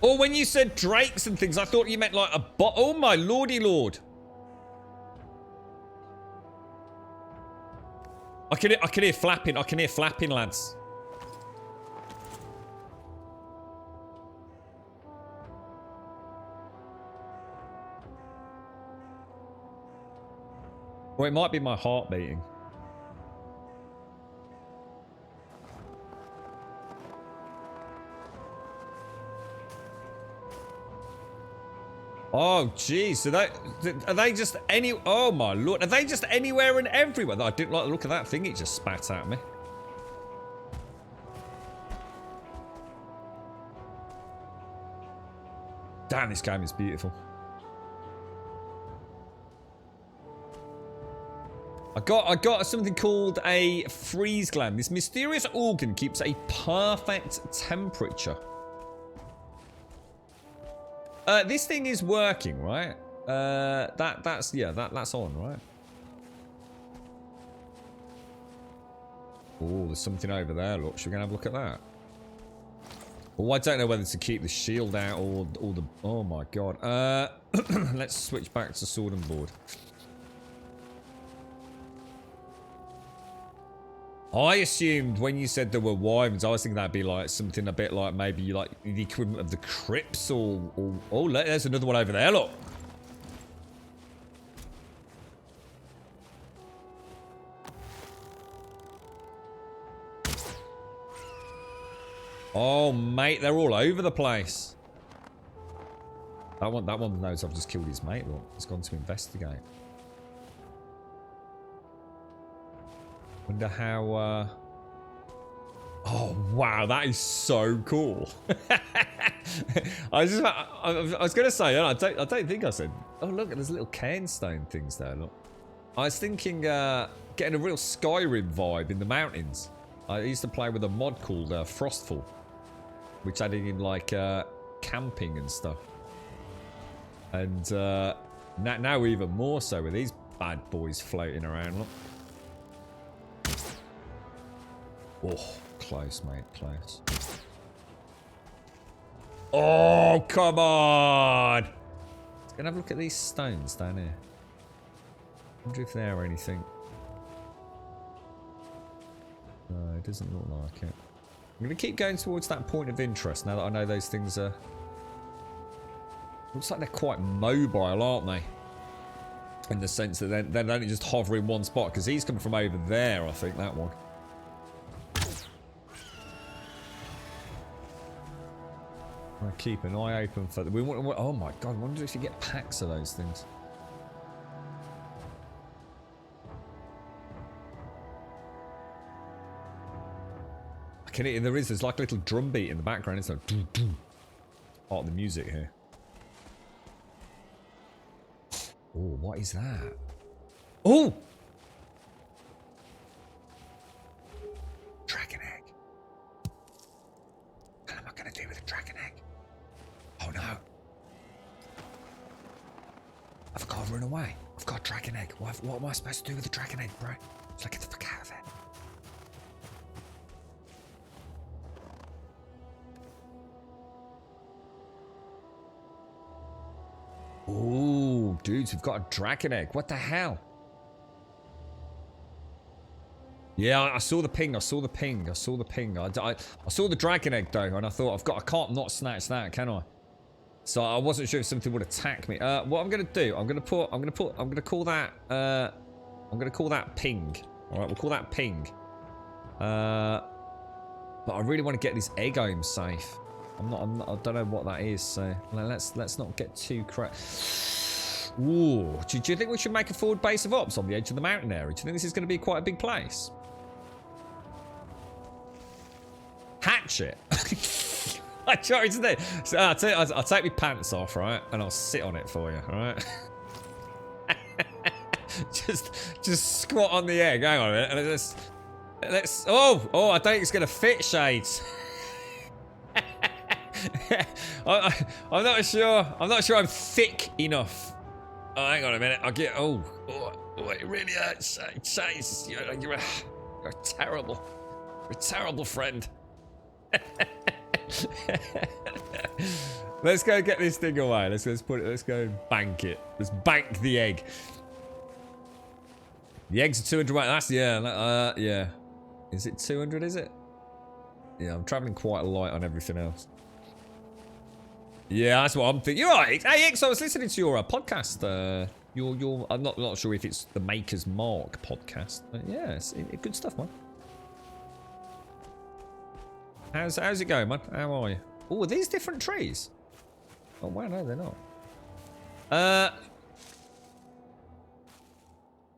Or when you said drakes and things, I thought you meant like a bot. Oh my lordy lord. I can hear flapping. I can hear flapping, lads. Or it might be my heart beating. Oh, jeez. Are they just any... Oh, my lord. Are they just anywhere and everywhere? I didn't like the look of that thing. It just spat at me. Damn, this game is beautiful. I got something called a freeze gland. This mysterious organ keeps a perfect temperature. This thing is working, right? That's on, right? Oh, there's something over there. Look, should we go and have a look at that? Oh, I don't know whether to keep the shield out or the. Oh my god. Let's switch back to sword and board. I assumed when you said there were wyverns, I was thinking that'd be like something a bit like maybe like the equivalent of the crypts or oh, there's another one over there, look. Oh, mate, they're all over the place. That one knows I've just killed his mate, look. He's gone to investigate. Wonder how, Oh, wow, that is so cool. I was going to say, I don't think I said... Oh, look, there's little cairnstone things there, look. I was thinking, getting a real Skyrim vibe in the mountains. I used to play with a mod called Frostfall, which added in, like, camping and stuff. And now even more so with these bad boys floating around, look. Oh, close, mate, close. Oh, come on! Let's go and have a look at these stones down here. I wonder if they're anything. No, it doesn't look like it. I'm going to keep going towards that point of interest now that I know those things are... Looks like they're quite mobile, aren't they? In the sense that they don't just hover in one spot, because he's coming from over there, I think, that one. I keep an eye open for them. Oh my god, I wonder if you get packs of those things. I can hear, there's like a little drum beat in the background. It's like doo doo. Part of the music here. Oh, what is that? Oh! Dragon egg. What am I going to do with a dragon egg? Oh no. I've got to run away. I've got a dragon egg. What am I supposed to do with a dragon egg, bro? Just like, get the fuck out of there. Ooh, dudes, we've got a dragon egg. What the hell? Yeah, I saw the ping. I saw the ping. I saw the dragon egg though, and I thought I can't not snatch that, can I? So I wasn't sure if something would attack me. What I'm gonna do? I'm gonna call that ping. All right, we'll call that ping. But I really want to get this egg home safe. I don't know what that is. So let's not get too Ooh, do you think we should make a forward base of ops on the edge of the mountain area? Do you think this is going to be quite a big place? Hatch it. I tried to do. So I'll take my pants off, right, and I'll sit on it for you, all right? just squat on the egg. Hang on a minute, and let's. Oh, I don't think it's gonna fit, Shades. I'm not sure. I'm not sure I'm thick enough. Oh, hang on a minute. I'll get. Oh, it really hurts. Shades, you're a terrible friend. Let's go get this thing away. Let's put it. Let's go and bank it. Let's bank the egg. The eggs are 200. Right, that's yeah. Is it 200? Is it? Yeah, I'm traveling quite light on everything else. Yeah, that's what I'm thinking. You're right. Hey, X, I was listening to your podcast. I'm not sure if it's the Maker's Mark podcast, but yeah, it's good stuff, man. How's it going, man? How are you? Oh, are these different trees? Oh wow, no, they're not.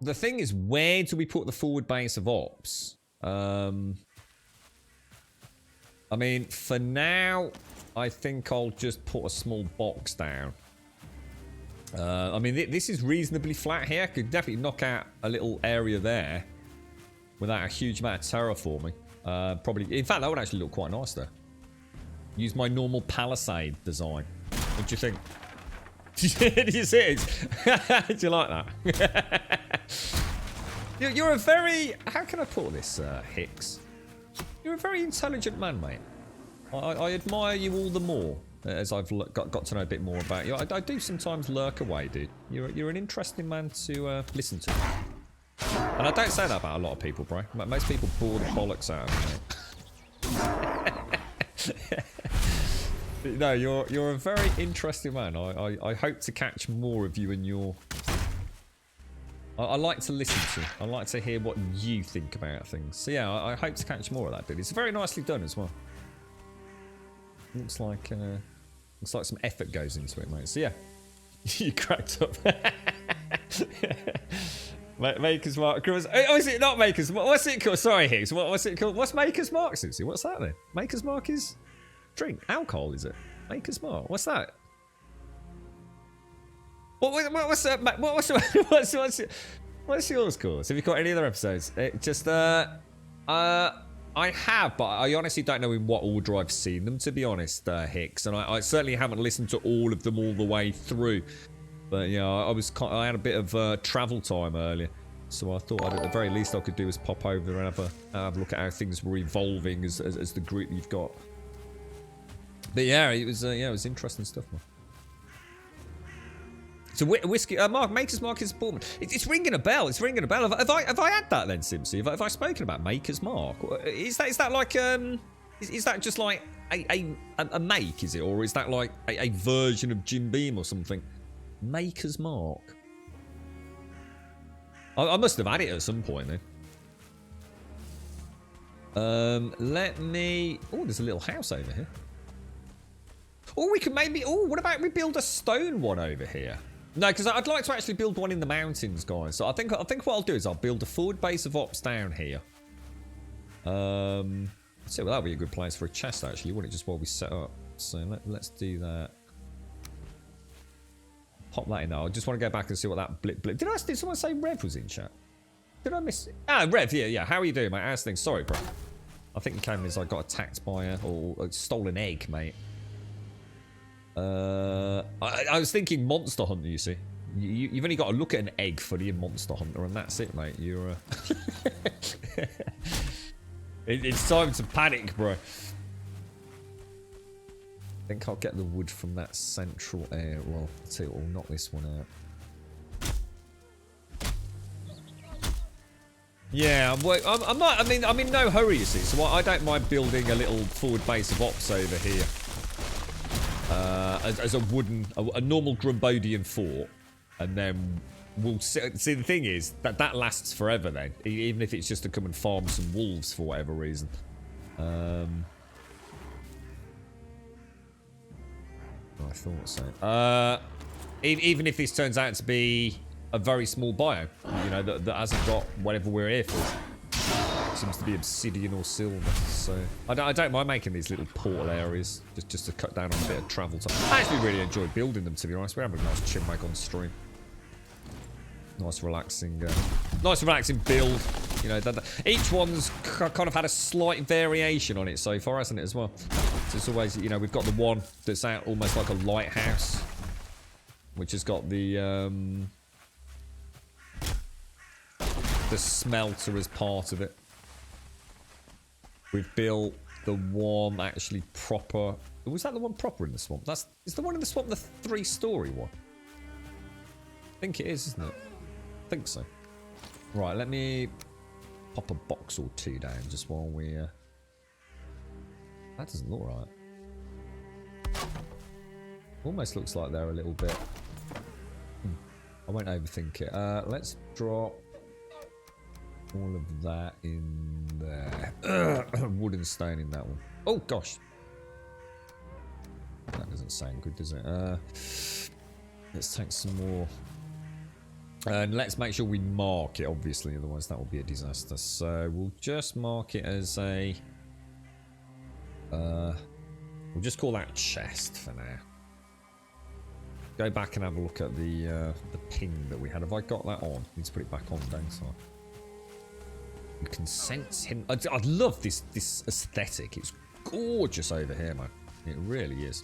The thing is, where do we put the forward base of ops? I mean, for now, I think I'll just put a small box down. I mean, this is reasonably flat here. Could definitely knock out a little area there without a huge amount of terraforming. Probably, in fact, that would actually look quite nice there. Use my normal palisade design. What do you think? Do you see it? Do you like that? You're a very... How can I put this, Hicks? You're a very intelligent man, mate. I admire you all the more as I've got to know a bit more about you. I do sometimes lurk away, dude. You're an interesting man to listen to. And I don't say that about a lot of people, bro. Most people bore the bollocks out of me. No, you're a very interesting man. I hope to catch more of you and your... I like to listen to. I like to hear what you think about things. So yeah, I hope to catch more of that, dude. It's very nicely done as well. Looks like some effort goes into it, mate. So yeah, you cracked up. Maker's Mark. Oh, is it not Maker's Mark? What's it called? Sorry, Higgs. What's it called? What's Maker's Mark, Susie? What's that then? Maker's Mark is drink. Alcohol, is it? Maker's Mark. What's that? What's yours called? Have you got any other episodes? I have, but I honestly don't know in what order I've seen them, to be honest, Hicks. And I certainly haven't listened to all of them all the way through. But yeah, I had a bit of travel time earlier, so I thought at the very least I could do is pop over and have a look at how things were evolving as the group you've got. But yeah, it was interesting stuff, man. So whiskey, Mark, Maker's Mark is Bournemouth. It's ringing a bell. It's ringing a bell. Have I had that then, Simpsy? Have I spoken about Maker's Mark? Is that like is that just like a make? Is it, or is that like a version of Jim Beam or something? Maker's Mark. I must have had it at some point then. Let me. Oh, there's a little house over here. Oh, we could maybe. Oh, what about we build a stone one over here? No, because I'd like to actually build one in the mountains, guys. So I think what I'll do is I'll build a forward base of ops down here. So that'll be a good place for a chest, actually, wouldn't it? Just while we set up. So let's do that. Pop that in there. I just want to go back and see what that blip. Did someone say Rev was in chat? Did I miss it? Ah, Rev, yeah. How are you doing, mate? How's things? Sorry, bro. I think it came as I got attacked by a stolen egg, mate. I was thinking Monster Hunter, you see. You've only got to look at an egg for the Monster Hunter, and that's it, mate. You're it's time to panic, bro. I think I'll get the wood from that central area. Well, I'll tell you what, we'll knock this one out. Yeah, I'm not. I mean, I'm in no hurry, you see. So I don't mind building a little forward base of ops over here. As a normal Grumbodian fort, and then we'll see. The thing is that lasts forever. Then, even if it's just to come and farm some wolves for whatever reason. I thought so. Even if this turns out to be a very small biome, you know, that hasn't got whatever we're here for. seems to be obsidian or silver. So I don't mind making these little portal areas just to cut down on a bit of travel time. I actually really enjoy building them, to be honest. We're having a nice chinwag on stream. Nice relaxing build. You know, each one's kind of had a slight variation on it so far, hasn't it, as well? So it's always, you know, we've got the one that's out almost like a lighthouse, which has got the smelter as part of it. We've built the one actually proper. Was that the one proper in the swamp? Is the one in the swamp the 3-story one? I think it is, isn't it? I think so. Right, let me pop a box or two down just while we... That doesn't look right. Almost looks like they're a little bit... I won't overthink it. Let's drop all of that in there. Wood and stone in that one. Oh, gosh. That doesn't sound good, does it? Let's take some more... And let's make sure we mark it, obviously, otherwise that will be a disaster. So we'll just mark it as a... we'll just call that chest for now. Go back and have a look at the ping that we had. Have I got that on? Need to put it back on, don't I? You can sense him. I love this aesthetic. It's gorgeous over here, man. It really is.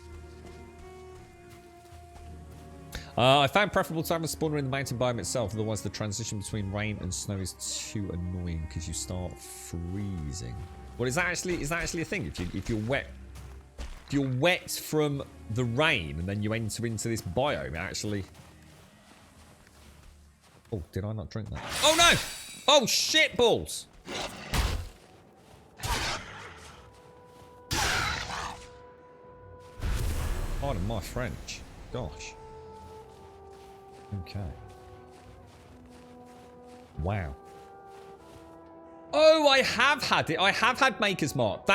I found preferable to have a spawner in the mountain biome itself, otherwise the transition between rain and snow is too annoying because you start freezing. Well, is that actually a thing? If you're wet from the rain and then you enter into this biome, it actually... Oh, did I not drink that? Oh no! Oh shit balls! Pardon my French. Gosh. Okay. Wow. Oh, I have had it. I have had Maker's Mark.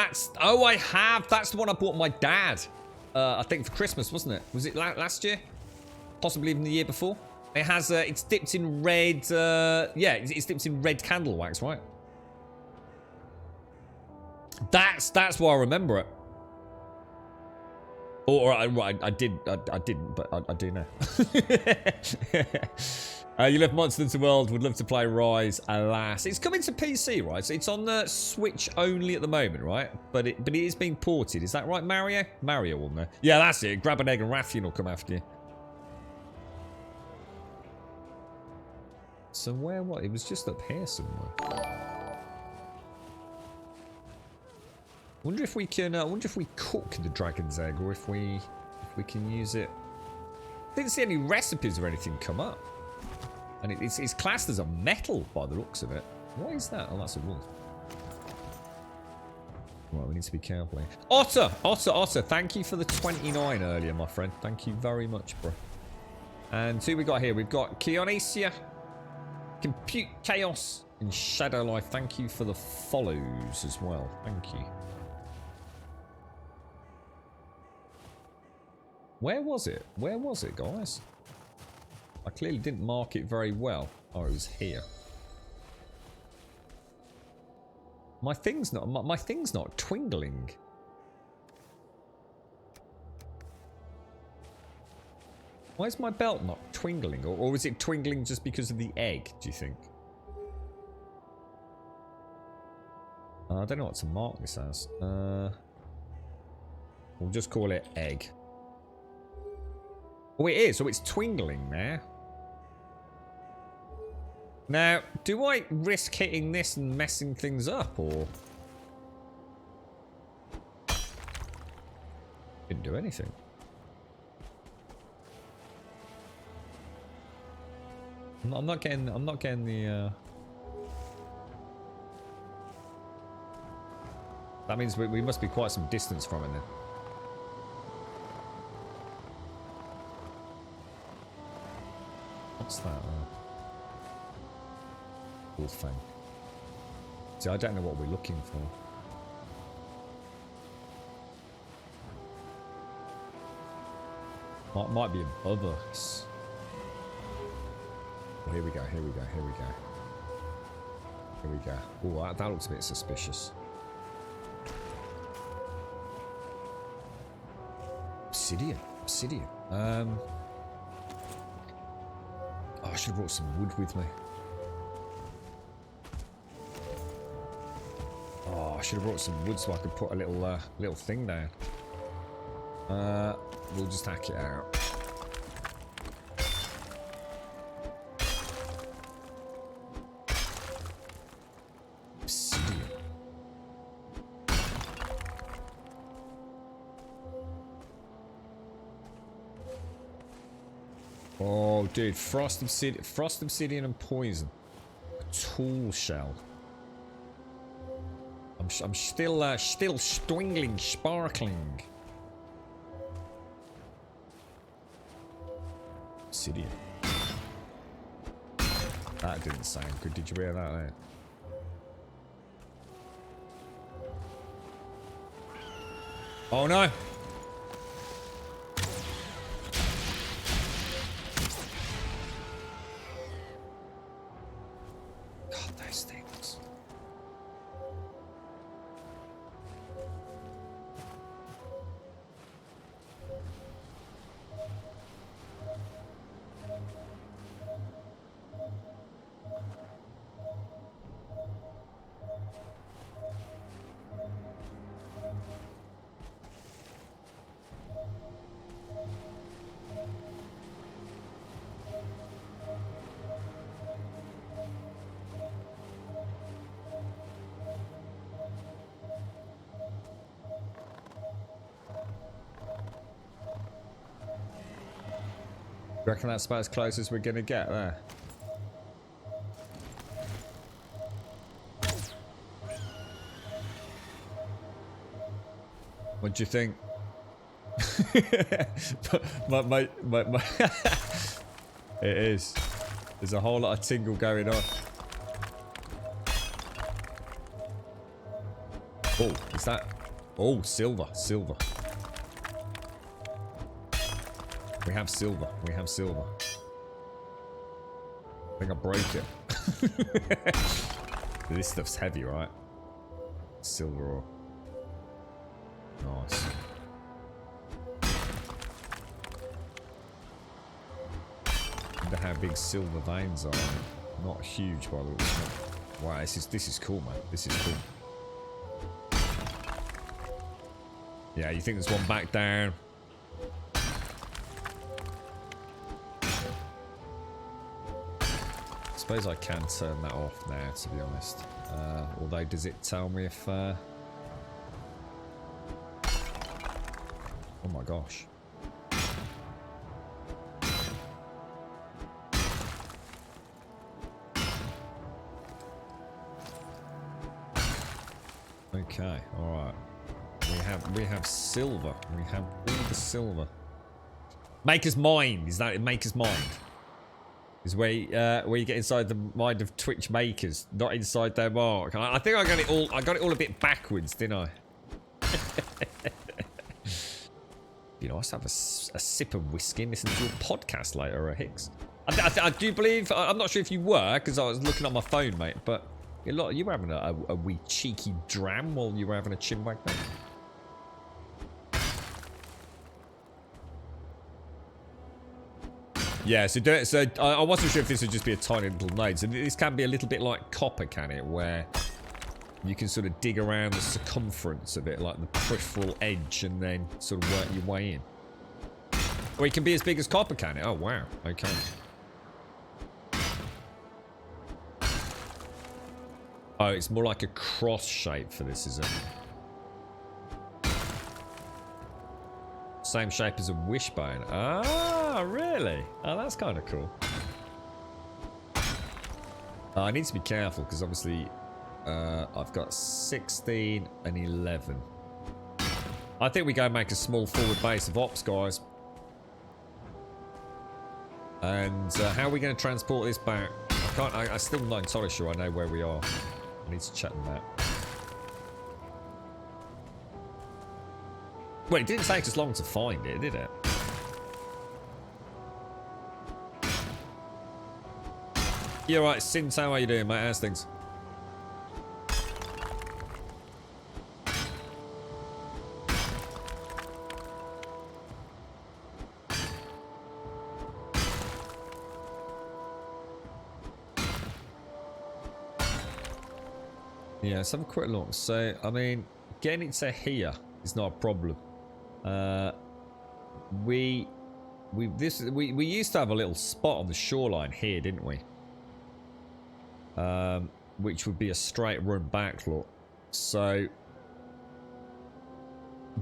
Oh, I have. That's the one I bought my dad. I think for Christmas, wasn't it? Was it last year? Possibly even the year before. It has. It's dipped in red. Yeah, it's dipped in red candle wax, right? That's why I remember it. Or I didn't, but I do now. You left Monster Hunter World, would love to play Rise, alas. It's coming to PC, right? So it's on the Switch only at the moment, right? But it is being ported. Is that right, Mario? Mario will know. Yeah, that's it. Grab an egg and Rathian will come after you. So where, what? It was just up here somewhere. Wonder if we can. Wonder if we cook the dragon's egg, or if we can use it. I didn't see any recipes or anything come up, and it's classed as a metal by the looks of it. What is that? Oh, that's a wood. Right, we need to be careful here. Otter, thank you for the 29 earlier, my friend. Thank you very much, bro. And who we got here? We've got Keonesia, Compute Chaos, and Shadow Life. Thank you for the follows as well. Thank you. Where was it? Where was it, guys? I clearly didn't mark it very well. Oh, it was here. My thing's not twingling. Why is my belt not twingling? Or is it twingling just because of the egg, do you think? I don't know what to mark this as. We'll just call it egg. Oh, it is. So it's twingling now. Now, do I risk hitting this and messing things up, or... Didn't do anything. I'm not getting the... That means we must be quite some distance from it then. What's that? Wolf fang. See, I don't know what we're looking for. Might be above us. Oh, here we go. Here we go. Oh, that looks a bit suspicious. Obsidian. Obsidian. Oh, I should have brought some wood with me. Oh, I should have brought some wood so I could put a little thing down. We'll just hack it out. Obsidian. Oh, dude, frost obsidian and poison. A tool shell. I'm still sparkling. Obsidian. That didn't sound good. Did you hear that there? Oh no! God, those things. Reckon that's about as close as we're gonna get there. What do you think? my It is. There's a whole lot of tingle going on. Oh, is that? Oh, silver. We have silver. I think I break it. This stuff's heavy, right? Silver ore. Nice. I wonder how big silver veins are. Not huge, by the way. Wow, this is cool, man. This is cool. Yeah, you think there's one back down? I suppose I can turn that off now, to be honest. Although, does it tell me if... Oh my gosh. Okay, alright. We have silver. We have all the silver. Maker's Mind. Is that it? Maker's Mind? Is where you get inside the mind of Twitch makers, not inside their mark. I think I got it all. I got it all a bit backwards, didn't I? You know, I have a sip of whiskey and listen to your podcast later, Hicks. I do believe. I'm not sure if you were, because I was looking on my phone, mate. But you were having a wee cheeky dram while you were having a chinwag, mate. Yeah, so I wasn't sure if this would just be a tiny little node. So this can be a little bit like copper, can it? Where you can sort of dig around the circumference of it, like the peripheral edge, and then sort of work your way in. Or it can be as big as copper, can it? Oh, wow. Okay. Oh, it's more like a cross shape for this, is it? Same shape as a wishbone. Ah, really? Oh, that's kind of cool. I need to be careful because obviously I've got 16 and 11. I think we go make a small forward base of ops, guys. And how are we going to transport this back? I'm still not entirely sure I know where we are. I need to check the map. Well, it didn't take us long to find it, did it? Yeah, right, Sims, how are you doing, mate? How's things? Yeah, let's have a quick look. So, I mean, getting it to here is not a problem. We used to have a little spot on the shoreline here, didn't we? Which would be a straight run back, look. So,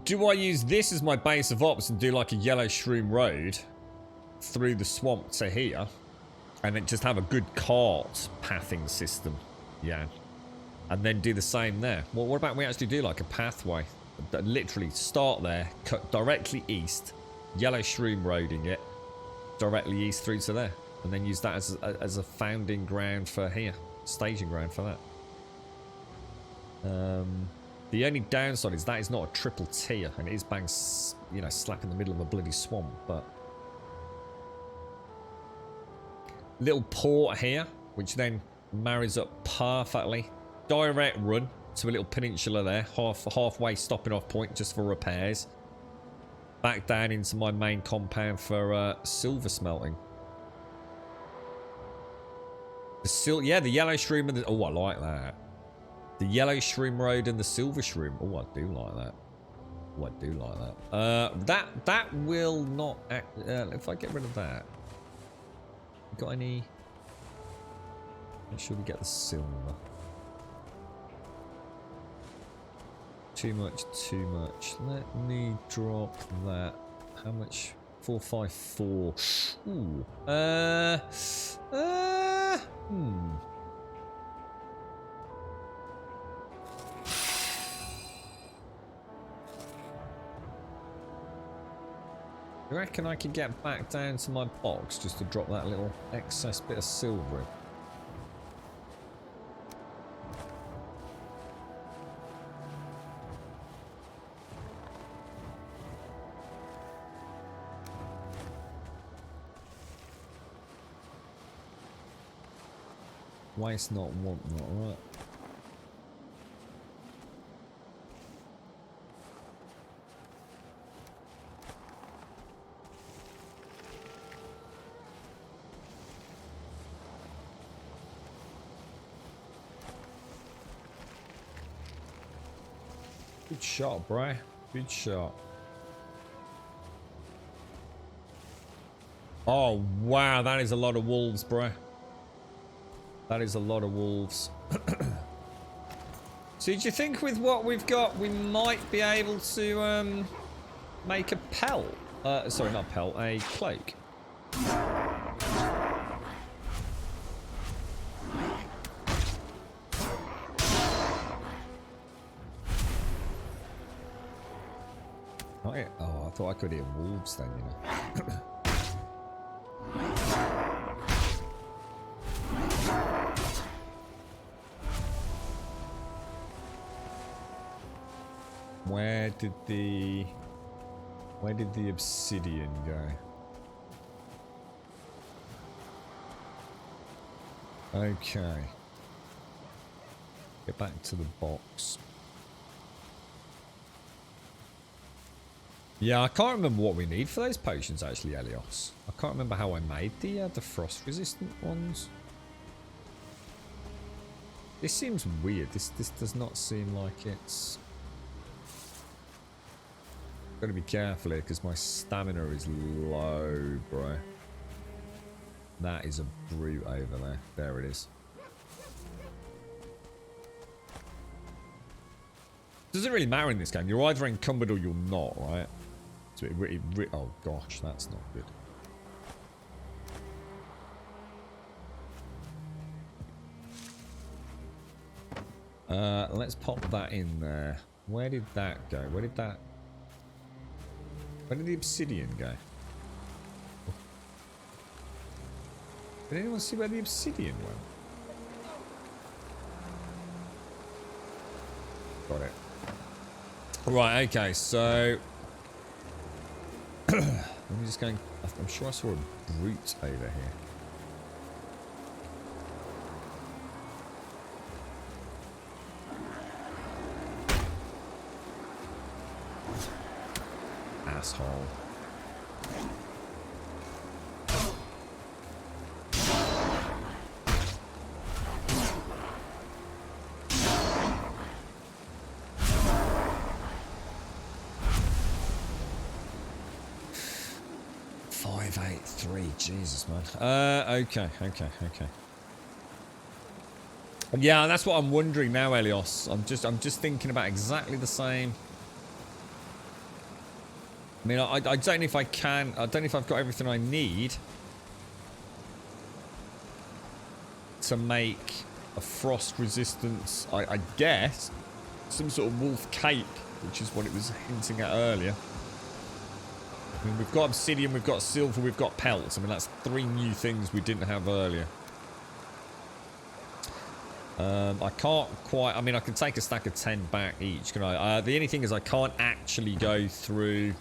do I use this as my base of ops and do like a yellow shroom road through the swamp to here, and then just have a good cart pathing system? Yeah. And then do the same there. Well, what about we actually do like a pathway? Literally start there, cut directly east, yellow shroom roading it, directly east through to there. And then use that as a founding ground for here. Staging ground for that. The only downside is that is not a triple tier. And it is bang, you know, slap in the middle of a bloody swamp. But little port here, which then marries up perfectly. Direct run to a little peninsula there, halfway stopping off point just for repairs. Back down into my main compound for silver smelting. Yeah, the yellow shroom and the, oh, I like that. The yellow shroom road and the silver shroom. Oh, I do like that. Oh, I do like that. That will not act. If I get rid of that, got any? Make sure we get the silver. Too much, too much. Let me drop that. How much? 454. Ooh. You reckon I could get back down to my box just to drop that little excess bit of silver in? Waste not, want not, right? Good shot, bro. Good shot. Oh, wow. That is a lot of wolves, bro. That is a lot of wolves. So do you think with what we've got, we might be able to make a pelt? Sorry, not a pelt, a cloak. Oh, I thought I could hear wolves then, you know. Where did the obsidian go? Okay. Get back to the box. Yeah, I can't remember what we need for those potions actually, Elios. I can't remember how I made the frost resistant ones. This seems weird. This does not seem like it's... Gotta be careful here because my stamina is low, bro. That is a brute over there. There it is. Doesn't really matter in this game. You're either encumbered or you're not, right? So oh gosh, that's not good. Let's pop that in there. Where did that go? Where did the obsidian go? Did anyone see where the obsidian went? Got it. Right, okay, so... Let me just go... I'm sure I saw a brute over here. Asshole. 583. Jesus, man. Okay. Yeah, that's what I'm wondering now, Elios. I'm just thinking about exactly the same. I mean, I don't know if I can. I don't know if I've got everything I need to make a frost resistance. I guess some sort of wolf cape, which is what it was hinting at earlier. I mean, we've got obsidian, we've got silver, we've got pelts. I mean, that's 3 new things we didn't have earlier. I can't quite... I mean, I can take a stack of 10 back each, can I? The only thing is I can't actually go through...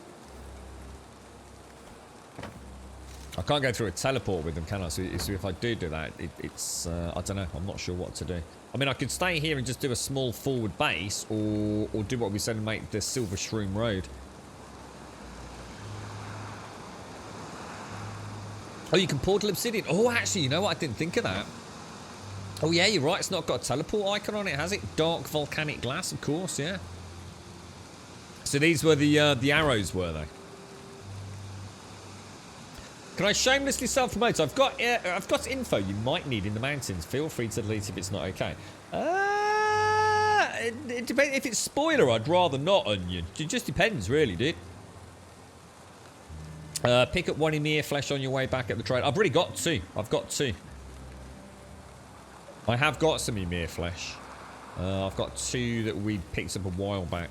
I can't go through a teleport with them, can I? So if I do that, it's... I don't know. I'm not sure what to do. I mean, I could stay here and just do a small forward base, or do what we said and make the Silver Shroom Road. Oh, you can portal obsidian. Oh, actually, you know what? I didn't think of that. Oh, yeah, you're right. It's not got a teleport icon on it, has it? Dark volcanic glass, of course, yeah. So these were the arrows, were they? Can I shamelessly self-promote? I've got info you might need in the mountains. Feel free to delete if it's not okay. It depends. If it's spoiler, I'd rather not, Onion. It just depends, really, dude. Pick up 1 Emir flesh on your way back at the trade. I've already got 2. I've got 2. I have got some Emir flesh. I've got 2 that we picked up a while back.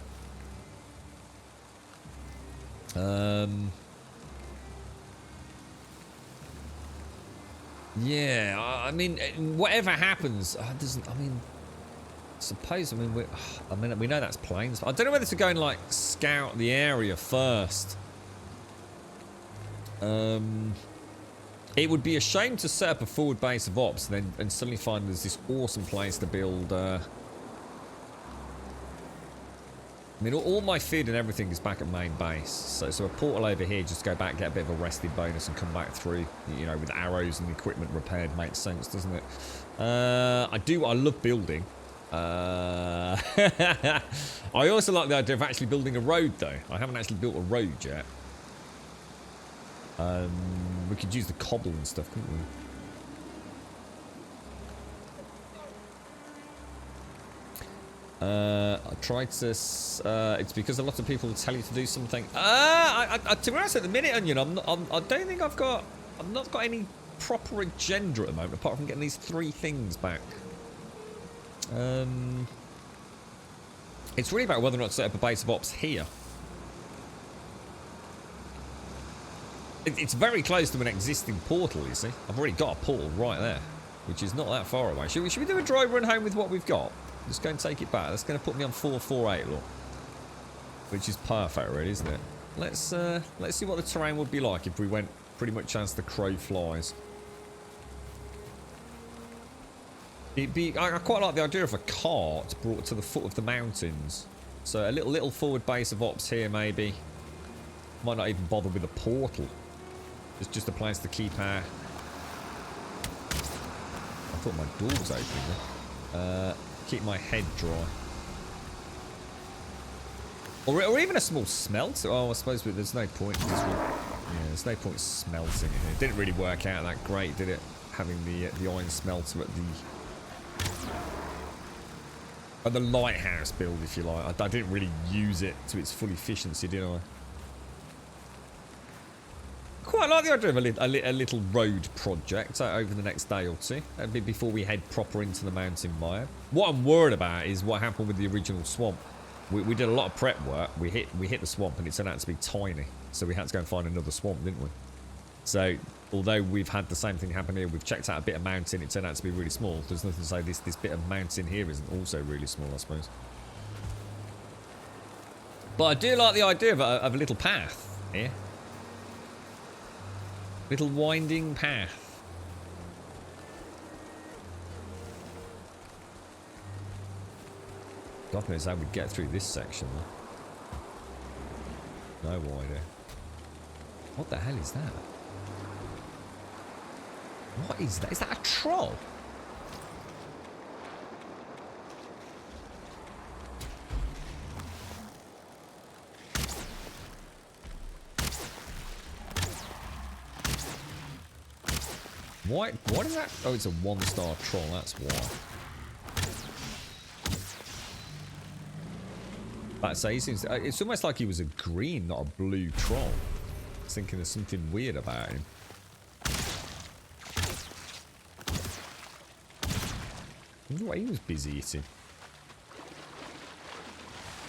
Yeah, I mean, whatever happens, doesn't. I mean, suppose. I mean, we know that's plains. I don't know whether to go and like scout the area first. It would be a shame to set up a forward base of ops and suddenly find there's this awesome place to build. I mean, all my feed and everything is back at main base. So a portal over here, just go back, get a bit of a rested bonus and come back through, you know, with arrows and equipment repaired. Makes sense, doesn't it? I love building. I also like the idea of actually building a road, though. I haven't actually built a road yet. We could use the cobble and stuff, couldn't we? I tried to... it's because a lot of people tell you to do something. To be honest, at the minute, Onion, I don't think I've not got any proper agenda at the moment, apart from getting these 3 things back. It's really about whether or not to set up a base of ops here. It's very close to an existing portal, you see. I've already got a portal right there, which is not that far away. Should we do a dry run home with what we've got? Just go and take it back. That's going to put me on 448, look. Which is perfect, really, isn't it? Let's see what the terrain would be like if we went pretty much as the crow flies. I quite like the idea of a cart brought to the foot of the mountains. So a little forward base of ops here, maybe. Might not even bother with a portal. It's just a place to keep our... I thought my door was opening there. Keep my head dry. Or even a small smelter. Oh, I suppose there's no point in this one. Yeah, there's no point smelting it here. It didn't really work out that great, did it? Having the iron smelter at the lighthouse build, if you like. I didn't really use it to its full efficiency, did I? Quite like the idea of a little road project over the next day or 2. That'd be before we head proper into the mountain biome. What I'm worried about is what happened with the original swamp. We did a lot of prep work. We hit the swamp and it turned out to be tiny. So we had to go and find another swamp, didn't we? So although we've had the same thing happen here, we've checked out a bit of mountain. It turned out to be really small. There's nothing to say this bit of mountain here isn't also really small, I suppose. But I do like the idea of a little path here. Little winding path. God knows how we'd get through this section, though. No idea. What the hell is that? What is that? Is that a troll? Why does that... Oh, it's a 1-star troll, that's why. But say he seems... It's almost like he was a green, not a blue troll. I was thinking there's something weird about him. I wonder what he was busy eating.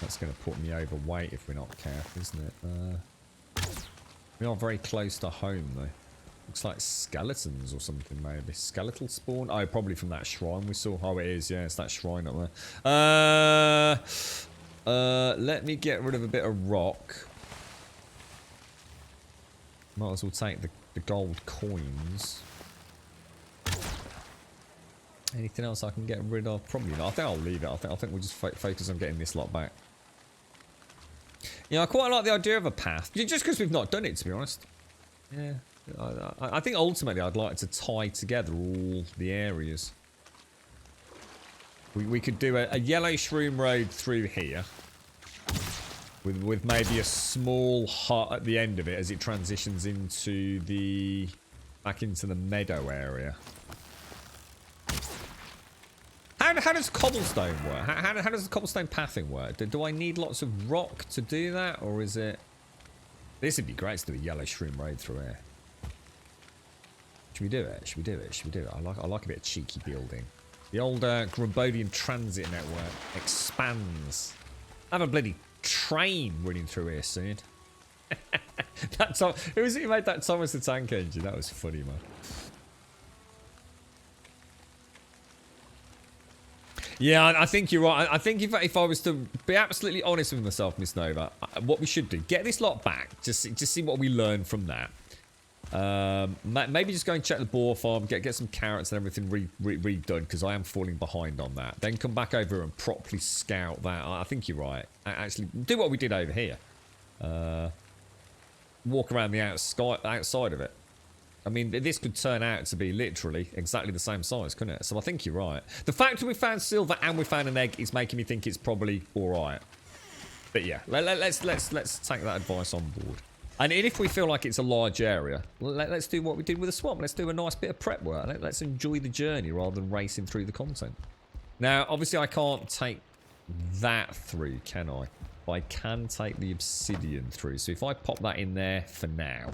That's going to put me overweight if we're not careful, isn't it? We are very close to home, though. Looks like skeletons or something, maybe. Skeletal spawn? Oh, probably from that shrine we saw. Oh, it is. Yeah, it's that shrine up there. Let me get rid of a bit of rock. Might as well take the gold coins. Anything else I can get rid of? Probably not. I think I'll leave it. I think we'll just focus on getting this lot back. Yeah, I quite like the idea of a path. Just because we've not done it, to be honest. Yeah. I think ultimately I'd like to tie together all the areas. We could do a yellow shroom road through here. With maybe a small hut at the end of it as it transitions into back into the meadow area. How does cobblestone work? How does the cobblestone pathing work? Do I need lots of rock to do that, or is it... This would be great to do a yellow shroom road through here. Should we do it? Should we do it? Should we do it? I like a bit of cheeky building. The old Grumbodian transit network expands. I have a bloody train running through here soon. Who was it who made that Thomas the Tank Engine? That was funny, man. Yeah, I think you're right. I think if I was to be absolutely honest with myself, Miss Nova, what we should do, get this lot back, just see what we learn from that. Maybe just go and check the boar farm, get some carrots and everything redone, because I am falling behind on that. Then come back over and properly scout that. I think you're right. Actually, do what we did over here. Walk around the outside of it. I mean, this could turn out to be literally exactly the same size, couldn't it? So I think you're right. The fact that we found silver and we found an egg is making me think it's probably all right. But yeah, let's take that advice on board. And if we feel like it's a large area, let's do what we did with the swamp. Let's do a nice bit of prep work. Let's enjoy the journey rather than racing through the content. Now, obviously, I can't take that through, can I? But I can take the obsidian through. So if I pop that in there for now.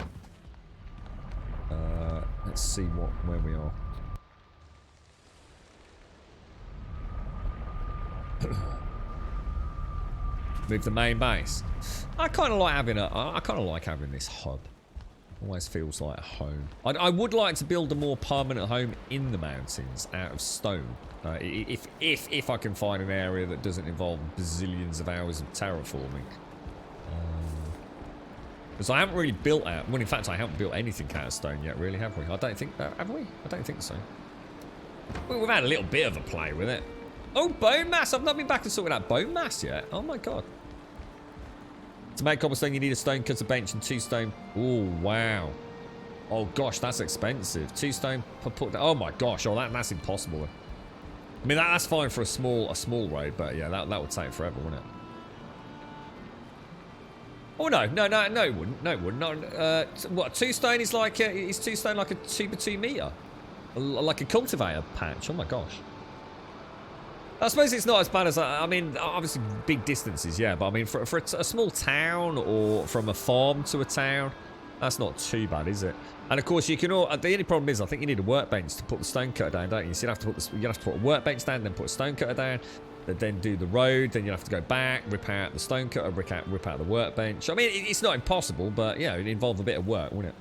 Let's see where we are. Move the main base. I kind of like having this hub. Always feels like home. I would like to build a more permanent home in the mountains out of stone. If I can find an area that doesn't involve bazillions of hours of terraforming. Because I haven't really built out... Well, in fact, I haven't built anything out of stone yet, really, have we? I don't think... have we? I don't think so. Well, we've had a little bit of a play with it. Oh, bone mass! I've not been back and sorted out bone mass yet. Oh, my God. To make cobblestone, you need a stone cutter bench and 2 stone... Oh, wow. Oh, gosh, that's expensive. 2 stone... Oh, my gosh. Oh, that's impossible. I mean, that's fine for a small road, but, yeah, that would take forever, wouldn't it? Oh no, it wouldn't. No, it wouldn't. No, what, 2 stone is like is 2 stone like a 2 by 2 meter, like a cultivator patch. Oh my gosh. I suppose it's not as bad as I mean, obviously big distances, yeah. But I mean, for a small town or from a farm to a town, that's not too bad, is it? And of course, you can all. The only problem is, I think you need a workbench to put the stone cutter down, don't you? So you have to put a workbench down, then put a stone cutter down. Then do the road, then you have to go back, rip out the stone cutter, rip out the workbench. I mean, it's not impossible, but yeah, it involved a bit of work, wouldn't it?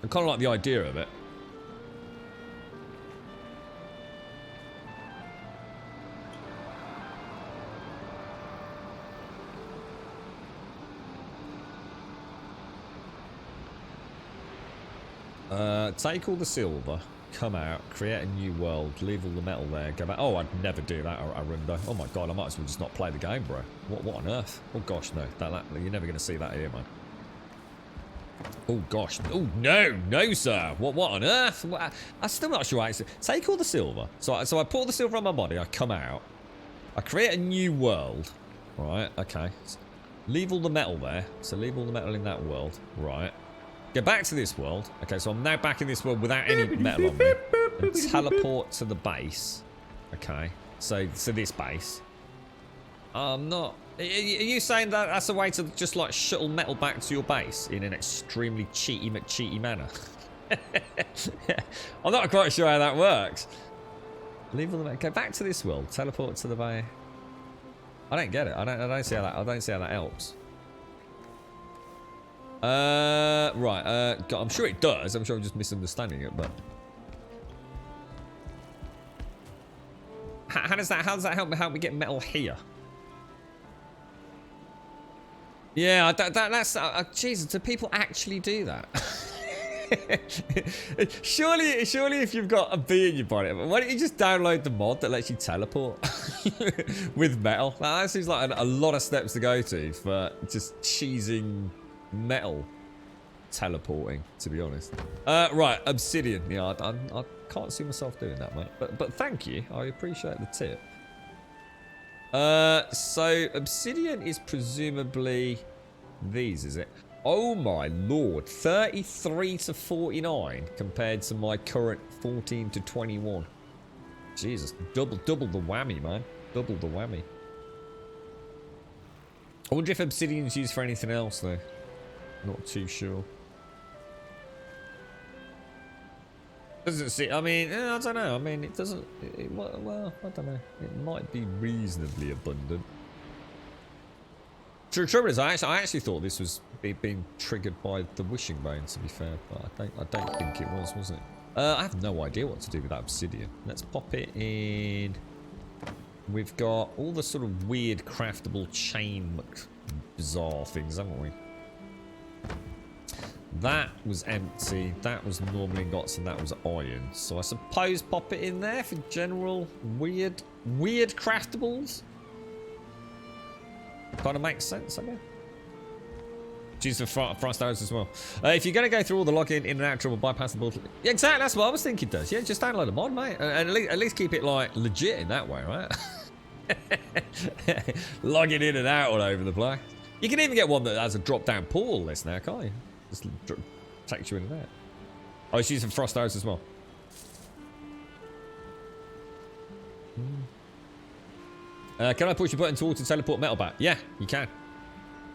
I kind of like the idea of it. Take all the silver, come out, create a new world, leave all the metal there, go back. Oh, I'd never do that, Arunda. Oh my God, I might as well just not play the game, bro. What on earth? Oh gosh, no. You're never going to see that here, man. Oh gosh. Oh no, sir. What on earth? I'm still not sure. Take all the silver. So I put all the silver on my body. I come out. I create a new world. Right. Okay. So leave all the metal there. So leave all the metal in that world. Right. Go back to this world. Okay, so I'm now back in this world without any metal on me. And teleport to the base. Okay, so this base. I'm not... Are you saying that that's a way to just like shuttle metal back to your base in an extremely cheaty McCheaty manner? I'm not quite sure how that works. Leave all the... Go back to this world. Teleport to the bay. I don't get it. I don't see how that. I don't see how that helps. Right. God, I'm sure it does. I'm sure I'm just misunderstanding it, but how does that help me get metal here? Yeah, that's Jesus. Do people actually do that? surely if you've got a bee in your body, why don't you just download the mod that lets you teleport with metal? That seems like a lot of steps to go to for just cheesing metal teleporting, to be honest. Right, obsidian. Yeah, I can't see myself doing that, mate. But thank you. I appreciate the tip. So obsidian is presumably these, is it? Oh my lord, 33 to 49 compared to my current 14 to 21. Jesus, double the whammy, man. Double the whammy. I wonder if obsidian's used for anything else, though. Not too sure. Doesn't see. I mean, I don't know. I mean, it doesn't. Well, I don't know. It might be reasonably abundant. Trouble is, I actually thought this was being triggered by the wishing bone. To be fair, but I don't think it was it? I have no idea what to do with that obsidian. Let's pop it in. We've got all the sort of weird craftable chain bizarre things, haven't we? That was empty. That was normal ingots, and that was iron. So I suppose pop it in there for general weird craftables. Kind of makes sense, I guess. Choose for frost arrows as well. If you're going to go through all the login in and out trouble, bypass the board. Yeah, exactly, that's what I was thinking does. Yeah, just download a mod, mate. And at least keep it, like, legit in that way, right? Logging in and out all over the place. You can even get one that has a drop-down portal list now, can't you? Just takes you in and out. Oh, it's using frost arrows as well. Can I push your button to teleport metal back? Yeah, you can.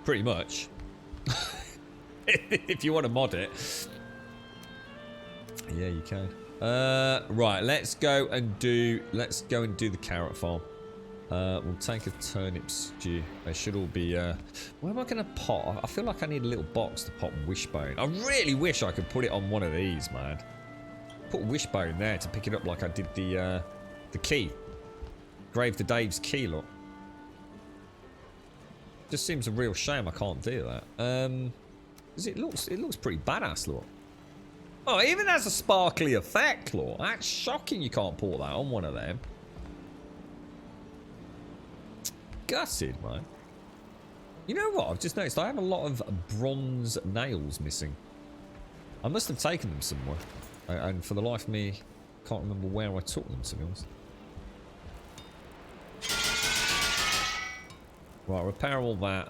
Pretty much. If you want to mod it. Yeah, you can. Right, let's go and do the carrot farm. We'll take a turnip stew. They should all be where am I gonna pot? I feel like I need a little box to pop wishbone. I really wish I could put it on one of these, man. Put wishbone there to pick it up like I did the key. Grave to Dave's key, look. Just seems a real shame I can't do that. It looks pretty badass, look. Oh, it even has a sparkly effect, look. That's shocking you can't put that on one of them. Gutted, man. You know what? I've just noticed I have a lot of bronze nails missing. I must have taken them somewhere. And for the life of me, can't remember where I took them, to be honest. Right, repair all that.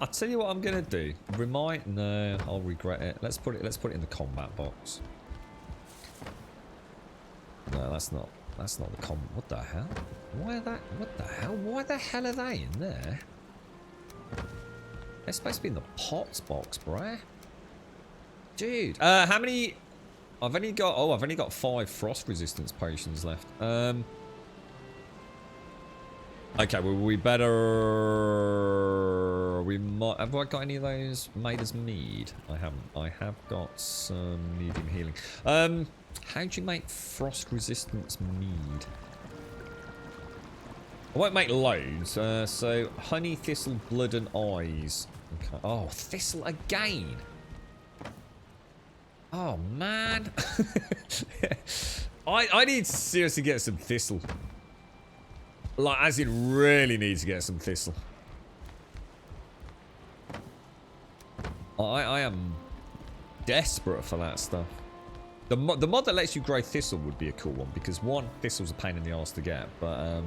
I'll tell you what I'm gonna do. No, I'll regret it. Let's put it in the combat box. No, that's not the combat. What the hell? What the hell? Why the hell are they in there? They're supposed to be in the pots box, bruh. Dude. How many? I've only got 5 frost resistance potions left. Okay, well, we better... We might... Have I got any of those made as mead? I haven't. I have got some medium healing. How do you make frost resistance mead? I won't make loads. So, honey, thistle, blood, and eyes. Okay. Oh, thistle again. Oh, man. I need to seriously get some thistle. Like, as in really need to get some thistle. I am desperate for that stuff. The mod that lets you grow thistle would be a cool one, because one, thistle's a pain in the arse to get, but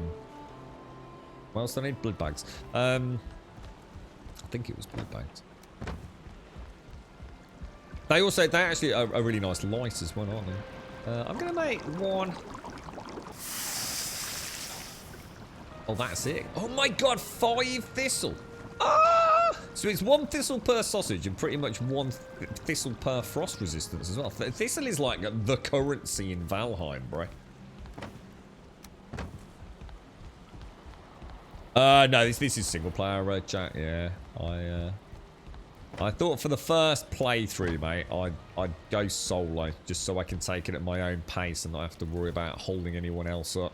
what else do I need? Blood bags. I think it was blood bags. They actually are really nice light as well, aren't they? I'm going to make one. Oh, that's it. Oh my god, 5 thistle. Ah! So it's 1 thistle per sausage and pretty much 1 thistle per frost resistance as well. Thistle is like the currency in Valheim, bro. No, this is single player, chat. Yeah, I thought for the first playthrough, mate, I'd go solo just so I can take it at my own pace and not have to worry about holding anyone else up.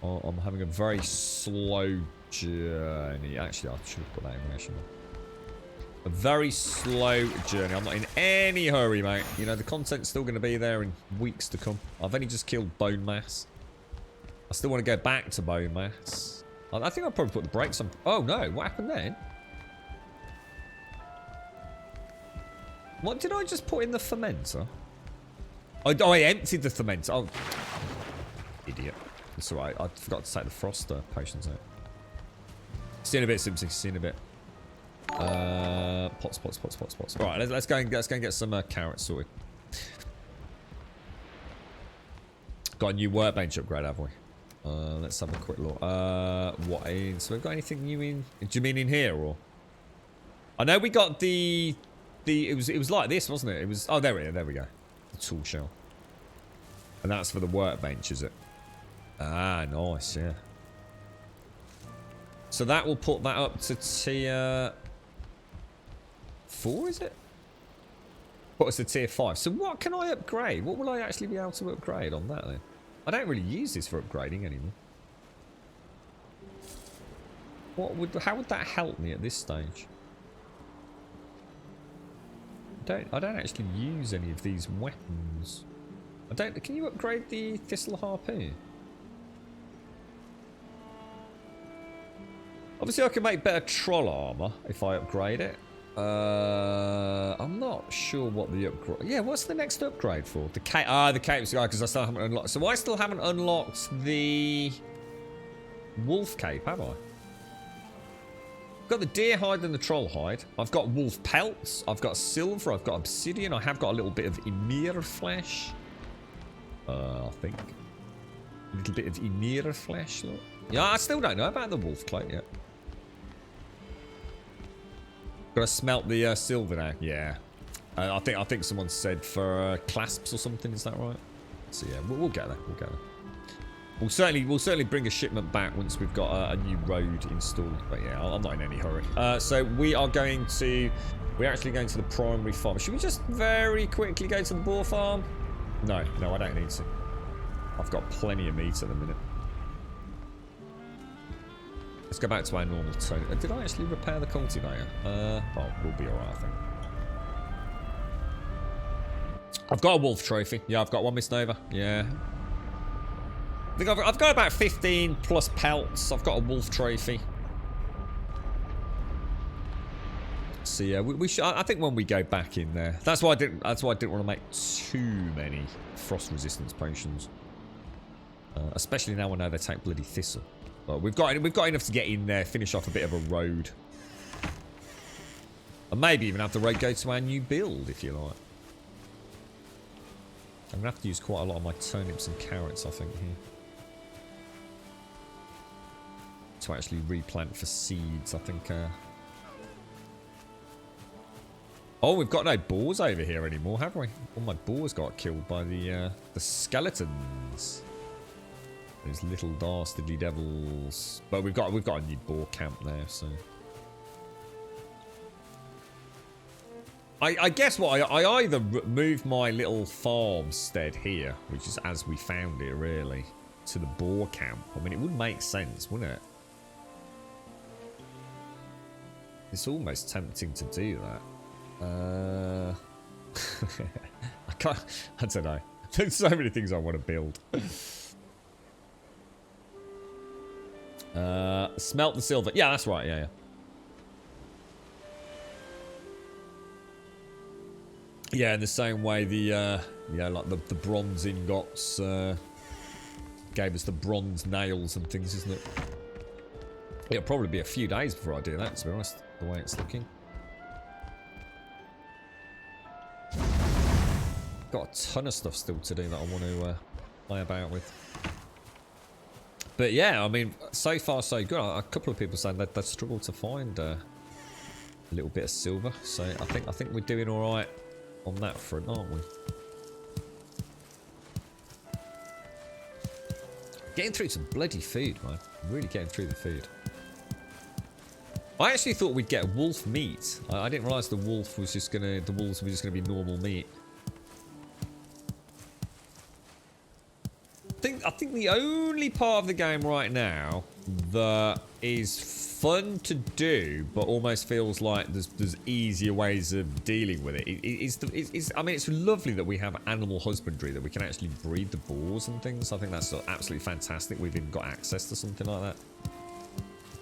I'm having a very slow journey. Actually, I should have put that in there, shouldn't I? A very slow journey. I'm not in any hurry, mate. You know, the content's still going to be there in weeks to come. I've only just killed bone mass. I still want to go back to bone mass. I think I'll probably put the brakes on. Oh, no. What happened then? What did I just put in the fermenter? Oh, I emptied the fermenter. Oh, idiot. It's alright. I forgot to take the frost potions out. See you in a bit, Simpson. See you in a bit. Pots. Alright, let's go and get some carrots sorted. Got a new workbench upgrade, have we? Let's have a quick look. What in? So we've got anything new in? Do you mean in here or? I know we got the it was like this, wasn't it? It was. Oh, there we go. The tool shell. And that's for the workbench, is it? Ah, nice, yeah. So that will put that up to tier 4, is it? Put us to tier 5. So what can I upgrade? What will I actually be able to upgrade on that then? I don't really use this for upgrading anymore. How would that help me at this stage? I don't actually use any of these weapons. Can you upgrade the thistle harpoon? Obviously, I can make better troll armor if I upgrade it. I'm not sure what the upgrade... Yeah, what's the next upgrade for? The cape... the cape guy, because I still haven't unlocked... So I still haven't unlocked the wolf cape, have I? I've got the deer hide and the troll hide. I've got wolf pelts. I've got silver. I've got obsidian. I have got a little bit of Emir flesh. I think. A little bit of Emir flesh, look. Yeah, I still don't know about the wolf cloak yet. Gotta smelt the silver now. Yeah. I think someone said for clasps or something. Is that right? So yeah, we'll get there. We'll get there. We'll certainly bring a shipment back once we've got a new road installed. But yeah, I'm not in any hurry. So we're actually going to the primary farm. Should we just very quickly go to the boar farm? No, I don't need to. I've got plenty of meat at the minute. Let's go back to our normal tone. Did I actually repair the cultivator? Oh, we'll be alright, I think. I've got a wolf trophy. Yeah, I've got one, Miss Nova. Yeah. I think I've got about 15 plus pelts. I've got a wolf trophy. So yeah, we should. I think when we go back in there, that's why I didn't want to make too many frost resistance potions. Especially now I know they take bloody thistle. But we've got enough to get in there, finish off a bit of a road, and maybe even have the road go to our new build if you like. I'm gonna have to use quite a lot of my turnips and carrots, I think, here. To actually replant for seeds, I think. Oh, we've got no boars over here anymore, have we? All my boars got killed by the skeletons. Those little dastardly devils. But we've got a new boar camp there, so. I guess what I either moved my little farmstead here, which is as we found it really, to the boar camp. I mean, it would make sense, wouldn't it? It's almost tempting to do that. I don't know. There's so many things I want to build. Smelt the silver. Yeah, that's right. Yeah. Yeah, in the same way like the bronze ingots gave us the bronze nails and things, isn't it? It'll probably be a few days before I do that, to be honest, the way it's looking. got a ton of stuff still to do that I want to play about with. But yeah, I mean, so far so good. A couple of people saying that they struggled to find a little bit of silver, so I think we're doing all right on that front, aren't we? Getting through some bloody food, man. Really getting through the food. I actually thought we'd get wolf meat. I didn't realise the wolves were just gonna be normal meat. I think the only part of the game right now that is fun to do, but almost feels like there's easier ways of dealing with it. I mean, it's lovely that we have animal husbandry, that we can actually breed the boars and things. I think that's absolutely fantastic. We've even got access to something like that.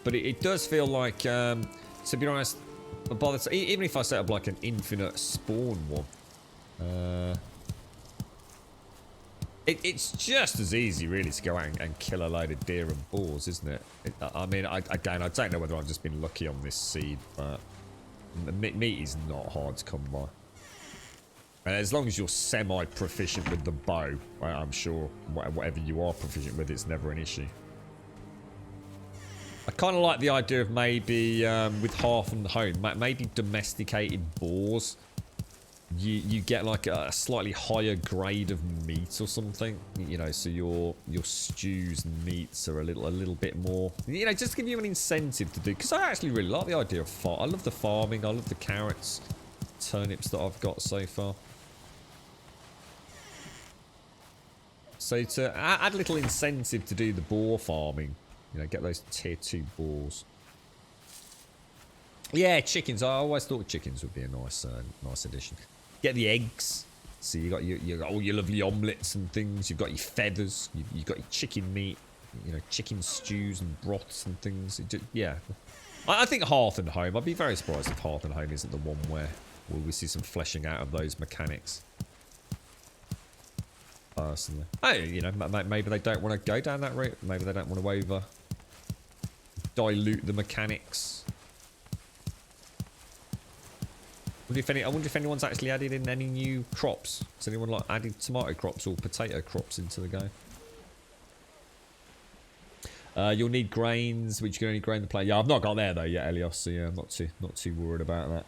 But it does feel like, to be honest, even if I set up like an infinite spawn one, it's just as easy, really, to go out and kill a load of deer and boars, isn't it? I mean, again, I don't know whether I've just been lucky on this seed, but meat is not hard to come by. And as long as you're semi-proficient with the bow, I'm sure whatever you are proficient with, it's never an issue. I kind of like the idea of maybe, with Hearth and Home, maybe domesticated boars. You get like a slightly higher grade of meat or something, you know, so your stews and meats are a little bit more, you know, just to give you an incentive to do, because I actually really like the idea of I love the farming, I love the carrots, turnips that I've got so far. So to add a little incentive to do the boar farming, you know, get those tier 2 boars. Yeah, chickens. I always thought chickens would be a nice addition. Get the eggs. So you got all your lovely omelettes and things. You've got your feathers. You've got your chicken meat. You know, chicken stews and broths and things. Yeah, I think Hearth and Home. I'd be very surprised if Hearth and Home isn't the one where we see some fleshing out of those mechanics. Personally, you know, maybe they don't want to go down that route. Maybe they don't want to dilute the mechanics. I wonder if anyone's actually added in any new crops. Has anyone like added tomato crops or potato crops into the game? You'll need grains, which you can only grow in the plane. Yeah, I've not got there though yet, Elios. So yeah, I'm not too worried about that.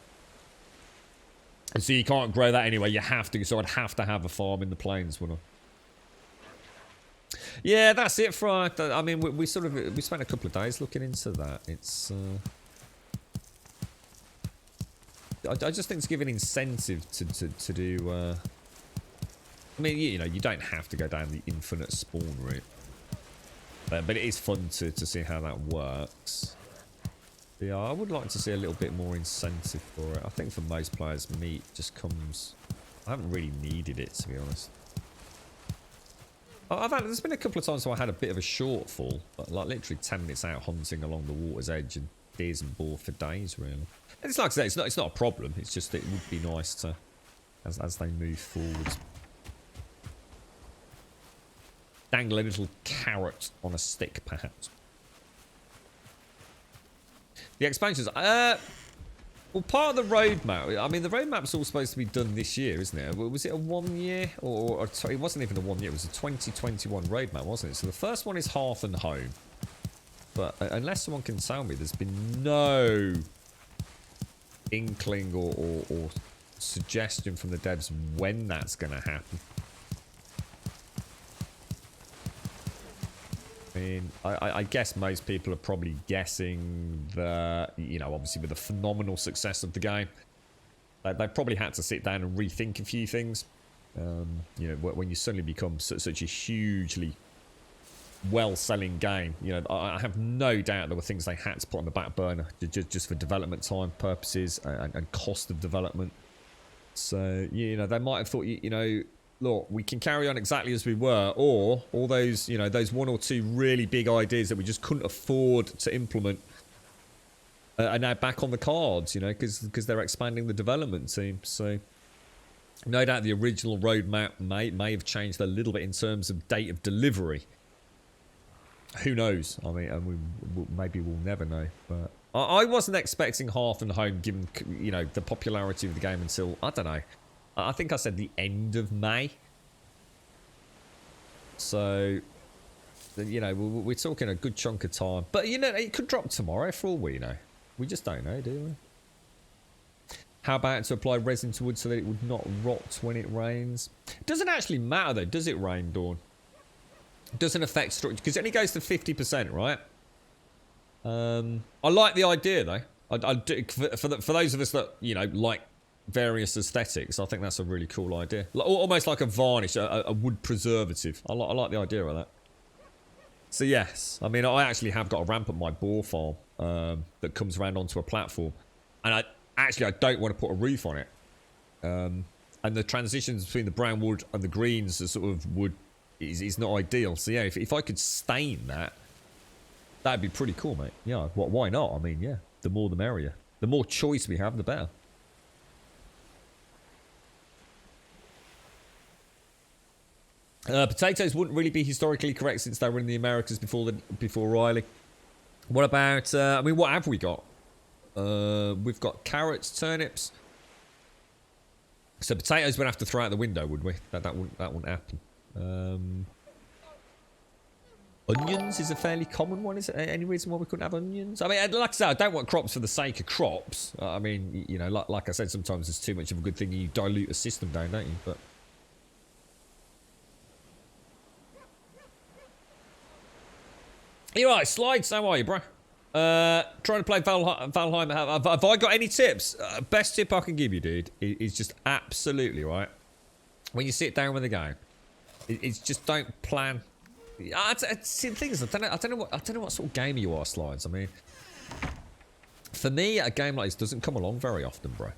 And so you can't grow that anyway. You have to. So I'd have to have a farm in the plains, wouldn't I? Yeah, that's it for. I mean, we spent a couple of days looking into that. It's. I just think to give an incentive to do. I mean, you know, you don't have to go down the infinite spawn route, but it is fun to see how that works. But yeah, I would like to see a little bit more incentive for it. I think for most players, meat just comes. I haven't really needed it, to be honest. There's been a couple of times where I had a bit of a shortfall, but like literally 10 minutes out hunting along the water's edge and deers and boar for days, really. And it's like I say, it's not a problem. It's just that it would be nice to, as they move forwards, dangle a little carrot on a stick, perhaps. The expansions. Well, part of the roadmap. I mean, the roadmap's all supposed to be done this year, isn't it? Was it a 1 year or it wasn't even a 1 year? It was a 2021 roadmap, wasn't it? So the first one is Hearth and Home. But unless someone can tell me, there's been no inkling or suggestion from the devs when that's going to happen. I mean, I guess most people are probably guessing that, you know, obviously with the phenomenal success of the game, they probably had to sit down and rethink a few things. You know, when you suddenly become such a hugely well-selling game, you know, I have no doubt there were things they had to put on the back burner just for development time purposes and cost of development. So, you know, they might have thought, you know, look, we can carry on exactly as we were, or all those, you know, those 1 or 2 really big ideas that we just couldn't afford to implement are now back on the cards, you know, because they're expanding the development team. So no doubt the original roadmap may have changed a little bit in terms of date of delivery. Who knows? I mean, maybe we'll never know. But I wasn't expecting Hearth and Home, given, you know, the popularity of the game, until, I don't know, I think I said the end of May. So, you know, we're talking a good chunk of time. But, you know, it could drop tomorrow for all we know. We just don't know, do we? How about to apply resin to wood so that it would not rot when it rains? It doesn't actually matter, though, does it, Rain Dawn? It doesn't affect structure, because it only goes to 50%, right? I like the idea, though. I do, for those of us that, you know, like various aesthetics, I think that's a really cool idea. Almost like a varnish, a wood preservative. I like the idea of that. So yes, I mean, I actually have got a ramp at my boar farm that comes around onto a platform, and I don't want to put a roof on it. And the transitions between the brown wood and the greens, the sort of wood, is not ideal. So yeah, if I could stain that, that'd be pretty cool, mate. Yeah, why not? I mean, yeah, the more the merrier. The more choice we have, the better. Potatoes wouldn't really be historically correct since they were in the Americas before Riley. What about, I mean, what have we got? We've got carrots, turnips. So potatoes we'd have to throw out the window, would we? That wouldn't happen. Onions is a fairly common one. Is there any reason why we couldn't have onions? I mean, like I said, I don't want crops for the sake of crops. I mean, you know, like I said, sometimes it's too much of a good thing. You dilute a system down, don't you? But you're right, Slides, how are you, bro? Trying to play Valheim. Have I got any tips? Best tip I can give you, dude, is just absolutely, right? When you sit down with a game, it's just don't plan. See, the thing is, I don't know what sort of gamer you are, Slides. I mean, for me, a game like this doesn't come along very often, bro.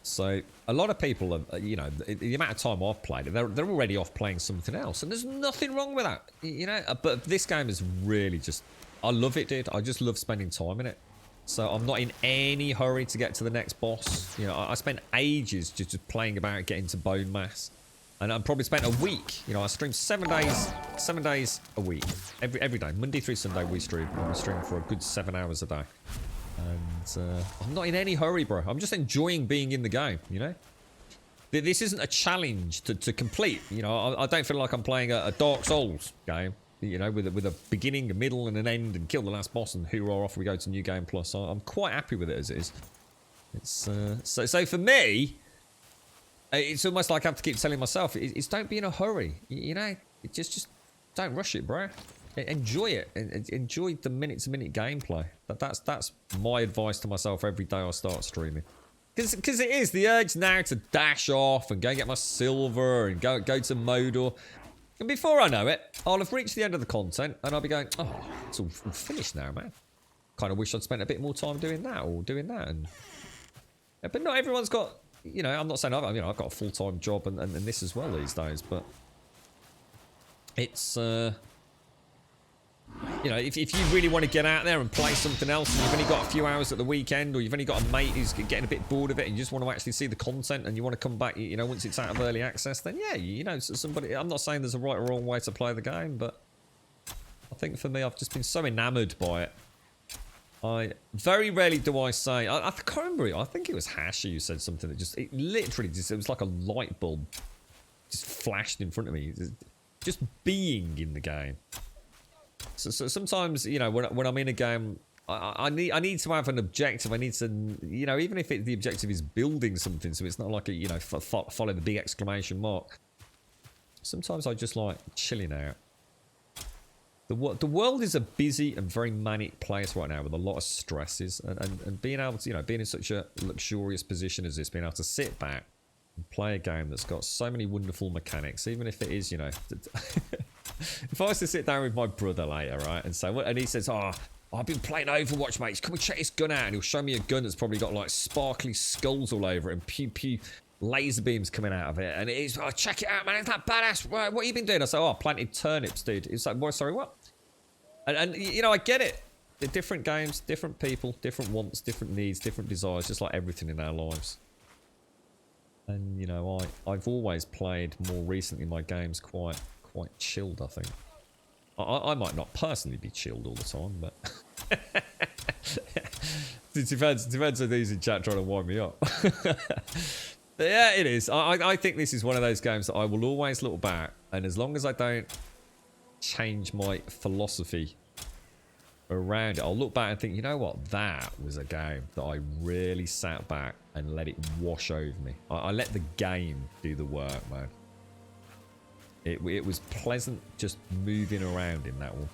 So a lot of people are, you know, the amount of time I've played it, they're already off playing something else, and there's nothing wrong with that, you know. But this game is really just, I love it, dude. I just love spending time in it. So I'm not in any hurry to get to the next boss. You know, I spent ages just playing about getting to bone mass, and I probably spent a week. You know, I stream 7 days a week, every day, Monday through Sunday. We stream for a good 7 hours a day. And I'm not in any hurry, bro. I'm just enjoying being in the game, you know? This isn't a challenge to complete. You know, I don't feel like I'm playing a Dark Souls game, you know, with a beginning, a middle, and an end, and kill the last boss, and hoorah, off we go to New Game Plus. So I'm quite happy with it as it is. It's so for me, it's almost like I have to keep telling myself, it's don't be in a hurry, you know? Just don't rush it, bro. Enjoy it. Enjoy the minute-to-minute gameplay. That's my advice to myself every day I start streaming. Because it is the urge now to dash off and go get my silver and go to Modor. And before I know it, I'll have reached the end of the content and I'll be going, oh, it's all finished now, man. Kind of wish I'd spent a bit more time doing that or doing that. And yeah, but not everyone's got, you know, I'm not saying I've got a full-time job and this as well these days, but it's you know, if you really want to get out there and play something else, and you've only got a few hours at the weekend, or you've only got a mate who's getting a bit bored of it, and you just want to actually see the content, and you want to come back, you know, once it's out of early access, then yeah, you know, somebody. I'm not saying there's a right or wrong way to play the game, but I think for me, I've just been so enamored by it. I very rarely do I say. I can't remember. I think it was Hasher who said something that it literally it was like a light bulb just flashed in front of me. Just being in the game. So sometimes, you know, when I'm in a game, I need to have an objective. I need to, you know, even if the objective is building something, so it's not like a, you know, follow the big exclamation mark. Sometimes I just like chilling out. The world is a busy and very manic place right now with a lot of stresses, and being able to, you know, being in such a luxurious position as this, being able to sit back and play a game that's got so many wonderful mechanics, even if it is, you know. If I was to sit down with my brother later, right, and say, and he says, oh, I've been playing Overwatch, mate, come and check this gun out, and he'll show me a gun that's probably got like sparkly skulls all over it and pew laser beams coming out of it, and it is, oh, check it out, man, it's that badass. What have you been doing? I say, oh, I planted turnips, dude. It's like, what? Sorry, what? And you know, I get it. They're different games, different people, different wants, different needs, different desires, just like everything in our lives. And you know, I've always played more recently my games quite chilled, I think. I might not personally be chilled all the time, but it depends on these in chat trying to wind me up. Yeah, it is. I think this is one of those games that I will always look back, and as long as I don't change my philosophy around it, I'll look back and think, you know what, that was a game that I really sat back and let it wash over me. I let the game do the work, man. It was pleasant just moving around in that one.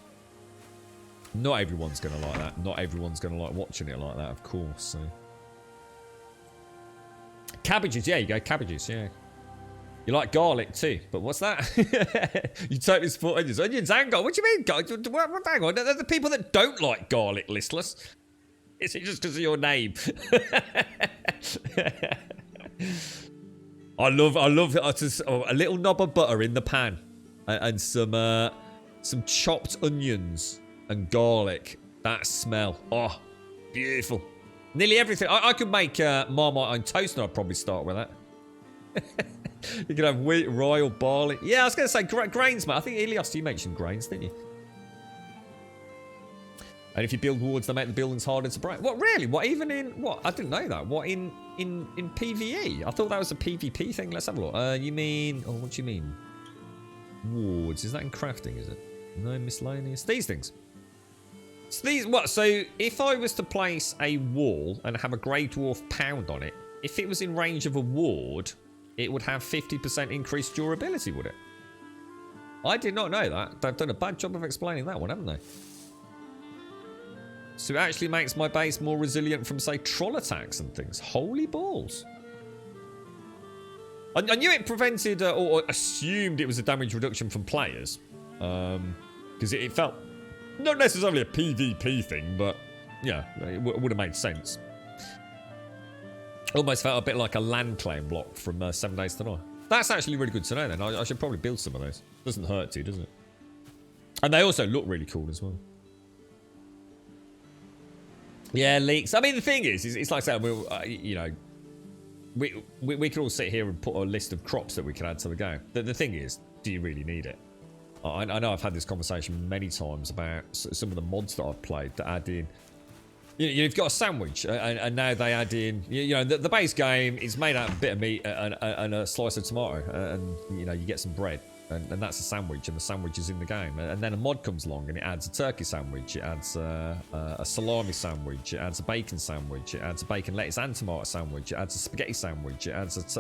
Not everyone's going to like that. Not everyone's going to like watching it like that, of course. So. Cabbages, yeah, you go, cabbages, yeah. You like garlic too, but what's that? You totally support onions. Onions and garlic. What do you mean, guys? Hang on, they're the people that don't like garlic listless. Is it just because of your name? I love a little knob of butter in the pan and some chopped onions and garlic. That smell, oh, beautiful. Nearly everything. I could make Marmite on toast, and I'd probably start with that. You can have wheat, rye, or barley. Yeah, I was going to say grains, mate. I think Elios, you mentioned grains, didn't you? And if you build wards, they make the buildings harder to break. What, really? What, even in... What? I didn't know that. What, in PvE? I thought that was a PvP thing. Let's have a look. You mean... Oh, what do you mean? Wards. Is that in crafting, is it? No, miscellaneous. These things. So these... What? So, if I was to place a wall and have a Grey Dwarf pound on it, if it was in range of a ward, it would have 50% increased durability, would it? I did not know that. They've done a bad job of explaining that one, haven't they? So it actually makes my base more resilient from, say, troll attacks and things. Holy balls. I knew it prevented or assumed it was a damage reduction from players. Because it felt not necessarily a PvP thing, but yeah, it would have made sense. Almost felt a bit like a land claim block from 7 Days to Die. That's actually really good to know then. I should probably build some of those. Doesn't hurt to, does it? And they also look really cool as well. Yeah, leaks. I mean, the thing is it's like I said, you know, we could all sit here and put a list of crops that we can add to the game. The thing is, do you really need it? I know I've had this conversation many times about some of the mods that I've played that add in. You've got a sandwich, and now they add in, you know, the base game is made out of a bit of meat and a slice of tomato, and, you know, you get some bread. And that's a sandwich, and the sandwich is in the game. And then a mod comes along, and it adds a turkey sandwich, it adds a salami sandwich, it adds a bacon sandwich, it adds a bacon, lettuce, and tomato sandwich, it adds a spaghetti sandwich, it adds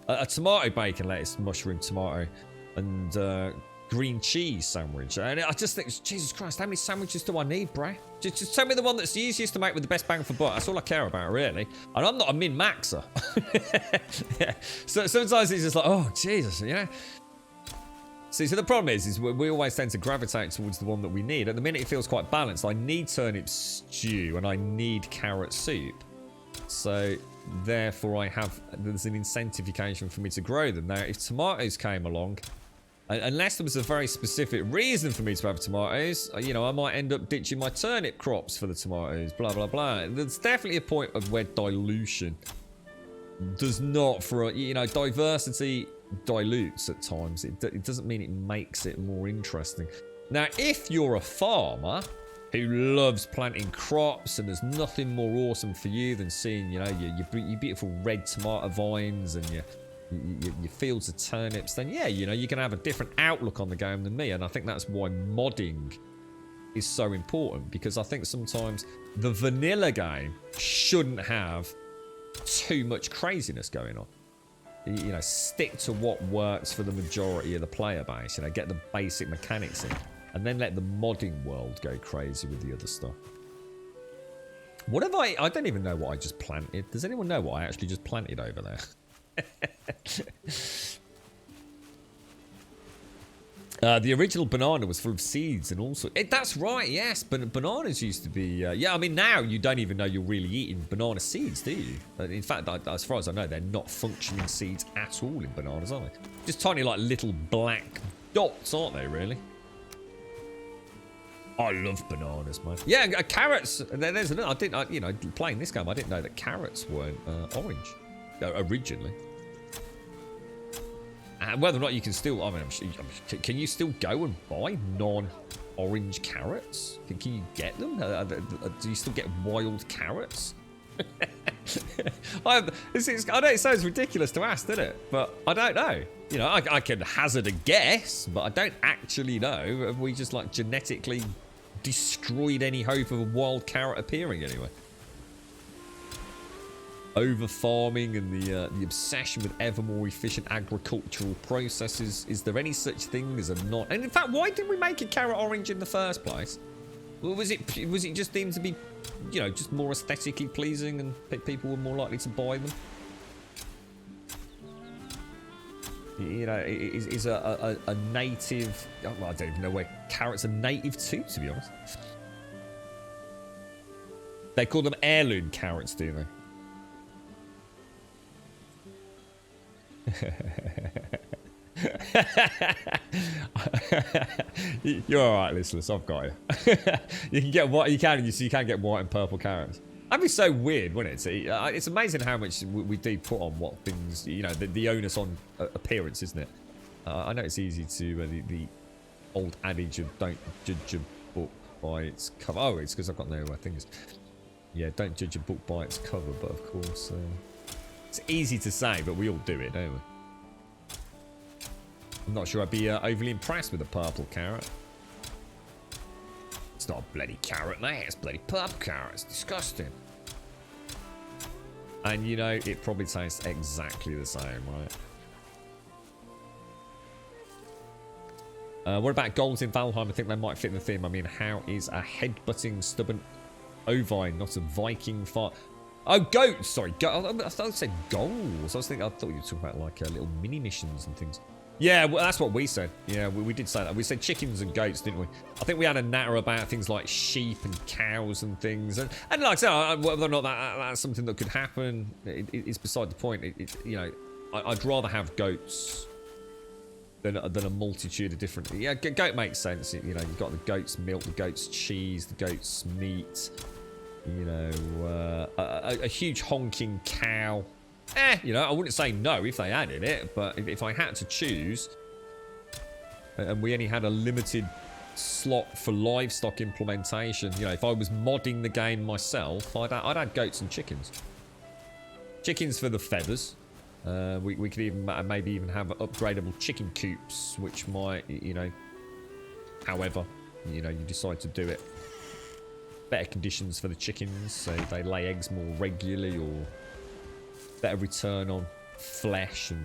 a tomato, bacon, lettuce, mushroom, tomato, and green cheese sandwich. And I just think, Jesus Christ, how many sandwiches do I need, bruh? Just tell me the one that's the easiest to make with the best bang for buck. That's all I care about, really. And I'm not a min-maxer. Yeah. So sometimes it's just like, oh, Jesus, you know? See, so the problem is we always tend to gravitate towards the one that we need. At the minute, it feels quite balanced. I need turnip stew and I need carrot soup. So, therefore, there's an incentivification for me to grow them. Now, if tomatoes came along, unless there was a very specific reason for me to have tomatoes, you know, I might end up ditching my turnip crops for the tomatoes, blah, blah, blah. There's definitely a point of where dilution does not, you know, diversity dilutes at times. It doesn't mean it makes it more interesting. Now, if you're a farmer who loves planting crops and there's nothing more awesome for you than seeing, you know, your beautiful red tomato vines and your fields of turnips, then yeah, you know, you can have a different outlook on the game than me. And I think that's why modding is so important, because I think sometimes the vanilla game shouldn't have too much craziness going on. You know, stick to what works for the majority of the player base. You know, get the basic mechanics in, and then let the modding world go crazy with the other stuff. What have I don't even know what I just planted. Does anyone know what I actually just planted over there? The original banana was full of seeds and all sorts. That's right, yes. But bananas used to be... yeah, I mean, now you don't even know you're really eating banana seeds, do you? In fact, as far as I know, they're not functioning seeds at all in bananas, are they? Just tiny, like, little black dots, aren't they, really? I love bananas, man. Yeah, carrots. There's another... you know, playing this game, I didn't know that carrots weren't orange originally. And whether or not you can still, I mean, can you still go and buy non-orange carrots? Can you get them? Do you still get wild carrots? I know it sounds ridiculous to ask, doesn't it? But I don't know. You know, I can hazard a guess, but I don't actually know. Have we just like genetically destroyed any hope of a wild carrot appearing anyway? Over farming and the obsession with ever more efficient agricultural processes. Is there any such thing as a not? And in fact, why did we make it carrot orange in the first place? Well, was it just deemed to be, you know, just more aesthetically pleasing and people were more likely to buy them? You know, is a native... Well, I don't even know where carrots are native to be honest. They call them heirloom carrots, do they? You're alright, listeners. I've got you. You can get white. You can get white and purple carrots. That'd be so weird, wouldn't it? It's amazing how much we do put on what things. You know, the onus on appearance, isn't it? I know it's easy to the old adage of don't judge a book by its cover. Oh, it's because I've got no things. Yeah, don't judge a book by its cover. But of course, it's easy to say, but we all do it, don't we? I'm not sure I'd be overly impressed with a purple carrot. It's not a bloody carrot, mate. It's a bloody purple carrot. It's disgusting. And you know, it probably tastes exactly the same, right? What about goals in Valheim? I think they might fit in the theme. I mean, how is a head-butting, stubborn ovine not a Viking fart? Oh, goats! Sorry, I thought it said goals. I thought you were talking about like little mini missions and things. Yeah, well, that's what we said. Yeah, we did say that. We said chickens and goats, didn't we? I think we had a natter about things like sheep and cows and things. And like I said, whether or not that's something that could happen, it's beside the point. You know, I'd rather have goats than a multitude of different... Yeah, goat makes sense. You know, you've got the goat's milk, the goat's cheese, the goat's meat. You know, a huge honking cow. You know, I wouldn't say no if they added it, but if I had to choose, and we only had a limited slot for livestock implementation, you know, if I was modding the game myself, I'd add goats and chickens. Chickens for the feathers. We could even maybe even have upgradable chicken coops, which might, you know, however, you know, you decide to do it. Better conditions for the chickens, so they lay eggs more regularly, or better return on flesh and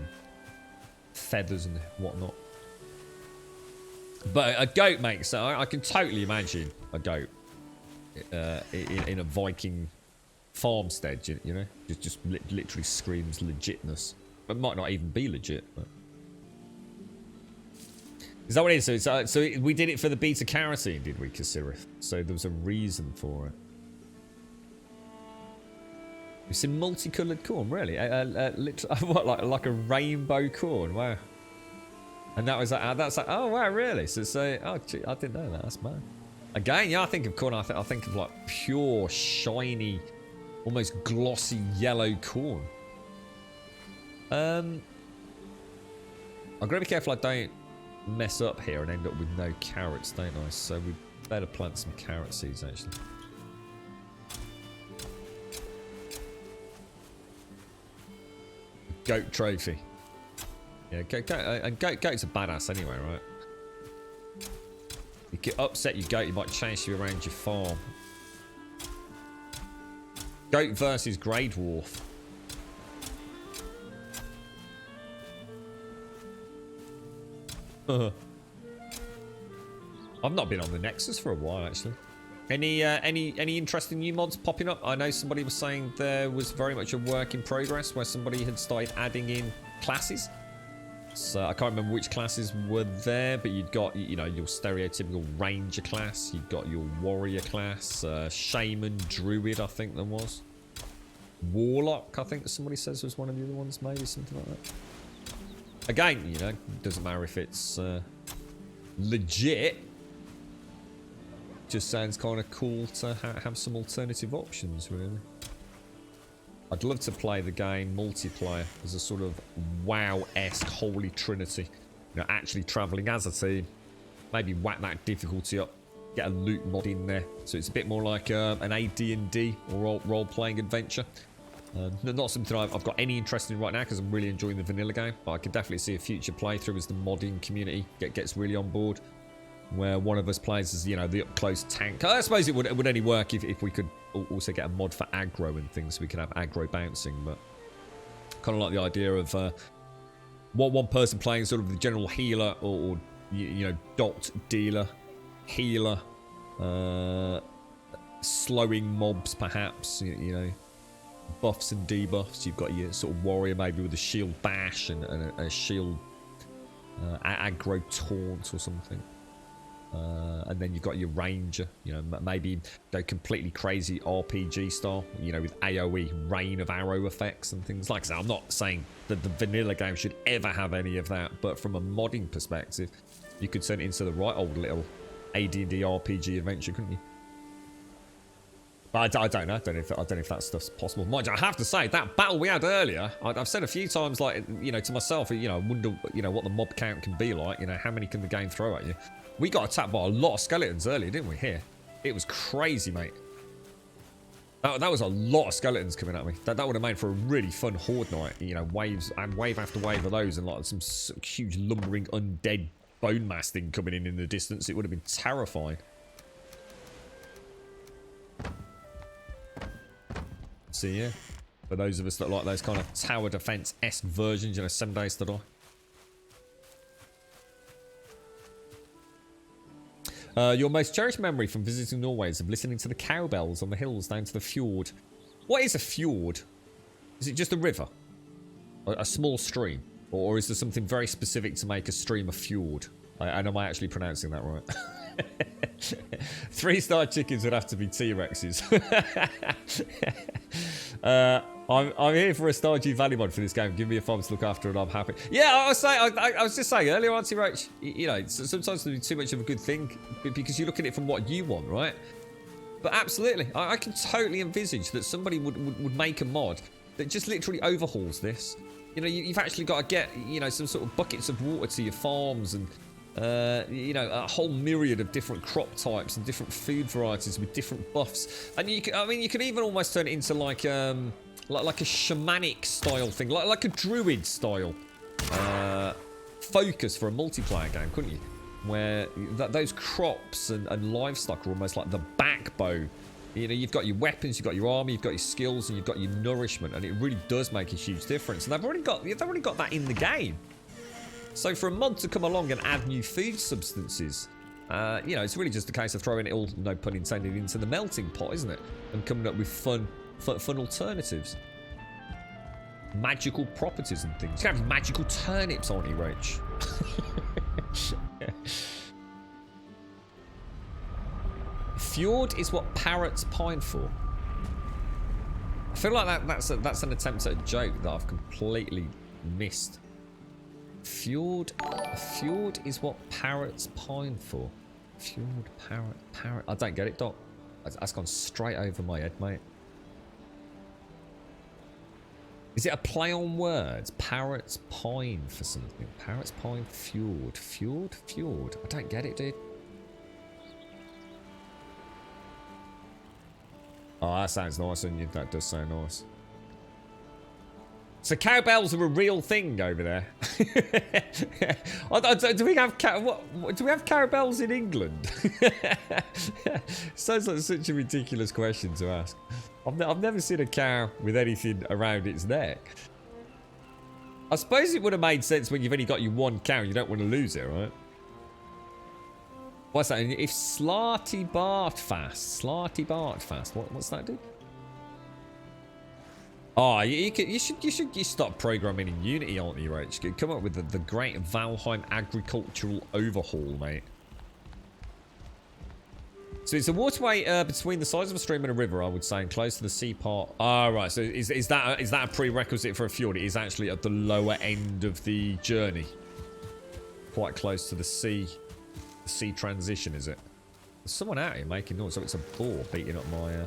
feathers and whatnot. But a goat makes... I can totally imagine a goat in a Viking farmstead, you know? Just literally screams legitness. It might not even be legit, but... Is that what it is? So we did it for the beta-carotene, did we, Kasirith? So there was a reason for it. It's a multicoloured corn, really? What, like a rainbow corn? Wow. And that was that's like, oh wow, really? So oh, gee, I didn't know that. That's mad. Again, yeah, I think of corn. I think of like pure, shiny, almost glossy yellow corn. I've got to be careful I don't mess up here and end up with no carrots, don't I? So we better plant some carrot seeds actually. Goat trophy. Yeah, goats are badass anyway, right? You could upset your goat, you might chase you around your farm. Goat versus Grey Dwarf. I've not been on the Nexus for a while actually. Any interesting new mods popping up? I know somebody was saying there was very much a work in progress where somebody had started adding in classes. So I can't remember which classes were there, but you'd got, you know, your stereotypical ranger class, you've got your warrior class, shaman, druid, I think there was. Warlock, I think somebody says was one of the other ones, maybe something like that. Again, you know, doesn't matter if it's legit. Just sounds kind of cool to have some alternative options, really. I'd love to play the game multiplayer as a sort of WoW-esque holy trinity. You know, actually travelling as a team. Maybe whack that difficulty up get a loot mod in there. So it's a bit more like an AD&D or role-playing adventure. Not something I've got any interest in right now because I'm really enjoying the vanilla game. But I can definitely see a future playthrough as the modding community gets really on board. Where one of us plays as, the up-close tank. I suppose it would only work if we could also get a mod for aggro and things, so we could have aggro bouncing. But kind of like the idea of one person playing sort of the general healer or dot dealer, healer, slowing mobs perhaps, buffs and debuffs. You've got your sort of warrior maybe with a shield bash and a shield aggro taunt or something. And then you've got your ranger, maybe go completely crazy RPG style, with AoE, rain of arrow effects and things like that. I'm not saying that the vanilla game should ever have any of that, but from a modding perspective, you could turn it into the right old little AD&D RPG adventure, couldn't you? But I don't know. I don't know if that stuff's possible. Mind you, I have to say that battle we had earlier, I've said a few times, like to myself, I wonder, what the mob count can be like. How many can the game throw at you? We got attacked by a lot of skeletons earlier, didn't we? Here, it was crazy, mate. That was a lot of skeletons coming at me. That would have made for a really fun horde night. Waves and wave after wave of those, and like some huge lumbering undead bone mass thing coming in the distance. It would have been terrifying. So yeah, for those of us that like those kind of tower defense-esque versions, 7 Days to Die. Your most cherished memory from visiting Norway is of listening to the cowbells on the hills down to the fjord. What is a fjord? Is it just a river? A small stream? Or is there something very specific to make a stream a fjord? And am I actually pronouncing that right? 3-star chickens would have to be T-Rexes. I'm here for a Stardew Valley mod for this game. Give me a farm to look after and I'm happy. Yeah, I was just saying earlier, Auntie Roach, sometimes there's too much of a good thing because you look at it from what you want, right? But absolutely, I can totally envisage that somebody would make a mod that just literally overhauls this. You've actually got to get, some sort of buckets of water to your farms and a whole myriad of different crop types and different food varieties with different buffs. And you can even almost turn it into like a shamanic style thing, like a druid style focus for a multiplayer game, couldn't you? Where those crops and livestock are almost like the backbone. You've got your weapons, you've got your army, you've got your skills, and you've got your nourishment, and it really does make a huge difference. And they've already got that in the game. So for a mod to come along and add new food substances, it's really just a case of throwing it all, no pun intended, into the melting pot, isn't it? And coming up with fun alternatives. Magical properties and things. You can have magical turnips, aren't you, Rach? Fjord is what parrots pine for. I feel like that's an attempt at a joke that I've completely missed. Fjord is what parrots pine for. Fjord, parrot. I don't get it, Doc. That's gone straight over my head, mate. Is it a play on words? Parrots pine for something. Parrots pine, fjord. Fjord. I don't get it, dude. Oh, that sounds nice, and that does sound nice. So cowbells are a real thing over there. Do we have cowbells in England? Sounds like such a ridiculous question to ask. I've never seen a cow with anything around its neck. I suppose it would have made sense when you've only got your one cow and you don't want to lose it, right? What's that? If Slarty Bart fast. What's that do? Oh, you should start programming in Unity, aren't you, Rach? You come up with the great Valheim agricultural overhaul, mate. So it's a waterway between the sides of a stream and a river, I would say, and close to the sea part. Ah, right. So is that a prerequisite for a fjord? It is actually at the lower end of the journey, quite close to the sea transition, is it? There's someone out here making noise. So it's a boar beating up my.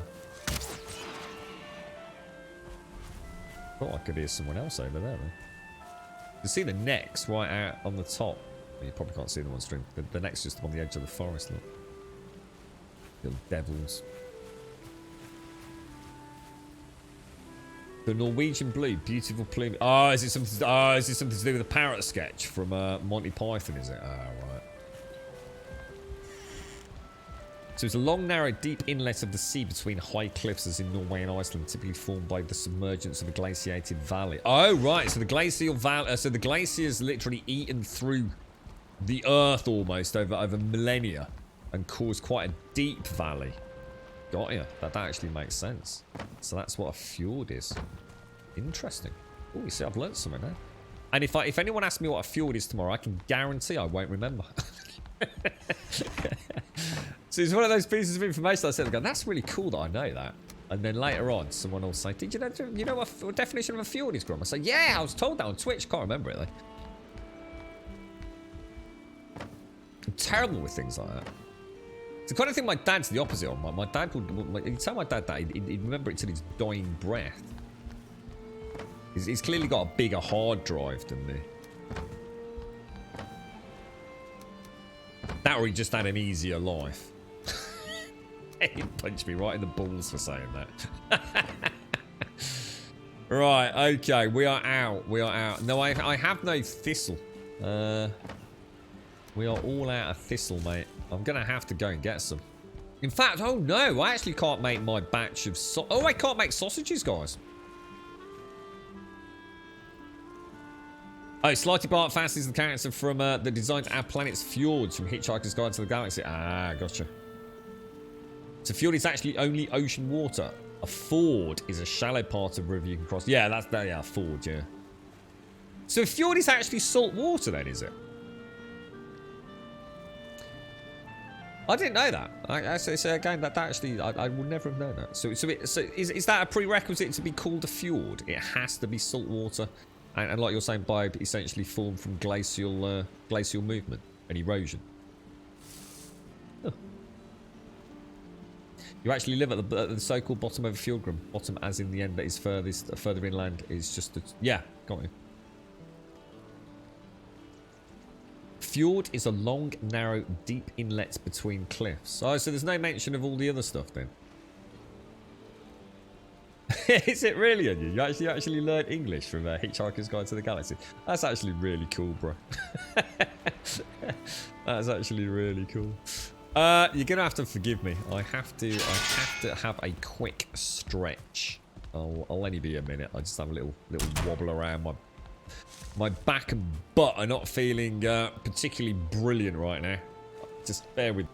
Thought I could hear someone else over there, though. You see the necks right out on the top. You probably can't see them on stream. The neck's just on the edge of the forest, look. Little devils. The Norwegian blue, beautiful plume. Oh, is it something? Oh, is it something to do with the parrot sketch from Monty Python? Is it? Ah, right. So it's a long, narrow, deep inlet of the sea between high cliffs, as in Norway and Iceland, typically formed by the submergence of a glaciated valley. Oh, right. So the glacial valley. So the glaciers literally eaten through the earth almost over millennia and caused quite a deep valley. Got ya. That actually makes sense. So that's what a fjord is. Interesting. Oh, you see, I've learned something now. And if anyone asks me what a fjord is tomorrow, I can guarantee I won't remember. So it's one of those pieces of information I said, I go, that's really cool that I know that. And then later on, someone will say, did you know what definition of a fjord is, Grum? I say, yeah, I was told that on Twitch. Can't remember it, though. I'm terrible with things like that. It's the kind of thing my dad's the opposite on. My dad would... You tell my dad that, he'd remember it till his dying breath. He's clearly got a bigger hard drive than me. That or he just had an easier life. He punched me right in the balls for saying that. Right, okay, we are out. We are out. No, I have no thistle. We are all out of thistle, mate. I'm going to have to go and get some. In fact, oh no, I actually can't make my batch of... Oh, I can't make sausages, guys. Oh, Slightly Bart Fast is the character from the design to our planet's fjords from Hitchhiker's Guide to the Galaxy. Ah, gotcha. So fjord is actually only ocean water. A ford is a shallow part of a river you can cross. Yeah, yeah, a ford, yeah. So a fjord is actually salt water then, is it? I didn't know that. So again, that actually, I would never have known that. So is that a prerequisite to be called a fjord? It has to be salt water. And like you're saying, by essentially formed from glacial movement and erosion. Huh. You actually live at the so-called bottom of a fjord, Grim. Bottom as in the end that is further inland is just a... Yeah, got you. Fjord is a long, narrow, deep inlet between cliffs. Oh, so there's no mention of all the other stuff then? Is it really on you? You actually learned English from Hitchhiker's Guide to the Galaxy. That's actually really cool, bro. That's actually really cool. You're gonna have to forgive me. I have to have a quick stretch. I'll only be a minute. I just have a little wobble around. My back and butt are not feeling particularly brilliant right now. Just bear with.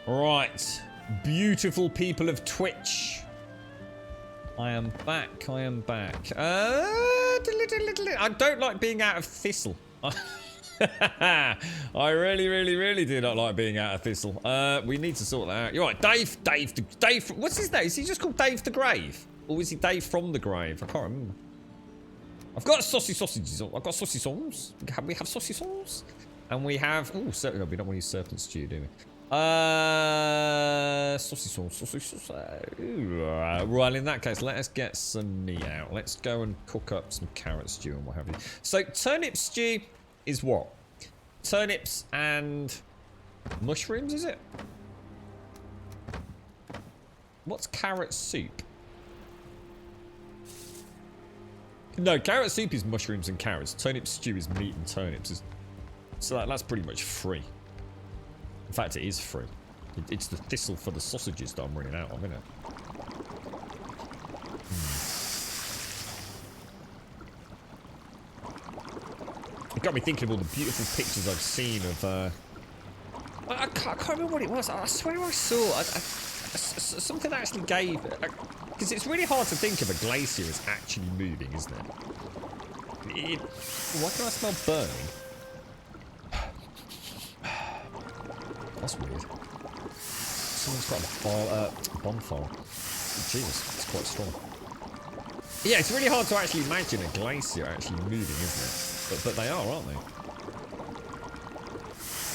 Right. Beautiful people of Twitch. I am back. I am back. I don't like being out of Thistle. I really do not like being out of Thistle. We need to sort that out. You're right, Dave. What's his name? Is he just called Dave the Grave? Or is he Dave from the Grave? I can't remember. I've got sausages. I've got saucisons. We have saucisons. And we have... Oh, certainly we don't want to use serpent stew, do we? Saucisons. Right, in that case, let us get some meat out. Let's go and cook up some carrot stew and what have you. So, turnip stew is what? Turnips and mushrooms, is it? What's carrot soup? No, carrot soup is mushrooms and carrots. Turnip stew is meat and turnips. So that's pretty much free. In fact, it is free. It's the thistle for the sausages that I'm running out of, isn't it? It got me thinking of all the beautiful pictures I've seen of... I can't remember what it was. I swear I saw... something that actually gave... Because it's really hard to think of a glacier as actually moving, isn't it? Why can I smell burning? That's weird. Someone's got a bonfire. Jesus, it's quite strong. Yeah, it's really hard to actually imagine a glacier actually moving, isn't it? But they are, aren't they?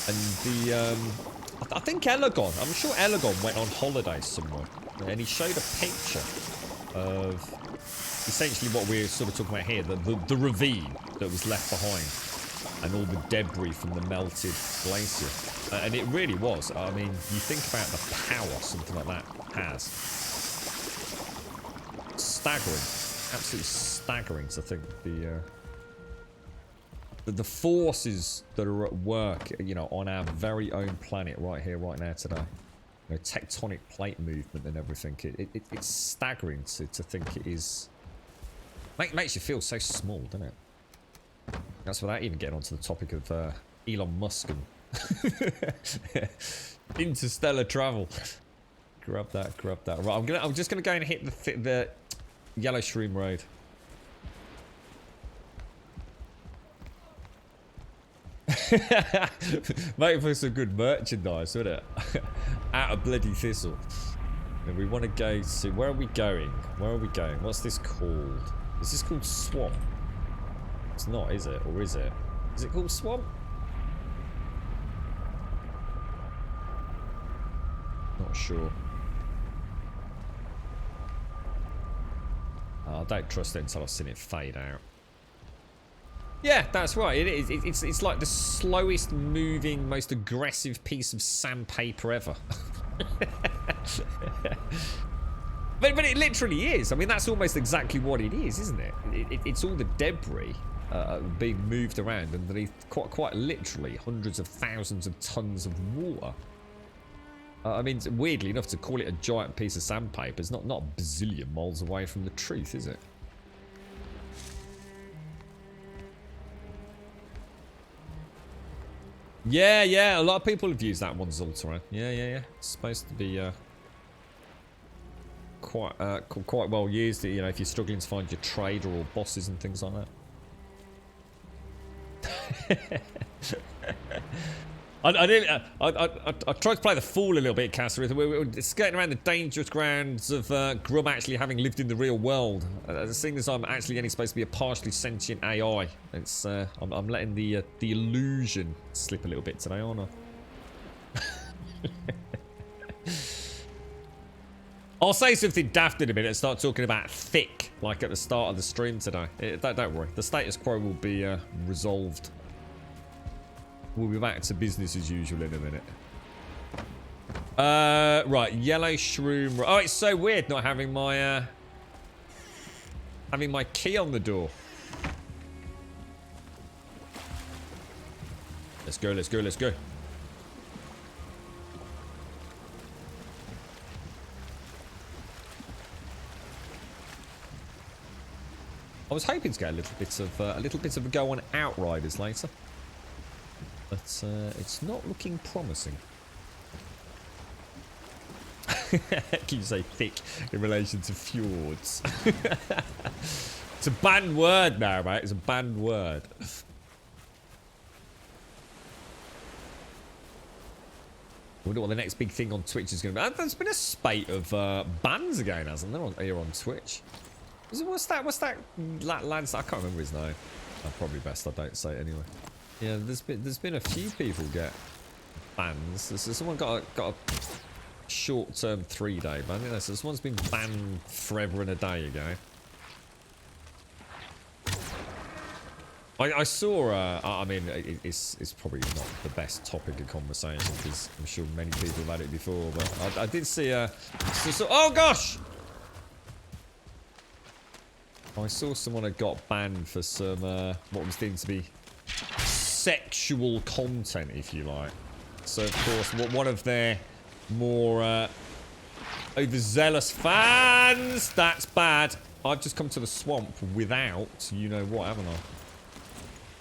And the, I think Elgon, I'm sure Elgon went on holiday somewhere. And he showed a picture of essentially what we're sort of talking about here, the ravine that was left behind. And all the debris from the melted glacier. And it really was. I mean, you think about the power something like that has. Staggering. Absolutely staggering to think the forces that are at work, you know, on our very own planet right here, right now, today. You know, tectonic plate movement and everything. It's staggering to think it is. Makes you feel so small, doesn't it? That's without even getting onto the topic of Elon Musk and interstellar travel. Grab that. Right, I'm just gonna go and hit the yellow shroom road. Make for some good merchandise, wouldn't it? Out of bloody Thistle. And we want to go to... Where are we going? What's this called? Is this called Swamp? It's not, is it? Or is it? Is it called Swamp? Not sure. I don't trust it until I've seen it fade out. Yeah, that's right. It is. It's like the slowest moving, most aggressive piece of sandpaper ever. But it literally is. I mean, that's almost exactly what it is, isn't it? It's all the debris being moved around underneath quite literally hundreds of thousands of tons of water. I mean, weirdly enough, to call it a giant piece of sandpaper is not a bazillion miles away from the truth, is it? Yeah, a lot of people have used that one, Zoltaran. Yeah. It's supposed to be quite well used, you know, if you're struggling to find your trader or bosses and things like that. I tried to play the fool a little bit, Casser. We're skating around the dangerous grounds of Grum actually having lived in the real world. Seeing as I'm actually only supposed to be a partially sentient AI, it's I'm letting the illusion slip a little bit today, aren't I? I'll say something daft in a minute and start talking about thick, like at the start of the stream today. Don't worry, the status quo will be resolved. We'll be back to business as usual in a minute. Right, yellow shroom. Oh, it's so weird not having my key on the door. Let's go. I was hoping to get a little bit of a go on Outriders later. But it's not looking promising. Can you say thick in relation to fjords? It's a banned word now, mate. It's a banned word. I wonder what the next big thing on Twitch is going to be. There's been a spate of bans again, hasn't there, here on Twitch? What's that lad's? I can't remember his name. Probably best I don't say it anyway. Yeah, there's been a few people get bans. So someone got a short-term 3-day ban. You know, so someone's been banned forever and a day ago. I saw. I mean, it's probably not the best topic of conversation because I'm sure many people have had it before. But I did see oh gosh! I saw someone had got banned for some what was deemed to be sexual content, if you like. So of course, one of their more overzealous fans. That's bad. I've just come to the swamp without you know what, haven't I?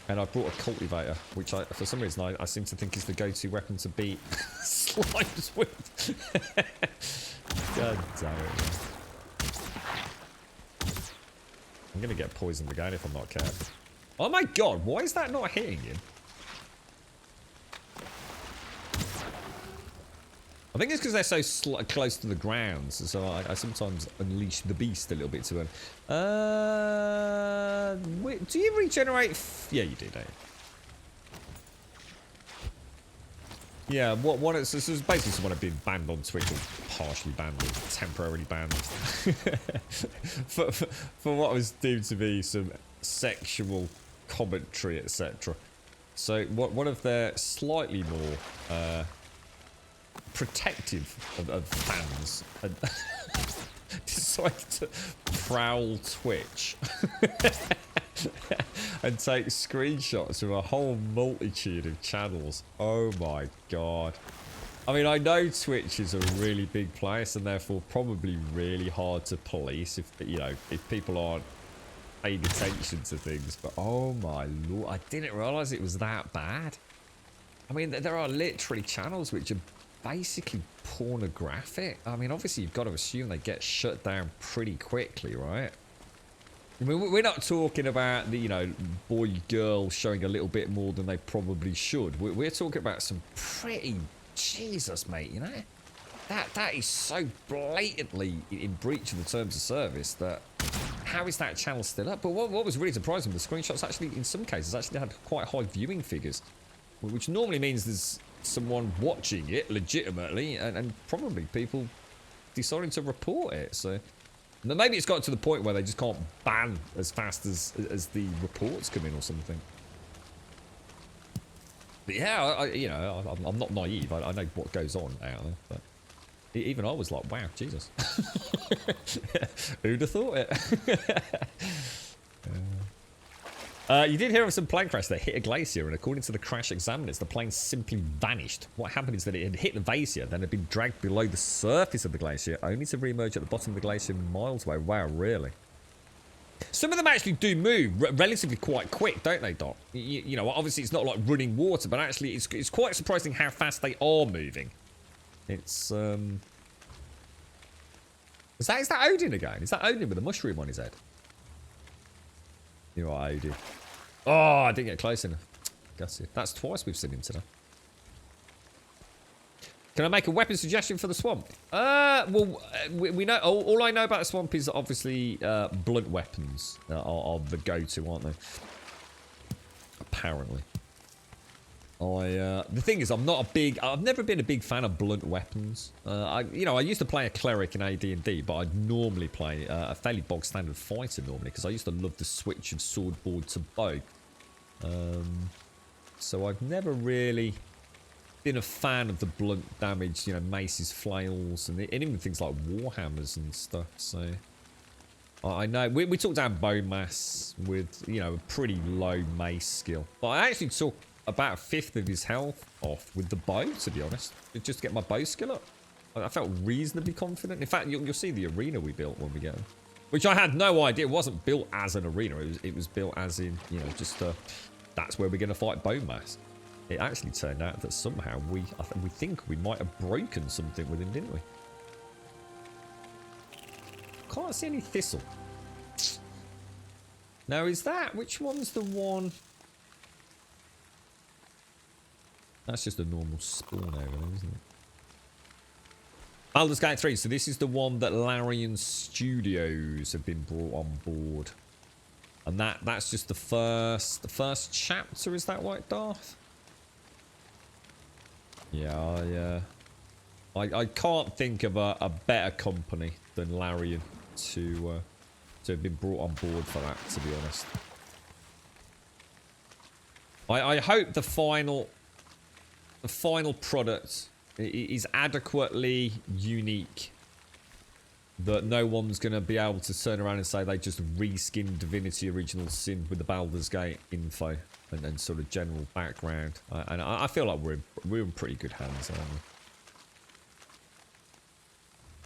And I brought a cultivator, which for some reason I seem to think is the go-to weapon to beat slimes with. God damn it, man. I'm gonna get poisoned again if I'm not careful. Oh my god, why is that not hitting him? I think it's because they're so close to the ground, so I sometimes unleash the beast a little bit too early. Wait, do you regenerate? Yeah, you do, don't you? Yeah, so it's basically someone had been banned on Twitch, or partially banned, or temporarily banned, for what was deemed to be some sexual commentary, etc. So one of their slightly more protective of fans and decided to prowl Twitch and take screenshots of a whole multitude of channels. Oh my god. I mean, I know Twitch is a really big place and therefore probably really hard to police if, you know, if people aren't paying attention to things, but oh my lord, I didn't realize it was that bad. I mean, there are literally channels which are basically pornographic. I mean, obviously you've got to assume they get shut down pretty quickly, right? I mean, we're not talking about the, you know, boy girl showing a little bit more than they probably should. We're talking about some pretty, Jesus, mate, you know, that is so blatantly in breach of the terms of service that how is that channel still up? But what was really surprising, the screenshots actually in some cases actually had quite high viewing figures, which normally means there's someone watching it legitimately and probably people deciding to report it. So maybe it's got to the point where they just can't ban as fast as the reports come in or something. But yeah, you know, I'm not naive. I know what goes on out there, but even I was like, wow, Jesus. Who'd have thought it? You did hear of some plane crash that hit a glacier, and according to the crash examiners, the plane simply vanished. What happened is that it had hit the glacier, then had been dragged below the surface of the glacier, only to re-emerge at the bottom of the glacier miles away. Wow, really? Some of them actually do move relatively quite quick, don't they, Doc? You know, obviously it's not like running water, but actually it's quite surprising how fast they are moving. It's, Is that Odin again? Is that Odin with a mushroom on his head? You know what, Odin? Oh, I didn't get close enough. Gutted. That's twice we've seen him today. Can I make a weapon suggestion for the swamp? Well, we know. All I know about the swamp is obviously blunt weapons are the go-to, aren't they? Apparently. The thing is, I've never been a big fan of blunt weapons. I used to play a cleric in AD&D, but I'd normally play a fairly bog standard fighter normally because I used to love the switch of swordboard to bow. So I've never really been a fan of the blunt damage, you know, maces, flails, and even things like warhammers and stuff. So I know we took down bone mass with, you know, a pretty low mace skill, but I actually took about 1/5 of his health off with the bow, to be honest, just to get my bow skill up. I felt reasonably confident. In fact, you'll see the arena we built when we get them, which I had no idea. It wasn't built as an arena. It was built as in, you know, just that's where we're going to fight bone mass. It actually turned out that somehow we think we might have broken something with him, didn't we? can't see any thistle. Now, is that... Which one's the one... That's just a normal spawn over there, isn't it? Baldur's Gate 3. So this is the one that Larian Studios have been brought on board. And that's just the first chapter, is that right, Darth? Yeah, I can't think of a better company than Larian to have been brought on board for that, to be honest. I hope the final product is adequately unique that no one's going to be able to turn around and say they just reskinned Divinity Original Sin with the Baldur's Gate info and sort of general background. And I feel like we're in pretty good hands, aren't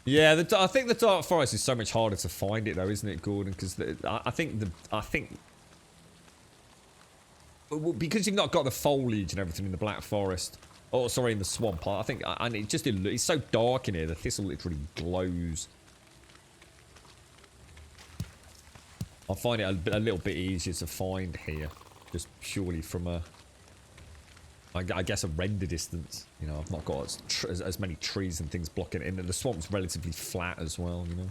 we? Yeah, I think the Dark Forest is so much harder to find it though, isn't it, Gordon? Because I think because you've not got the foliage and everything in the Black Forest. Oh, sorry, in the swamp. I think, and it's so dark in here. The thistle literally glows. I find it a little bit easier to find here, just purely from I guess a render distance. You know, I've not got as many trees and things blocking it, and the swamp's relatively flat as well. You know.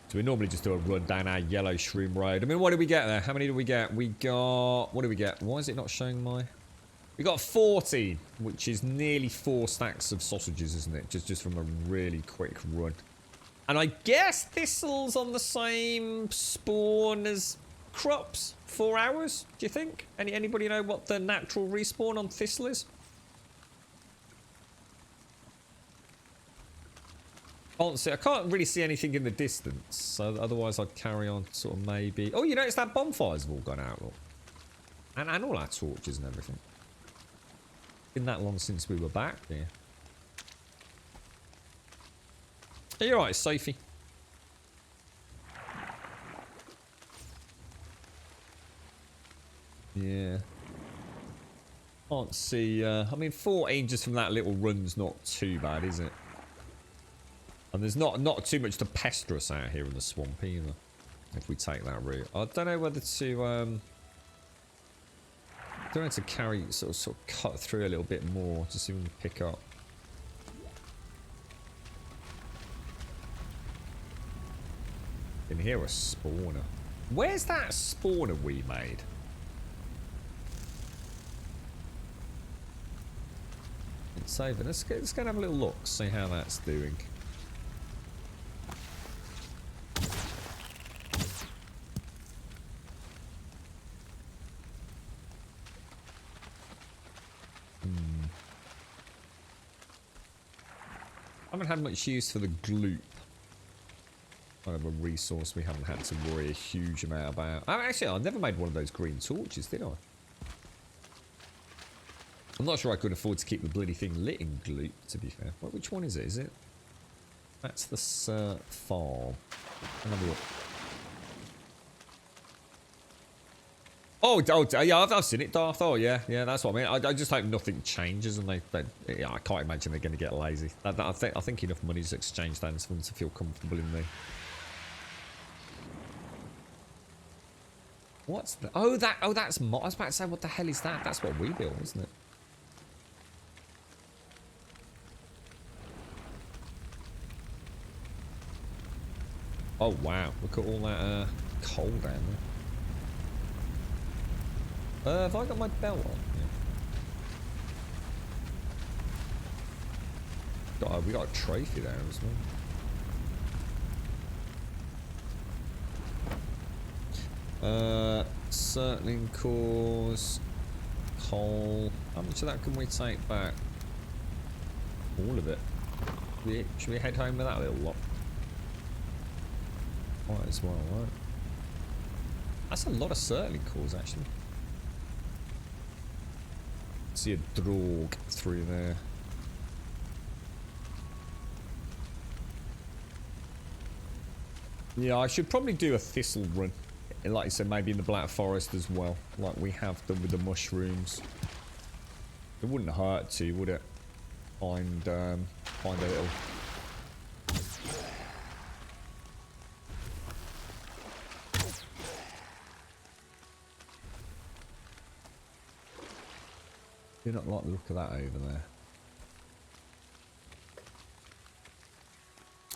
So we normally just do a run down our yellow shroom road. I mean, what did we get there? How many did we get? We got... What did we get? Why is it not showing my... We got 14, which is nearly 4 stacks of sausages, isn't it? Just from a really quick run. And I guess thistle's on the same spawn as crops. 4 hours, do you think? Anybody know what the natural respawn on thistle is? I can't really see anything in the distance, so otherwise I'd carry on sort of maybe... Oh, you notice that bonfires have all gone out, look. And all our torches and everything. Been that long since we were back there. Are you alright, Sophie? Yeah. Can't see... I mean, 14 just from that little run's not too bad, is it? And there's not too much to pester us out here in the swamp either, if we take that route. I don't know whether to don't know to carry sort of cut through a little bit more to see if we can pick up. In here a spawner. Where's that spawner we made? It's over. Let's go and have a little look, see how that's doing. I haven't had much use for the gloop. Kind of a resource we haven't had to worry a huge amount about. Actually, I never made one of those green torches, did I? I'm not sure I could afford to keep the bloody thing lit in gloop, to be fair. Which one is it? Is it? That's the farm. Have a look. Oh, yeah, I've seen it, Darth. Oh, yeah, that's what I mean. I just hope nothing changes, and yeah, I can't imagine they're going to get lazy. I think enough money's exchanged hands for them to feel comfortable in there. What's that? Oh, that's I was about to say, what the hell is that? That's what we built, isn't it? Oh, wow. Look at all that coal down there. Have I got my belt on? Yeah. We got a trophy there as well. Circling cores, coal. How much of that can we take back? All of it. Should we head home with that little lot? Might as well, right? That's a lot of circling cores, actually. See a drog through there. Yeah, I should probably do a thistle run. Like I said, maybe in the Black Forest as well. Like we have done with the mushrooms. It wouldn't hurt to, would it? Find Find a little... Do not like the look of that over there.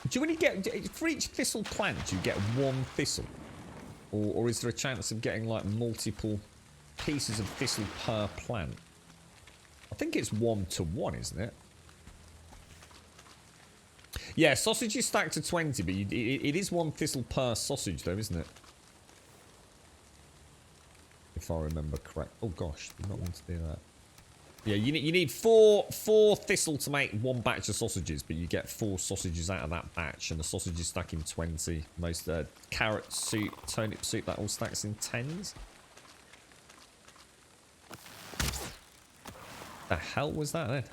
Do you only get... For each thistle plant, do you get one thistle? Or is there a chance of getting, like, multiple pieces of thistle per plant? I think it's 1-to-1, isn't it? Yeah, sausage is stacked to 20, but it is one thistle per sausage, though, isn't it? If I remember correct. Oh, gosh. Did not want to do that. Yeah, you need four thistle to make one batch of sausages, but you get 4 sausages out of that batch, and the sausage is stacked in 20. Most carrot soup, turnip soup, that all stacks in 10s. The hell was that then?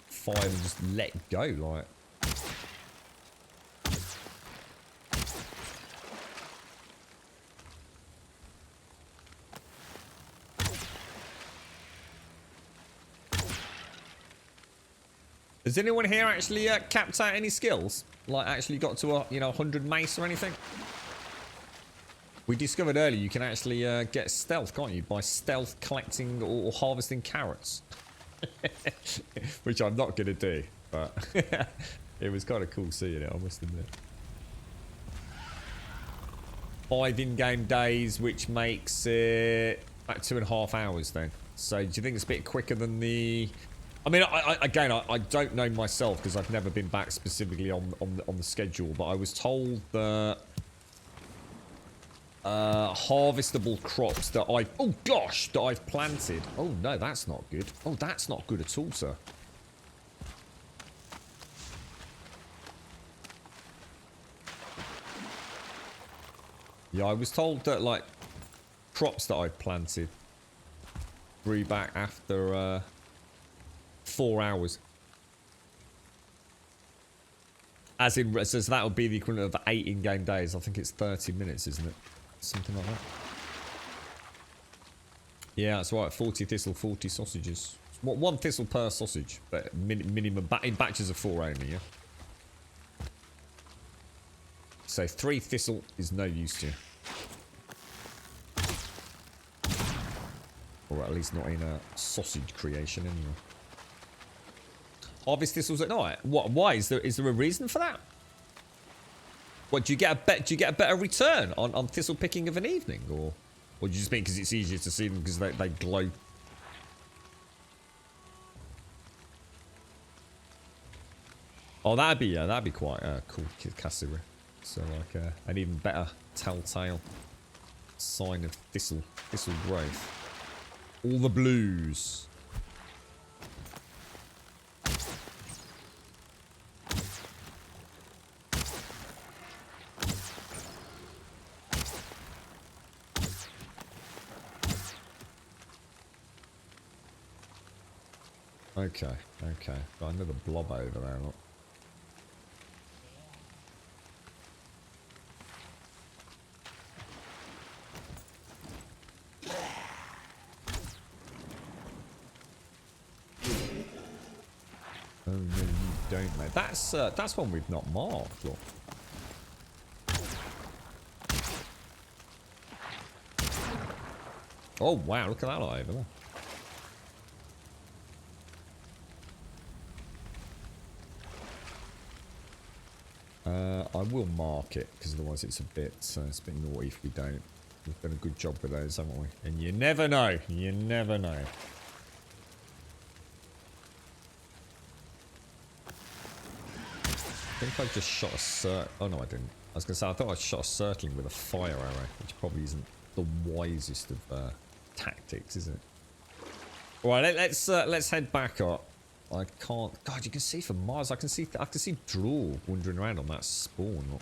5 and just let go, like. Has anyone here actually capped out any skills? Like actually got to a 100 mace or anything? We discovered earlier you can actually get stealth, can't you? By stealth collecting or harvesting carrots. Which I'm not going to do, but it was kind of cool seeing it, I must admit. 5 in-game days, which makes it about 2.5 hours then. So do you think it's a bit quicker than the... I mean, I don't know myself because I've never been back specifically on the schedule, but I was told that harvestable crops that I've planted. Oh no, that's not good. Oh, that's not good at all, sir. Yeah, I was told that like crops that I've planted grew back after 4 hours. As that would be the equivalent of 8 in-game days. I think it's 30 minutes, isn't it? Something like that. Yeah, that's right. 40 thistle, 40 sausages. One thistle per sausage, but minimum in batches of 4 only, yeah? So 3 thistle is no use to you. Or at least not in a sausage creation anyway. Harvest thistles at night. What? Why? Is there a reason for that? What, do you get a better return on thistle picking of an evening, or do you just think because it's easier to see them because they glow? Oh, that'd be quite cool, Cassira. So like an even better telltale sign of thistle growth. All the blues. Okay. Got another blob over there, look. Oh no, you don't, mate. That's one we've not marked, look. Oh wow, look at that over there. I will mark it because otherwise it's a bit naughty if we don't. We've done a good job with those, haven't we? And you never know. You never know. I think I just shot a oh no, I didn't. I was gonna say I thought I shot a circling with a fire arrow, which probably isn't the wisest of tactics, is it? All right, let's head back up. I can't. God, you can see from Mars. I can see Draw wandering around on that spawn.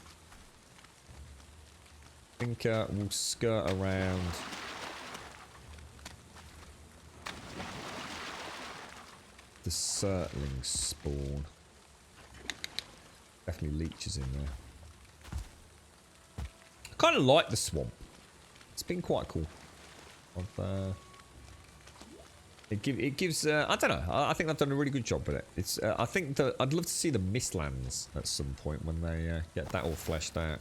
I think we'll skirt around. The Surtling spawn. Definitely leeches in there. I kind of like the swamp. It's been quite cool. It gives. I don't know. I think they've done a really good job with it. It's. I think that I'd love to see the Mistlands at some point when they get that all fleshed out.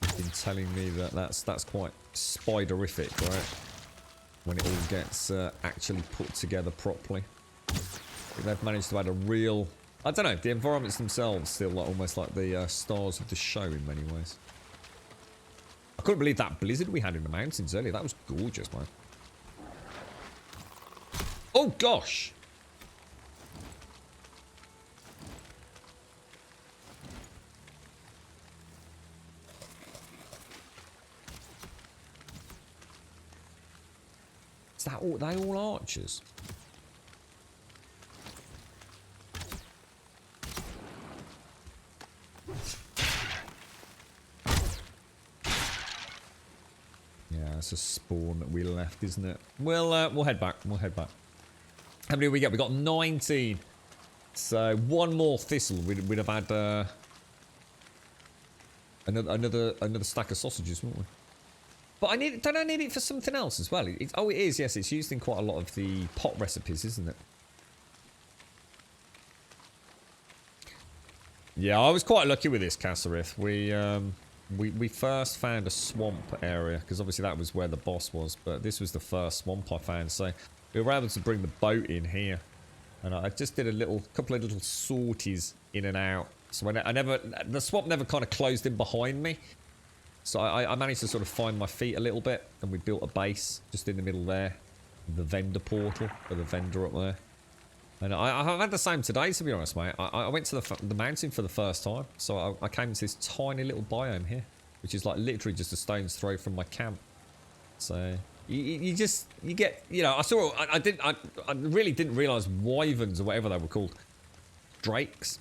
You've been telling me that that's quite spiderific, right? When it all gets actually put together properly. I think they've managed to add a real. I don't know. The environments themselves feel like almost like the stars of the show in many ways. I couldn't believe that blizzard we had in the mountains earlier. That was gorgeous, man. Oh, gosh. Is that all? Are they all archers? Yeah, it's a spawn that we left, isn't it? We'll head back. We'll head back. How many did we get? We got 19. So one more thistle, we'd have had another stack of sausages, wouldn't we? But don't I need it for something else as well? Oh, it is. Yes, it's used in quite a lot of the pot recipes, isn't it? Yeah, I was quite lucky with this, Kasserith. We first found a swamp area because obviously that was where the boss was, but this was the first swamp I found, so we were able to bring the boat in here, and I just did a couple of little sorties in and out. So the swamp never kind of closed in behind me, so I managed to sort of find my feet a little bit, and we built a base just in the middle there, the vendor portal for the vendor up there. And I've had the same today, to be honest, mate. I went to the mountain for the first time, so I came to this tiny little biome here, which is like literally just a stone's throw from my camp. So you get, you know, I really didn't realise wyverns or whatever they were called, drakes,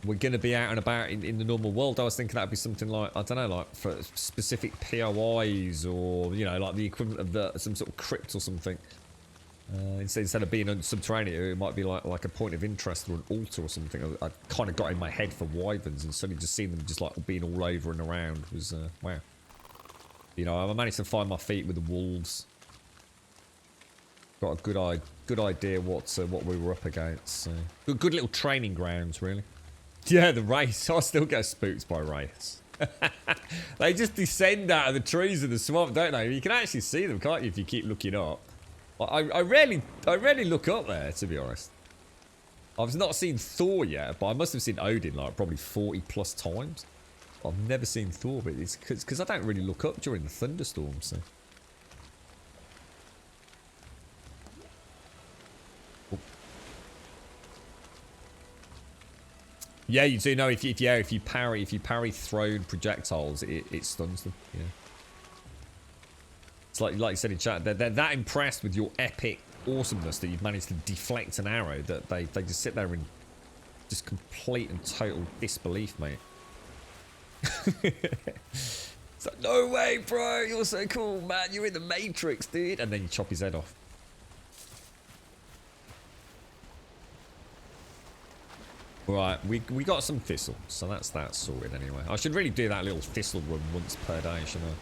were going to be out and about in the normal world. I was thinking that'd be something like, I don't know, like for specific POIs or, you know, like the equivalent of some sort of crypt or something. Instead of being subterranean, it might be like a point of interest or an altar or something. I kind of got in my head for wyverns, and suddenly just seeing them just like being all over and around was wow. You know, I managed to find my feet with the wolves. Got a good idea what we were up against. So. Good little training grounds, really. Yeah, the wraiths. I still get spooked by wraiths. They just descend out of the trees of the swamp, don't they? You can actually see them, can't you, if you keep looking up? I rarely look up there, to be honest. I've not seen Thor yet, but I must have seen Odin like probably 40 plus times. I've never seen Thor, but it's because I don't really look up during the thunderstorms. So. Oh. Yeah, you do know if you parry thrown projectiles, it stuns them. Yeah. It's like you said in chat, they're that impressed with your epic awesomeness that you've managed to deflect an arrow that they just sit there in just complete and total disbelief, mate. It's like, no way, bro, you're so cool, man, you're in the Matrix, dude. And then you chop his head off. Right, we got some thistle, so that's that sorted anyway. I should really do that little thistle run once per day, shouldn't I?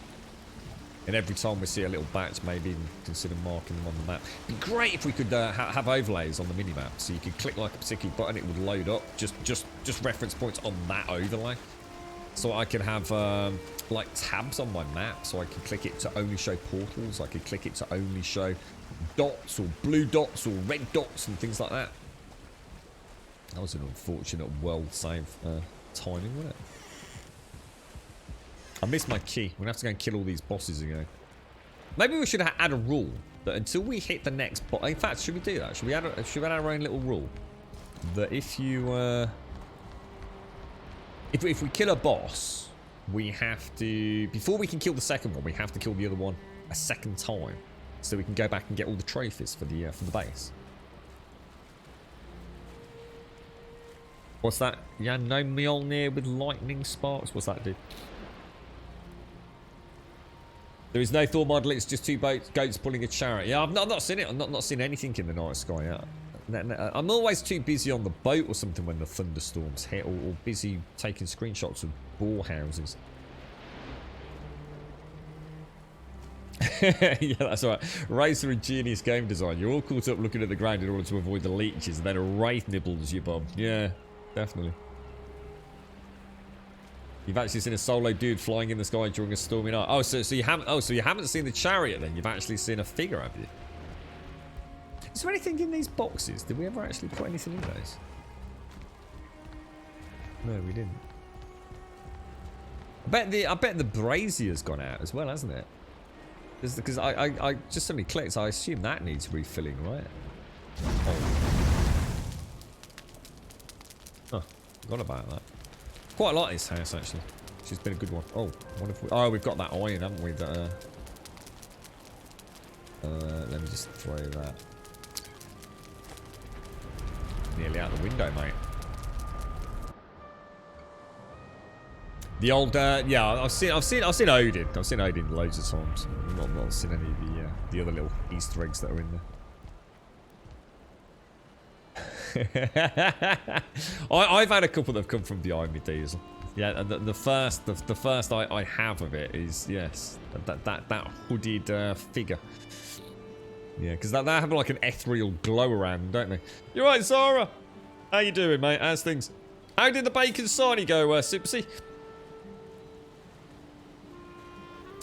And every time we see a little batch, maybe even consider marking them on the map. It'd be great if we could have overlays on the minimap, so you could click like a particular button, it would load up just reference points on that overlay. So I could have like tabs on my map, so I could click it to only show portals. I could click it to only show dots or blue dots or red dots and things like that. That was an unfortunate world-save timing, wasn't it? I missed my key. We're going to have to go and kill all these bosses again. Maybe we should add a rule that until we hit the next boss... In fact, should we do that? Should we add our own little rule? That if you... If we kill a boss, we have to... Before we can kill the second one, we have to kill the other one a second time. So we can go back and get all the trophies for the base. What's that? Yeah, no Mjolnir with lightning sparks. What's that do? There is no Thor model, it's just two goats pulling a chariot. Yeah, I've not seen it. I've not seen anything in the night sky yet. I'm always too busy on the boat or something when the thunderstorms hit, or busy taking screenshots of boar houses. Yeah, that's right. Racer and genius game design. You're all caught up looking at the ground in order to avoid the leeches, and then a wraith nibbles you, Bob. Yeah, definitely. You've actually seen a solo dude flying in the sky during a stormy night. Oh, so you haven't. Oh, so you haven't seen the chariot then? You've actually seen a figure, have you? Is there anything in these boxes? Did we ever actually put anything in those? No, we didn't. I bet the brazier's gone out as well, hasn't it? Because I just suddenly clicked. So I assume that needs refilling, right? Oh, forgot about that. Quite like this house actually. She's been a good one. Oh, we've got that iron, haven't we? That let me just throw that nearly out the window, mate. The old, yeah, I've seen Odin. I've seen Odin loads of times. I've not seen any of the other little Easter eggs that are in there. I've had a couple that have come from behind me, Diesel. Yeah, and the first I have of it is yes, that hooded figure. Yeah, because they have like an ethereal glow around them, don't they? You're right, Zara. How you doing, mate? How's things? How did the bacon sarnie go, Sipsy?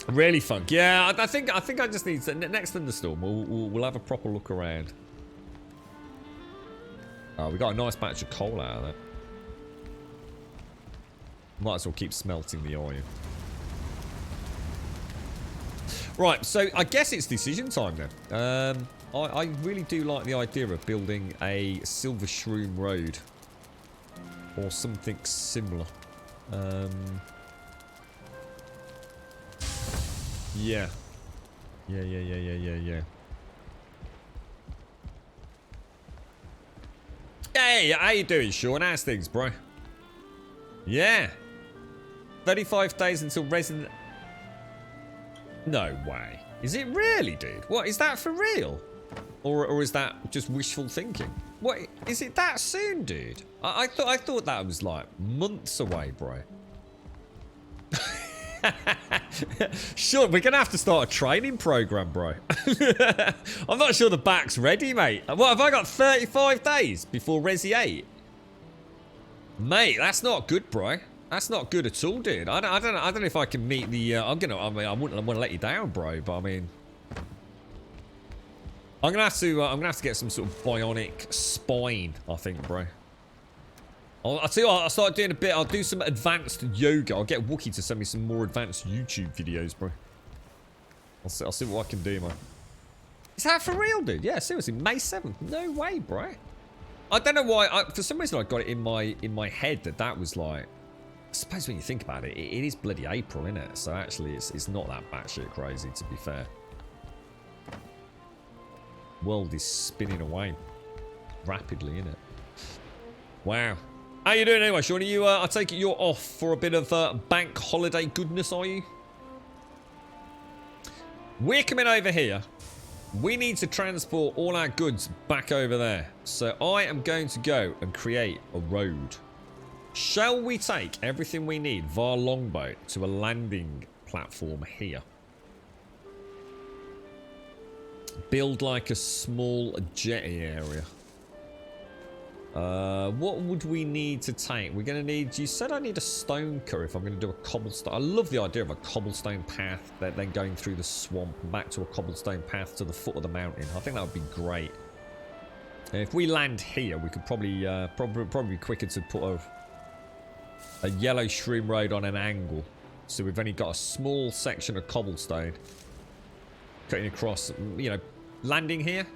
Really funk. Yeah, I think I just need to, next thunderstorm. We'll have a proper look around. Oh, we got a nice batch of coal out of that. Might as well keep smelting the iron. Right, so I guess it's decision time then. I really do like the idea of building a silver shroom road or something similar. Yeah. Yeah. Hey, how you doing, Sean? How's things, bro? Yeah. 35 days until Resident... No way. Is it really, dude? What, is that for real? Or is that just wishful thinking? What, is it that soon, dude? I thought that was like months away, bro. Sure, we're gonna have to start a training program, bro. I'm not sure the back's ready, mate. What have I got? 35 days before Resi 8? Mate, that's not good, bro. That's not good at all, dude. I don't know if I can meet the. I wouldn't want to let you down, bro. But I mean, I'm gonna have to get some sort of bionic spine. I think, bro. I'll tell you what, I'll start doing a bit. I'll do some advanced yoga. I'll get Wookie to send me some more advanced YouTube videos, bro. I'll see what I can do, man. Is that for real, dude? Yeah, seriously, May 7th. No way, bro. I don't know why. For some reason, I got it in my head that was like. I suppose when you think about it, it is bloody April, isn't it? So actually, it's not that batshit crazy, to be fair. World is spinning away rapidly, innit? Wow. How you doing anyway, Sean? I take it you're off for a bit of bank holiday goodness, are you? We're coming over here. We need to transport all our goods back over there. So I am going to go and create a road. Shall we take everything we need via longboat to a landing platform here? Build like a small jetty area. What would we need to take? We're going to need... You said I need a stone cut if I'm going to do a cobblestone. I love the idea of a cobblestone path, then going through the swamp and back to a cobblestone path to the foot of the mountain. I think that would be great. And if we land here, we could probably be quicker to put a yellow shroom road on an angle. So we've only got a small section of cobblestone cutting across, you know, landing here,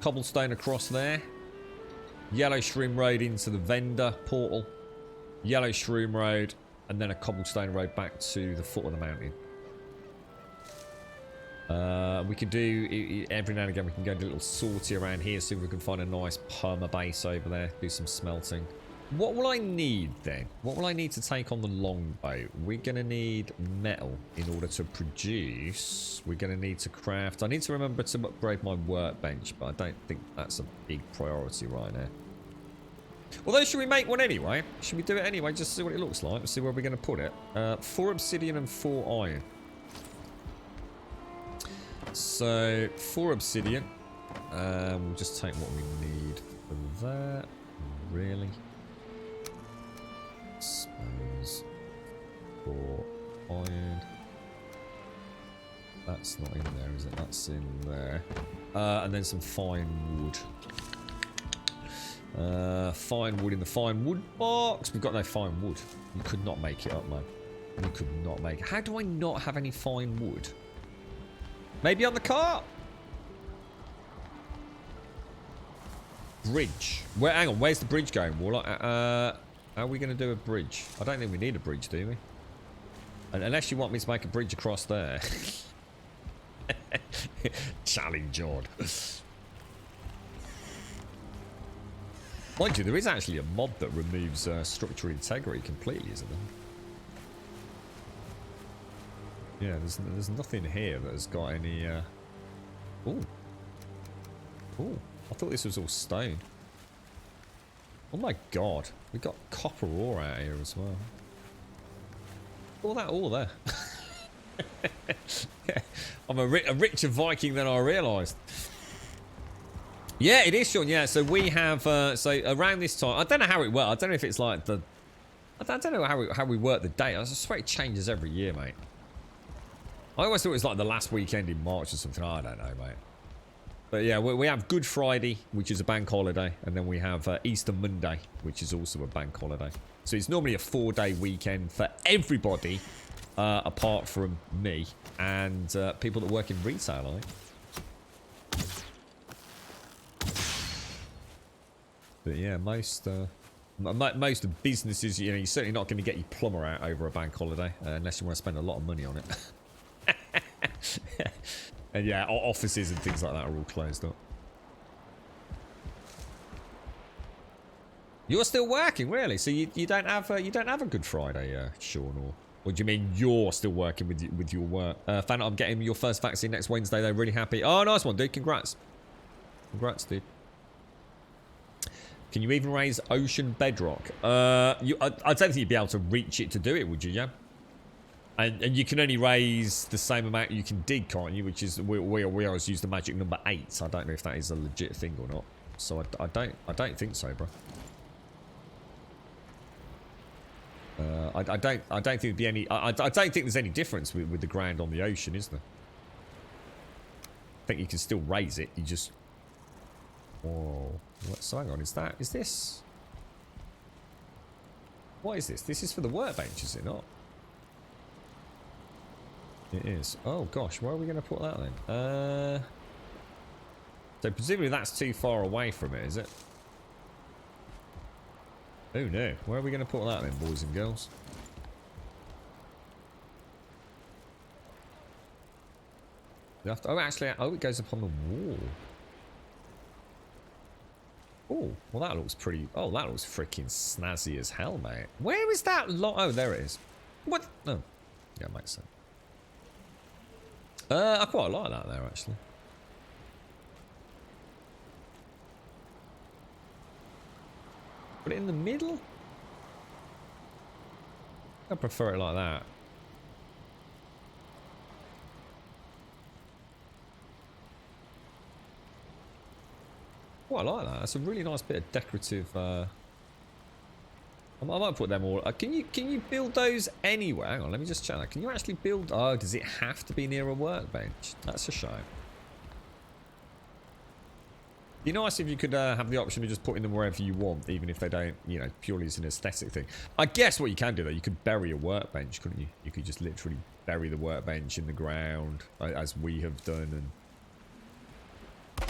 cobblestone across there. Yellow shroom road into the vendor portal. Yellow shroom road. And then a cobblestone road back to the foot of the mountain. We could do... Every now and again we can go do a little sortie around here. See if we can find a nice perma base over there. Do some smelting. What will I need then? What will I need to take on the longboat? We're going to need metal in order to produce. We're going to need to craft. I need to remember to upgrade my workbench, but I don't think that's a big priority right now. Although, should we make one anyway? Should we do it anyway, just to see what it looks like? See where we're going to put it. 4 obsidian and 4 iron. So, 4 obsidian. We'll just take what we need for that. Really? Suppose 4 iron. That's not in there, is it? That's in there. And then some fine wood. Fine wood in the fine wood box. We've got no fine wood. You could not make it up, man. You could not make it. How do I not have any fine wood? Maybe on the cart? Bridge. Where? Hang on. Where's the bridge going, Warlock? How are we going to do a bridge? I don't think we need a bridge, do we? Unless you want me to make a bridge across there. Challenge odd. Mind you, there is actually a mod that removes structural integrity completely, isn't there? Yeah, there's nothing here that has got any... Ooh. Ooh. I thought this was all stone. Oh my god. We got copper ore out here as well. All that ore there. I'm a richer Viking than I realised. Yeah, it is, Sean. Yeah, so we have... so around this time... I don't know how it works. I don't know if it's like the... I don't know how we work the date. I swear it changes every year, mate. I always thought it was like the last weekend in March or something. I don't know, mate. But yeah, we have Good Friday, which is a bank holiday. And then we have Easter Monday, which is also a bank holiday. So it's normally a 4-day weekend for everybody, apart from me and people that work in retail, I think. But yeah, most businesses, you know, you're certainly not going to get your plumber out over a bank holiday unless you want to spend a lot of money on it. And yeah, offices and things like that are all closed up. You're still working, really? So you don't have a Good Friday, Sean, or do you mean you're still working with your work? Fan, I'm getting your first vaccine next Wednesday. They're really happy. Oh, nice one, dude. Congrats. Congrats, dude. Can you even raise ocean bedrock? I don't think you'd be able to reach it to do it, would you? Yeah. And you can only raise the same amount you can dig, can't you? Which is we always use the magic number 8. I don't know if that is a legit thing or not. So I don't think so, bro. I don't think there'd be any. I don't think there's any difference with the ground on the ocean, is there? I think you can still raise it. You just. Whoa. So hang on. Is this? What is this? This is for the workbench, is it not? It is. Oh gosh, where are we going to put that then? So presumably that's too far away from it, is it? Oh no, where are we going to put that then, boys and girls? You have to, oh, actually, oh, it goes up on the wall. Oh, well that looks pretty, oh, that looks freaking snazzy as hell, mate. Where is that lot? Oh, there it is. What? Oh, yeah, makes sense. I quite like that there, actually. Put it in the middle? I prefer it like that. Oh, I like that. That's a really nice bit of decorative. I might put them all. Can you build those anywhere? Hang on, let me just check that. Can you actually build? Oh, does it have to be near a workbench? That's a shame. It'd be nice if you could have the option of just putting them wherever you want, even if they don't, you know, purely as an aesthetic thing. I guess what you can do though, you could bury a workbench, couldn't you? You could just literally bury the workbench in the ground, as we have done, and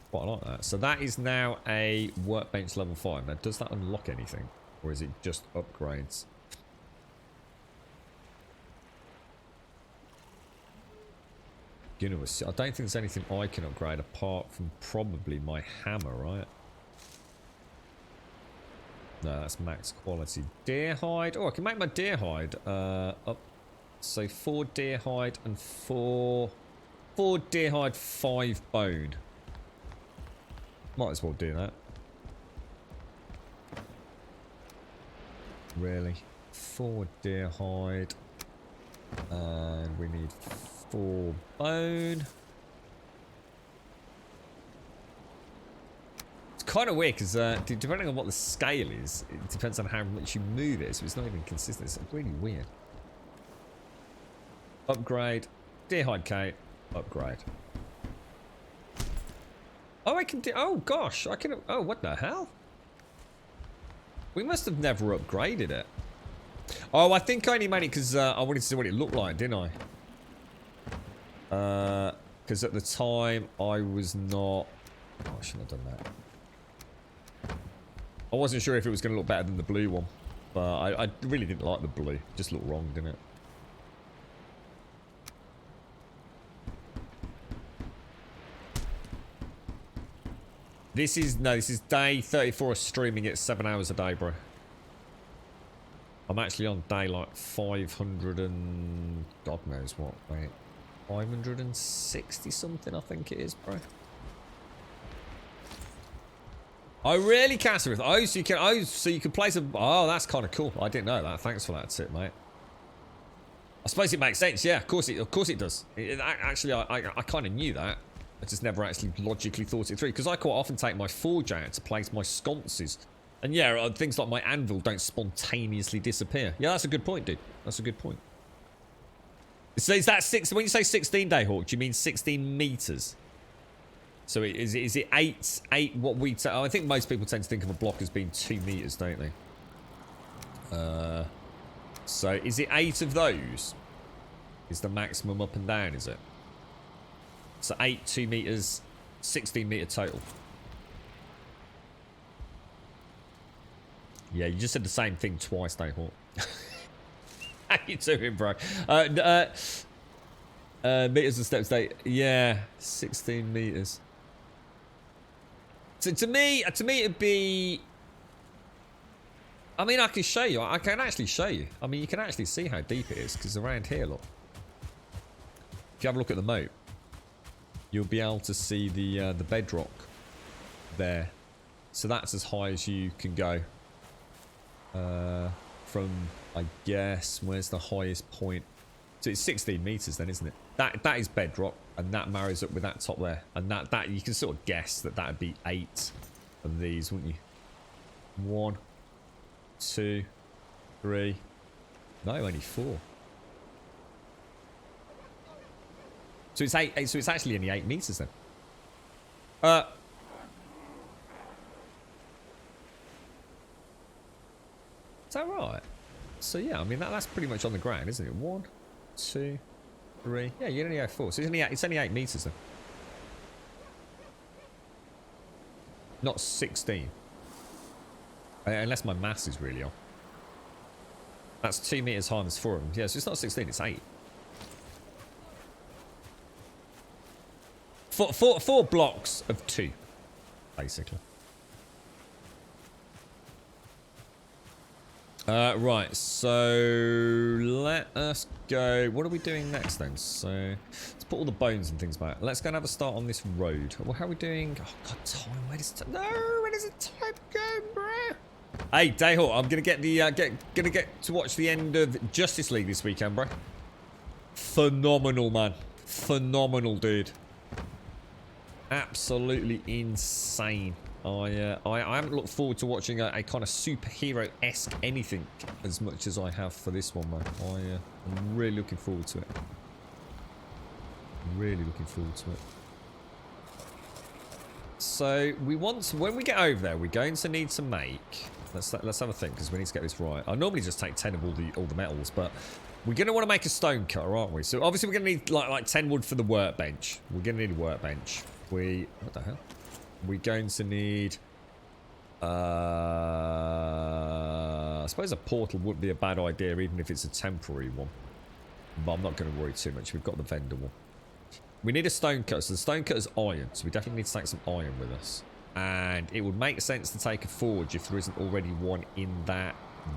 quite like that. So that is now a workbench level 5. Now, does that unlock anything? Or is it just upgrades? I don't think there's anything I can upgrade apart from probably my hammer, right? No, that's max quality. Deer hide. Oh, I can make my deer hide up. So 4 deer hide and 4 deer hide, 5 bone. Might as well do that. Really? 4 deer hide. And we need 4 bone. kind of weird because depending on what the scale is, it depends on how much you move it. So it's not even consistent. It's really weird. Upgrade. Deer hide Kate. Upgrade. Oh, I can do... Oh, gosh. I can... Oh, what the hell? We must have never upgraded it. Oh, I think I only made it because I wanted to see what it looked like, didn't I? Because at the time, I was not... Oh, I shouldn't have done that. I wasn't sure if it was going to look better than the blue one. But I really didn't like the blue. It just looked wrong, didn't it? This is day 34 of streaming at 7 hours a day, bro. I'm actually on day like 500 and... God knows what, mate. 560 something, I think it is, bro. Oh, really, Casserith? Oh, so you can place a... Oh, that's kind of cool. I didn't know that. Thanks for that tip, mate. I suppose it makes sense. Yeah, of course it does. Actually, I kind of knew that. I just never actually logically thought it through. Because I quite often take my forge out to place my sconces. And yeah, things like my anvil don't spontaneously disappear. Yeah, that's a good point, dude. That's a good point. So is that when you say 16 day hawk, do you mean 16 meters? So is it eight what we... I think most people tend to think of a block as being 2 meters, don't they? So is it 8 of those? Is the maximum up and down, is it? So 8, 2 meters, 16 meter total. Yeah, you just said the same thing twice, Dayhawk. How you doing, bro? Meters and steps, yeah, 16 meters. So to me, it'd be... I mean, I can show you. I can actually show you. I mean, you can actually see how deep it is, because around here, look. If you have a look at the moat, you'll be able to see the bedrock there. So that's as high as you can go. From, I guess, where's the highest point? So it's 16 meters then, isn't it? That is bedrock, and that marries up with that top there. And that you can sort of guess that would be 8 of these, wouldn't you? 1, 2, 3. No, only 4. So it's 8. So it's actually only 8 meters then. Is that right? So yeah, I mean that's pretty much on the ground, isn't it? 1, 2, 3. Yeah, you only have 4. So it's only 8 meters then. Not 16. Unless my maths is really off. That's 2 meters high and there's 4 of them. Yeah, so it's not 16, it's 8. 4 blocks of 2, basically. Right, so let us go. What are we doing next then? So let's put all the bones and things back. Let's go and have a start on this road. Well, how are we doing? Oh god, time. Where does time? No, where does the time go, bro? Hey, Dayhawk, I'm gonna get the gonna get to watch the end of Justice League this weekend, bro. Phenomenal, man. Phenomenal, dude. Absolutely insane. I haven't looked forward to watching a kind of superhero-esque anything as much as I have for this one, man. I'm really looking forward to it. Really looking forward to it. So we want to, when we get over there, we're going to need to make. Let's have a think because we need to get this right. I normally just take 10 of all the metals, but we're going to want to make a stone cutter, aren't we? So obviously we're going to need like 10 wood for the workbench. We're going to need a workbench. What the hell? We're going to need... I suppose a portal wouldn't be a bad idea, even if it's a temporary one. But I'm not going to worry too much. We've got the vendor one. We need a stone cutter. So the stone cutter's iron. So we definitely need to take some iron with us. And it would make sense to take a forge if there isn't already one in that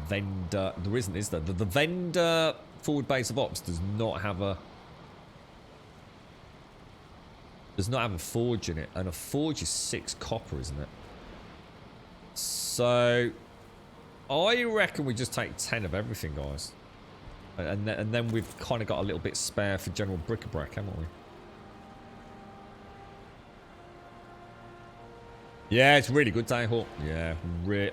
vendor. There isn't, is there? The vendor forward base of ops does not have a... forge in it, and a forge is 6 copper, isn't it? So I reckon we just take 10 of everything, guys, and then we've kind of got a little bit spare for general bric-a-brac, haven't we? Yeah, it's really good, Dayhawk. Yeah, really.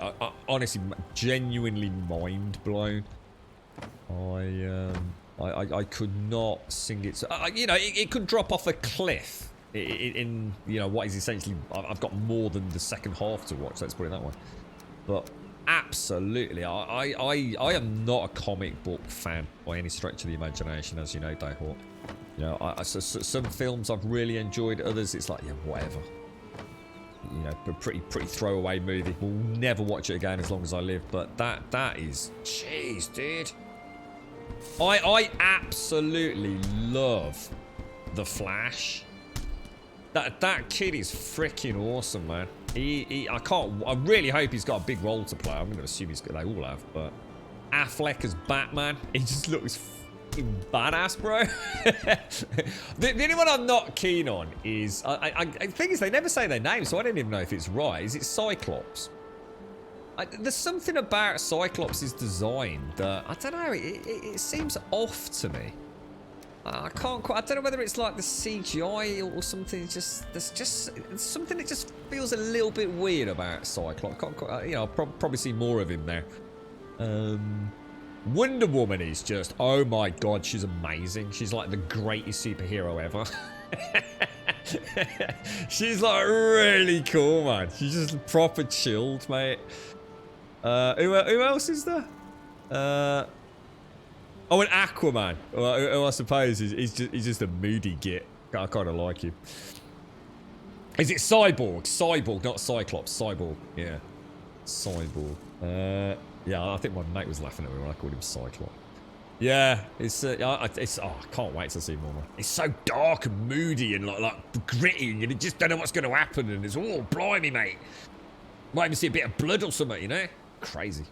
Honestly, genuinely mind blown. I could not sing it. So, you know, it could drop off a cliff in you know what is essentially. I've got more than the second half to watch. Let's put it that way. But absolutely, I am not a comic book fan by any stretch of the imagination, as you know, Dayhawk. You know, some films I've really enjoyed. Others, it's like, yeah, whatever. You know, a pretty throwaway movie. We'll never watch it again as long as I live. But that is, jeez, dude. I absolutely love The Flash. That kid is freaking awesome, man. I really hope he's got a big role to play. I'm going to assume they all have. But Affleck as Batman, he just looks badass, bro. the only one I'm not keen on is I think is they never say their name, so I don't even know if it's right. Is it Cyclops? There's something about Cyclops' design that I don't know. It seems off to me. I can't quite. I don't know whether it's like the CGI or something. There's just something that just feels a little bit weird about Cyclops. You know, I'll probably see more of him there. Wonder Woman is just, oh my god, she's amazing. She's like the greatest superhero ever. She's like really cool, man. She's just proper chilled, mate. Who else is there? Oh, and Aquaman. Who I suppose he's just a moody git. I kind of like him. Is it Cyborg? Cyborg, not Cyclops. Cyborg. Yeah. Cyborg. Yeah, I think my mate was laughing at me when I called him Cyclops. Yeah, it's I can't wait to see more. It's so dark and moody and like gritty, and you just don't know what's going to happen, and it's all blimey, mate. Might even see a bit of blood or something, you know? Crazy.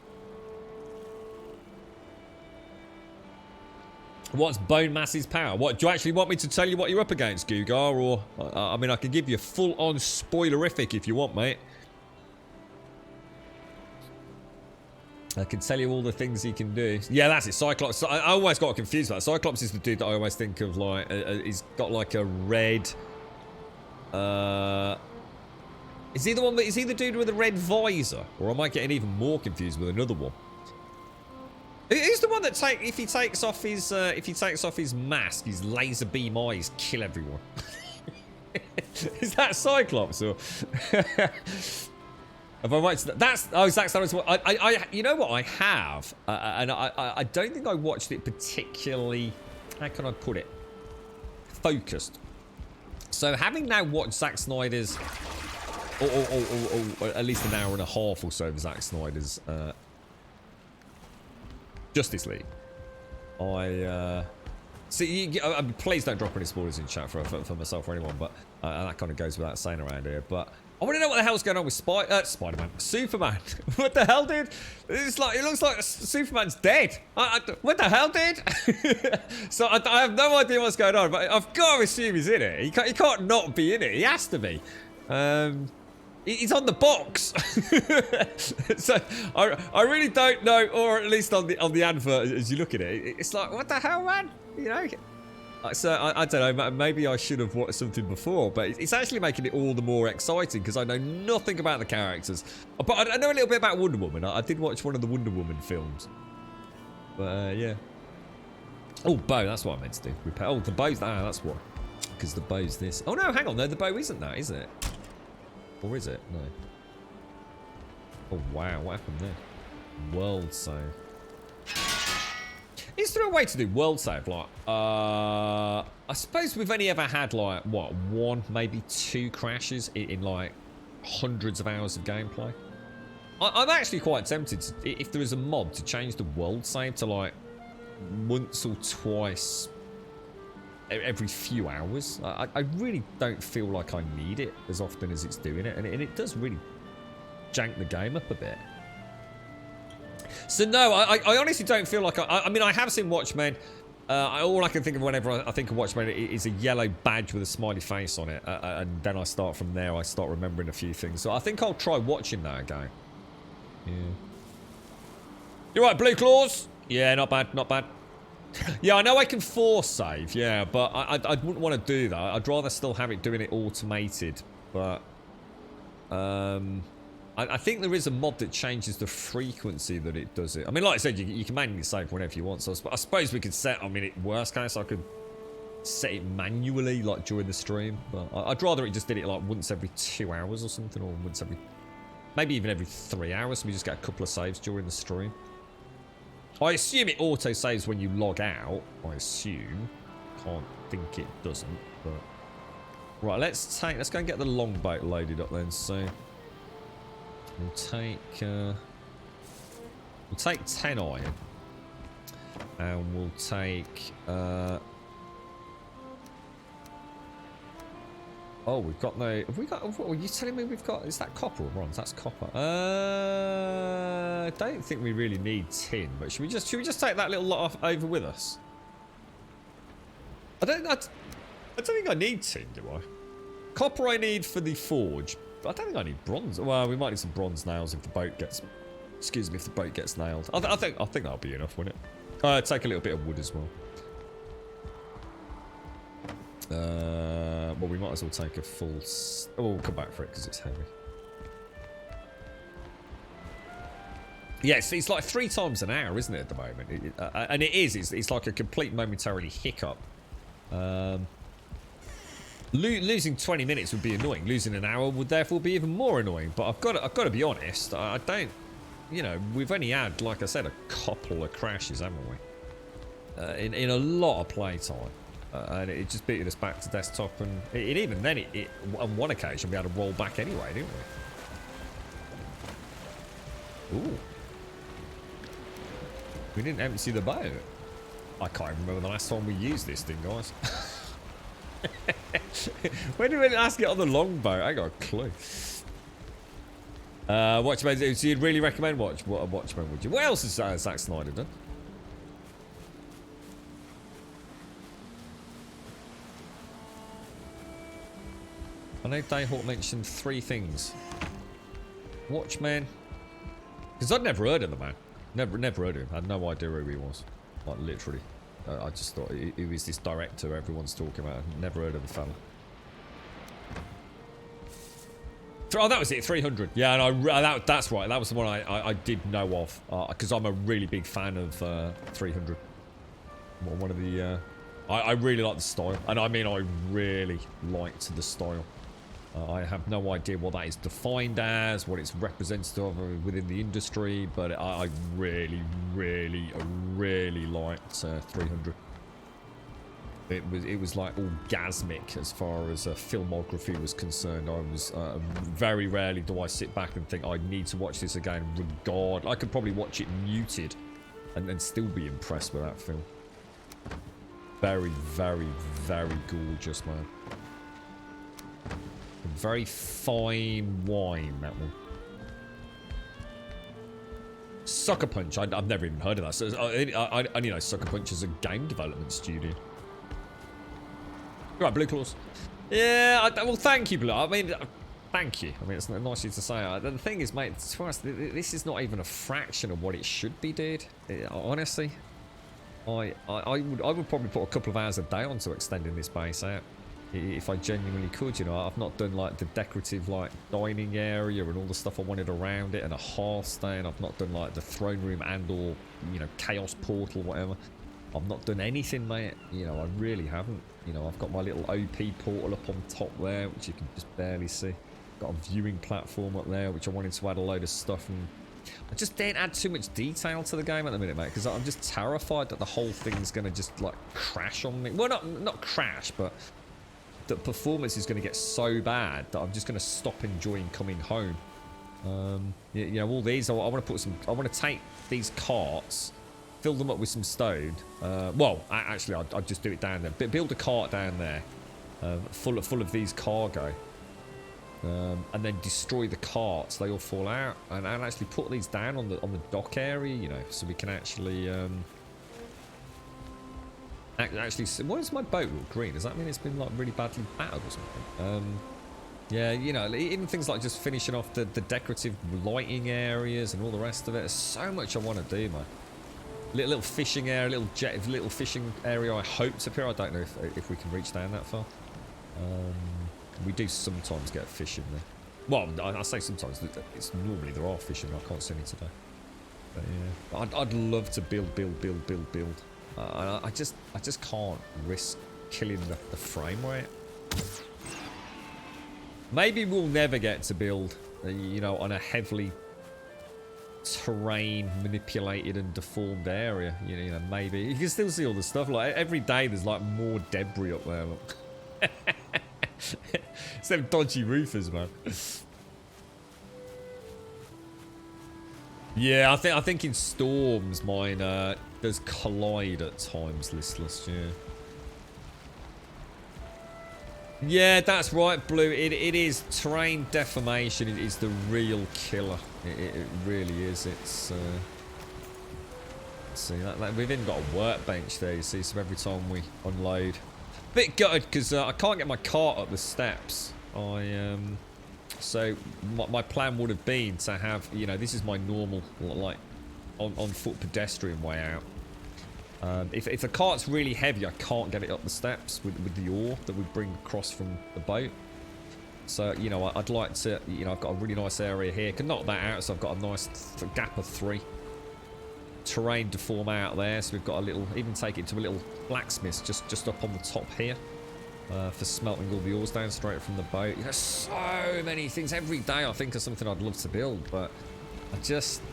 What's Bone Mass's power? What, do you actually want me to tell you what you're up against, Gugar? Or, I mean, I can give you full-on spoilerific if you want, mate. I can tell you all the things he can do. Yeah, that's it. Cyclops. I always got confused about that. Cyclops is the dude that I always think of, like, he's got like a red. Is he the one that is he the dude with the red visor, or am I getting even more confused with another one? Who's the one that if he takes off his mask, his laser beam eyes kill everyone? Is that Cyclops or? Have I watched that? Zack Snyder's one. You know what I have, and I don't think I watched it particularly. How can I put it? Focused. So having now watched Zack Snyder's, or at least an hour and a half or so of Zack Snyder's Justice League, see. Please don't drop any spoilers in chat for myself or anyone, but that kind of goes without saying around here. But I want to know what the hell's going on with Spider-Man. Superman. What the hell, dude? It's like, it looks like Superman's dead. What the hell, dude? So I have no idea what's going on, but I've got to assume he's in it. He can't not be in it. He has to be. He's on the box. So I really don't know, or at least on the advert as you look at it, it's like, what the hell, man? You know. So I don't know, maybe I should have watched something before, but it's actually making it all the more exciting because I know nothing about the characters. But I know a little bit about Wonder Woman. I did watch one of the Wonder Woman films. But yeah. Oh, bow, that's what I meant to do. Repair. Oh, the bow's that. That's what. Because the bow's this. Oh no, hang on, no, the bow isn't that, is it? Or is it? No. Oh wow, what happened there? World save. Is there a way to do world save? Like, I suppose we've only ever had like what, one, maybe two crashes in like hundreds of hours of gameplay. I'm actually quite tempted to, if there is a mod to change the world save to like once or twice every few hours. I really don't feel like I need it as often as it's doing it, and it does really jank the game up a bit. So no, I honestly don't feel like I mean, I have seen Watchmen. All I can think of whenever I think of Watchmen is a yellow badge with a smiley face on it, and then I start from there. I start remembering a few things. So I think I'll try watching that again. Yeah. You right, Blue Claws? Yeah, not bad, not bad. Yeah, I know I can force save, yeah, but I wouldn't want to do that. I'd rather still have it doing it automated, but I think there is a mod that changes the frequency that it does it. I mean, like I said, you can manually save whenever you want. So I suppose we could set, I mean, worst case, I could set it manually, like, during the stream. But I'd rather it just did it, like, once every 2 hours or something, or once every... Maybe even every 3 hours, so we just get a couple of saves during the stream. I assume it auto-saves when you log out. I assume. Can't think it doesn't, but... Right, let's go and get the longboat loaded up then, so... We'll take 10 iron. And we'll take... Oh, we've got no... Have we got... What are you telling me we've got... Is that copper or bronze? That's copper. I don't think we really need tin, but should we just take that little lot off over with us? I don't think I need tin, do I? Copper I need for the forge. But I don't think I need bronze. Well, we might need some bronze nails if the boat gets... Excuse me, if the boat gets nailed. I think that'll be enough, won't it? Take a little bit of wood as well. Well, we might as well take a full... Oh, we'll come back for it because it's heavy. Yes, it's like 3 times an hour, isn't it, at the moment? And it is. It's like a complete momentarily hiccup. Losing 20 minutes would be annoying. Losing an hour would therefore be even more annoying. But I've got to be honest. I don't... You know, we've only had, like I said, a couple of crashes, haven't we? In a lot of playtime. And it just beated us back to desktop, and even then, on one occasion we had to roll back anyway, didn't we? Ooh. We didn't empty the boat. I can't even remember the last time we used this thing, guys. When did we last get on the longboat? I got a clue. Watchmen, so you'd really recommend Watchmen, would you? What else has Zack Snyder done? I know Dayhawk mentioned 3 things. Watchmen. Because I'd never heard of the man. Never heard of him. I had no idea who he was. Like, literally. I just thought he was this director everyone's talking about. I've never heard of the fella. Oh, that was it. 300. Yeah, and that's right. That was the one I did know of. Because I'm a really big fan of 300. One of the... I really like the style. And I mean, I really liked the style. I have no idea what that is defined as, what it's representative of within the industry, but I really liked 300. It was like orgasmic as far as filmography was concerned. I was very rarely do I sit back and think I need to watch this again. I could probably watch it muted and still be impressed with that film. Very gorgeous, man. Very fine wine, that one. Sucker Punch. I've never even heard of that. So I only know Sucker Punch is a game development studio. Right, Blue Claws. Yeah, well, thank you, Blue. I mean, thank you. I mean, it's nice of you to say. The thing is, mate, to us, this is not even a fraction of what it should be, dude. Honestly. I would probably put a couple of hours a day onto extending this base out. If I genuinely could, you know. I've not done like the decorative like dining area and all the stuff I wanted around it, and a hearth stand. I've not done like the throne room and or, you know, chaos portal, whatever. I've not done anything, mate. You know, I really haven't. You know, I've got my little OP portal up on top there, which you can just barely see. Got a viewing platform up there, which I wanted to add a load of stuff, and I just didn't add too much detail to the game at the minute, mate, because I'm just terrified that the whole thing's going to just like crash on me. Well, not crash, but the performance is going to get so bad that I'm just going to stop enjoying coming home. You know, all these, I want to take these carts, fill them up with some stone. Well, actually, I'll just do it down there. Build a cart down there, full of these cargo, and then destroy the carts. They all fall out, and actually put these down on the dock area. You know, so we can actually. Actually, why does my boat look green? Does that mean it's been like really badly battered or something? Yeah, you know, even things like just finishing off the decorative lighting areas and all the rest of it. There's so much I want to do, man. Little fishing area, little fishing area. I hope to appear. I don't know if we can reach down that far. We do sometimes get fish in there. Well, I say sometimes. It's normally there are fish, and I can't see any today. But yeah, I'd love to build. I just can't risk killing the frame rate. Maybe we'll never get to build, you know, on a heavily terrain manipulated and deformed area. You know, maybe you can still see all the stuff. Like every day, there's like more debris up there. Look. It's them dodgy roofers, man. Yeah, I think in storms mine does collide at times, listless. Yeah. Yeah, that's right, Blue. It is terrain deformation. It is the real killer. It really is. It's see that we've even got a workbench there. You see, so every time we unload, bit gutted because I can't get my cart up the steps. So my plan would have been to have, you know, this is my normal like on foot pedestrian way out. If the cart's really heavy, I can't get it up the steps with the ore that we bring across from the boat. So, you know, I'd like to, you know, I've got a really nice area here. Can knock that out, so I've got a nice gap of 3. Terrain deform out there, so we've got a little, even take it to a little blacksmith just up on the top here. For smelting all the ores down straight from the boat. You know, so many things. Every day I think of something I'd love to build, but I just...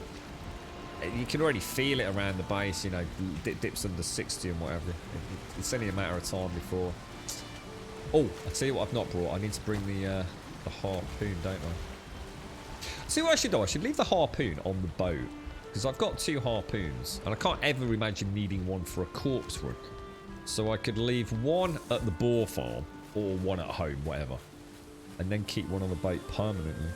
You can already feel it around the base, you know, dips under 60 and whatever. It's only a matter of time before... Oh, I'll tell you what I've not brought. I need to bring the harpoon, don't I? See what I should do? I should leave the harpoon on the boat, because I've got 2 harpoons, and I can't ever imagine needing one for a corpse run. So I could leave one at the boar farm, or one at home, whatever. And then keep one on the boat permanently.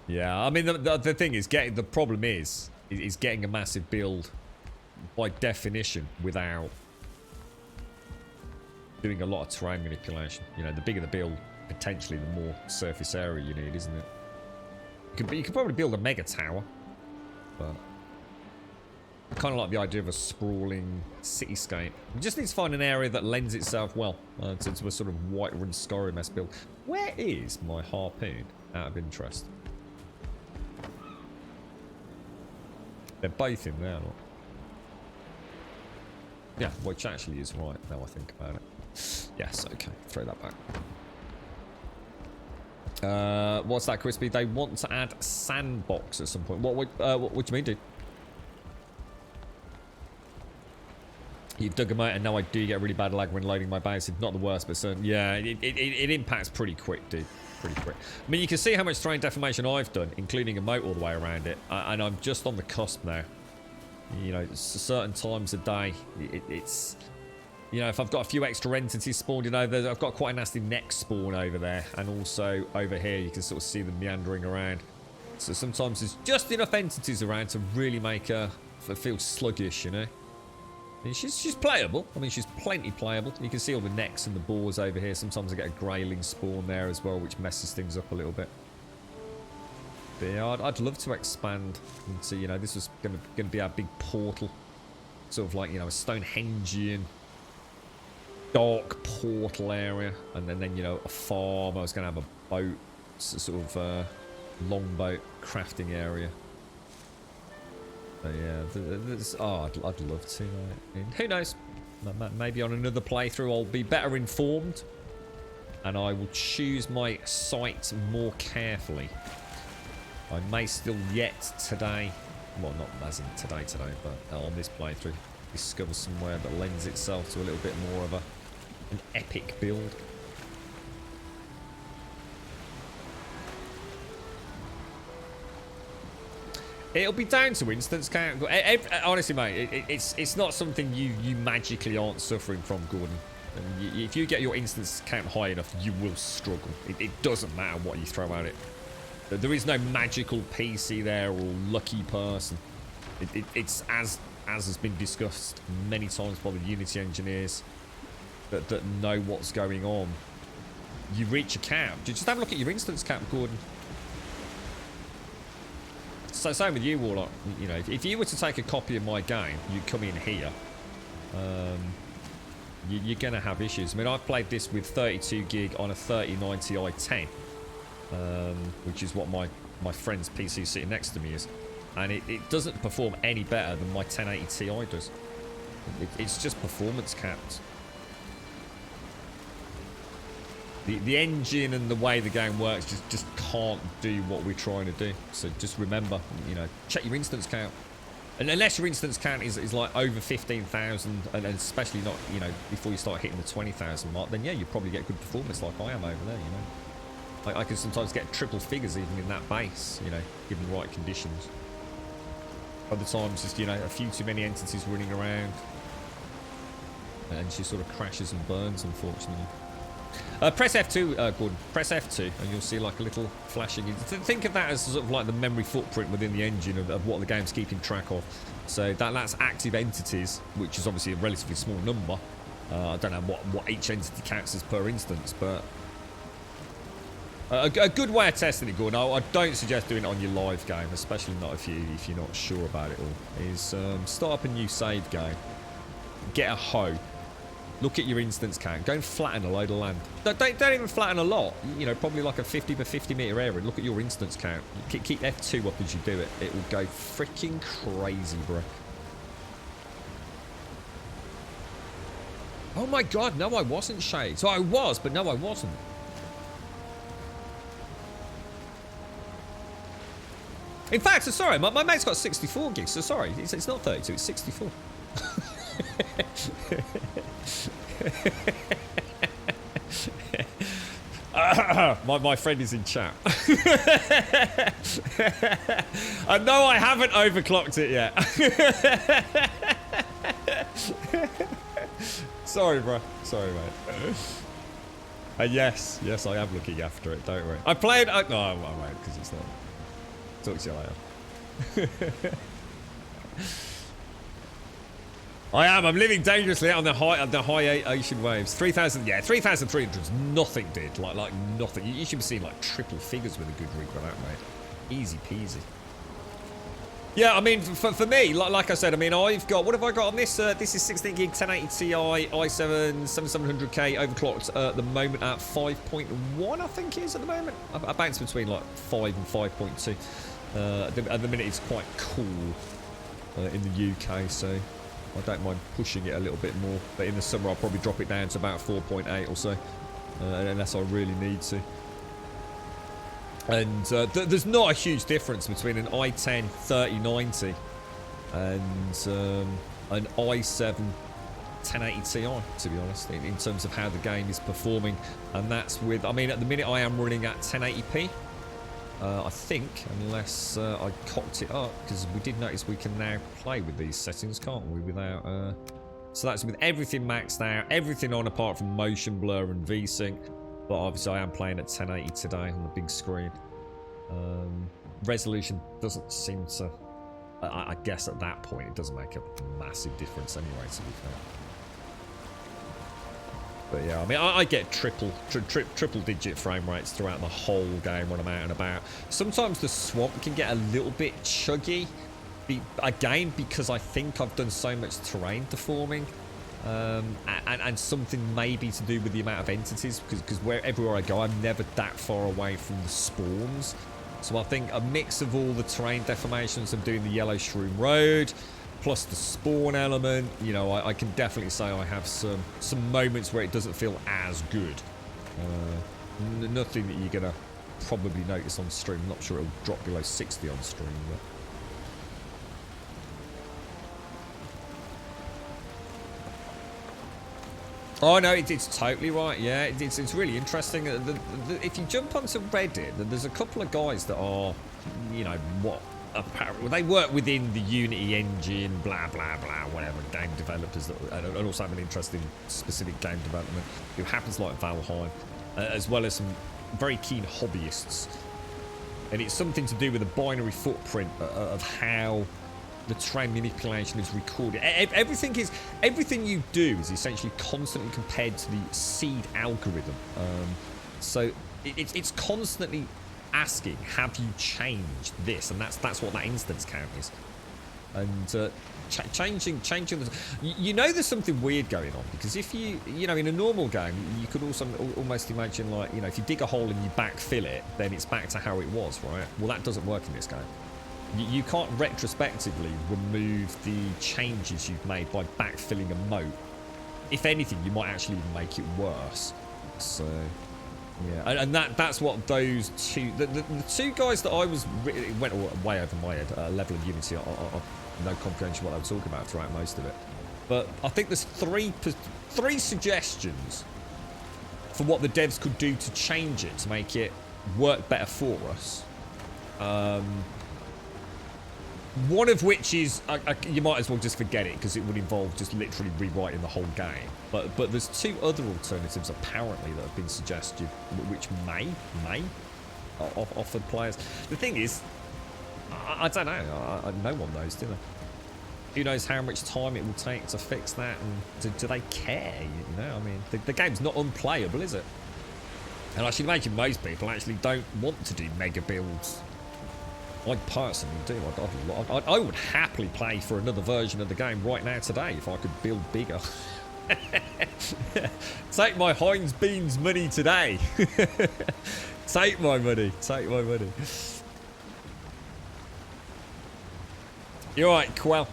Yeah, I mean, the thing is, the problem is getting a massive build by definition without doing a lot of terrain manipulation. You know, the bigger the build, potentially the more surface area you need, isn't it? You could probably build a mega tower, but I kind of like the idea of a sprawling cityscape. We just need to find an area that lends itself well to a sort of white run Skyrim mess build. Where is my harpoon, out of interest? They're both in there, look. Yeah, which actually is right, now I think about it. Yes, okay, throw that back. What's that, Crispy? They want to add sandbox at some point. What do you mean, dude? You've dug them out, and now I do get really bad lag when loading my base. It's not the worst, but yeah, it impacts pretty quick, dude. Pretty quick. I mean, you can see how much terrain deformation I've done, including a moat all the way around it, and I'm just on the cusp now. You know, certain times a day, it's... You know, if I've got a few extra entities spawned in over there, I've got quite a nasty neck spawn over there. And also over here, you can sort of see them meandering around. So sometimes there's just enough entities around to really make her feel sluggish, you know. I mean, she's playable. I mean, she's plenty playable. You can see all the necks and the boars over here. Sometimes I get a grayling spawn there as well, which messes things up a little bit. But yeah, I'd love to expand into, you know, this was going to be our big portal. Sort of like, you know, a Stonehengian dark portal area, and then you know, a farm. I was going to have a boat, sort of longboat crafting area. But yeah, I'd love to. Who knows? Maybe on another playthrough I'll be better informed, and I will choose my site more carefully. I may still yet today, well, not as in today, but on this playthrough, discover somewhere that lends itself to a little bit more of an epic build. It'll be down to instance count. Honestly, mate, it's not something you magically aren't suffering from, Gordon. If you get your instance count high enough, you will struggle. It doesn't matter what you throw at it. There is no magical PC there or lucky person. It's as has been discussed many times by the Unity engineers that know what's going on. You reach a cap. Just have a look at your instance cap, Gordon. So same with you, Warlock. You know, if you were to take a copy of my game, you'd come in here, you're going to have issues. I mean, I've played this with 32 gig on a 3090 i10, which is what my friend's PC sitting next to me is. And it doesn't perform any better than my 1080 Ti does. It's just performance capped. The engine and the way the game works just can't do what we're trying to do. So just remember, you know, check your instance count. And unless your instance count is like over 15,000, and especially not, you know, before you start hitting the 20,000 mark, then yeah, you probably get good performance like I am over there, you know. Like I can sometimes get triple figures even in that base, you know, given the right conditions. Other times, just, you know, a few too many entities running around, and she sort of crashes and burns, unfortunately. Press F2, Gordon. Press F2, and you'll see like a little flashing. Think of that as sort of like the memory footprint within the engine of what the game's keeping track of. So that's active entities, which is obviously a relatively small number. I don't know what each entity counts as per instance, but a good way of testing it, Gordon. I don't suggest doing it on your live game, especially not if you're not sure about it all. Is start up a new save game, get a hoe. Look at your instance count. Go and flatten a load of land. Don't even flatten a lot. You know, probably like a 50 by 50 meter area. Look at your instance count. Keep F2 up as you do it. It will go freaking crazy, bro. Oh my god, no, I wasn't Shade. So I was, but no, I wasn't. In fact, sorry, my mate's got 64 gigs. So sorry, it's not 32, it's 64. My friend is in chat. And no, I haven't overclocked it yet. Sorry, bro. Sorry, mate. Yes, I am looking after it. Don't worry. I played. No, I won't because it's not. Talk to you later. I'm living dangerously out on the high ocean waves. 3,000, yeah, 3,300 is nothing, dude. Like nothing. You should be seeing like triple figures with a good rig like that, mate. Easy peasy. Yeah, I mean, for me, like I said, I mean, I've got, what have I got on this? This is 16 gig 1080 Ti i7 7700K overclocked at the moment at 5.1, I think it is at the moment. I bounce between like 5 and 5.2. At the minute, it's quite cool in the UK, so I don't mind pushing it a little bit more. But in the summer, I'll probably drop it down to about 4.8 or so, unless I really need to. And there's not a huge difference between an i10 3090 and an i7 1080 Ti, to be honest, in terms of how the game is performing. And that's with, I mean, at the minute I am running at 1080p. I think, unless I cocked it up, because we did notice we can now play with these settings, can't we, without... So that's with everything maxed out, everything on apart from motion blur and VSync. But obviously I am playing at 1080 today on the big screen. Resolution doesn't seem to... I guess at that point it doesn't make a massive difference anyway, to be fair. But yeah, I mean, I get triple digit frame rates throughout the whole game when I'm out and about. Sometimes the swamp can get a little bit chuggy, again, because I think I've done so much terrain deforming. And something maybe to do with the amount of entities, because everywhere I go, I'm never that far away from the spawns. So I think a mix of all the terrain deformations of doing the Yellow Shroom Road, plus the spawn element, you know, I can definitely say I have some moments where it doesn't feel as good. Nothing that you're gonna probably notice on stream. I'm not sure it'll drop below 60 on stream, but... Oh no, it's totally right. Yeah, it's really interesting. If you jump onto Reddit, there's a couple of guys that are, you know, apparently they work within the Unity engine, blah blah blah, whatever. Game developers that, and also have an interest in specific game development, who happens like Valheim, as well as some very keen hobbyists. And it's something to do with the binary footprint of how the terrain manipulation is recorded. Everything you do is essentially constantly compared to the seed algorithm. So it's constantly asking, have you changed this? And that's what that instance count is. And changing the... You know there's something weird going on, because if you know, in a normal game, you could also almost imagine, like, you know, if you dig a hole and you backfill it, then it's back to how it was, right? Well, that doesn't work in this game. You can't retrospectively remove the changes you've made by backfilling a moat. If anything, you might actually even make it worse. So, yeah, and that's what those two, the two guys that I was, it went way over my head, level of Unity, I no comprehension what they were talking about throughout most of it. But I think there's three suggestions for what the devs could do to change it, to make it work better for us. One of which is, you might as well just forget it, because it would involve just literally rewriting the whole game. But there's two other alternatives apparently that have been suggested, which may offer players. The thing is, I don't know. No one knows, do they? Who knows how much time it will take to fix that, and do they care? You know, I mean, the game's not unplayable, is it? And I should imagine most people actually don't want to do mega builds. I personally do. I would happily play for another version of the game right now today if I could build bigger. Take my Heinz Beans money today. Take my money. Take my money. You're right, Quell.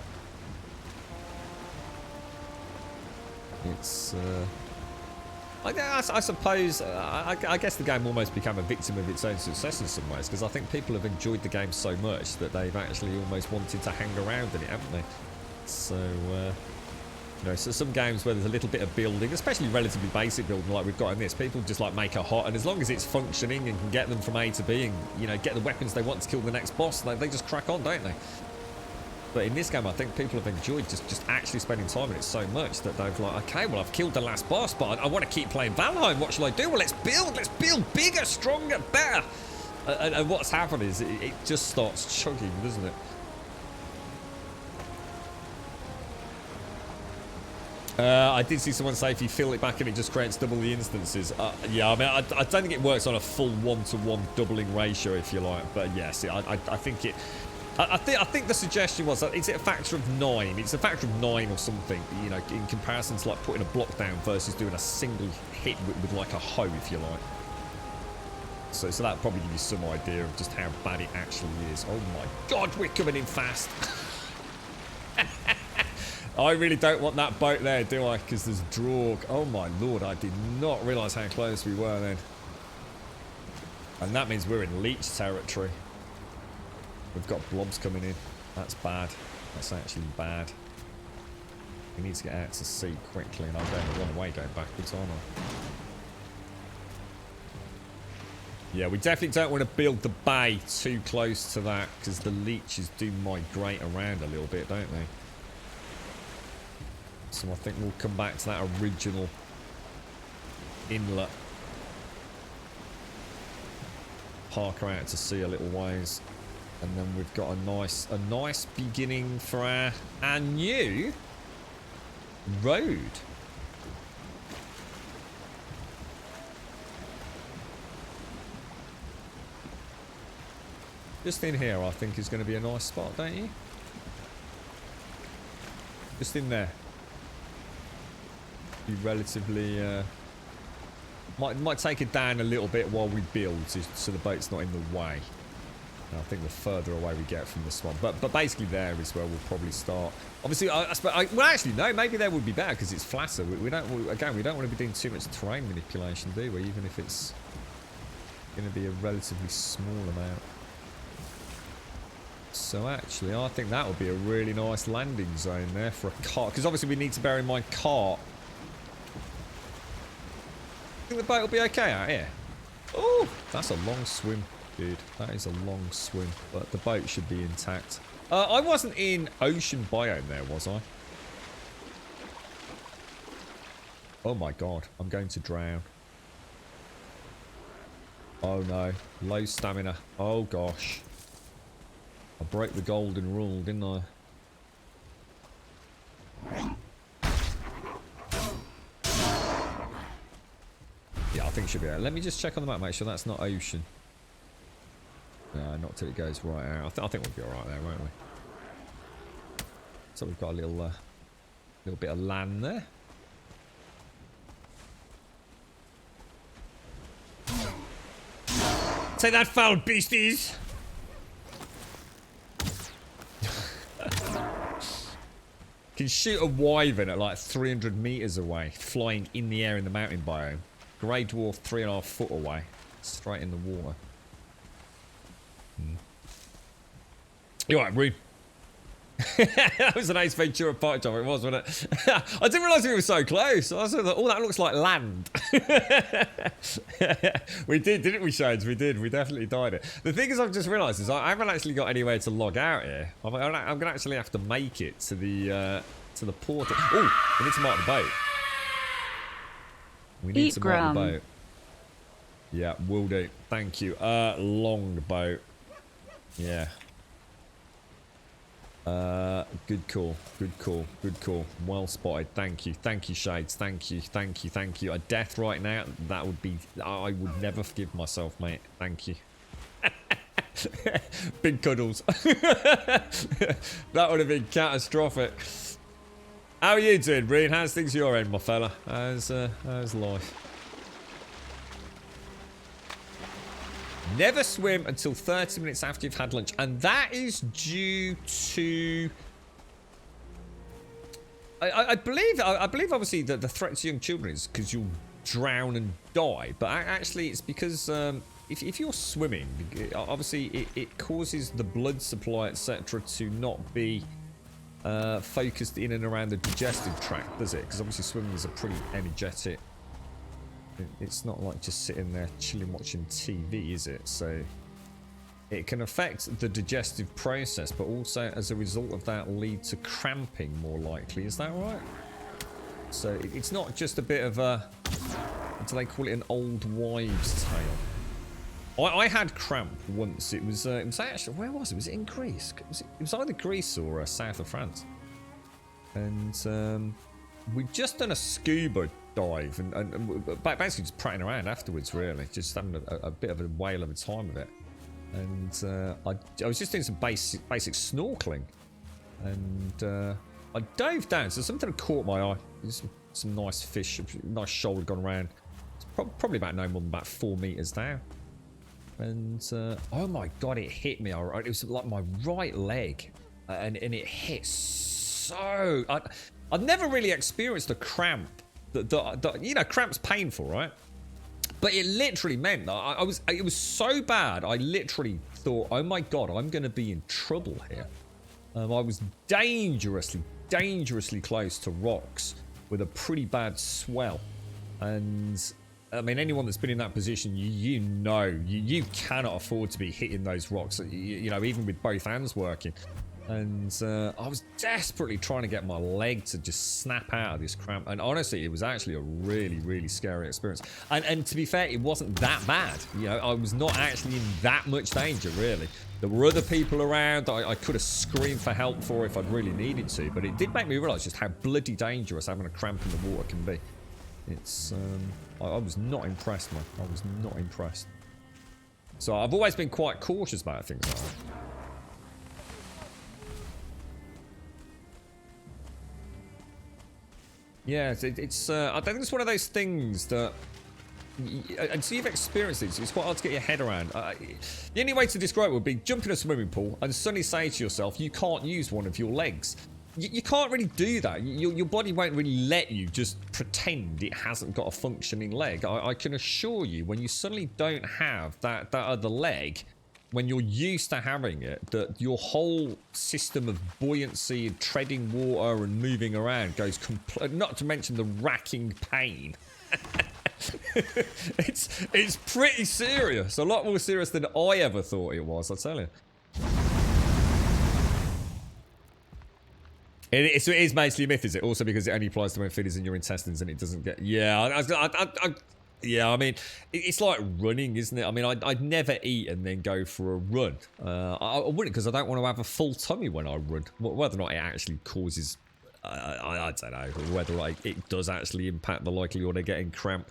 It's... I suppose, I guess the game almost became a victim of its own success in some ways, because I think people have enjoyed the game so much that they've actually almost wanted to hang around in it, haven't they? So, you know, so some games where there's a little bit of building, especially relatively basic building like we've got in this, people just like make a hut, and as long as it's functioning and can get them from A to B and, you know, get the weapons they want to kill the next boss, they just crack on, don't they? But in this game, I think people have enjoyed just actually spending time in it so much that they've like, okay, well, I've killed the last boss, but I want to keep playing Valheim. What shall I do? Well, let's build bigger, stronger, better. And what's happened is it just starts chugging, doesn't it? I did see someone say if you fill it back in, it just creates double the instances. Yeah, I mean, I don't think it works on a full one-to-one doubling ratio, if you like. But yes, I think it... I think the suggestion was that, is it a factor of 9? It's a factor of 9 or something, you know, in comparison to like putting a block down versus doing a single hit with like a hoe, if you like. So that probably give you some idea of just how bad it actually is. Oh my god, we're coming in fast. I really don't want that boat there, do I? Because there's Draug. Oh my lord, I did not realise how close we were then. And that means we're in leech territory. We've got blobs coming in. That's bad. That's actually bad. We need to get out to sea quickly, and I'm going the wrong way going backwards, aren't I? Yeah, we definitely don't want to build the bay too close to that, because the leeches do migrate around a little bit, don't they? So I think we'll come back to that original inlet. Park her out to sea a little ways. And then we've got a nice beginning for our new road. Just in here, I think, is going to be a nice spot, don't you? Just in there. Be relatively... might take it down a little bit while we build, so the boat's not in the way. And I think the further away we get from this one, but basically there is where we'll probably start. Obviously, well, actually no, maybe there would be better because it's flatter. We don't want to be doing too much terrain manipulation, do we? Even if it's going to be a relatively small amount. So actually, I think that would be a really nice landing zone there for a cart, because obviously we need to bear in mind cart. I think the boat will be okay out here. Oh, that's a long swim. Dude, that is a long swim, but the boat should be intact. I wasn't in ocean biome there, was I? Oh my god, I'm going to drown. Oh no, low stamina. Oh gosh. I broke the golden rule, didn't I? Yeah, I think it should be there. Let me just check on the map, make sure that's not ocean. No, not till it goes right out. I think we'll be alright there, won't we? So we've got a little bit of land there. Take that, foul beasties! Can shoot a wyvern at like 300 meters away, flying in the air in the mountain biome. Grey dwarf 3.5 foot away, straight in the water. You alright, Rune? That was an Ace Ventura park jump, it was, wasn't it? I didn't realise we were so close. I thought, oh, that looks like land. We did, didn't we, Shades? We did. We definitely died it. The thing is, I've just realised is I haven't actually got anywhere to log out here. I'm going to actually have to make it to the port. Oh, we need to mark the boat. We need to mark the boat. Yeah, will do. Thank you. Long boat. Yeah. Good call, good call, good call. Well spotted. Thank you, Shades. Thank you. A death right now, that would be, I would never forgive myself, mate. Thank you. Big cuddles. That would have been catastrophic. How are you doing, Reed? How's things your end, my fella? How's life? Never swim until 30 minutes after you've had lunch. And that is due to... I believe obviously that the threat to young children is because you'll drown and die. But actually it's because if you're swimming, obviously it causes the blood supply, etc. to not be focused in and around the digestive tract, does it? Because obviously swimming is a pretty energetic... It's not like just sitting there chilling watching TV, is it? So it can affect the digestive process, but also as a result of that lead to cramping more likely. Is that right? So it's not just a bit of a, do they call it an old wives' tale? I had cramp once. It was actually, where was it? Was it in Greece? It was either Greece or south of France. And we'd just done a scuba dive and basically just prattling around afterwards, really, just having a bit of a whale of a time of it. And I was just doing some basic snorkeling, and I dove down, so something had caught my eye. Some nice fish, nice shoal gone around. It's probably about no more than about 4 meters down. And oh my god, it hit me. It was like my right leg, and it hit so. I've never really experienced a cramp. You know, cramp's painful, right? But it literally meant that it was so bad, I literally thought, oh my god, I'm going to be in trouble here. I was dangerously close to rocks with a pretty bad swell. And I mean, anyone that's been in that position, you know, you cannot afford to be hitting those rocks, you know, even with both hands working. And I was desperately trying to get my leg to just snap out of this cramp. And honestly, it was actually a really scary experience. And to be fair, it wasn't that bad. You know, I was not actually in that much danger, really. There were other people around that I could have screamed for help for if I'd really needed to. But it did make me realise just how bloody dangerous having a cramp in the water can be. It's, I was not impressed, man. I was not impressed. So I've always been quite cautious about things like that. Yeah, it's I think it's one of those things that until you've experienced it, it's quite hard to get your head around. The only way to describe it would be jump in a swimming pool and suddenly say to yourself, you can't use one of your legs. You can't really do that. Your body won't really let you just pretend it hasn't got a functioning leg. I can assure you, when you suddenly don't have that other leg, when you're used to having it, that your whole system of buoyancy and treading water and moving around goes complete, not to mention the racking pain. It's pretty serious. A lot more serious than I ever thought it was, I'll tell you. It is basically a myth, is it? Also because it only applies to when food is in your intestines and it doesn't get... Yeah, yeah, I mean, it's like running, isn't it? I mean, I'd never eat and then go for a run. I wouldn't, because I don't want to have a full tummy when I run. Whether or not it actually causes... I don't know. Whether it does actually impact the likelihood of getting cramp.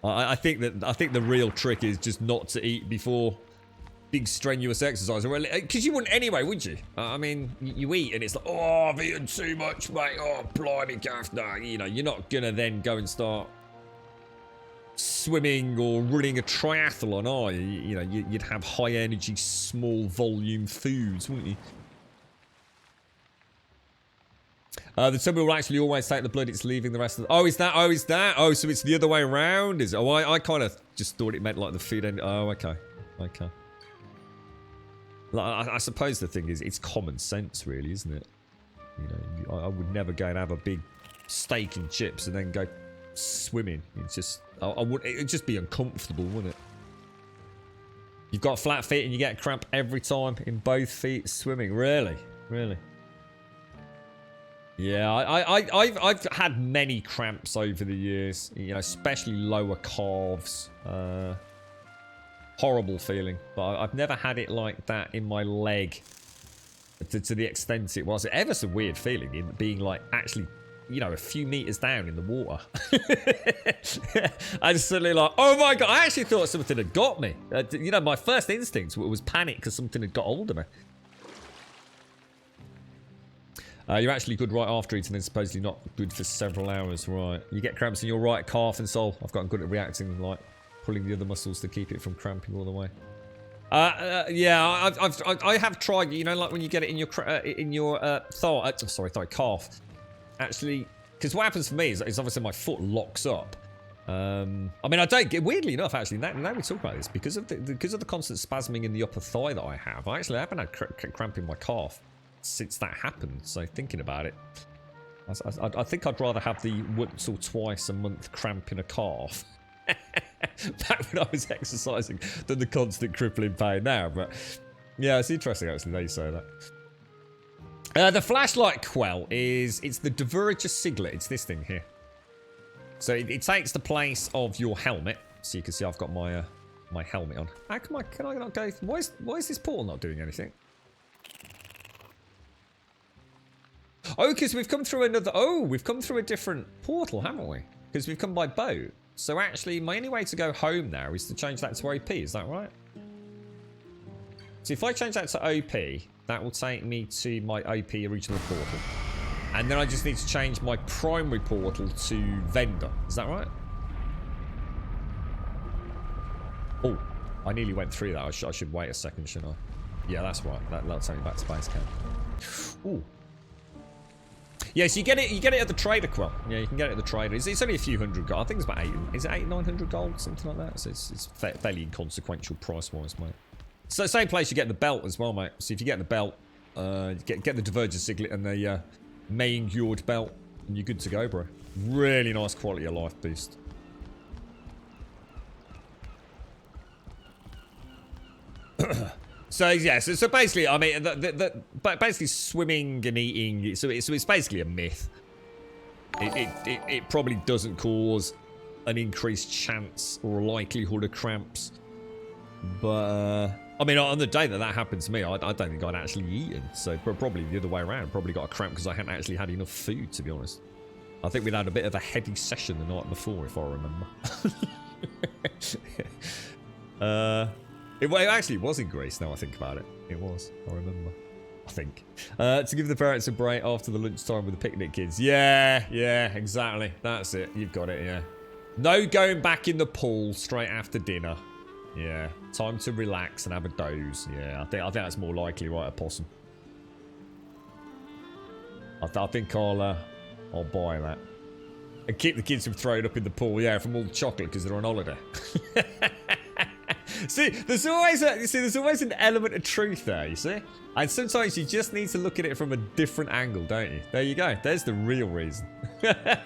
I think the real trick is just not to eat before big strenuous exercise, because you wouldn't anyway, would you? I mean, you eat and it's like, oh, I've eaten too much, mate. Oh, blimey, gaff. No, you know, you're not gonna then go and start swimming or running a triathlon, are you? You know, you'd have high energy, small volume foods, wouldn't you? The tumble will actually always take the blood it's leaving the rest of the... Oh, is that? Oh, is that? Oh, so it's the other way around, is it? Oh, I kind of just thought it meant like the food end. Oh, okay. Okay. Like, I suppose the thing is, it's common sense, really, isn't it? You know, I would never go and have a big steak and chips and then go swimming. It's just... it'd just be uncomfortable, wouldn't it? You've got flat feet and you get a cramp every time in both feet swimming. Really? Really? Yeah, I've had many cramps over the years, you know, especially lower calves. Horrible feeling, but I've never had it like that in my leg to the extent it was. Ever so weird feeling in being like actually, you know, a few meters down in the water. I just suddenly like, oh my god, I actually thought something had got me. You know, my first instinct was panic because something had got hold of me. You're actually good right after eating and supposedly not good for several hours, right? You get cramps in your right calf and sole. I've gotten good at reacting, like pulling the other muscles to keep it from cramping all the way. Yeah, I have tried. You know, like when you get it in your thigh, calf. Actually, because what happens for me is obviously my foot locks up. I mean, I don't get, weirdly enough, actually. Now we talk about this because of the constant spasming in the upper thigh that I have. I haven't had cramp in my calf since that happened. So thinking about it, I think I'd rather have the once or twice a month cramp in a calf back when I was exercising than the constant crippling pain now. But yeah, it's interesting actually they say that. The flashlight quell it's the Diverger Siglet. It's this thing here. So it takes the place of your helmet. So you can see I've got my my helmet on. How come can I not go? Why is this portal not doing anything? Oh, because we've come through another... Oh, we've come through a different portal, haven't we? Because we've come by boat. So actually, my only way to go home now is to change that to OP. Is that right? So if I change that to OP, that will take me to my OP original portal. And then I just need to change my primary portal to Vendor. Is that right? Oh, I nearly went through that. I should wait a second, shouldn't I? Yeah, that's right. That'll take me back to base camp. Ooh. Yeah, so you get it at the trader quell. Yeah, you can get it at the trader. It's only a few hundred gold. I think it's about 900 gold, something like that. So it's fairly inconsequential price-wise, mate. So same place you get the belt as well, mate. So if you get the belt, get the Diverger Siglet and the main Gjord belt, and you're good to go, bro. Really nice quality of life boost. So yeah, so basically, I mean, basically swimming and eating. So it's basically a myth. It probably doesn't cause an increased chance or likelihood of cramps. But I mean, on the day that happened to me, I don't think I'd actually eaten. So probably the other way around. Probably got a cramp because I hadn't actually had enough food, to be honest. I think we'd had a bit of a heady session the night before, if I remember. It actually was in Greece, now I think about it. It was, I remember. I think. To give the parents a break after the lunchtime with the picnic kids. Yeah, exactly. That's it. You've got it, yeah. No going back in the pool straight after dinner. Yeah. Time to relax and have a doze. Yeah, I think that's more likely, right, Opossum? I think I'll buy that. And keep the kids from throwing up in the pool, yeah, from all the chocolate because they're on holiday. See, there's always an element of truth there, you see? And sometimes you just need to look at it from a different angle, don't you? There you go. There's the real reason. Yeah.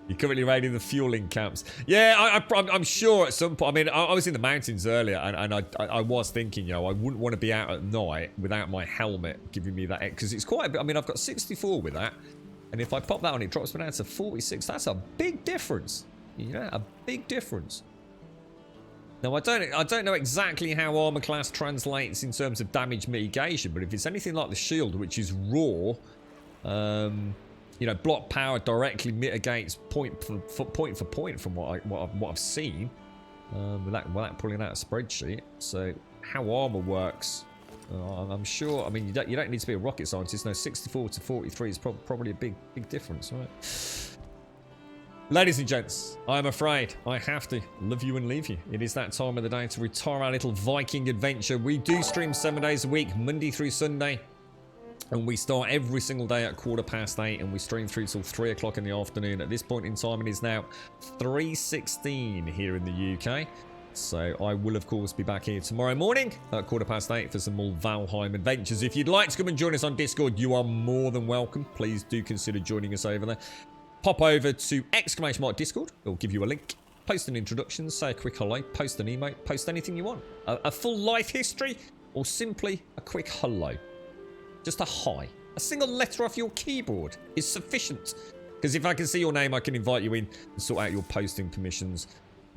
You're currently raiding the fueling camps. Yeah, I'm sure at some point. I mean, I was in the mountains earlier, and I was thinking, you know, I wouldn't want to be out at night without my helmet giving me that, because it's quite a bit. I mean, I've got 64 with that. And if I pop that on, it drops me down to 46. That's a big difference. Yeah, a big difference. Now, I don't know exactly how armor class translates in terms of damage mitigation, but if it's anything like the shield, which is raw, block power directly mitigates point for point from what I've seen. Without pulling out a spreadsheet. So how armor works, I'm sure. I mean, you don't need to be a rocket scientist. No, 64 to 43 is probably a big difference, right? Ladies and gents, I'm afraid I have to love you and leave you. It is that time of the day to retire our little Viking adventure. We do stream 7 days a week, Monday through Sunday. And we start every single day at 8:15 and we stream through till 3 o'clock in the afternoon. At this point in time, it is now 3:16 here in the UK. So I will, of course, be back here tomorrow morning at 8:15 for some more Valheim adventures. If you'd like to come and join us on Discord, you are more than welcome. Please do consider joining us over there. Pop over to !Discord. It'll give you a link. Post an introduction, say a quick hello, post an emote, post anything you want. A full life history or simply a quick hello. Just a hi. A single letter off your keyboard is sufficient. Because if I can see your name, I can invite you in and sort out your posting permissions.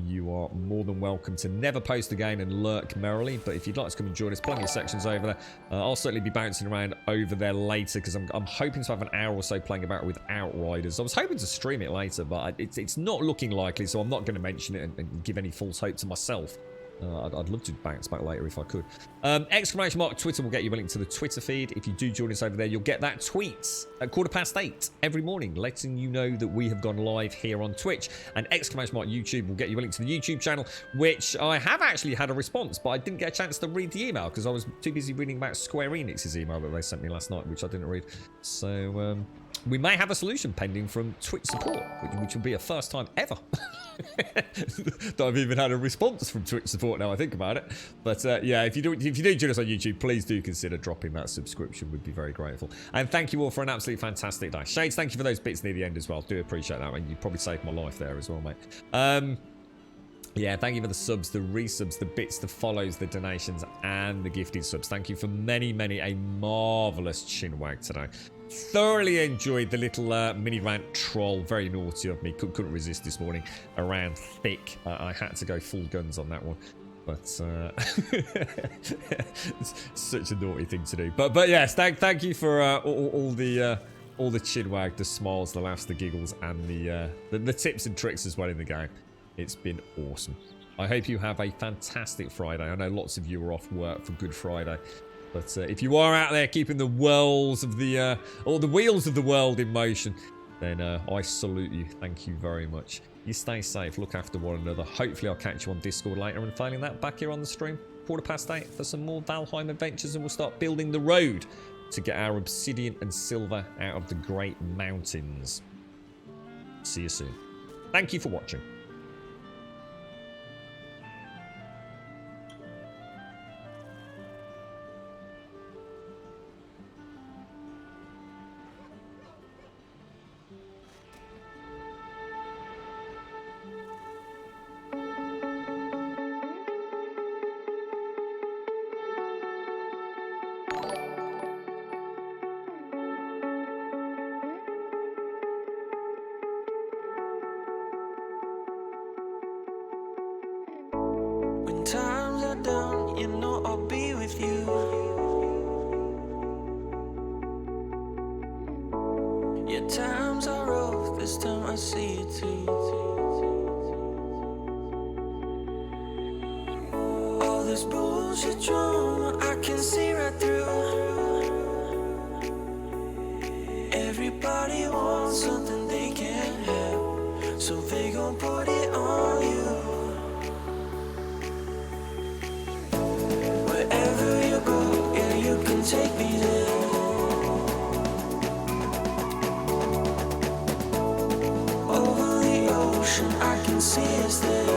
You are more than welcome to never post again and lurk merrily. But if you'd like to come and join us, plenty of sections over there. I'll certainly be bouncing around over there later because I'm hoping to have an hour or so playing about with Outriders. I was hoping to stream it later, but it's not looking likely, so I'm not going to mention it and give any false hope to myself. I'd love to bounce back later if I could. Twitter will get you a link to the Twitter feed. If you do join us over there, you'll get that tweet at 8:15 every morning, letting you know that we have gone live here on Twitch. And YouTube will get you a link to the YouTube channel, which I have actually had a response, but I didn't get a chance to read the email because I was too busy reading about Square Enix's email that they sent me last night, which I didn't read. So we may have a solution pending from Twitch support, which will be a first time ever. that I've even had a response from Twitch support now I think about it. But yeah, if you do join us on YouTube, please do consider dropping that subscription. We'd be very grateful. And thank you all for an absolutely fantastic day. Shades, thank you for those bits near the end as well. Do appreciate that, and you probably saved my life there as well, mate. Yeah, thank you for the subs, the resubs, the bits, the follows, the donations, and the gifted subs. Thank you for many, a marvellous chinwag today. Thoroughly enjoyed the little mini rant troll. Very naughty of me. Couldn't resist this morning. Around thick. I had to go full guns on that one. But it's such a naughty thing to do. But yes, thank you for all the chinwag, the smiles, the laughs, the giggles, and the tips and tricks as well in the game. It's been awesome. I hope you have a fantastic Friday. I know lots of you are off work for Good Friday. But if you are out there keeping the wheels of the wheels of the world in motion, then I salute you. Thank you very much. You stay safe. Look after one another. Hopefully I'll catch you on Discord later. And failing that, back here on the stream, 8:15 for some more Valheim adventures. And we'll start building the road to get our obsidian and silver out of the Great Mountains. See you soon. Thank you for watching. Times are down, you know I'll be with you. Yeah, times are rough, this time I see it too. All this bullshit drama, I can see right through. Everybody wants something they can't have, so they gon' put it on you. Take me there. Over the ocean, I can see us there.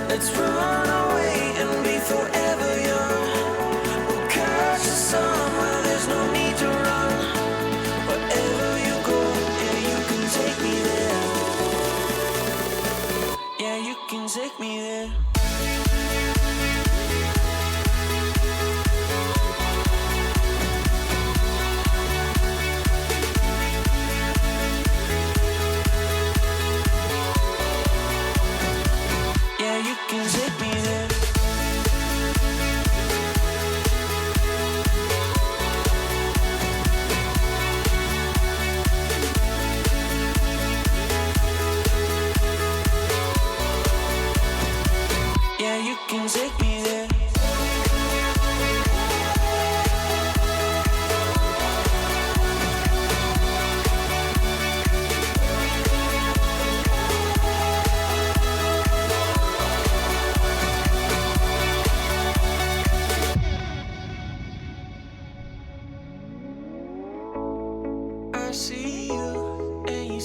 Let's run away and be forever young. We'll catch the sun where there's no need to run. Wherever you go, yeah, you can take me there. Yeah, you can take me there. You can take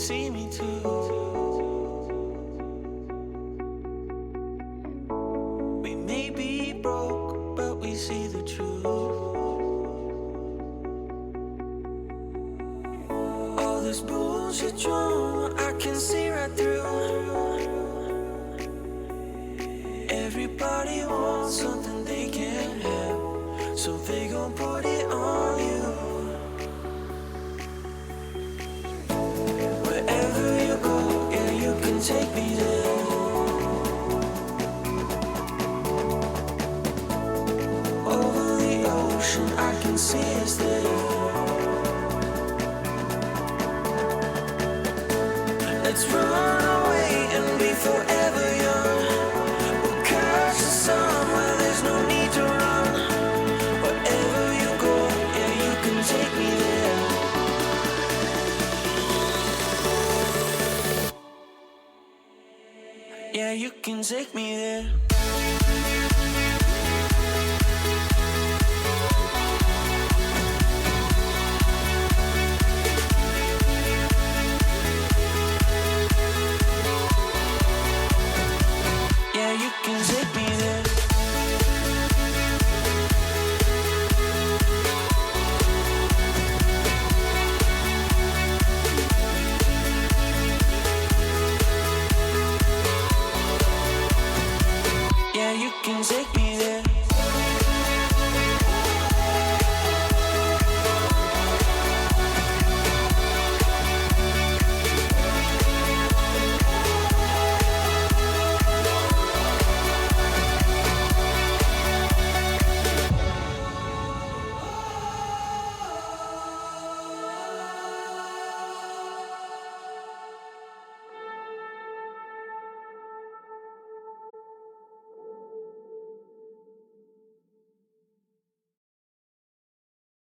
see me too. We may be broke, but we see the truth. All this bullshit drama, I can see right through. Everybody wants something they can't have, so they gon' put it on you. Wherever you go, yeah, you can take me there. Over the ocean, I can see us there. Let's run away and be forever young. We'll catch the sun where there's no need to run. Wherever you go, yeah, you can take me there. Yeah, you can take me there.